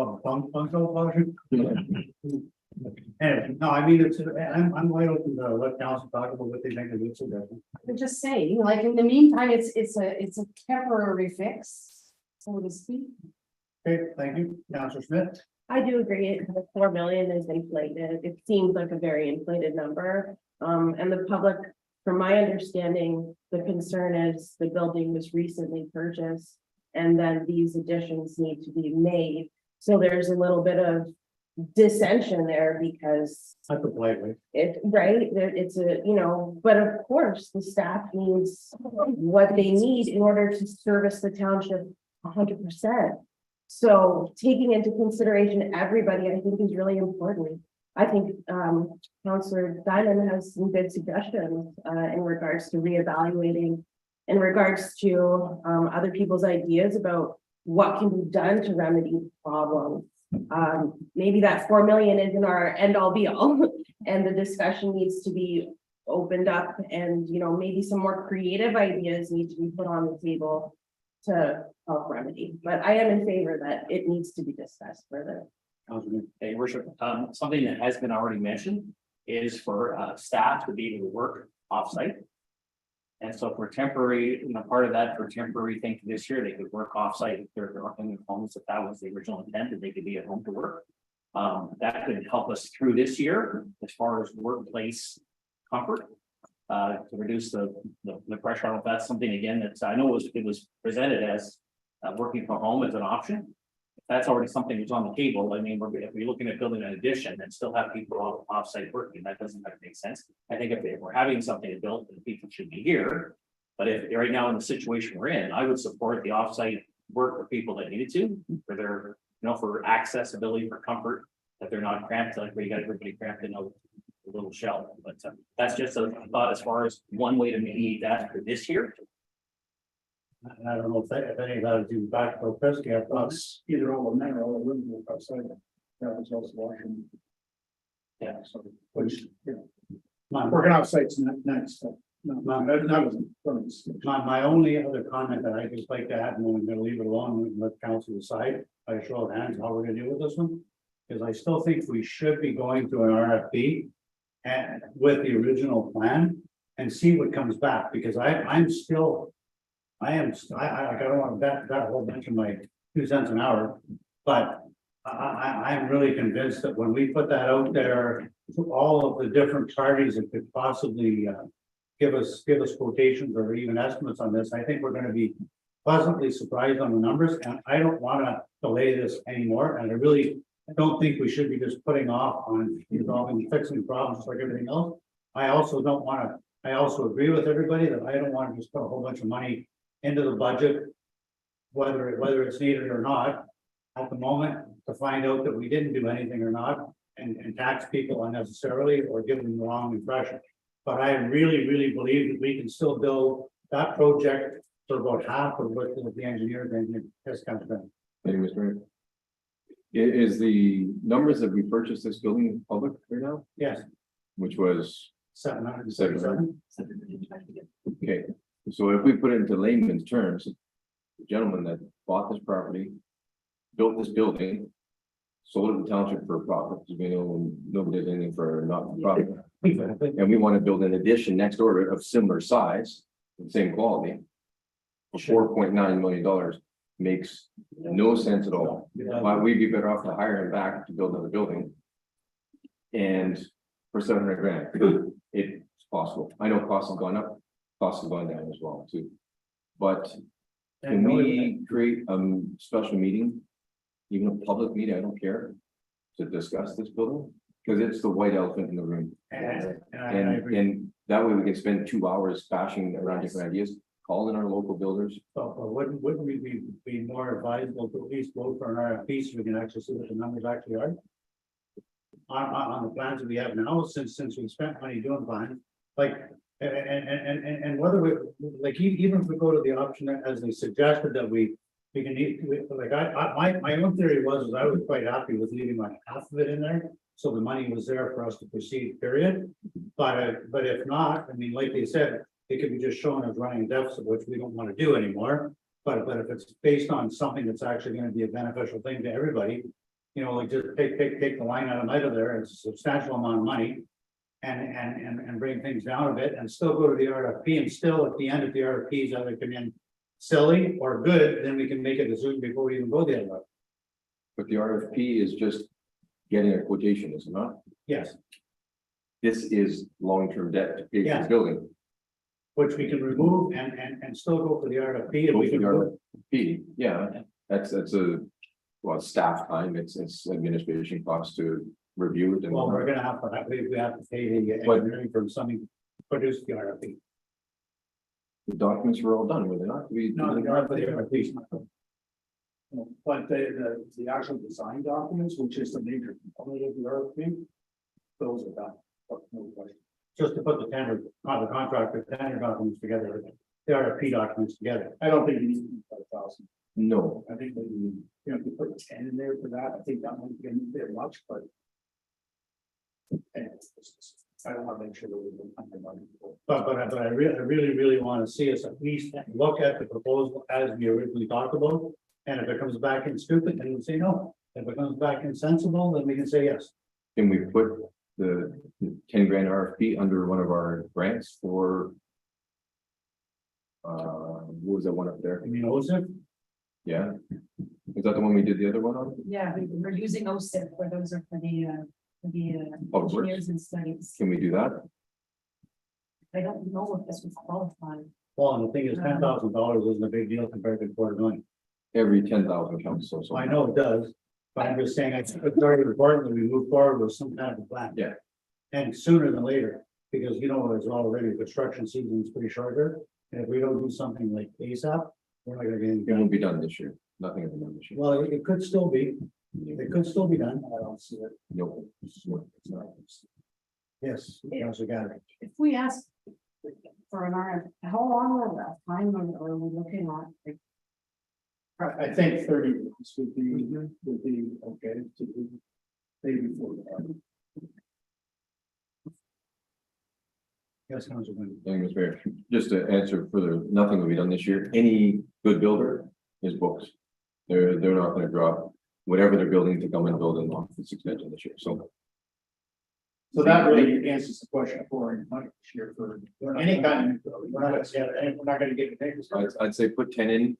A: Anyway, no, I mean, I'm wide open to let council talk about what they think of this suggestion.
J: I'm just saying, like, in the meantime, it's a temporary fix, so to speak.
A: Okay, thank you, Councilor Smith.
F: I do agree, the 4 million is inflated, it seems like a very inflated number. And the public, from my understanding, the concern is the building was recently purchased. And then these additions need to be made, so there's a little bit of dissension there because
A: I put politely.
F: it's a, but of course, the staff needs what they need in order to service the township 100%. So taking into consideration everybody, I think is really important. I think Councillor Diamond has some good suggestions in regards to reevaluating, in regards to other people's ideas about what can be done to remedy the problem. Maybe that 4 million isn't our end all be all, and the discussion needs to be opened up, and maybe some more creative ideas need to be put on the table to help remedy. But I am in favor that it needs to be discussed further.
E: Hey, worship, something that has been already mentioned is for staff to be able to work offsite. And so for temporary, part of that for temporary thing for this year, they could work offsite if they're working in homes, if that was the original intent, that they could be at home to work. That could help us through this year as far as workplace comfort. To reduce the pressure. I don't know if that's something again that I know it was presented as working from home as an option. If that's already something that's on the table, I mean, if we're looking at building an addition and still have people off-site working, that doesn't make sense. I think if we're having something built, then people should be here. But if right now in the situation we're in, I would support the off-site work for people that needed to, for their, for accessibility, for comfort, that they're not cramped, like where you got everybody cramped in a little shell. But that's just a thought as far as one way to mediate that for this year.
A: And I don't know if any of that is even back to Presky, I thought.
C: Either all of them or all of them outside. That was also watching.
E: Yeah.
C: So, which,
A: My,
C: working off sites next, so, no, that wasn't.
A: my only other comment that I just like to add, and we're gonna leave it alone and let council decide, by a show of hands, how we're gonna deal with this one. Because I still think we should be going to an RFP and with the original plan and see what comes back, because I don't want to bet that whole bunch of my 2 cents an hour, but I'm really convinced that when we put that out there to all of the different parties that could possibly give us quotations or even estimates on this, I think we're going to be pleasantly surprised on the numbers, and I don't want to delay this anymore, and I don't think we should be just putting off on resolving, fixing problems like everything else. I also agree with everybody that I don't want to just put a whole bunch of money into the budget, whether it's needed or not, at the moment, to find out that we didn't do anything or not. and tax people unnecessarily or give them the wrong impression. But I really believe that we can still build that project for about half of what the engineers and has come from.
D: Thank you, Mr. Mayor. Is the numbers that we purchased this building public right now,
A: Yes,
D: which was,
A: 777.
D: okay, so if we put it into layman's terms, the gentleman that bought this property, built this building, sold it to the township for a profit, because we know nobody does anything for not for profit. And we want to build an addition next door of similar size, and same quality. For $4.9 million makes no sense at all. Why we'd be better off to hire him back to build another building. And for 700 grand, it's possible. I know costs have gone up, costs have gone down as well too. But can we create a special meeting, even a public meeting, I don't care, to discuss this building? Because it's the white elephant in the room.
A: And I
D: And,
A: agree.
D: and that way we can spend 2 hours bashing around different ideas, call in our local builders.
A: But wouldn't we be more advisable to at least vote for an RFP so we can actually see what the numbers actually are? On the plans that we have now, since we spent money doing plans, like, and whether we, like, even if we go to the option as they suggested that we can, like, my own theory was I was quite happy with leaving like half of it in there. So the money was there for us to proceed, period. But if not, I mean, like they said, it could be just shown as running a deficit, which we don't want to do anymore. But if it's based on something that's actually going to be a beneficial thing to everybody, you know, like just take the line item out of there, it's a substantial amount of money. And bring things down a bit and still go to the RFP and still at the end of the RFPs either come in silly or good, then we can make a decision before we even go the other way.
D: But the RFP is just getting a quotation, is it not?
A: Yes,
D: This is long-term debt to pay for
A: Yeah.
D: the building.
A: which we can remove and still go for the RFP. If
D: Go
A: we
D: for
A: can
D: the
A: remove-
D: RFP, yeah, that's a, well, staff time, it's administration costs to review it and.
A: Well, we're gonna have to, we have to pay the engineering for something to produce the RFP.
D: The documents were all done, were they not? We.
A: No, the RFP.
C: But the actual design documents, which is the major component of the RFP, those are done. No question.
A: Just to put the contract, the tender documents together, the RFP documents together.
C: I don't think you need 5,000.
D: No,
C: I think that you know, if you put 10 in there for that, I think that might be a bit much, but. Anyways, I don't want to make sure that we don't under money.
A: But I really want to see us at least look at the proposal as we originally talked about. And if it comes back in stupid, then we'll say no. If it comes back insensible, then we can say yes.
D: can we put the 10 grand RFP under one of our grants for? What was that one up there?
A: I mean, OSIP,
D: Yeah. Is that the one we did the other one on?
B: Yeah, we're using OSIP for those are for the
D: Public Works.
B: engineers and studies.
D: Can we do that?
B: I don't know if this was qualified.
A: well, and the thing is, $10,000 isn't a big deal compared to $250,000.
D: Every 10,000 counts, so.
A: I know it does, but I'm just saying, it's very important that we move forward with some kind of a plan.
D: Yeah.
A: And sooner than later, because you know, there's already construction season is pretty short here. And if we don't do something like ASAP, we're not gonna get anything
D: It won't
A: done.
D: be done this year. Nothing will be done this year.
A: Well, it could still be, it could still be done.
C: I don't see it.
D: Nope.
A: Yes, Councilor Gathering.
J: If we ask for an RF, how long of a time are we looking at? Like,
C: I think 30 minutes would be okay to do. Maybe 45.
A: Yes, Councilor Wynn.
D: Thank you, Mr. Mayor. Just to answer further, nothing will be done this year. Any good builder is booked. They're not gonna drop whatever they're building to come and build an office extension this year, so.
C: So that really answers the question for any money this year for any kind of, we're not gonna get it.
D: I'd say put 10 in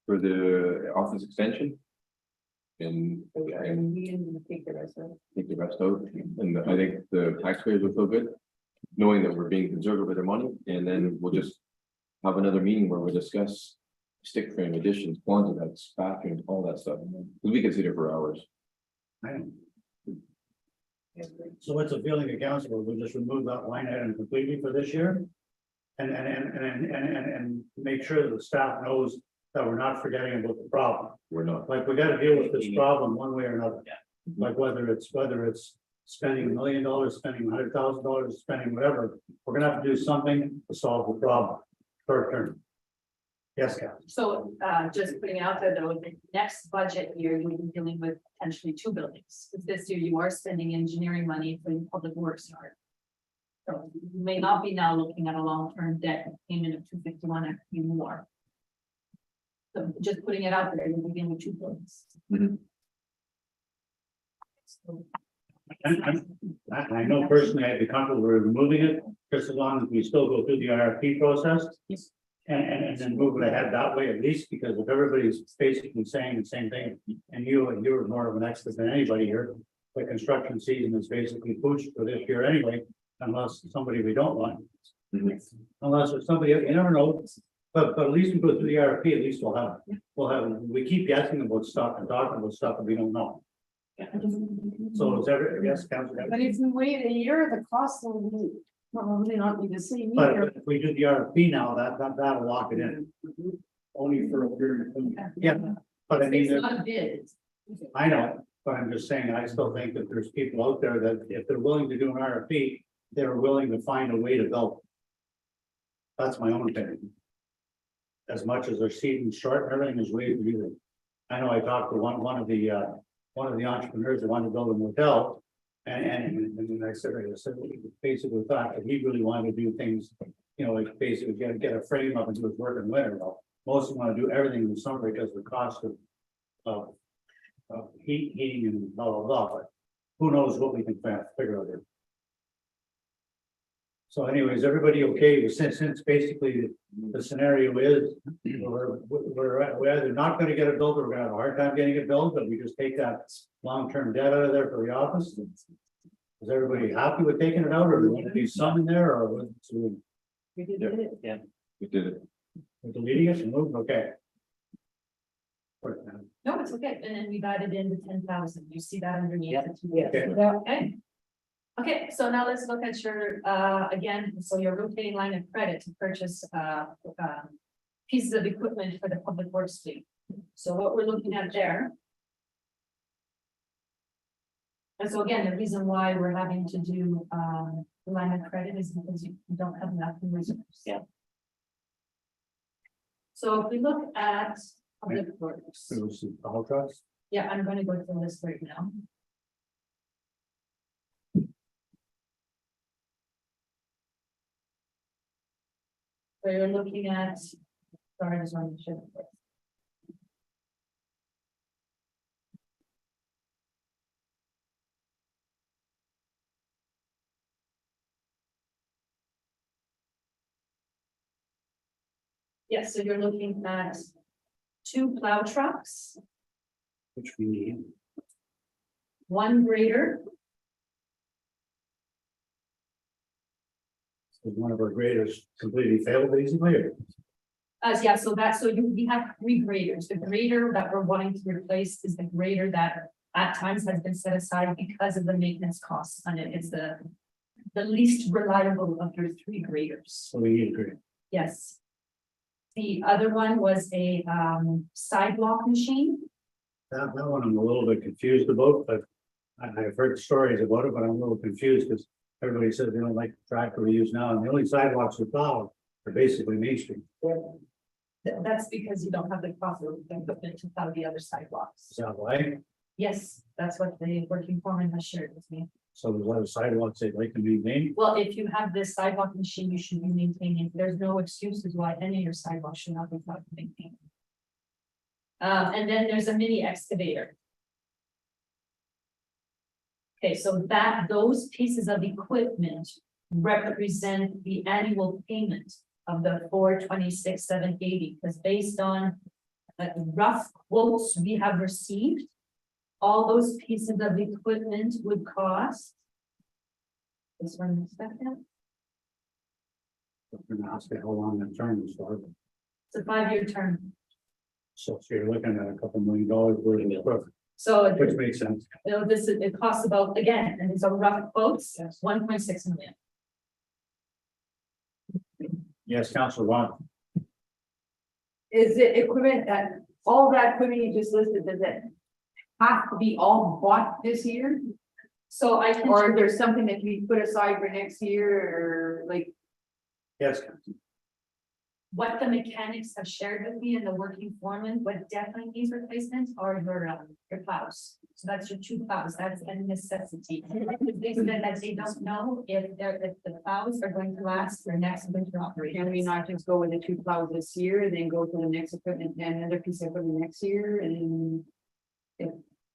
D: for the office extension. And
J: take the rest of it.
D: take the rest out, and I think the taxpayers will feel good. Knowing that we're being conservative with their money, and then we'll just have another meeting where we discuss. Stick frame additions, quantum that's bathrooms, all that stuff, because we can sit here for hours.
A: So what's the feeling of council? We'll just remove that line item completely for this year? And make sure that the staff knows that we're not forgetting about the problem.
D: We're not.
A: Like, we gotta deal with this problem one way or another. Like whether it's spending $1 million, spending $100,000, spending whatever, we're gonna have to do something to solve the problem. Short term. Yes, Cal.
B: So, just putting out there though, the next budget year, you'll be dealing with potentially 2 buildings. Because this year you are spending engineering money for the public works yard. So you may not be now looking at a long-term debt payment of 251 and a few more. So just putting it out there, you'll begin with 2 buildings.
D: Mhm.
B: So,
A: I know personally I'd be comfortable with removing it, just as long as we still go through the RFP process.
B: Yes.
A: And then move it ahead that way at least, because if everybody's basically saying the same thing, and you're more of an expert than anybody here. The construction season is basically pushed for this year anyway, unless somebody we don't want.
D: Mhm.
A: Unless it's somebody, you never know, but at least we go through the RFP, at least we'll have, we keep guessing about stuff and talking about stuff that we don't know. So it's yes, Councilor.
J: But if we wait a year, the cost will be probably not be the same
A: But
J: either.
A: if we do the RFP now, that'll lock it in.
C: Only for a period of time.
A: Yeah, but I mean,
B: It's not a bid.
A: I know, but I'm just saying, I still think that there's people out there that if they're willing to do an RFP, they're willing to find a way to build. That's my own opinion. As much as they're seeding short, and everything is ways to do it. I know I talked to one of the entrepreneurs that wanted to build a motel. And I said, basically thought that he really wanted to do things, you know, like basically get a frame up and do his work in winter. Well, most of them want to do everything in the summer because of the cost of heating and blah, blah, blah, but who knows what we can figure out here. So anyways, everybody okay with since basically the scenario is we're either not gonna get it built or we're gonna have a hard time getting it built, but we just take that long-term debt out of there for the office. Is everybody happy with taking it out, or do we want to do some in there, or what's
F: We did it.
D: We did it.
A: we're deleting it and move, okay?
B: No, it's okay. And then we've added in the 10,000. You see that underneath?
E: Yeah.
B: it?
F: Yes.
A: Okay.
B: Okay. Okay, so now let's look at your, again, so your rotating line of credit to purchase, pieces of equipment for the public works fleet. So what we're looking at there. And so again, the reason why we're having to do, the line of credit is because you don't have enough in reserves.
E: Yeah.
B: So if we look at public works,
A: It was the whole trust.
B: yeah, I'm gonna go through this right now. So you're looking at, sorry, I just wanted to show. Yes, so you're looking at 2 plow trucks,
A: Which we need.
B: 1 grader,
A: So one of our graders completely failed basically. Or-
B: yeah, so we have 3 graders. The grader that we're wanting to replace is the grader that at times has been set aside because of the maintenance costs on it. It's the least reliable of your 3 graders.
A: So we need a grader.
B: Yes. The other one was a sidewalk machine.
A: That one I'm a little bit confused about, but I've heard stories about it, but I'm a little confused because everybody says they don't like the tractor we use now, and the only sidewalks we plow are basically Main Street.
B: That's because you don't have the proper equipment to plow the other sidewalks.
A: Is that right?
B: Yes, that's what the working foreman has shared with me.
A: So there's a lot of sidewalks they'd like to maintain.
B: Well, if you have this sidewalk machine, you should be maintaining. There's no excuses why any of your sidewalks should not be maintained. And then there's a mini excavator. Okay, so those pieces of equipment represent the annual payment of the 426,780, because based on the rough quotes we have received, all those pieces of equipment would cost. This one, a second.
A: We're gonna ask how long that term is for.
B: It's a 5-year term.
A: So you're looking at a couple $1 million worth of equipment,
B: So
A: which makes sense.
B: it costs about, again, and these are rough quotes, 1.6 million.
A: Yes, Councilor Ron.
J: Is it equipment that, all that equipment you just listed, does it have to be all bought this year?
B: So I can.
J: Or there's something that we put aside for next year, or like,
A: Yes,
B: What the mechanics have shared with me and the working foreman, what definitely needs replacement are your plows. So that's your two plows, that's a necessity. They said that they don't know if the plows are going to last for next winter operation.
J: can we not just go with the 2 plows this year, then go to the next equipment and another piece of equipment next year, and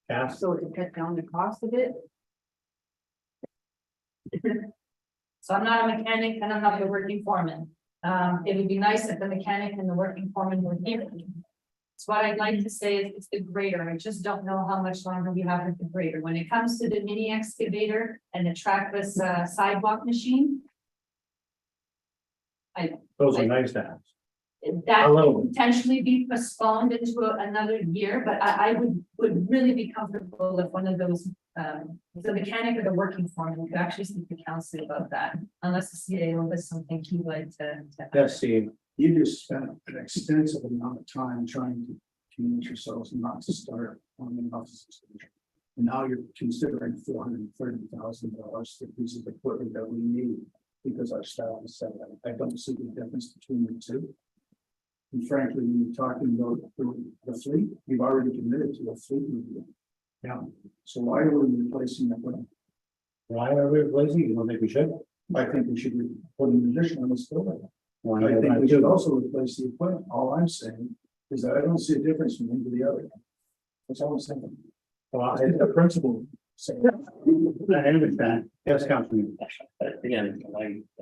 A: Cass,
J: so to cut down the cost of it?
B: So I'm not a mechanic and I'm not the working foreman. It would be nice if the mechanic and the working foreman were here. So what I'd like to say is it's the grader. I just don't know how much longer we have with the grader. When it comes to the mini excavator and the trackless sidewalk machine.
A: those are nice to have.
B: That
A: A little.
B: could potentially be postponed into another year, but I would really be comfortable if one of those, the mechanic or the working foreman could actually speak to council about that, unless the CAO has something he'd like to.
A: Yes, Steve.
C: You just spent an extensive amount of time trying to convince yourselves not to start on the office station. And now you're considering $430,000 for pieces of equipment that we need because our staff is set up. I don't see the difference between the two. And frankly, when you're talking about the fleet, you've already committed to a fleet review.
A: Yeah.
C: So why are we replacing the equipment?
A: Why are we replacing? You don't think we should?
C: I think we should put an addition on this building.
A: Why
C: I think
A: not?
C: we should also replace the equipment. All I'm saying is that I don't see a difference from one to the other. That's all I'm saying.
A: Well,
C: I think the principle. saying-
A: I understand. Yes, Councilman.
E: Again,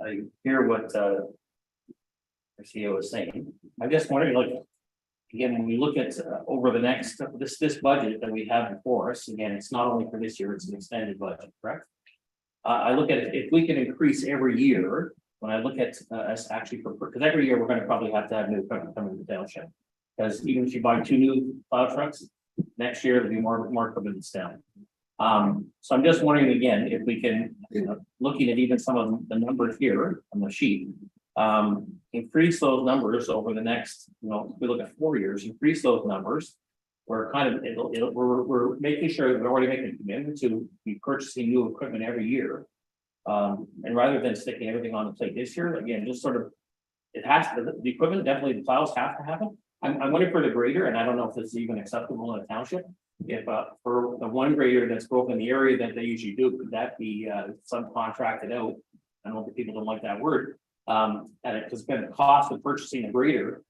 E: I hear what, the CEO is saying. I'm just wondering, like, again, when we look at, over the next, this budget that we have before us, again, it's not only for this year, it's an extended budget, correct? I look at it, if we can increase every year, when I look at, us actually, because every year we're gonna probably have to have new equipment coming to the township. Because even if you buy 2 new plow trucks, next year there'll be more equipment that's down. So I'm just wondering again, if we can, looking at even some of the numbers here on the sheet. Increase those numbers over the next, if we look at 4 years, increase those numbers. We're kind of, we're making sure that we're already making a commitment to be purchasing new equipment every year. And rather than sticking everything on the plate this year, again, just sort of. It has to, the equipment, definitely the plows have to happen. I'm wondering for the grader, and I don't know if this is even acceptable in a township. If for the one grader that's broken the area that they usually do, could that be subcontracted out? I know that people don't like that word. And it's been the cost of purchasing a grader.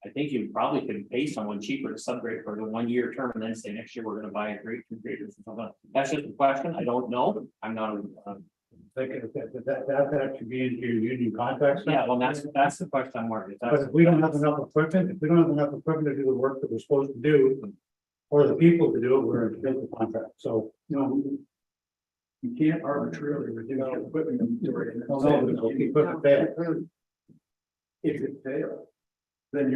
E: I think you probably could pay someone cheaper to subgrade for the 1 year term and then say next year we're gonna buy a grade, 2 graders or something. That's just a question. I don't know. I'm not.
A: That should be into your union contracts. now?
E: Yeah, well, that's the question I'm worried.
A: But if we don't have enough equipment, to do the work that we're supposed to do, or the people to do it, we're in the contract, so.
C: No. You can't arbitrarily reduce your equipment inventory. and
A: No,
C: say
A: no,
C: that
A: no,
C: you-
A: equipment fail.
C: If it fails, then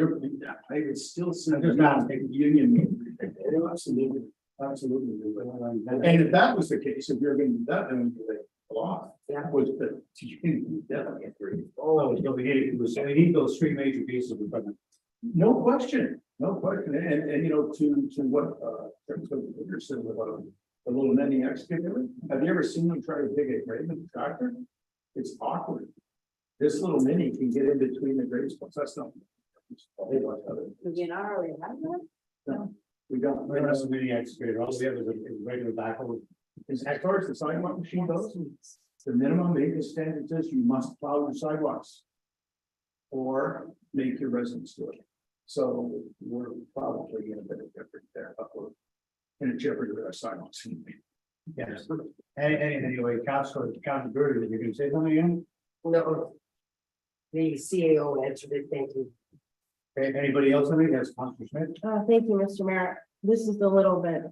C: I would still
A: I'm
C: send
A: just
C: them
A: not-
C: out to union. Absolutely, absolutely. And if that was the case, if you're gonna do that, then they off.
H: Yeah.
C: Was the union definitely agree.
A: Oh, so we need those 3 major pieces of equipment.
C: No question, no question. And to what, Peter said about the little mini excavator, have you ever seen them try to dig a grave with a tractor? It's awkward. This little mini can get in between the graves, but that's not.
H: You not already have that?
C: We don't.
A: We don't have a mini excavator, all we have is a regular backhoe.
C: As far as the sidewalk machine goes, the minimum maintenance standard says you must plow your sidewalks. Or make your residents do it. So we're probably in a bit of difference there, but we're in a jeopardy with our sidewalks.
A: Yes. Anyway, Councilor Burry, you can say something again?
H: No. The CAO answered it, thank you.
A: Anybody else? I think that's Councilor Smith.
F: Thank you, Mr. Mayor. This is a little bit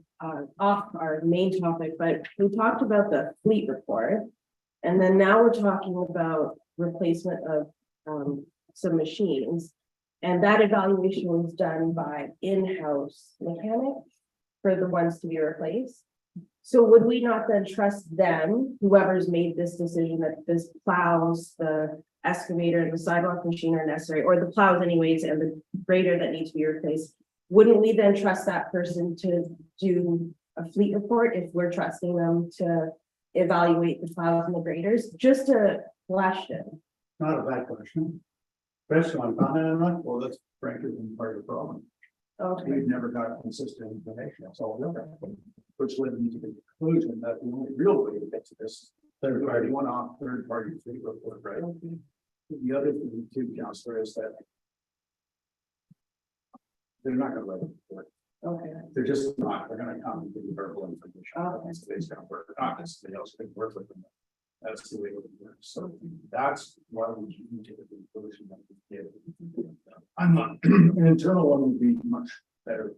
F: off our main topic, but we talked about the fleet report. And then now we're talking about replacement of some machines. And that evaluation was done by in-house mechanics for the ones to be replaced. So would we not then trust them, whoever's made this decision that this plows, the excavator and the sidewalk machine are necessary, or the plows anyways, and the grader that needs to be replaced? Wouldn't we then trust that person to do a fleet report if we're trusting them to evaluate the plows and the graders, just a question.
A: Not a bad question. Chris, you want to comment on that?
C: Well, that's frankly been part of the problem.
F: Okay,
C: We've never got consistent information, that's all we're doing. Which led me to the conclusion that the only real way to get to this third party, one-off, third party fee report, right? The other thing too, Counselor, is that they're not gonna let it work.
F: okay.
C: They're just not, they're gonna come and give you verbal information.
F: Okay.
C: It's based on work, not that somebody else can work with them. That's the way it works. So that's why we came to the conclusion that we did. I'm not, an internal one would be much better.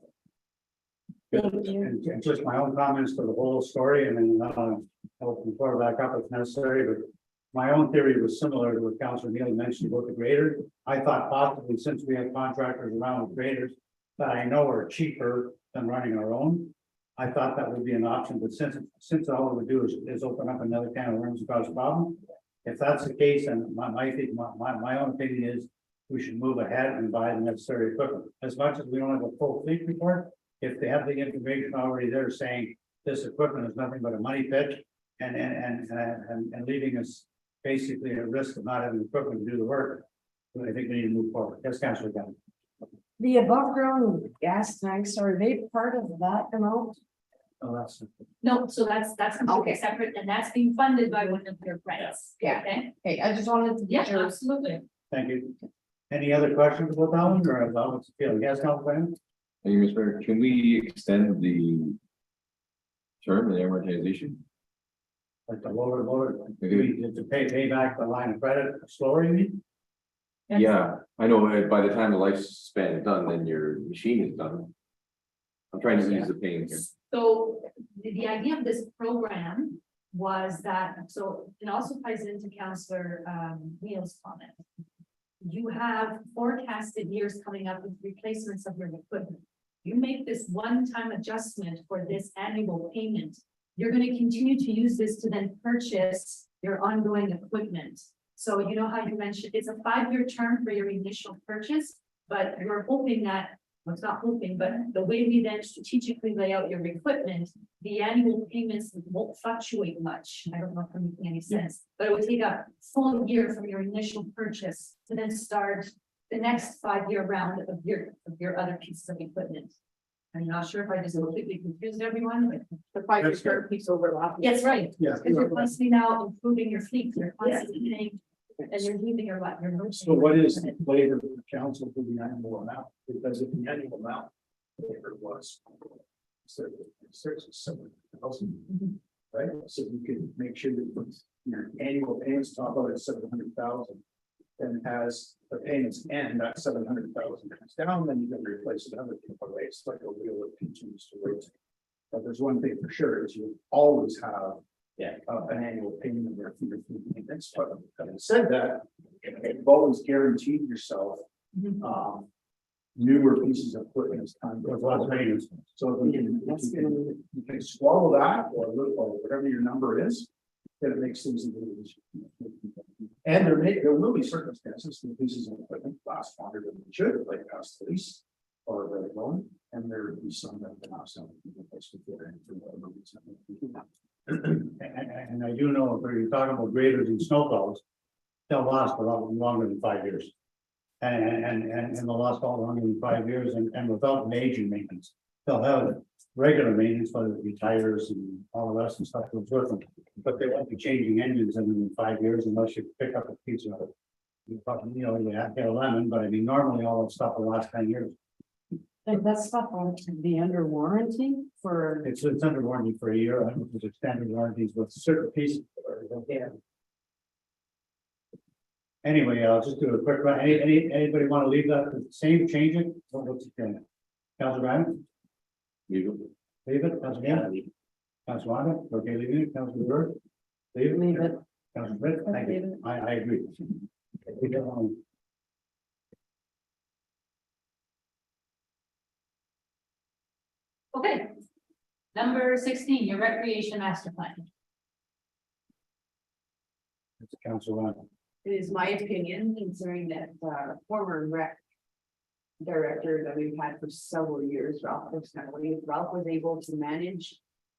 F: Thank you.
A: And just my own comments for the whole story, and then I'll report back up if necessary, but my own theory was similar to what Councilor Neely mentioned about the grader. I thought possibly since we have contractors around with graders that I know are cheaper than running our own, I thought that would be an option, but since all it would do is open up another can of worms and cause a problem. If that's the case, then my own opinion is we should move ahead and buy the necessary equipment. As much as we don't have a full fleet report, if they have the information already there saying this equipment is nothing but a money pit and leaving us basically at risk of not having equipment to do the work, then I think we need to move forward. Yes, Councilor Gunn.
J: The above ground gas tanks, are they part of that amount?
A: Oh, that's.
B: No, so that's completely
J: Okay.
B: separate, and that's being funded by one of your grants.
J: Yeah.
B: Okay,
J: Okay, I just wanted to. be
B: yeah,
J: sure.
B: absolutely.
A: Thank you. Any other questions about that one, or about what's the feeling? Yes, Councilor Gunn?
D: Thank you, Mr. Mayor. Can we extend the term of the amortization?
A: Like the lower,
D: Okay.
A: to pay back the line of credit slower, you mean?
B: Yes.
D: Yeah, I know, by the time the lifespan is done, then your machine is done. I'm trying to ease the pain here.
B: So the idea of this program was that, so it also ties into Councillor Neil's comment. You have forecasted years coming up with replacements of your equipment. You make this one-time adjustment for this annual payment. You're going to continue to use this to then purchase your ongoing equipment. So you know how you mentioned, it's a 5-year term for your initial purchase, but you're hoping that, well, it's not hoping, but the way we then strategically lay out your equipment, the annual payments won't fluctuate much. I don't know if I'm making any sense, but it would take a full year from your initial purchase to then start the next 5-year round of your other pieces of equipment. I'm not sure if I just completely confused everyone, but
I: The 5-year
A: That's fair.
I: term keeps overlapping.
B: that's right.
C: Yeah.
B: Because you're constantly now improving your fleet, you're constantly paying, and you're leaving your what, your.
C: So what is the flavor of the council for the annual amount? Because if the annual amount, whatever it was. So 6 or 7,000, right? So you can make sure that your annual payments top out at 700,000. And as the payments end, that 700,000 comes down, then you can replace it other people, right? It's like a wheel that continues to rotate. But there's one thing for sure is you always have an annual payment there for your food maintenance. But having said that, you've always guaranteed yourself newer pieces of equipment as time goes on. So if you can swallow that or whatever your number is, then it makes things a little easier. And there will be circumstances when pieces of equipment last longer than they should, like past the lease or very long, and there will be some that can also be replaced with their for whatever reason.
A: And I do know if you're talking about graders and snowplows, they'll last a lot longer than 5 years. And they'll last a lot longer than 5 years and without major maintenance. They'll have regular maintenance, whether it be tires and all the rest and stuff goes with them. But they won't be changing engines in 5 years unless you pick up a piece of it. You probably, you have to get a lemon, but I mean, normally all that stuff will last 10 years.
J: Like that stuff will be under warranty for,
A: It's under warranty for a year. I don't know if there's extended warranties with certain pieces.
J: yeah.
A: Anyway, I'll just do a quick run. Anybody want to leave that the same, change it? What's it? Councilor Ryan,
D: You,
A: leave it, Councilor Gann, Councilor Wanda, okay, leaving it, Councilor Bird. Leave
J: Leave it.
A: Councilor Britt, thank
J: Leave
A: you. I agree. Leave it alone.
B: Okay. Number 16, your recreation master plan.
A: It's Councilor Wanda.
I: It is my opinion, considering that former rec director that we've had for several years, Ralph was able to manage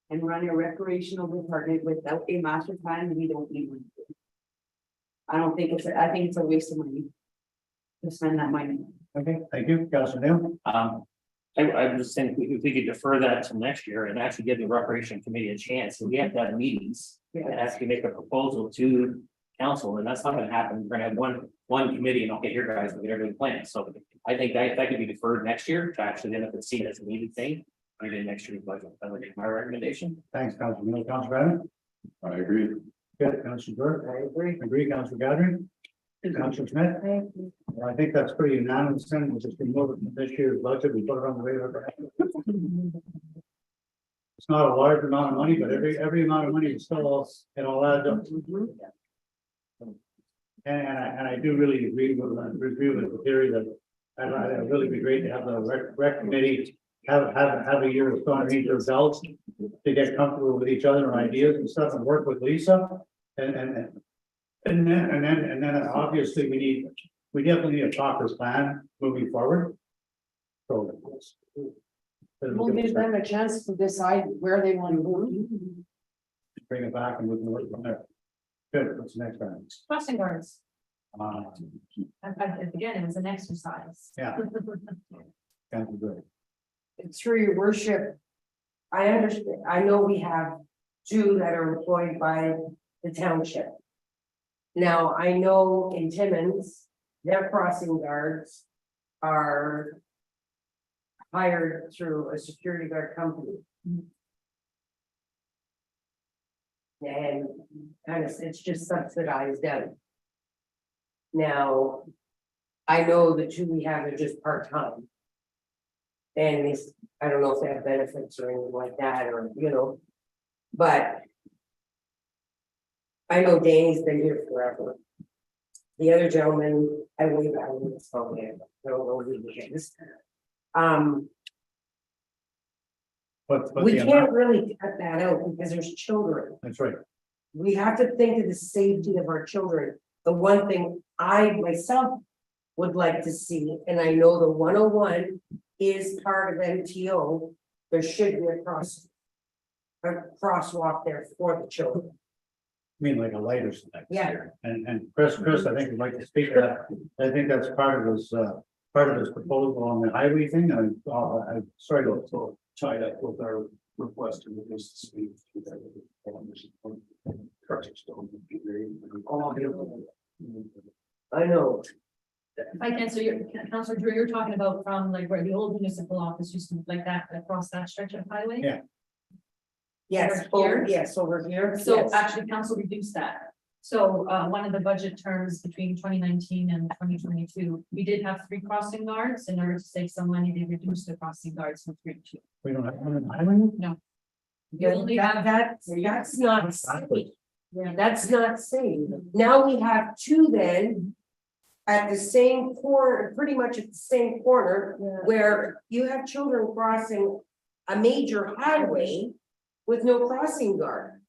J: and run a recreational department without a master plan, we don't need one. I don't think it's, I think it's a waste of money. To spend that money.
A: Okay, thank you, Councilor Neil.
E: I was saying, if we could defer that to next year and actually give the recreation committee a chance, and we have to have meetings. And actually make a proposal to council, and that's not gonna happen, we're gonna have one committee, and okay, here guys, we'll get everything planned, so. I think that could be deferred next year to actually then if it's seen as a needed thing, maybe next year's budget, that would be my recommendation.
A: Thanks, Councilor Neil. Councilor Brennan.
D: I agree.
A: Good, Councilor Burke.
H: I agree.
A: Agree, Councilor Godric. Councilor Smith. Well, I think that's pretty unanimous, then we'll just move it from this year's budget, we put it on the radar. It's not a large amount of money, but every amount of money is still, it all adds up. And I do really agree with the theory that it'd really be great to have the rec committee have a year of going underneath their belts to get comfortable with each other and ideas and stuff and work with Lisa. And then obviously we definitely need a proper plan moving forward. So.
J: We'll give them a chance to decide where they want to go.
A: Bring it back and we can work from there. Good, what's the next one?
B: Crossing guards,
A: Uh,
B: again, it was an exercise.
A: yeah. Can't be good.
H: Through your worship. I understand, I know we have two that are employed by the township. Now, I know in Timmins, their crossing guards are hired through a security guard company. And kind of, it's just subsidized out. Now, I know the two we have are just part-time. And these, I don't know if they have benefits or anything like that, or, you know, but. I know Danny's been here forever. The other gentleman, I believe I don't know who he is.
A: But
H: We
A: the
H: can't
A: amount,
H: really cut that out because there's children.
A: that's right.
H: We have to think of the safety of our children. The one thing I myself would like to see, and I know the 101 is part of MTO, there should be a crosswalk there for the children.
A: I mean, like a light or something.
H: Yeah.
A: And Chris, I think would like to speak to that. I think that's part of his proposal on the highway thing. I'm sorry to tie that with our request to reduce the speed.
H: I know.
B: If I can, so you're, Councilor Drew, you're talking about from like where the old municipal office used to, like that, across that stretch of highway?
A: Yeah.
H: Yes,
B: Over here?
H: yes, over here.
B: So
H: yes.
B: actually, council reduced that. So one of the budget terms between 2019 and 2022, we did have 3 crossing guards. In order to save some money, they reduced the crossing guards from 3 to 2.
A: We don't have one in the highway?
B: You
H: Yeah,
B: only
H: that's not safe. That's not safe. Now we have 2 then. At the same corner, pretty much at the same corner, where you have children crossing a major highway with no crossing guard.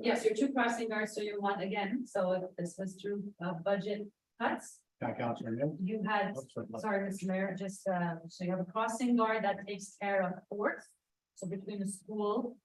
B: Yes, your 2 crossing guards, so you want again, so if this was through budget cuts,
A: Councilor Neil.
B: you had, sorry, Mr. Mayor, just so you have a crossing guard that takes care of Fourth. So between the school,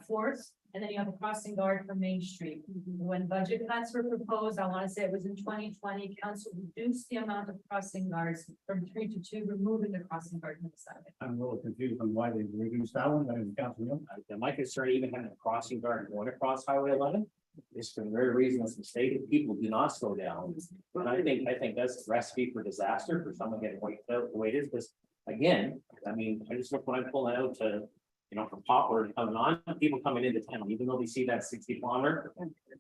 B: Fourth, and then you have a crossing guard for Main Street. When budget cuts were proposed, I want to say it was in 2020, council reduced the amount of crossing guards from 3 to 2, removing the crossing guard from the side.
A: I'm a little confused on why they reduced that one, but Councilor Neil.
E: My concern, even having a crossing guard going across Highway 11, is for the very reason as the state of people do not slow down. And I think that's a recipe for disaster for someone getting wiped out the way it is, because again, I mean, I just look when I'm pulling out to, you know, from Poplar and coming on, people coming into town, even though they see that 60-kilometer.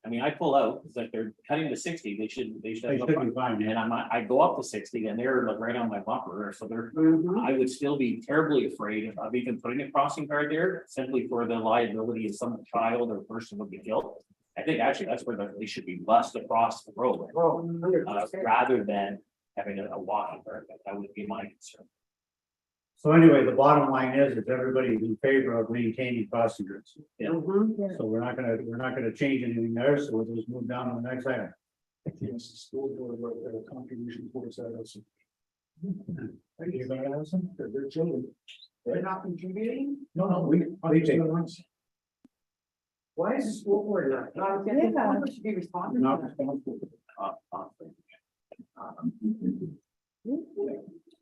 E: I mean, I pull out, it's like they're cutting to 60, they should.
A: They should be fine.
E: And I go up to 60 and they're like right on my bumper, so they're, I would still be terribly afraid of even putting a crossing guard there simply for the liability of some child or person would be killed. I think actually that's where they should be bussed across the road, rather than having a walking guard. That would be my concern.
A: So anyway, the bottom line is everybody's in favor of maintaining crossing guards. So we're not gonna change anything there, so we'll just move down to the next item. Yes, the school board wrote their contribution towards that also. Are you gonna have some? They're children.
J: They're not contributing?
A: No, we take it once.
H: Why is the school board not?
F: Yeah.
J: Should be responsible.
A: Not responsible.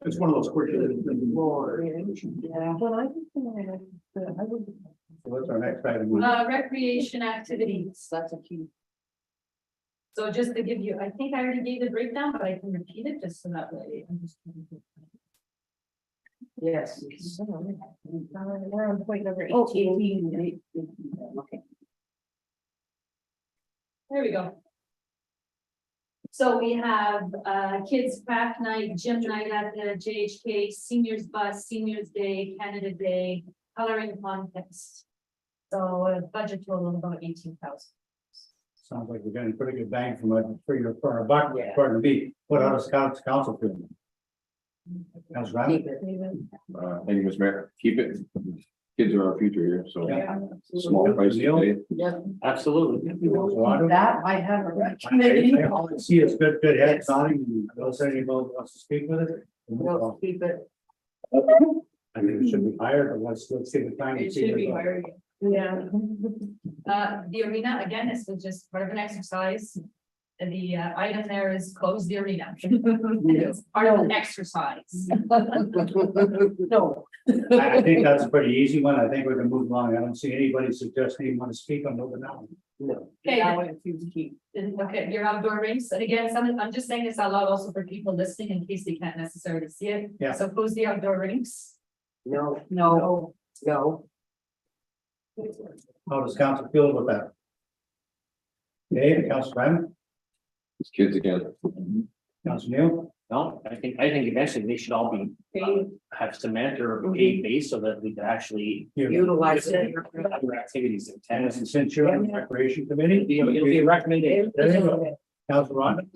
C: It's one of those quick.
J: Yeah.
F: Well, I think, I would.
A: What's our next item?
B: Recreation activities.
J: That's a key.
B: So just to give you, I think I already gave the breakdown, but I can repeat it just so that way. I'm just.
H: Yes.
F: We're on point number
J: Oh,
F: 18.
J: Okay.
B: There we go. So we have kids craft night, gym night at the JHK, seniors bus, seniors day, Canada Day, coloring contest. So a budget total of about 18,000.
A: Sounds like we're getting pretty good bang for our buck,
H: Yeah.
A: according to me. What other scouts council feel? That's right.
H: Keep it.
D: Thank you, Mr. Mayor. Keep it. Kids are our future here, so
A: Yeah.
D: small price to pay.
E: Absolutely.
J: That I have a
A: All I see is good heads nodding. Those anybody wants to speak with it?
H: No, keep it.
A: I think it should be higher, but let's give it time. to
B: It
A: see
B: should be
A: what-
B: higher.
F: Yeah.
B: The arena, again, this was just part of an exercise. And the item there is close the arena. It's part of an exercise.
J: No.
A: I think that's a pretty easy one. I think we can move along. I don't see anybody suggesting you want to speak on moving now.
H: No.
B: Okay,
J: That one, if you keep.
B: okay, your outdoor rinks, and again, I'm just saying this out loud also for people listening in case they can't necessarily see it.
A: Yeah.
B: So close the outdoor rinks.
H: No,
J: No.
H: no.
A: How does council feel about that? Okay, Council Brandon,
D: It's kids again.
A: Council Neil,
E: No, I think eventually they should all be, have cement or paid base so that we can actually.
H: Utilize it.
E: Other activities in tennis.
A: and since you're on the recreation committee.
E: It'll be a recommendation.
A: There you go. Council Ron,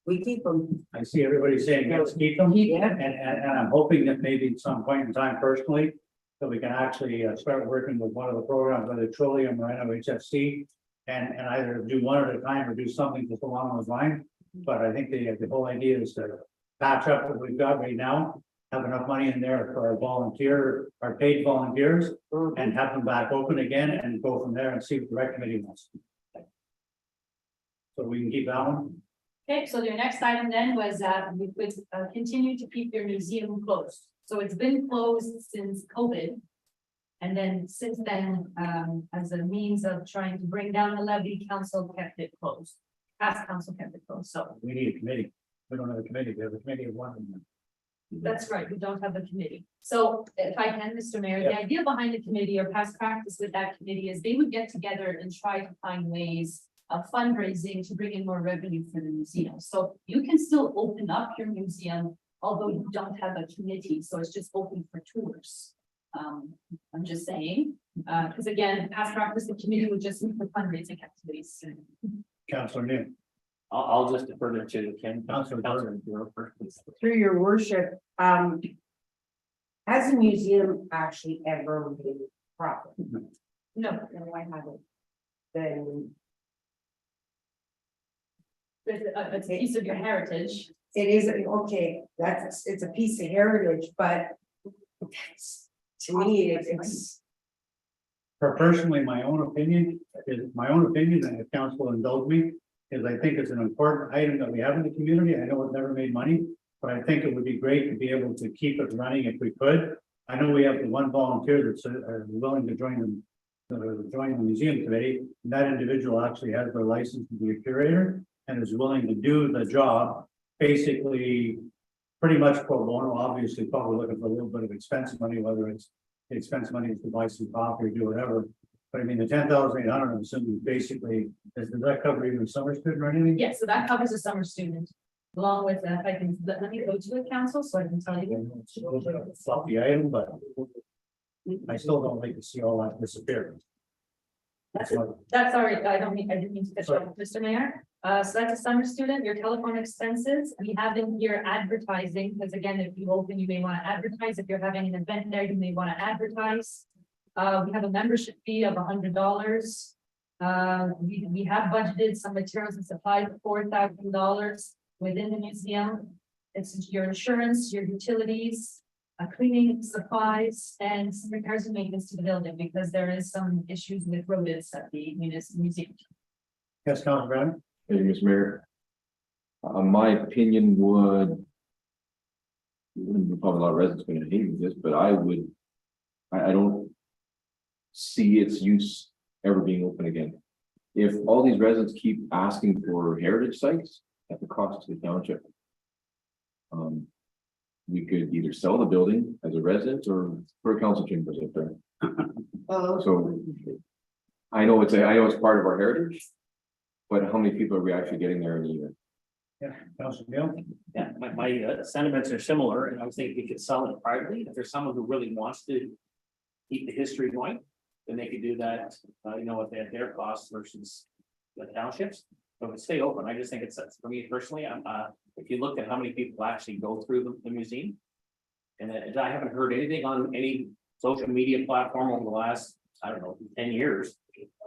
H: We keep them.
A: I see everybody saying, let's keep them.
H: Yeah.
A: And I'm hoping that maybe at some point in time personally, that we can actually start working with one of the programs, whether Trillium or NOHFC. And either do one at a time or do something just along those lines. But I think the whole idea is to patch up what we've got right now. Have enough money in there for our paid volunteers, and have them back open again and go from there and see what the rec committee wants. So we can keep that one.
B: Okay, so your next item then was we would continue to keep your museum closed. So it's been closed since COVID. And then since then, as a means of trying to bring down the levy, council kept it closed. Past council kept it closed, so
A: We need a committee. We don't have a committee. We have a committee of one.
B: that's right, we don't have a committee. So if I can, Mr. Mayor, the idea behind the committee or past practice with that committee is they would get together and try to find ways of fundraising to bring in more revenue for the museum. So you can still open up your museum, although you don't have a committee, so it's just open for tours. I'm just saying, because again, past practice, the committee would just meet for fundraising activities.
A: Councilor Neil.
E: I'll just defer to Ken.
A: Councilor Burr.
H: Through your worship, has the museum actually ever made profit?
B: No,
H: No, I haven't. Then
B: it's a piece of your heritage.
H: it is, okay, it's a piece of heritage, but that's, to me, it's.
A: Personally, my own opinion, and if council will indulge me, is I think it's an important item that we have in the community. I know it never made money, but I think it would be great to be able to keep it running if we could. I know we have the one volunteer that's willing to join the museum committee. And that individual actually has their license to be a curator and is willing to do the job, basically pretty much pro bono, obviously probably looking for a little bit of expense money, whether it's the expense money to buy some coffee or do whatever. But I mean, the 10,800, I'm assuming basically, does that cover even summer student or anything?
B: Yeah, so that covers a summer student, along with, if I can, let me go to the council so I can tell you.
A: It's a little bit of a floppy item, but I still don't like to see all that disappear. That's what,
B: That's all right, I didn't mean to cut you off, Mr. Mayor. So that's a summer student, your telephone expenses, we have in here advertising, because again, if you open, you may want to advertise. If you're having an event there, you may want to advertise. We have a membership fee of $100. We have budgeted some materials and supplies for $4,000 within the museum. It's your insurance, your utilities, cleaning supplies and some repairs and maintenance to the building, because there is some issues with rodents at the museum.
A: Yes, Councilor Brown?
D: Thank you, Mr. Mayor. My opinion would. Probably a lot of residents are gonna hate this, but I would. I don't. See its use ever being open again. If all these residents keep asking for heritage sites at the cost to the township. We could either sell the building as a residence or put a council chambers up there. So. I know it's part of our heritage. But how many people are we actually getting there in a year?
A: Yeah, Councilor Neil?
E: Yeah, my sentiments are similar, and I was thinking we could sell it privately, if there's someone who really wants to. Keep the history going, then they could do that, at their cost versus the townships. But stay open, I just think it's, for me personally, if you look at how many people actually go through the museum. And I haven't heard anything on any social media platform over the last, 10 years.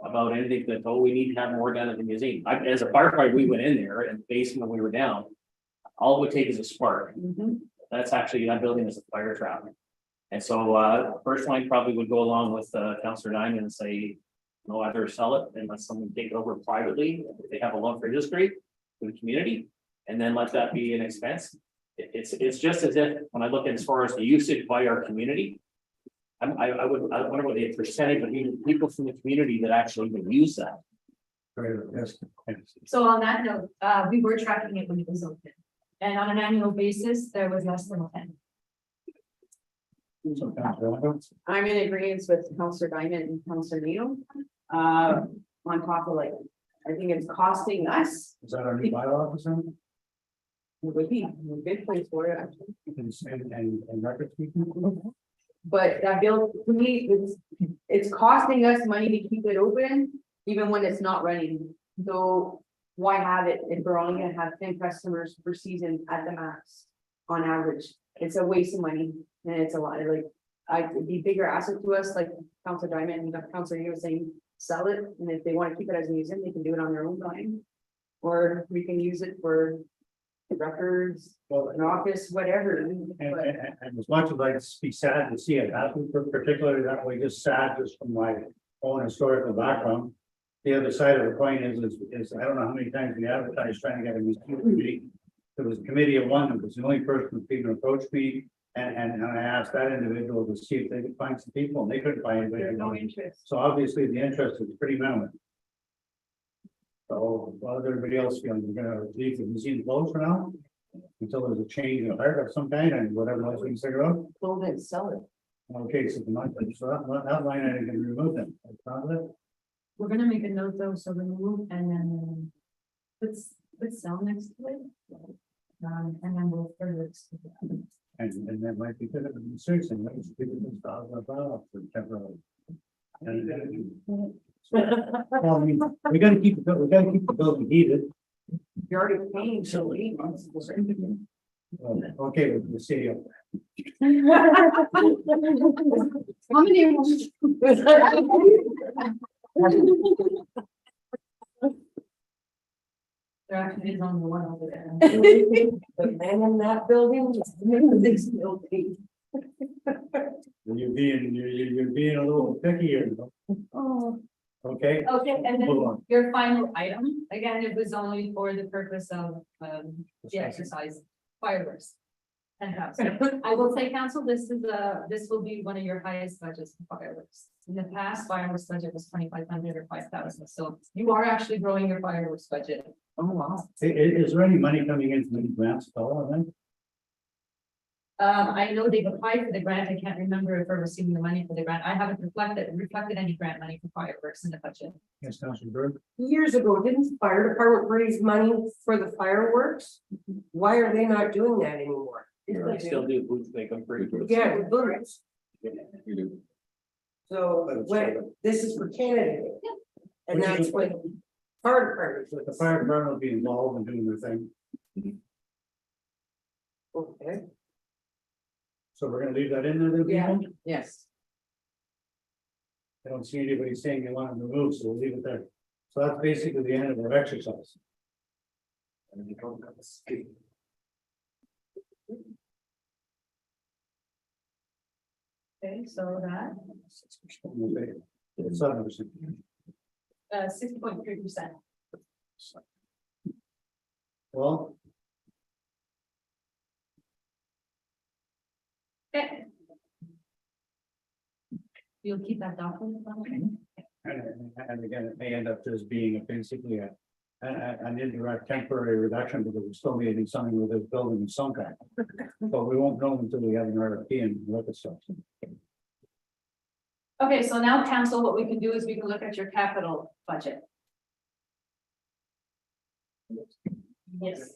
E: About anything that, we need to have more done at the museum. As a firefighter, we went in there and basement when we were down. All it would take is a spark. That's actually, that building is a fire trap. And so, first line probably would go along with, Councillor Diamond and say, no, either sell it and let someone take it over privately, if they have a love for history, for the community, and then let that be an expense. It's just as if, when I look at as far as the usage by our community. I wonder what the percentage of people from the community that actually even use that.
A: Yes.
B: So on that note, we were tracking it when it was open. And on an annual basis, there was less than 10.
A: So, Councilor Wendell?
I: I'm in agreement with Councillor Diamond and Councillor Neal. On top of I think it's costing us,
A: Is that our new bylaw or something?
I: it would be a good place for it, actually.
A: And record keeping?
I: But that bill, to me, it's costing us money to keep it open, even when it's not running. So why have it if we're only gonna have 10 customers per season at the max on average? It's a waste of money and it's a lot it'd be bigger asset to us, like Councilor Diamond and Councilor you were saying, sell it. And if they want to keep it as a museum, they can do it on their own time. Or we can use it for records, an office, whatever.
A: And as much as I'd be sad to see it happen, particularly that way, just sad just from my own historical background. The other side of the coin is I don't know how many times we advertised trying to get a museum committee. There was a committee of one, that was the only person who even approached me. And I asked that individual to see if they could find some people, and they couldn't find anybody.
I: There's no interest.
A: So obviously the interest is pretty minimal. So while everybody else feeling, we're gonna leave the museum closed for now. Until there's a change of heart of some kind and whatever else we can figure out.
I: Close it, sell it.
A: Okay, so that line I can remove them.
B: We're gonna make a note though, so remove and then let's sell next to it. And then we'll further explain.
A: And that might be good at the research and those people can start about for temporarily. Well, I mean, we gotta keep the building heated.
I: You're already paying, so 8 months.
A: Okay, with the city.
I: How many?
B: There actually is only one over there.
H: The man in that building is in this building.
A: You're being a little picky here.
B: Oh.
A: Okay.
B: Okay, and
A: Hold
B: then
A: on.
B: your final item, again, it was only for the purpose of the exercise fireworks. And I will say, council, this will be one of your highest budgets for fireworks. In the past, fireworks budget was 2,500 or 5,000, so you are actually growing your fireworks budget.
H: Oh, wow.
A: Is there any money coming in from the grants at all, then?
B: I know they've applied for the grant. I can't remember if we're receiving the money for the grant. I haven't reflected any grant money for fireworks in the budget.
A: Yes, Councilor Berg.
H: Years ago, didn't the fire department raise money for the fireworks? Why are they not doing that anymore?
E: They still do boots, they come free.
H: Yeah, with bullets.
D: We do.
H: So when, this is for Canada. Day. And that's what fire department.
A: The fire department will be involved in doing their thing.
H: Okay.
A: So we're gonna leave that in there, then?
H: Yeah.
A: people?
I: Yes.
A: I don't see anybody saying they want to remove, so we'll leave it there. So that's basically the end of our exercise.
B: Okay, so that,
A: 7%.
B: 6.3%.
A: Well,
B: Okay. You'll keep that document.
A: and again, it may end up just being basically an indirect temporary reduction because we're still needing something with this building in some kind. But we won't know until we have an RFP and look at stuff.
B: Okay, so now council, what we can do is we can look at your capital budget. Yes.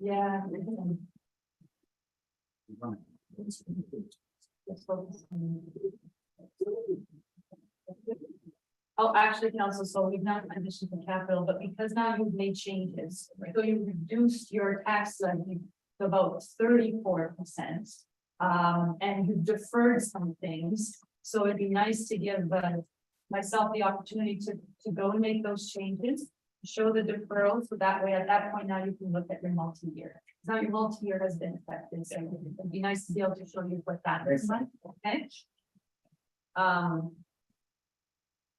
B: Yeah. Let's focus on- Oh, actually, council, so we've not additioned the capital, but because now you've made changes, so you reduced your tax levy to about 34%. And you've deferred some things, so it'd be nice to give myself the opportunity to go and make those changes. Show the deferral, so that way, at that point, now you can look at your multi-year. Now your multi-year has been affected, so it'd be nice to be able to show you what that looks like, okay?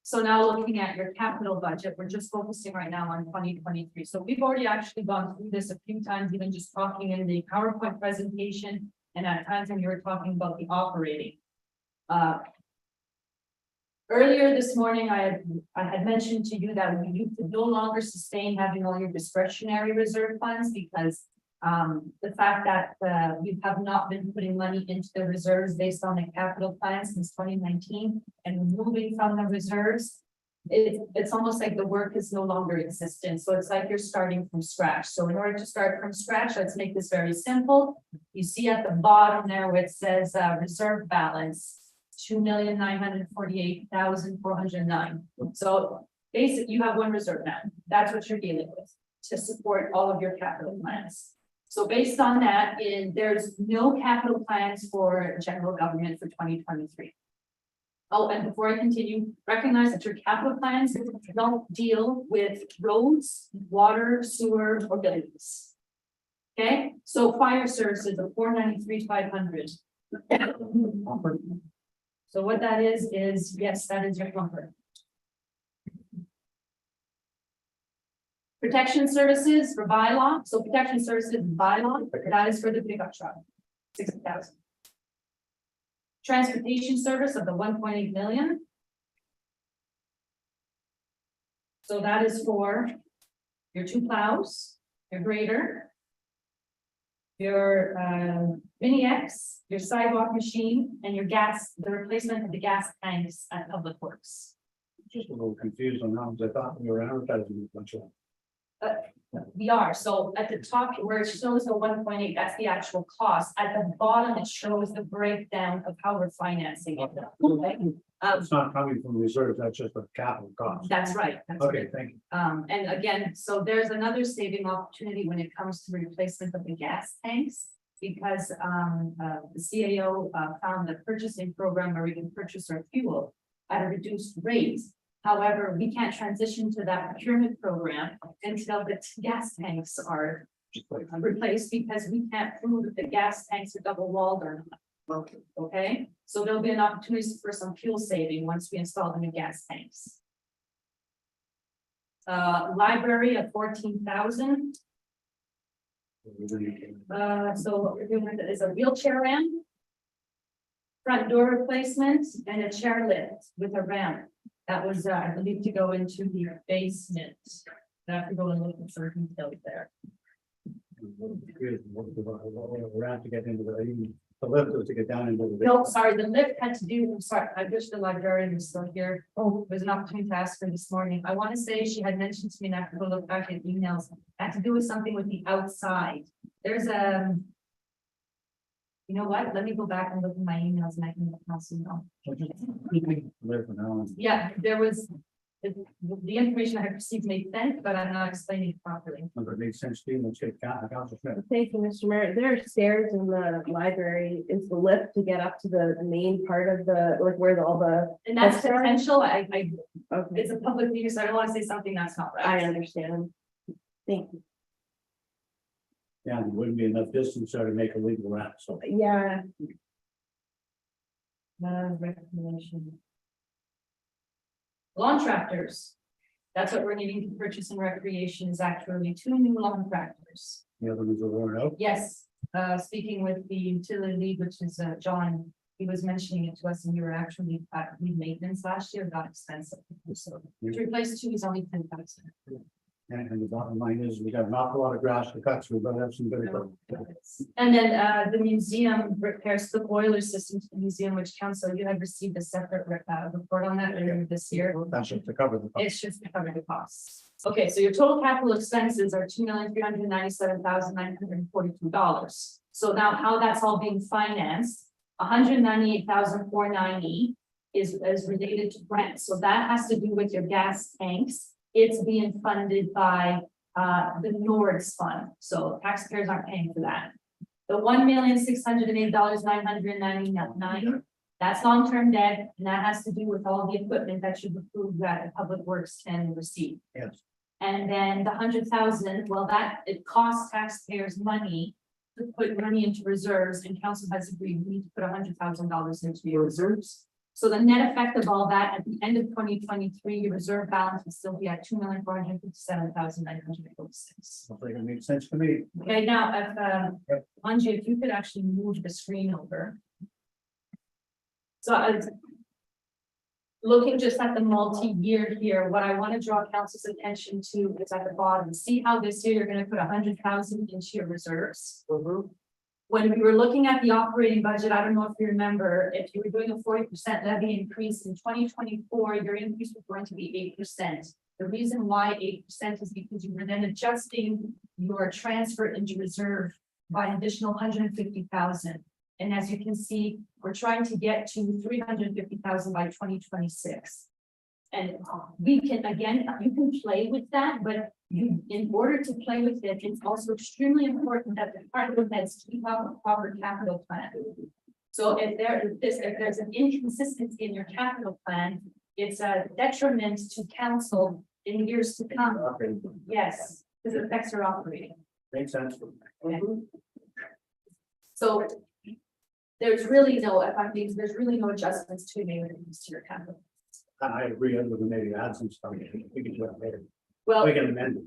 B: So now looking at your capital budget, we're just focusing right now on 2023. So we've already actually gone through this a few times, even just talking in the PowerPoint presentation, and at times when you were talking about the operating. Earlier this morning, I had mentioned to you that you could no longer sustain having all your discretionary reserve funds because the fact that we have not been putting money into the reserves based on the capital plan since 2019 and moving from the reserves, it's almost like the work is no longer existent. So it's like you're starting from scratch. So in order to start from scratch, let's make this very simple. You see at the bottom there where it says reserve balance. 2,948,409. So basically, you have one reserve now. That's what you're dealing with to support all of your capital plans. So based on that, there's no capital plans for general government for 2023. Oh, and before I continue, recognize that your capital plans don't deal with roads, water, sewer, or buildings. Okay, so fire services of 493,500. So what that is, yes, that is your number. Protection services for bylaw, so protection services bylaw, that is for the pickup truck, 60,000. Transportation service of the 1.8 million. So that is for your 2 plows, your grader, your mini X, your sidewalk machine, and your the replacement of the gas tanks at Public Works.
A: Just a little confused on how, I thought we were advertising a bunch of.
B: We are, so at the top where it shows the 1.8, that's the actual cost. At the bottom, it shows the breakdown of how we're financing it. Okay?
A: It's not coming from reserves, that's just a capital cost.
B: That's right. That's
A: Okay,
B: right.
A: thank you.
B: And again, so there's another saving opportunity when it comes to replacement of the gas tanks. Because the CAO found the purchasing program where we can purchase our fuel at a reduced rate. However, we can't transition to that procurement program until the gas tanks are replaced because we can't prove if the gas tanks are double walled or not. Okay, so there'll be an opportunity for some fuel saving once we install the new gas tanks. Library of 14,000. So what we're doing is a wheelchair ramp, front door replacement, and a chair lift with a ramp. That was, I believe, to go into the basement. I have to go and look at certain details there.
A: Around to get into the lift was to get down into the.
B: No, sorry, the lift had to do, I'm sorry, I wish the librarian was still here. Oh, it was an opportunity to ask her this morning. I want to say she had mentioned to me, and I have to go look back at emails, had to do with something with the outside. There's you know what? Let me go back and look at my emails and I can let you know.
A: Live for now.
B: Yeah, there was, the information I have received made sense, but I'm not explaining it properly.
A: If it makes sense to you, let's get Council Smith.
F: Thank you, Mr. Mayor. There are stairs in the library. Is the lift to get up to the main part of the, like where all the,
B: And that's
F: That's right.
B: potential,
F: okay,
B: it's a public meeting, so I don't want to say something that's not
F: I
B: right.
F: understand. Thank you.
A: Yeah, there wouldn't be enough distance there to make a legal route, so.
F: Yeah,
B: Reclamation. Lawn tractors. That's what we're needing to purchase in recreation is actually 2 new lawn tractors.
A: The other ones are worn out.
B: Yes, speaking with the utility lead, which is John, he was mentioning it to us and we were actually need maintenance last year, got expensive. So to replace 2 is only 10,000.
A: And the bottom line is, we got an awful lot of grass to cut, so we've got to have some good equipment.
B: And then the museum repairs the boiler system to the museum, which council, you had received a separate report on that earlier this year.
A: That's just to cover the.
B: It's just to cover the costs. Okay, so your total capital expenses are $2,397,942. So now how that's all being financed, $198,490 is related to grants. So that has to do with your gas tanks. It's being funded by the NORDS fund, so taxpayers aren't paying for that. The $1,608,999, that's long-term debt, and that has to do with all the equipment that you've approved that the Public Works can receive.
A: Yes.
B: And then the 100,000, well, that it costs taxpayers money to put money into reserves, and council has agreed we need to put $100,000 into your reserves. So the net effect of all that at the end of 2023, your reserve balance will still be at $2,457,946.
A: Hopefully it makes sense to me.
B: Okay, now if Angie, if you could actually move the screen over. So I was looking just at the multi-year here, what I want to draw council's attention to is at the bottom. See how this year you're going to put 100,000 into your reserves. When we were looking at the operating budget, I don't know if you remember, if you were doing a 40% levy increase in 2024, your increase was going to be 8%. The reason why 8% is because you were then adjusting your transfer into reserve by an additional 150,000. And as you can see, we're trying to get to 350,000 by 2026. And we can, again, you can play with that, but you, in order to play with it, it's also extremely important that the department heads keep up a proper capital plan. So if there's an inconsistency in your capital plan, it's a detriment to council in years to come.
A: Okay,
B: Yes, because it affects your operating.
A: makes sense.
B: Okay. So there's really no, if I'm being, there's really no adjustments to be made when it comes to your capital.
A: And I agree, other than maybe add some stuff. We can do that later.
B: Well,
A: We can amend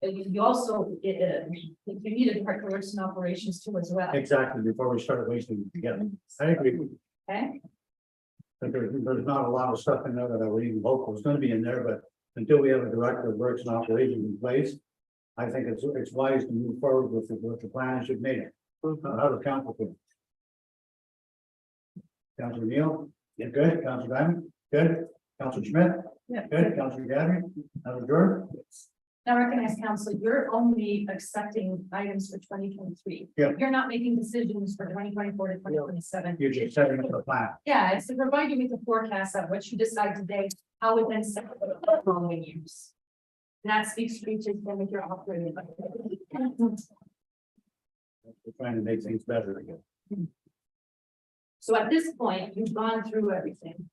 A: it.
B: you also, you need a part works and operations too as well.
A: Exactly, before we start wasting it together. I agree.
B: Okay,
A: But there's not a lot of stuff in there that I would even hope was gonna be in there, but until we have a director of works and operations in place. I think it's wise to move forward with the plan as you've made it. How to count with it. Councilor Neal, you good? Councilor Diamond, good? Councilor Schmidt,
F: Yeah.
A: good? Councilor Gadry, Councilor Jordan?
B: now recognize council, you're only accepting items for 2023.
A: Yeah.
B: You're not making decisions for 2024 to 2027.
A: You're just setting up the plan.
B: Yeah, it's to provide you with a forecast of what you decide today, how it then set for the following years. And that speaks to each of them with your operating budget.
A: We're trying to make things better again.
B: So at this point, you've gone through everything.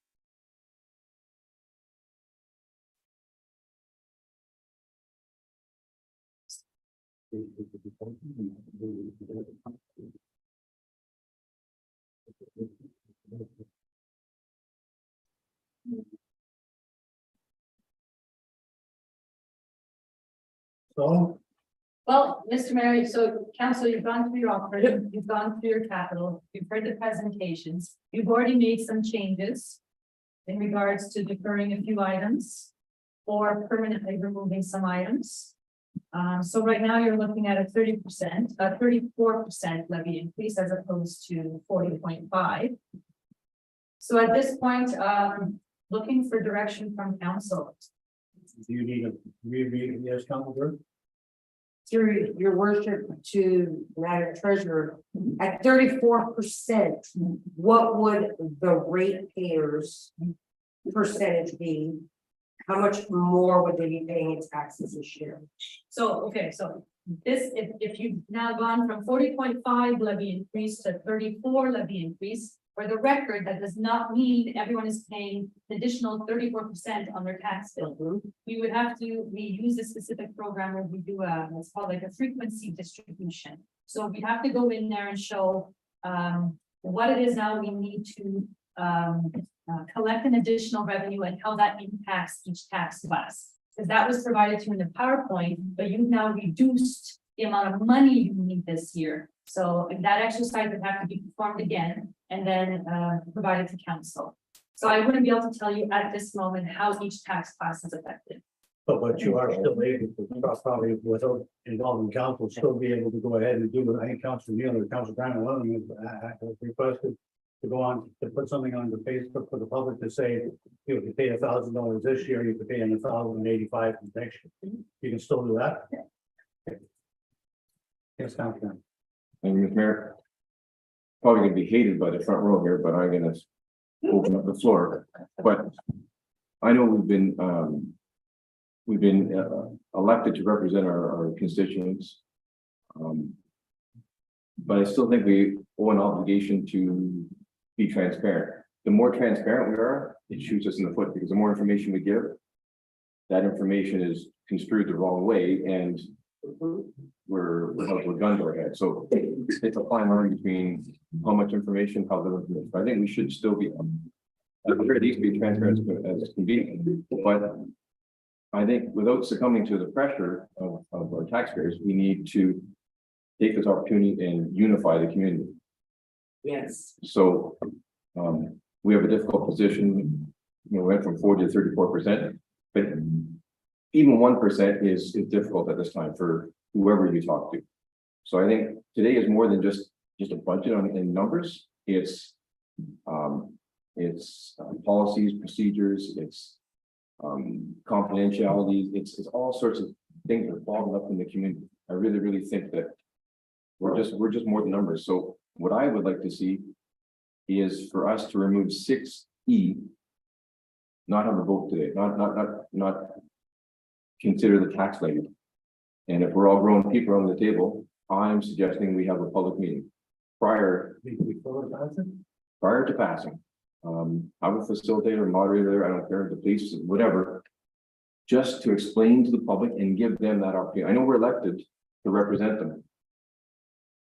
A: So,
B: Well, Mr. Mayor, so council, you've gone through your operating, you've gone through your capital, you've heard the presentations, you've already made some changes. In regards to deferring a few items or permanently removing some items. So right now you're looking at a 30%, a 34% levy increase as opposed to 40.5. So at this point, looking for direction from council.
A: do you need a reread? Yes, Councilor Jordan?
H: Through your worship to Madam Treasurer, at 34%, what would the ratepayers percentage be how much more would they be paying in taxes this year?
B: So, okay, so this, if you've now gone from 40.5 levy increase to 34 levy increase, for the record, that does not mean everyone is paying an additional 34% on their tax bill. We would have to, we use a specific program where we do it's called like a frequency distribution. So we have to go in there and show, what it is now we need to, collect an additional revenue and how that impacts each tax class. Because that was provided to you in the PowerPoint, but you've now reduced the amount of money you need this year. So that exercise would have to be performed again and then provided to council. So I wouldn't be able to tell you at this moment how each tax class is affected.
A: But what you are still able to, probably without involving council, still be able to go ahead and do what I think Council Neal or Council Brown, one of them has requested to go on, to put something on the Facebook for the public to say, you could pay $1,000 this year, you could pay $1,085 next year. You can still do that? Yes, Councilman.
D: And Mr. Mayor, probably gonna be hated by the front row here, but I'm gonna open up the floor. But I know we've been elected to represent our constituents. But I still think we owe an obligation to be transparent. The more transparent we are, it shoots us in the foot, because the more information we give, that information is construed the wrong way, and we're held with a gun to our head. So it's a fine line between how much information, how little information. I think we should still be, at the very least, be transparent as can be. But I think without succumbing to the pressure of our taxpayers, we need to take this opportunity and unify the community.
H: Yes.
D: So we have a difficult position, we went from 40 to 34%, but even 1% is difficult at this time for whoever you talk to. So I think today is more than just a budget in numbers. It's policies, procedures, it's confidentiality, it's all sorts of things that are bottled up in the community. I really think that we're just more than numbers. So what I would like to see is for us to remove 6E, not have a vote today, not consider the tax levy. And if we're all grown people around the table, I'm suggesting we have a public meeting prior to passing. Have a facilitator, moderator there, I don't care, the police, whatever, just to explain to the public and give them that opportunity. I know we're elected to represent them.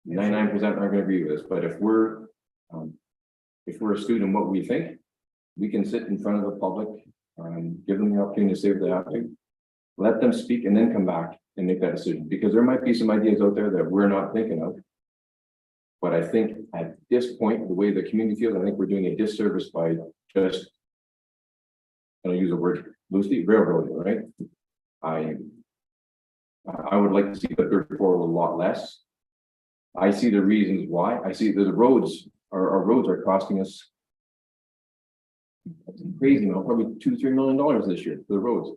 D: 99% aren't going to agree with us, but if we're astute in what we think, we can sit in front of the public, give them the opportunity to say what they have to, let them speak, and then come back and make that decision. Because there might be some ideas out there that we're not thinking of. But I think at this point, the way the community feels, I think we're doing a disservice by just, I'll use a word loosely, railroading, right? I would like to see the 34 a lot less. I see the reasons why. I see that the roads, our roads are costing us crazy amount, probably $2-3 million this year for the roads,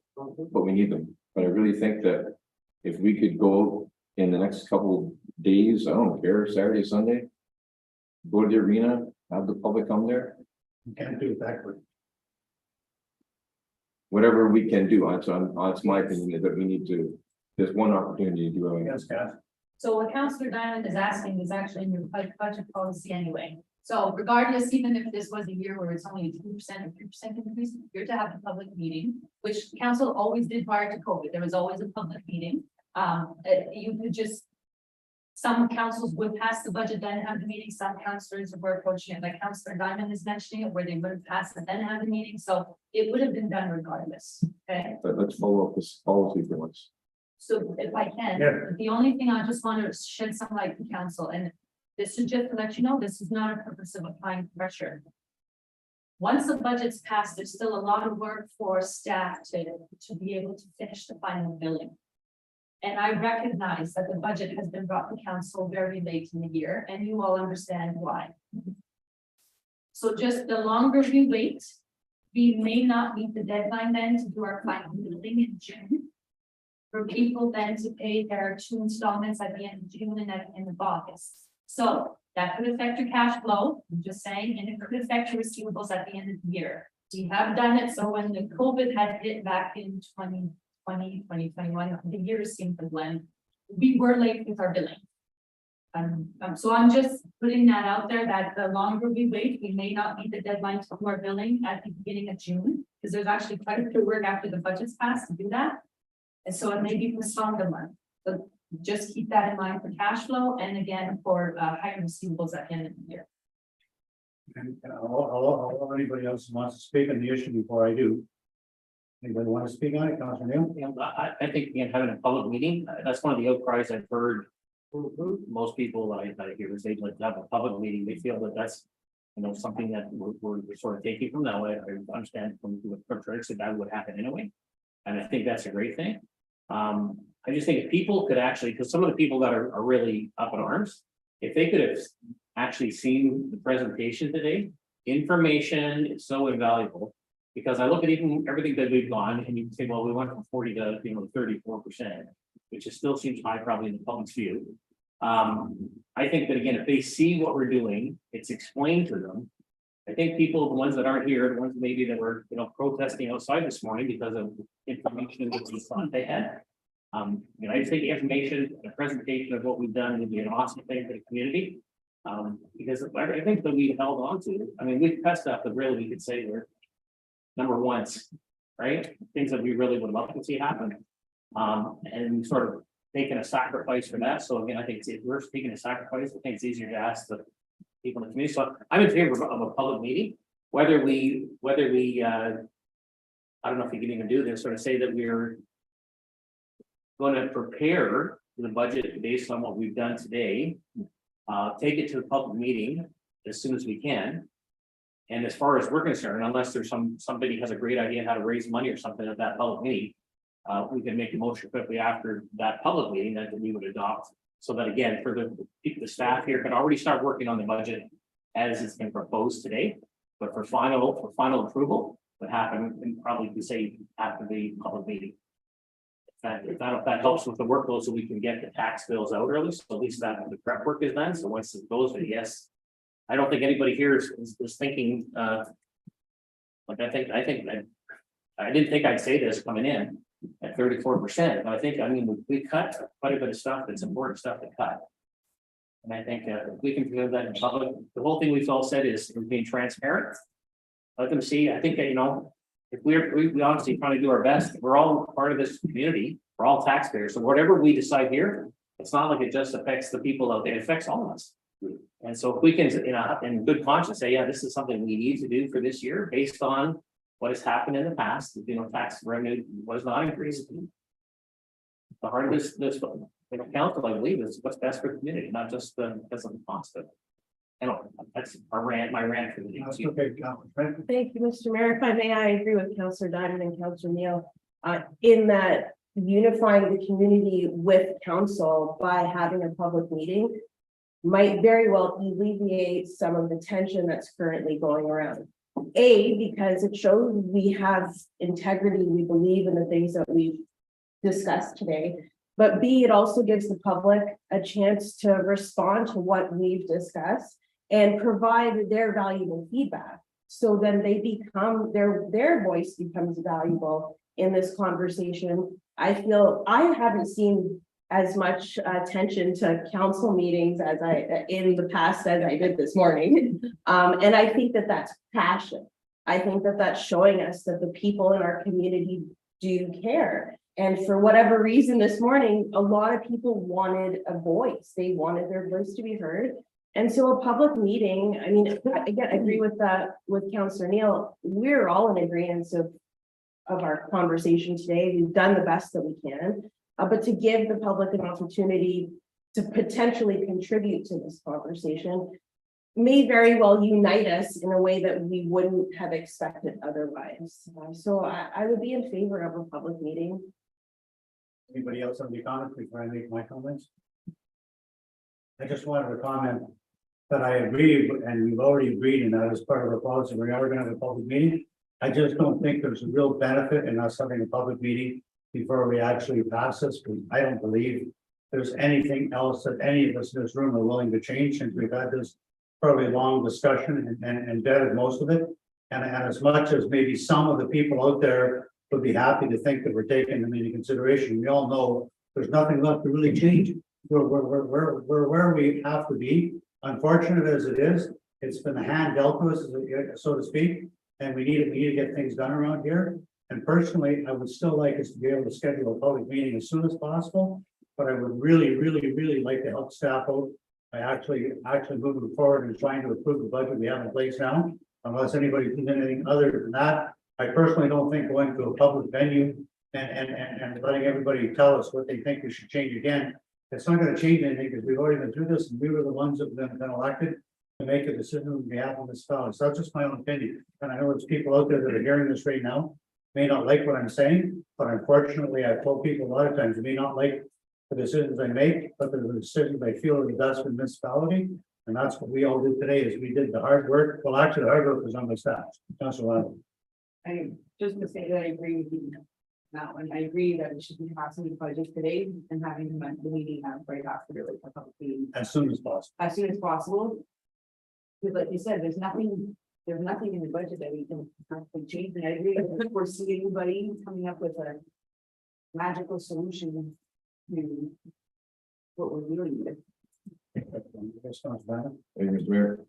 D: but we need them. But I really think that if we could go in the next couple of days, I don't care, Saturday, Sunday, go to the arena, have the public come there.
A: You can't do it backward.
D: Whatever we can do, it's my opinion that we need to, there's one opportunity to do it.
A: Yes, Cass.
B: So what Councillor Diamond is asking is actually in your budget policy anyway. So regardless, even if this was a year where it's only a 2% or 3% increase, you're to have a public meeting, which council always did prior to COVID. There was always a public meeting. You could just, some councils would pass the budget, then have the meeting. Some councillors were approaching it, like Councillor Diamond is mentioning it, where they would have passed and then have the meeting. So it would have been done regardless. Okay.
D: But let's follow up this policy for once.
B: So if I can,
A: Yeah.
B: the only thing I just want to shed some light to council, and this is just to let you know, this is not a purpose of applying pressure. Once the budget's passed, there's still a lot of work for staff to be able to finish the final billing. And I recognize that the budget has been brought to council very late in the year, and you all understand why. So just the longer we wait, we may not meet the deadline then to do our final billing in June. For people then to pay their 2 installments at the end of June and at the end of August. So that could affect your cash flow, I'm just saying, and it could affect your receivables at the end of the year. We have done it, so when the COVID had hit back in 2020, 2021, the years seemed to blend. We were late with our billing. So I'm just putting that out there that the longer we wait, we may not meet the deadline for our billing at the beginning of June. Because there's actually quite a bit of work after the budget's passed to do that. And so it may be postponed a month. So just keep that in mind for cash flow and again for higher receivables at the end of the year.
A: And I'll anybody else who wants to speak on the issue before I do. Anybody want to speak on it, Councilor Neil?
E: You know, I think again, having a public meeting, that's one of the outcries I've heard. Most people that I hear is they'd like to have a public meeting, they feel that that's, you know, something that we're sort of taking from now. I understand from Tricks that would happen anyway. And I think that's a great thing. I just think if people could actually, because some of the people that are really up in arms, if they could have actually seen the presentation today, information is so invaluable. Because I look at even everything that we've gone and you can say, well, we went from 40 to 34%, which is still seems high probably in the public's view. I think that again, if they see what we're doing, it's explained to them. I think people, the ones that aren't here, the ones maybe that were, you know, protesting outside this morning because of information that we thought they had. You know, I just think information, a presentation of what we've done would be an awesome thing for the community. Because I think that we held on to, I mean, we've cut stuff that really we could say we're number ones, right? Things that we really would love to see happen. And we've sort of taken a sacrifice for that. So again, I think if we're taking a sacrifice, I think it's easier to ask the people in the community. So I'm in favor of a public meeting, whether we, I don't know if you can even do this, sort of say that we're going to prepare the budget based on what we've done today, take it to the public meeting as soon as we can. And as far as we're concerned, unless there's somebody has a great idea how to raise money or something at that public meeting, we can make a motion quickly after that public meeting that we would adopt. So that again, for the staff here can already start working on the budget as it's been proposed today. But for final approval would happen and probably be say after the public meeting. If that helps with the workload, so we can get the tax bills out early, so at least that the prep work is done. So once it goes, but yes, I don't think anybody here is thinking, like I didn't think I'd say this coming in at 34%, but I mean, we cut quite a bit of stuff that's important stuff to cut. And I think if we can do that in public, the whole thing we've all said is we're being transparent. Let them see, I think that, you know, if we honestly trying to do our best, we're all part of this community, we're all taxpayers. So whatever we decide here, it's not like it just affects the people out there, it affects all of us. And so if we can, you know, in good conscience say, yeah, this is something we need to do for this year based on what has happened in the past, you know, tax revenue was not increased. The heart of this you know, council, I believe, is what's best for the community, not just because of the cost of it. Anyway, that's my rant for the day.
A: That's okay, Councilor.
F: Thank you, Mr. Mayor. If I may, I agree with Councillor Diamond and Councillor Neil, in that unifying the community with council by having a public meeting might very well alleviate some of the tension that's currently going around. Because it shows we have integrity, we believe in the things that we've discussed today. But B, it also gives the public a chance to respond to what we've discussed and provide their valuable feedback. So then they become, their voice becomes valuable in this conversation. I feel I haven't seen as much attention to council meetings as in the past as I did this morning. And I think that that's passion. I think that that's showing us that the people in our community do care. And for whatever reason this morning, a lot of people wanted a voice. They wanted their voice to be heard. And so a public meeting, I mean, again, I agree with that with Councillor Neil. We're all in agreement of our conversation today. We've done the best that we can. But to give the public an opportunity to potentially contribute to this conversation may very well unite us in a way that we wouldn't have expected otherwise. So I would be in favor of a public meeting.
A: Anybody else have any comments before I make my comments? I just wanted to comment that I agree, and we've already agreed, and that is part of the policy. We are going to have a public meeting. I just don't think there's a real benefit in us having a public meeting before we actually pass this. I don't believe there's anything else that any of us in this room are willing to change since we've had this probably long discussion and vetted most of it. And as much as maybe some of the people out there would be happy to think that we're taking them into consideration, we all know there's nothing left to really change. We're where we have to be. Unfortunate as it is, it's been the hand dealt to us, so to speak, and we need to get things done around here. And personally, I would still like us to be able to schedule a public meeting as soon as possible. But I would really like to help staff out by actually moving forward and trying to approve the budget we have in place now. Unless anybody thinks anything other than that, I personally don't think going to a public venue and letting everybody tell us what they think we should change again. It's not gonna change anything because we've already been through this and we were the ones that have been elected to make a decision on behalf of this fellow. So that's just my own opinion. And I know there's people out there that are hearing this right now, may not like what I'm saying, but unfortunately, I've told people a lot of times, they may not like the decisions I make, but the decisions I feel are the best for the municipality. And that's what we all do today, is we did the hard work. Well, actually, the hard work was on my staff. Councilor Lando.
J: I just to say that I agree with you. Now, and I agree that we should be passing the budget today and having the meeting right after really a public meeting
A: As soon as possible.
J: as soon as possible. Because like you said, there's nothing in the budget that we can change, and I agree, I don't foresee anybody coming up with a magical solution to what we're dealing with.
D: Thank you, Mr. Mayor.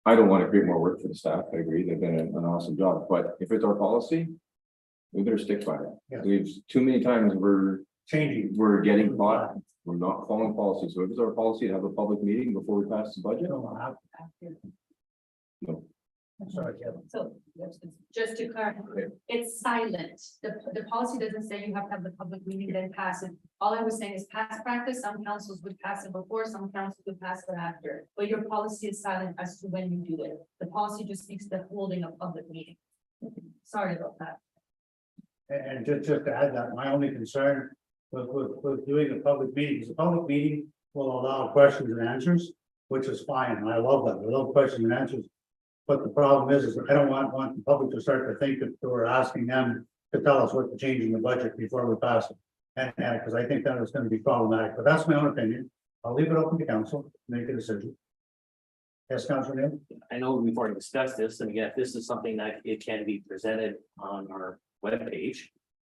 D: I don't want to create more work for the staff. I agree, they've done an awesome job, but if it's our policy, we better stick by it.
A: Yeah.
D: We've too many times
A: Changing.
D: we're getting caught, we're not following policy. So if it's our policy to have a public meeting before we pass the budget, no.
A: Sorry, Kevin.
B: So just to clarify, it's silent. The policy doesn't say you have to have the public meeting then pass it. All I was saying is past practice, some councils would pass it before, some councils would pass it after. But your policy is silent as to when you do it. The policy just speaks to holding a public meeting. Sorry about that.
A: And just to add that, my only concern with doing a public meeting, is a public meeting will allow questions and answers, which is fine, and I love that, I love questions and answers. But the problem is I don't want the public to start to think that we're asking them to tell us what to change in the budget before we pass it. And because I think that is going to be problematic, but that's my own opinion. I'll leave it open to council to make a decision. Yes, Councilor Neil?
E: I know we've already discussed this, and again, if this is something that it can be presented on our webpage.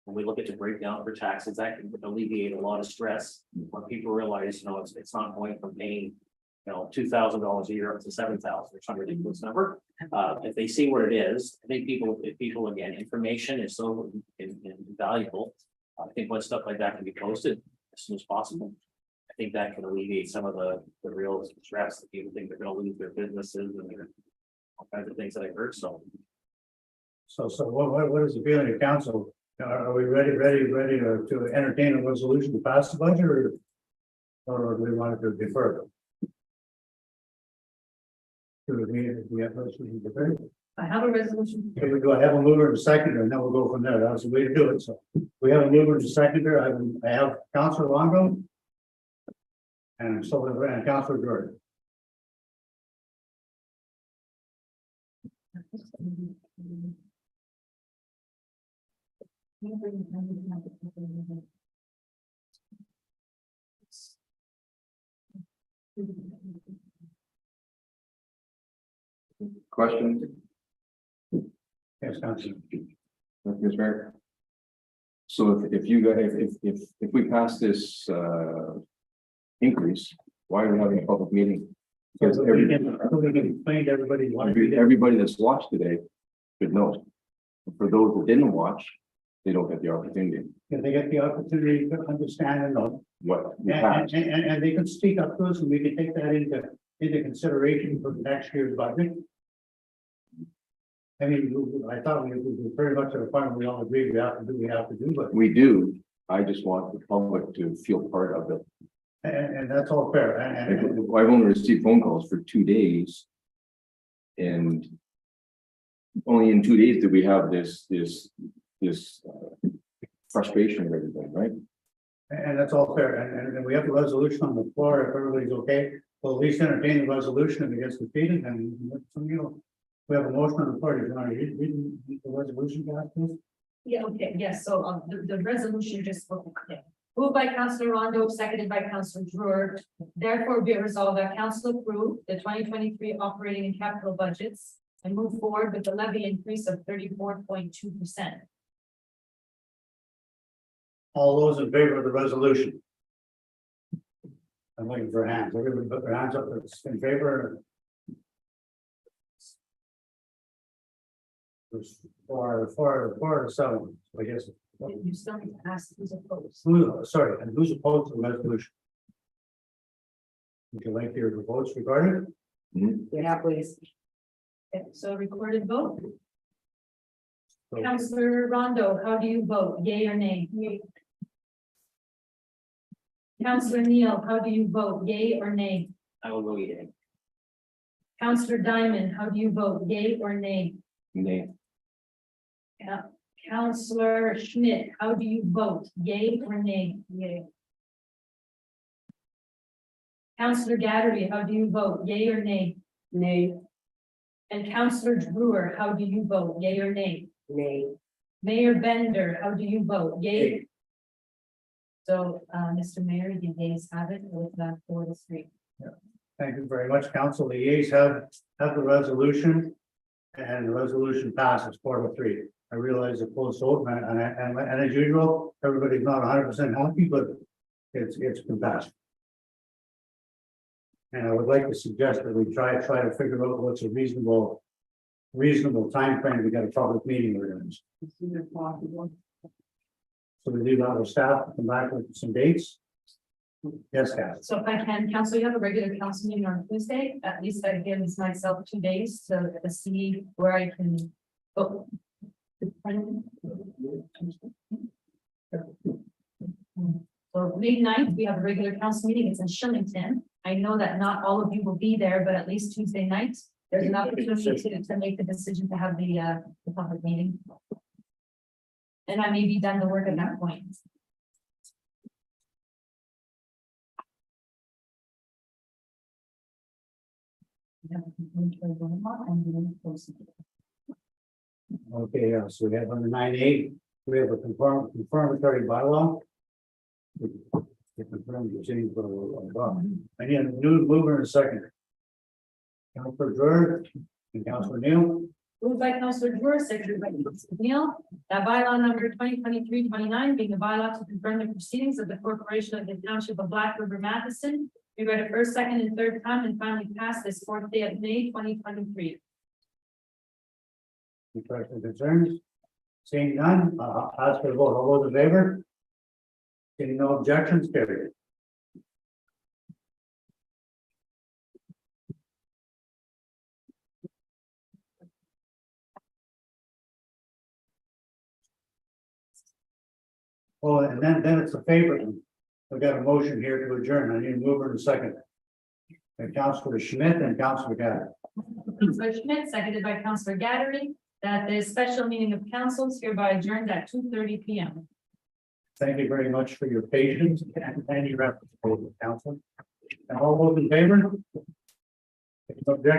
E: When we look at the breakdown for taxes, that can alleviate a lot of stress when people realize, it's not going from paying, $2,000 a year up to $7,000 or some ridiculous number. If they see what it is, I think people again, information is so invaluable. I think when stuff like that can be posted as soon as possible, I think that can alleviate some of the real stress that people think they're going to lose their businesses and all kinds of things that I heard. So
A: what is the feeling of council? Are we ready to entertain a resolution to pass the budget or do we want it to defer? Do we have a resolution to defer?
B: I have a resolution.
A: Here we go. I have a mover and a seconder, and then we'll go from there. That's the way to do it. So we have a mover and a seconder. I have Councilor Longo. And Councilor Jordan.
D: question?
A: Yes, Councilor.
D: Mr. Mayor. So if you guys, if we pass this increase, why are we having a public meeting? Because
A: We can explain to everybody why we did it.
D: everybody that's watched today should know. For those that didn't watch, they don't get the opportunity.
A: If they get the opportunity to understand and know.
D: What we
A: And,
D: passed.
A: and they can speak up to us and we can take that into consideration for next year's budget. I mean, I thought we were very much at a point where we all agree we have to do, but,
D: We do. I just want the public to feel part of it.
A: and that's all fair, and
D: I've only received phone calls for 2 days. And only in 2 days did we have this frustration of everything, right?
A: and that's all fair, and we have the resolution on the floor, if everybody's okay, we'll at least entertain the resolution if it gets defeated, and we have a motion on the floor, do you want to read the resolution, guys, please?
B: Yeah, okay, yes, so the resolution just, okay, Moved by Councillor Rondo, seconded by Councillor Drewer. Therefore, be it resolved that council approve the 2023 operating and capital budgets and move forward with the levy increase of 34.2%.
A: All those in favor of the resolution? I'm looking for hands. Everybody put their hands up that's in favor. There's four to seven, I guess.
B: You still need to ask who's opposed.
A: Sorry, and who's opposed to the resolution? Would you like to hear the votes regarding it?
H: Yeah, please.
B: Okay, so recorded vote.
A: So-
B: Councillor Rondo, how do you vote? Yay or nay? Councillor Neil, how do you vote? Yay or nay?
E: I will go yay.
B: Councillor Diamond, how do you vote? Yay or nay?
D: Nay.
B: Councillor Schmidt, how do you vote? Yay or nay? Yay. Councillor Gattery, how do you vote? Yay or nay?
F: Nay.
B: And Councillor Brewer, how do you vote? Yay or nay?
H: Nay.
B: Mayor Bender, how do you vote? Yay? So, Mr. Mayor, the yeas have it with that 4-3.
A: Thank you very much, council. The yeas have the resolution. And the resolution passes 4-3. I realize it's close vote, and as usual, everybody's not 100% happy, but it's been passed. And I would like to suggest that we try to figure out what's a reasonable time frame to get a public meeting organized.
J: As soon as possible.
A: So we leave our staff to come back with some dates. Yes, Kath.
B: So if I can, council, you have a regular council meeting on Tuesday, at least that gives myself 2 days to see where I can go. So May 9th, we have a regular council meeting, it's in Shillington. I know that not all of you will be there, but at least Tuesday night, there's an opportunity to make the decision to have the public meeting. And I may be done the work at that point.
A: Okay, so we have under 9A, we have a confirmatory bylaw. I need a new mover and a second. Councilor Drewer and Councilor Neil.
B: Moved by Councillor Drewer, seconded by Councillor Neil, that bylaw number 2023-29 being a bylaw to confirm the proceedings of the corporation of the township of Black River Matheson. We read it first, second, and third time and finally passed this 4th day of May 2023.
A: Any questions or concerns? Seeing none, ask for a vote. All those in favor? Seeing no objections, carried. Oh, and then it's a favorite. We got a motion here to adjourn. I need a mover and a second. And Councilor Schmidt and Councilor Gatter.
B: Councillor Schmidt, seconded by Councillor Gattery, that the special meeting of council is hereby adjourned at 2:30 p.m.
A: Thank you very much for your patience and your effort, council. And all those in favor? Object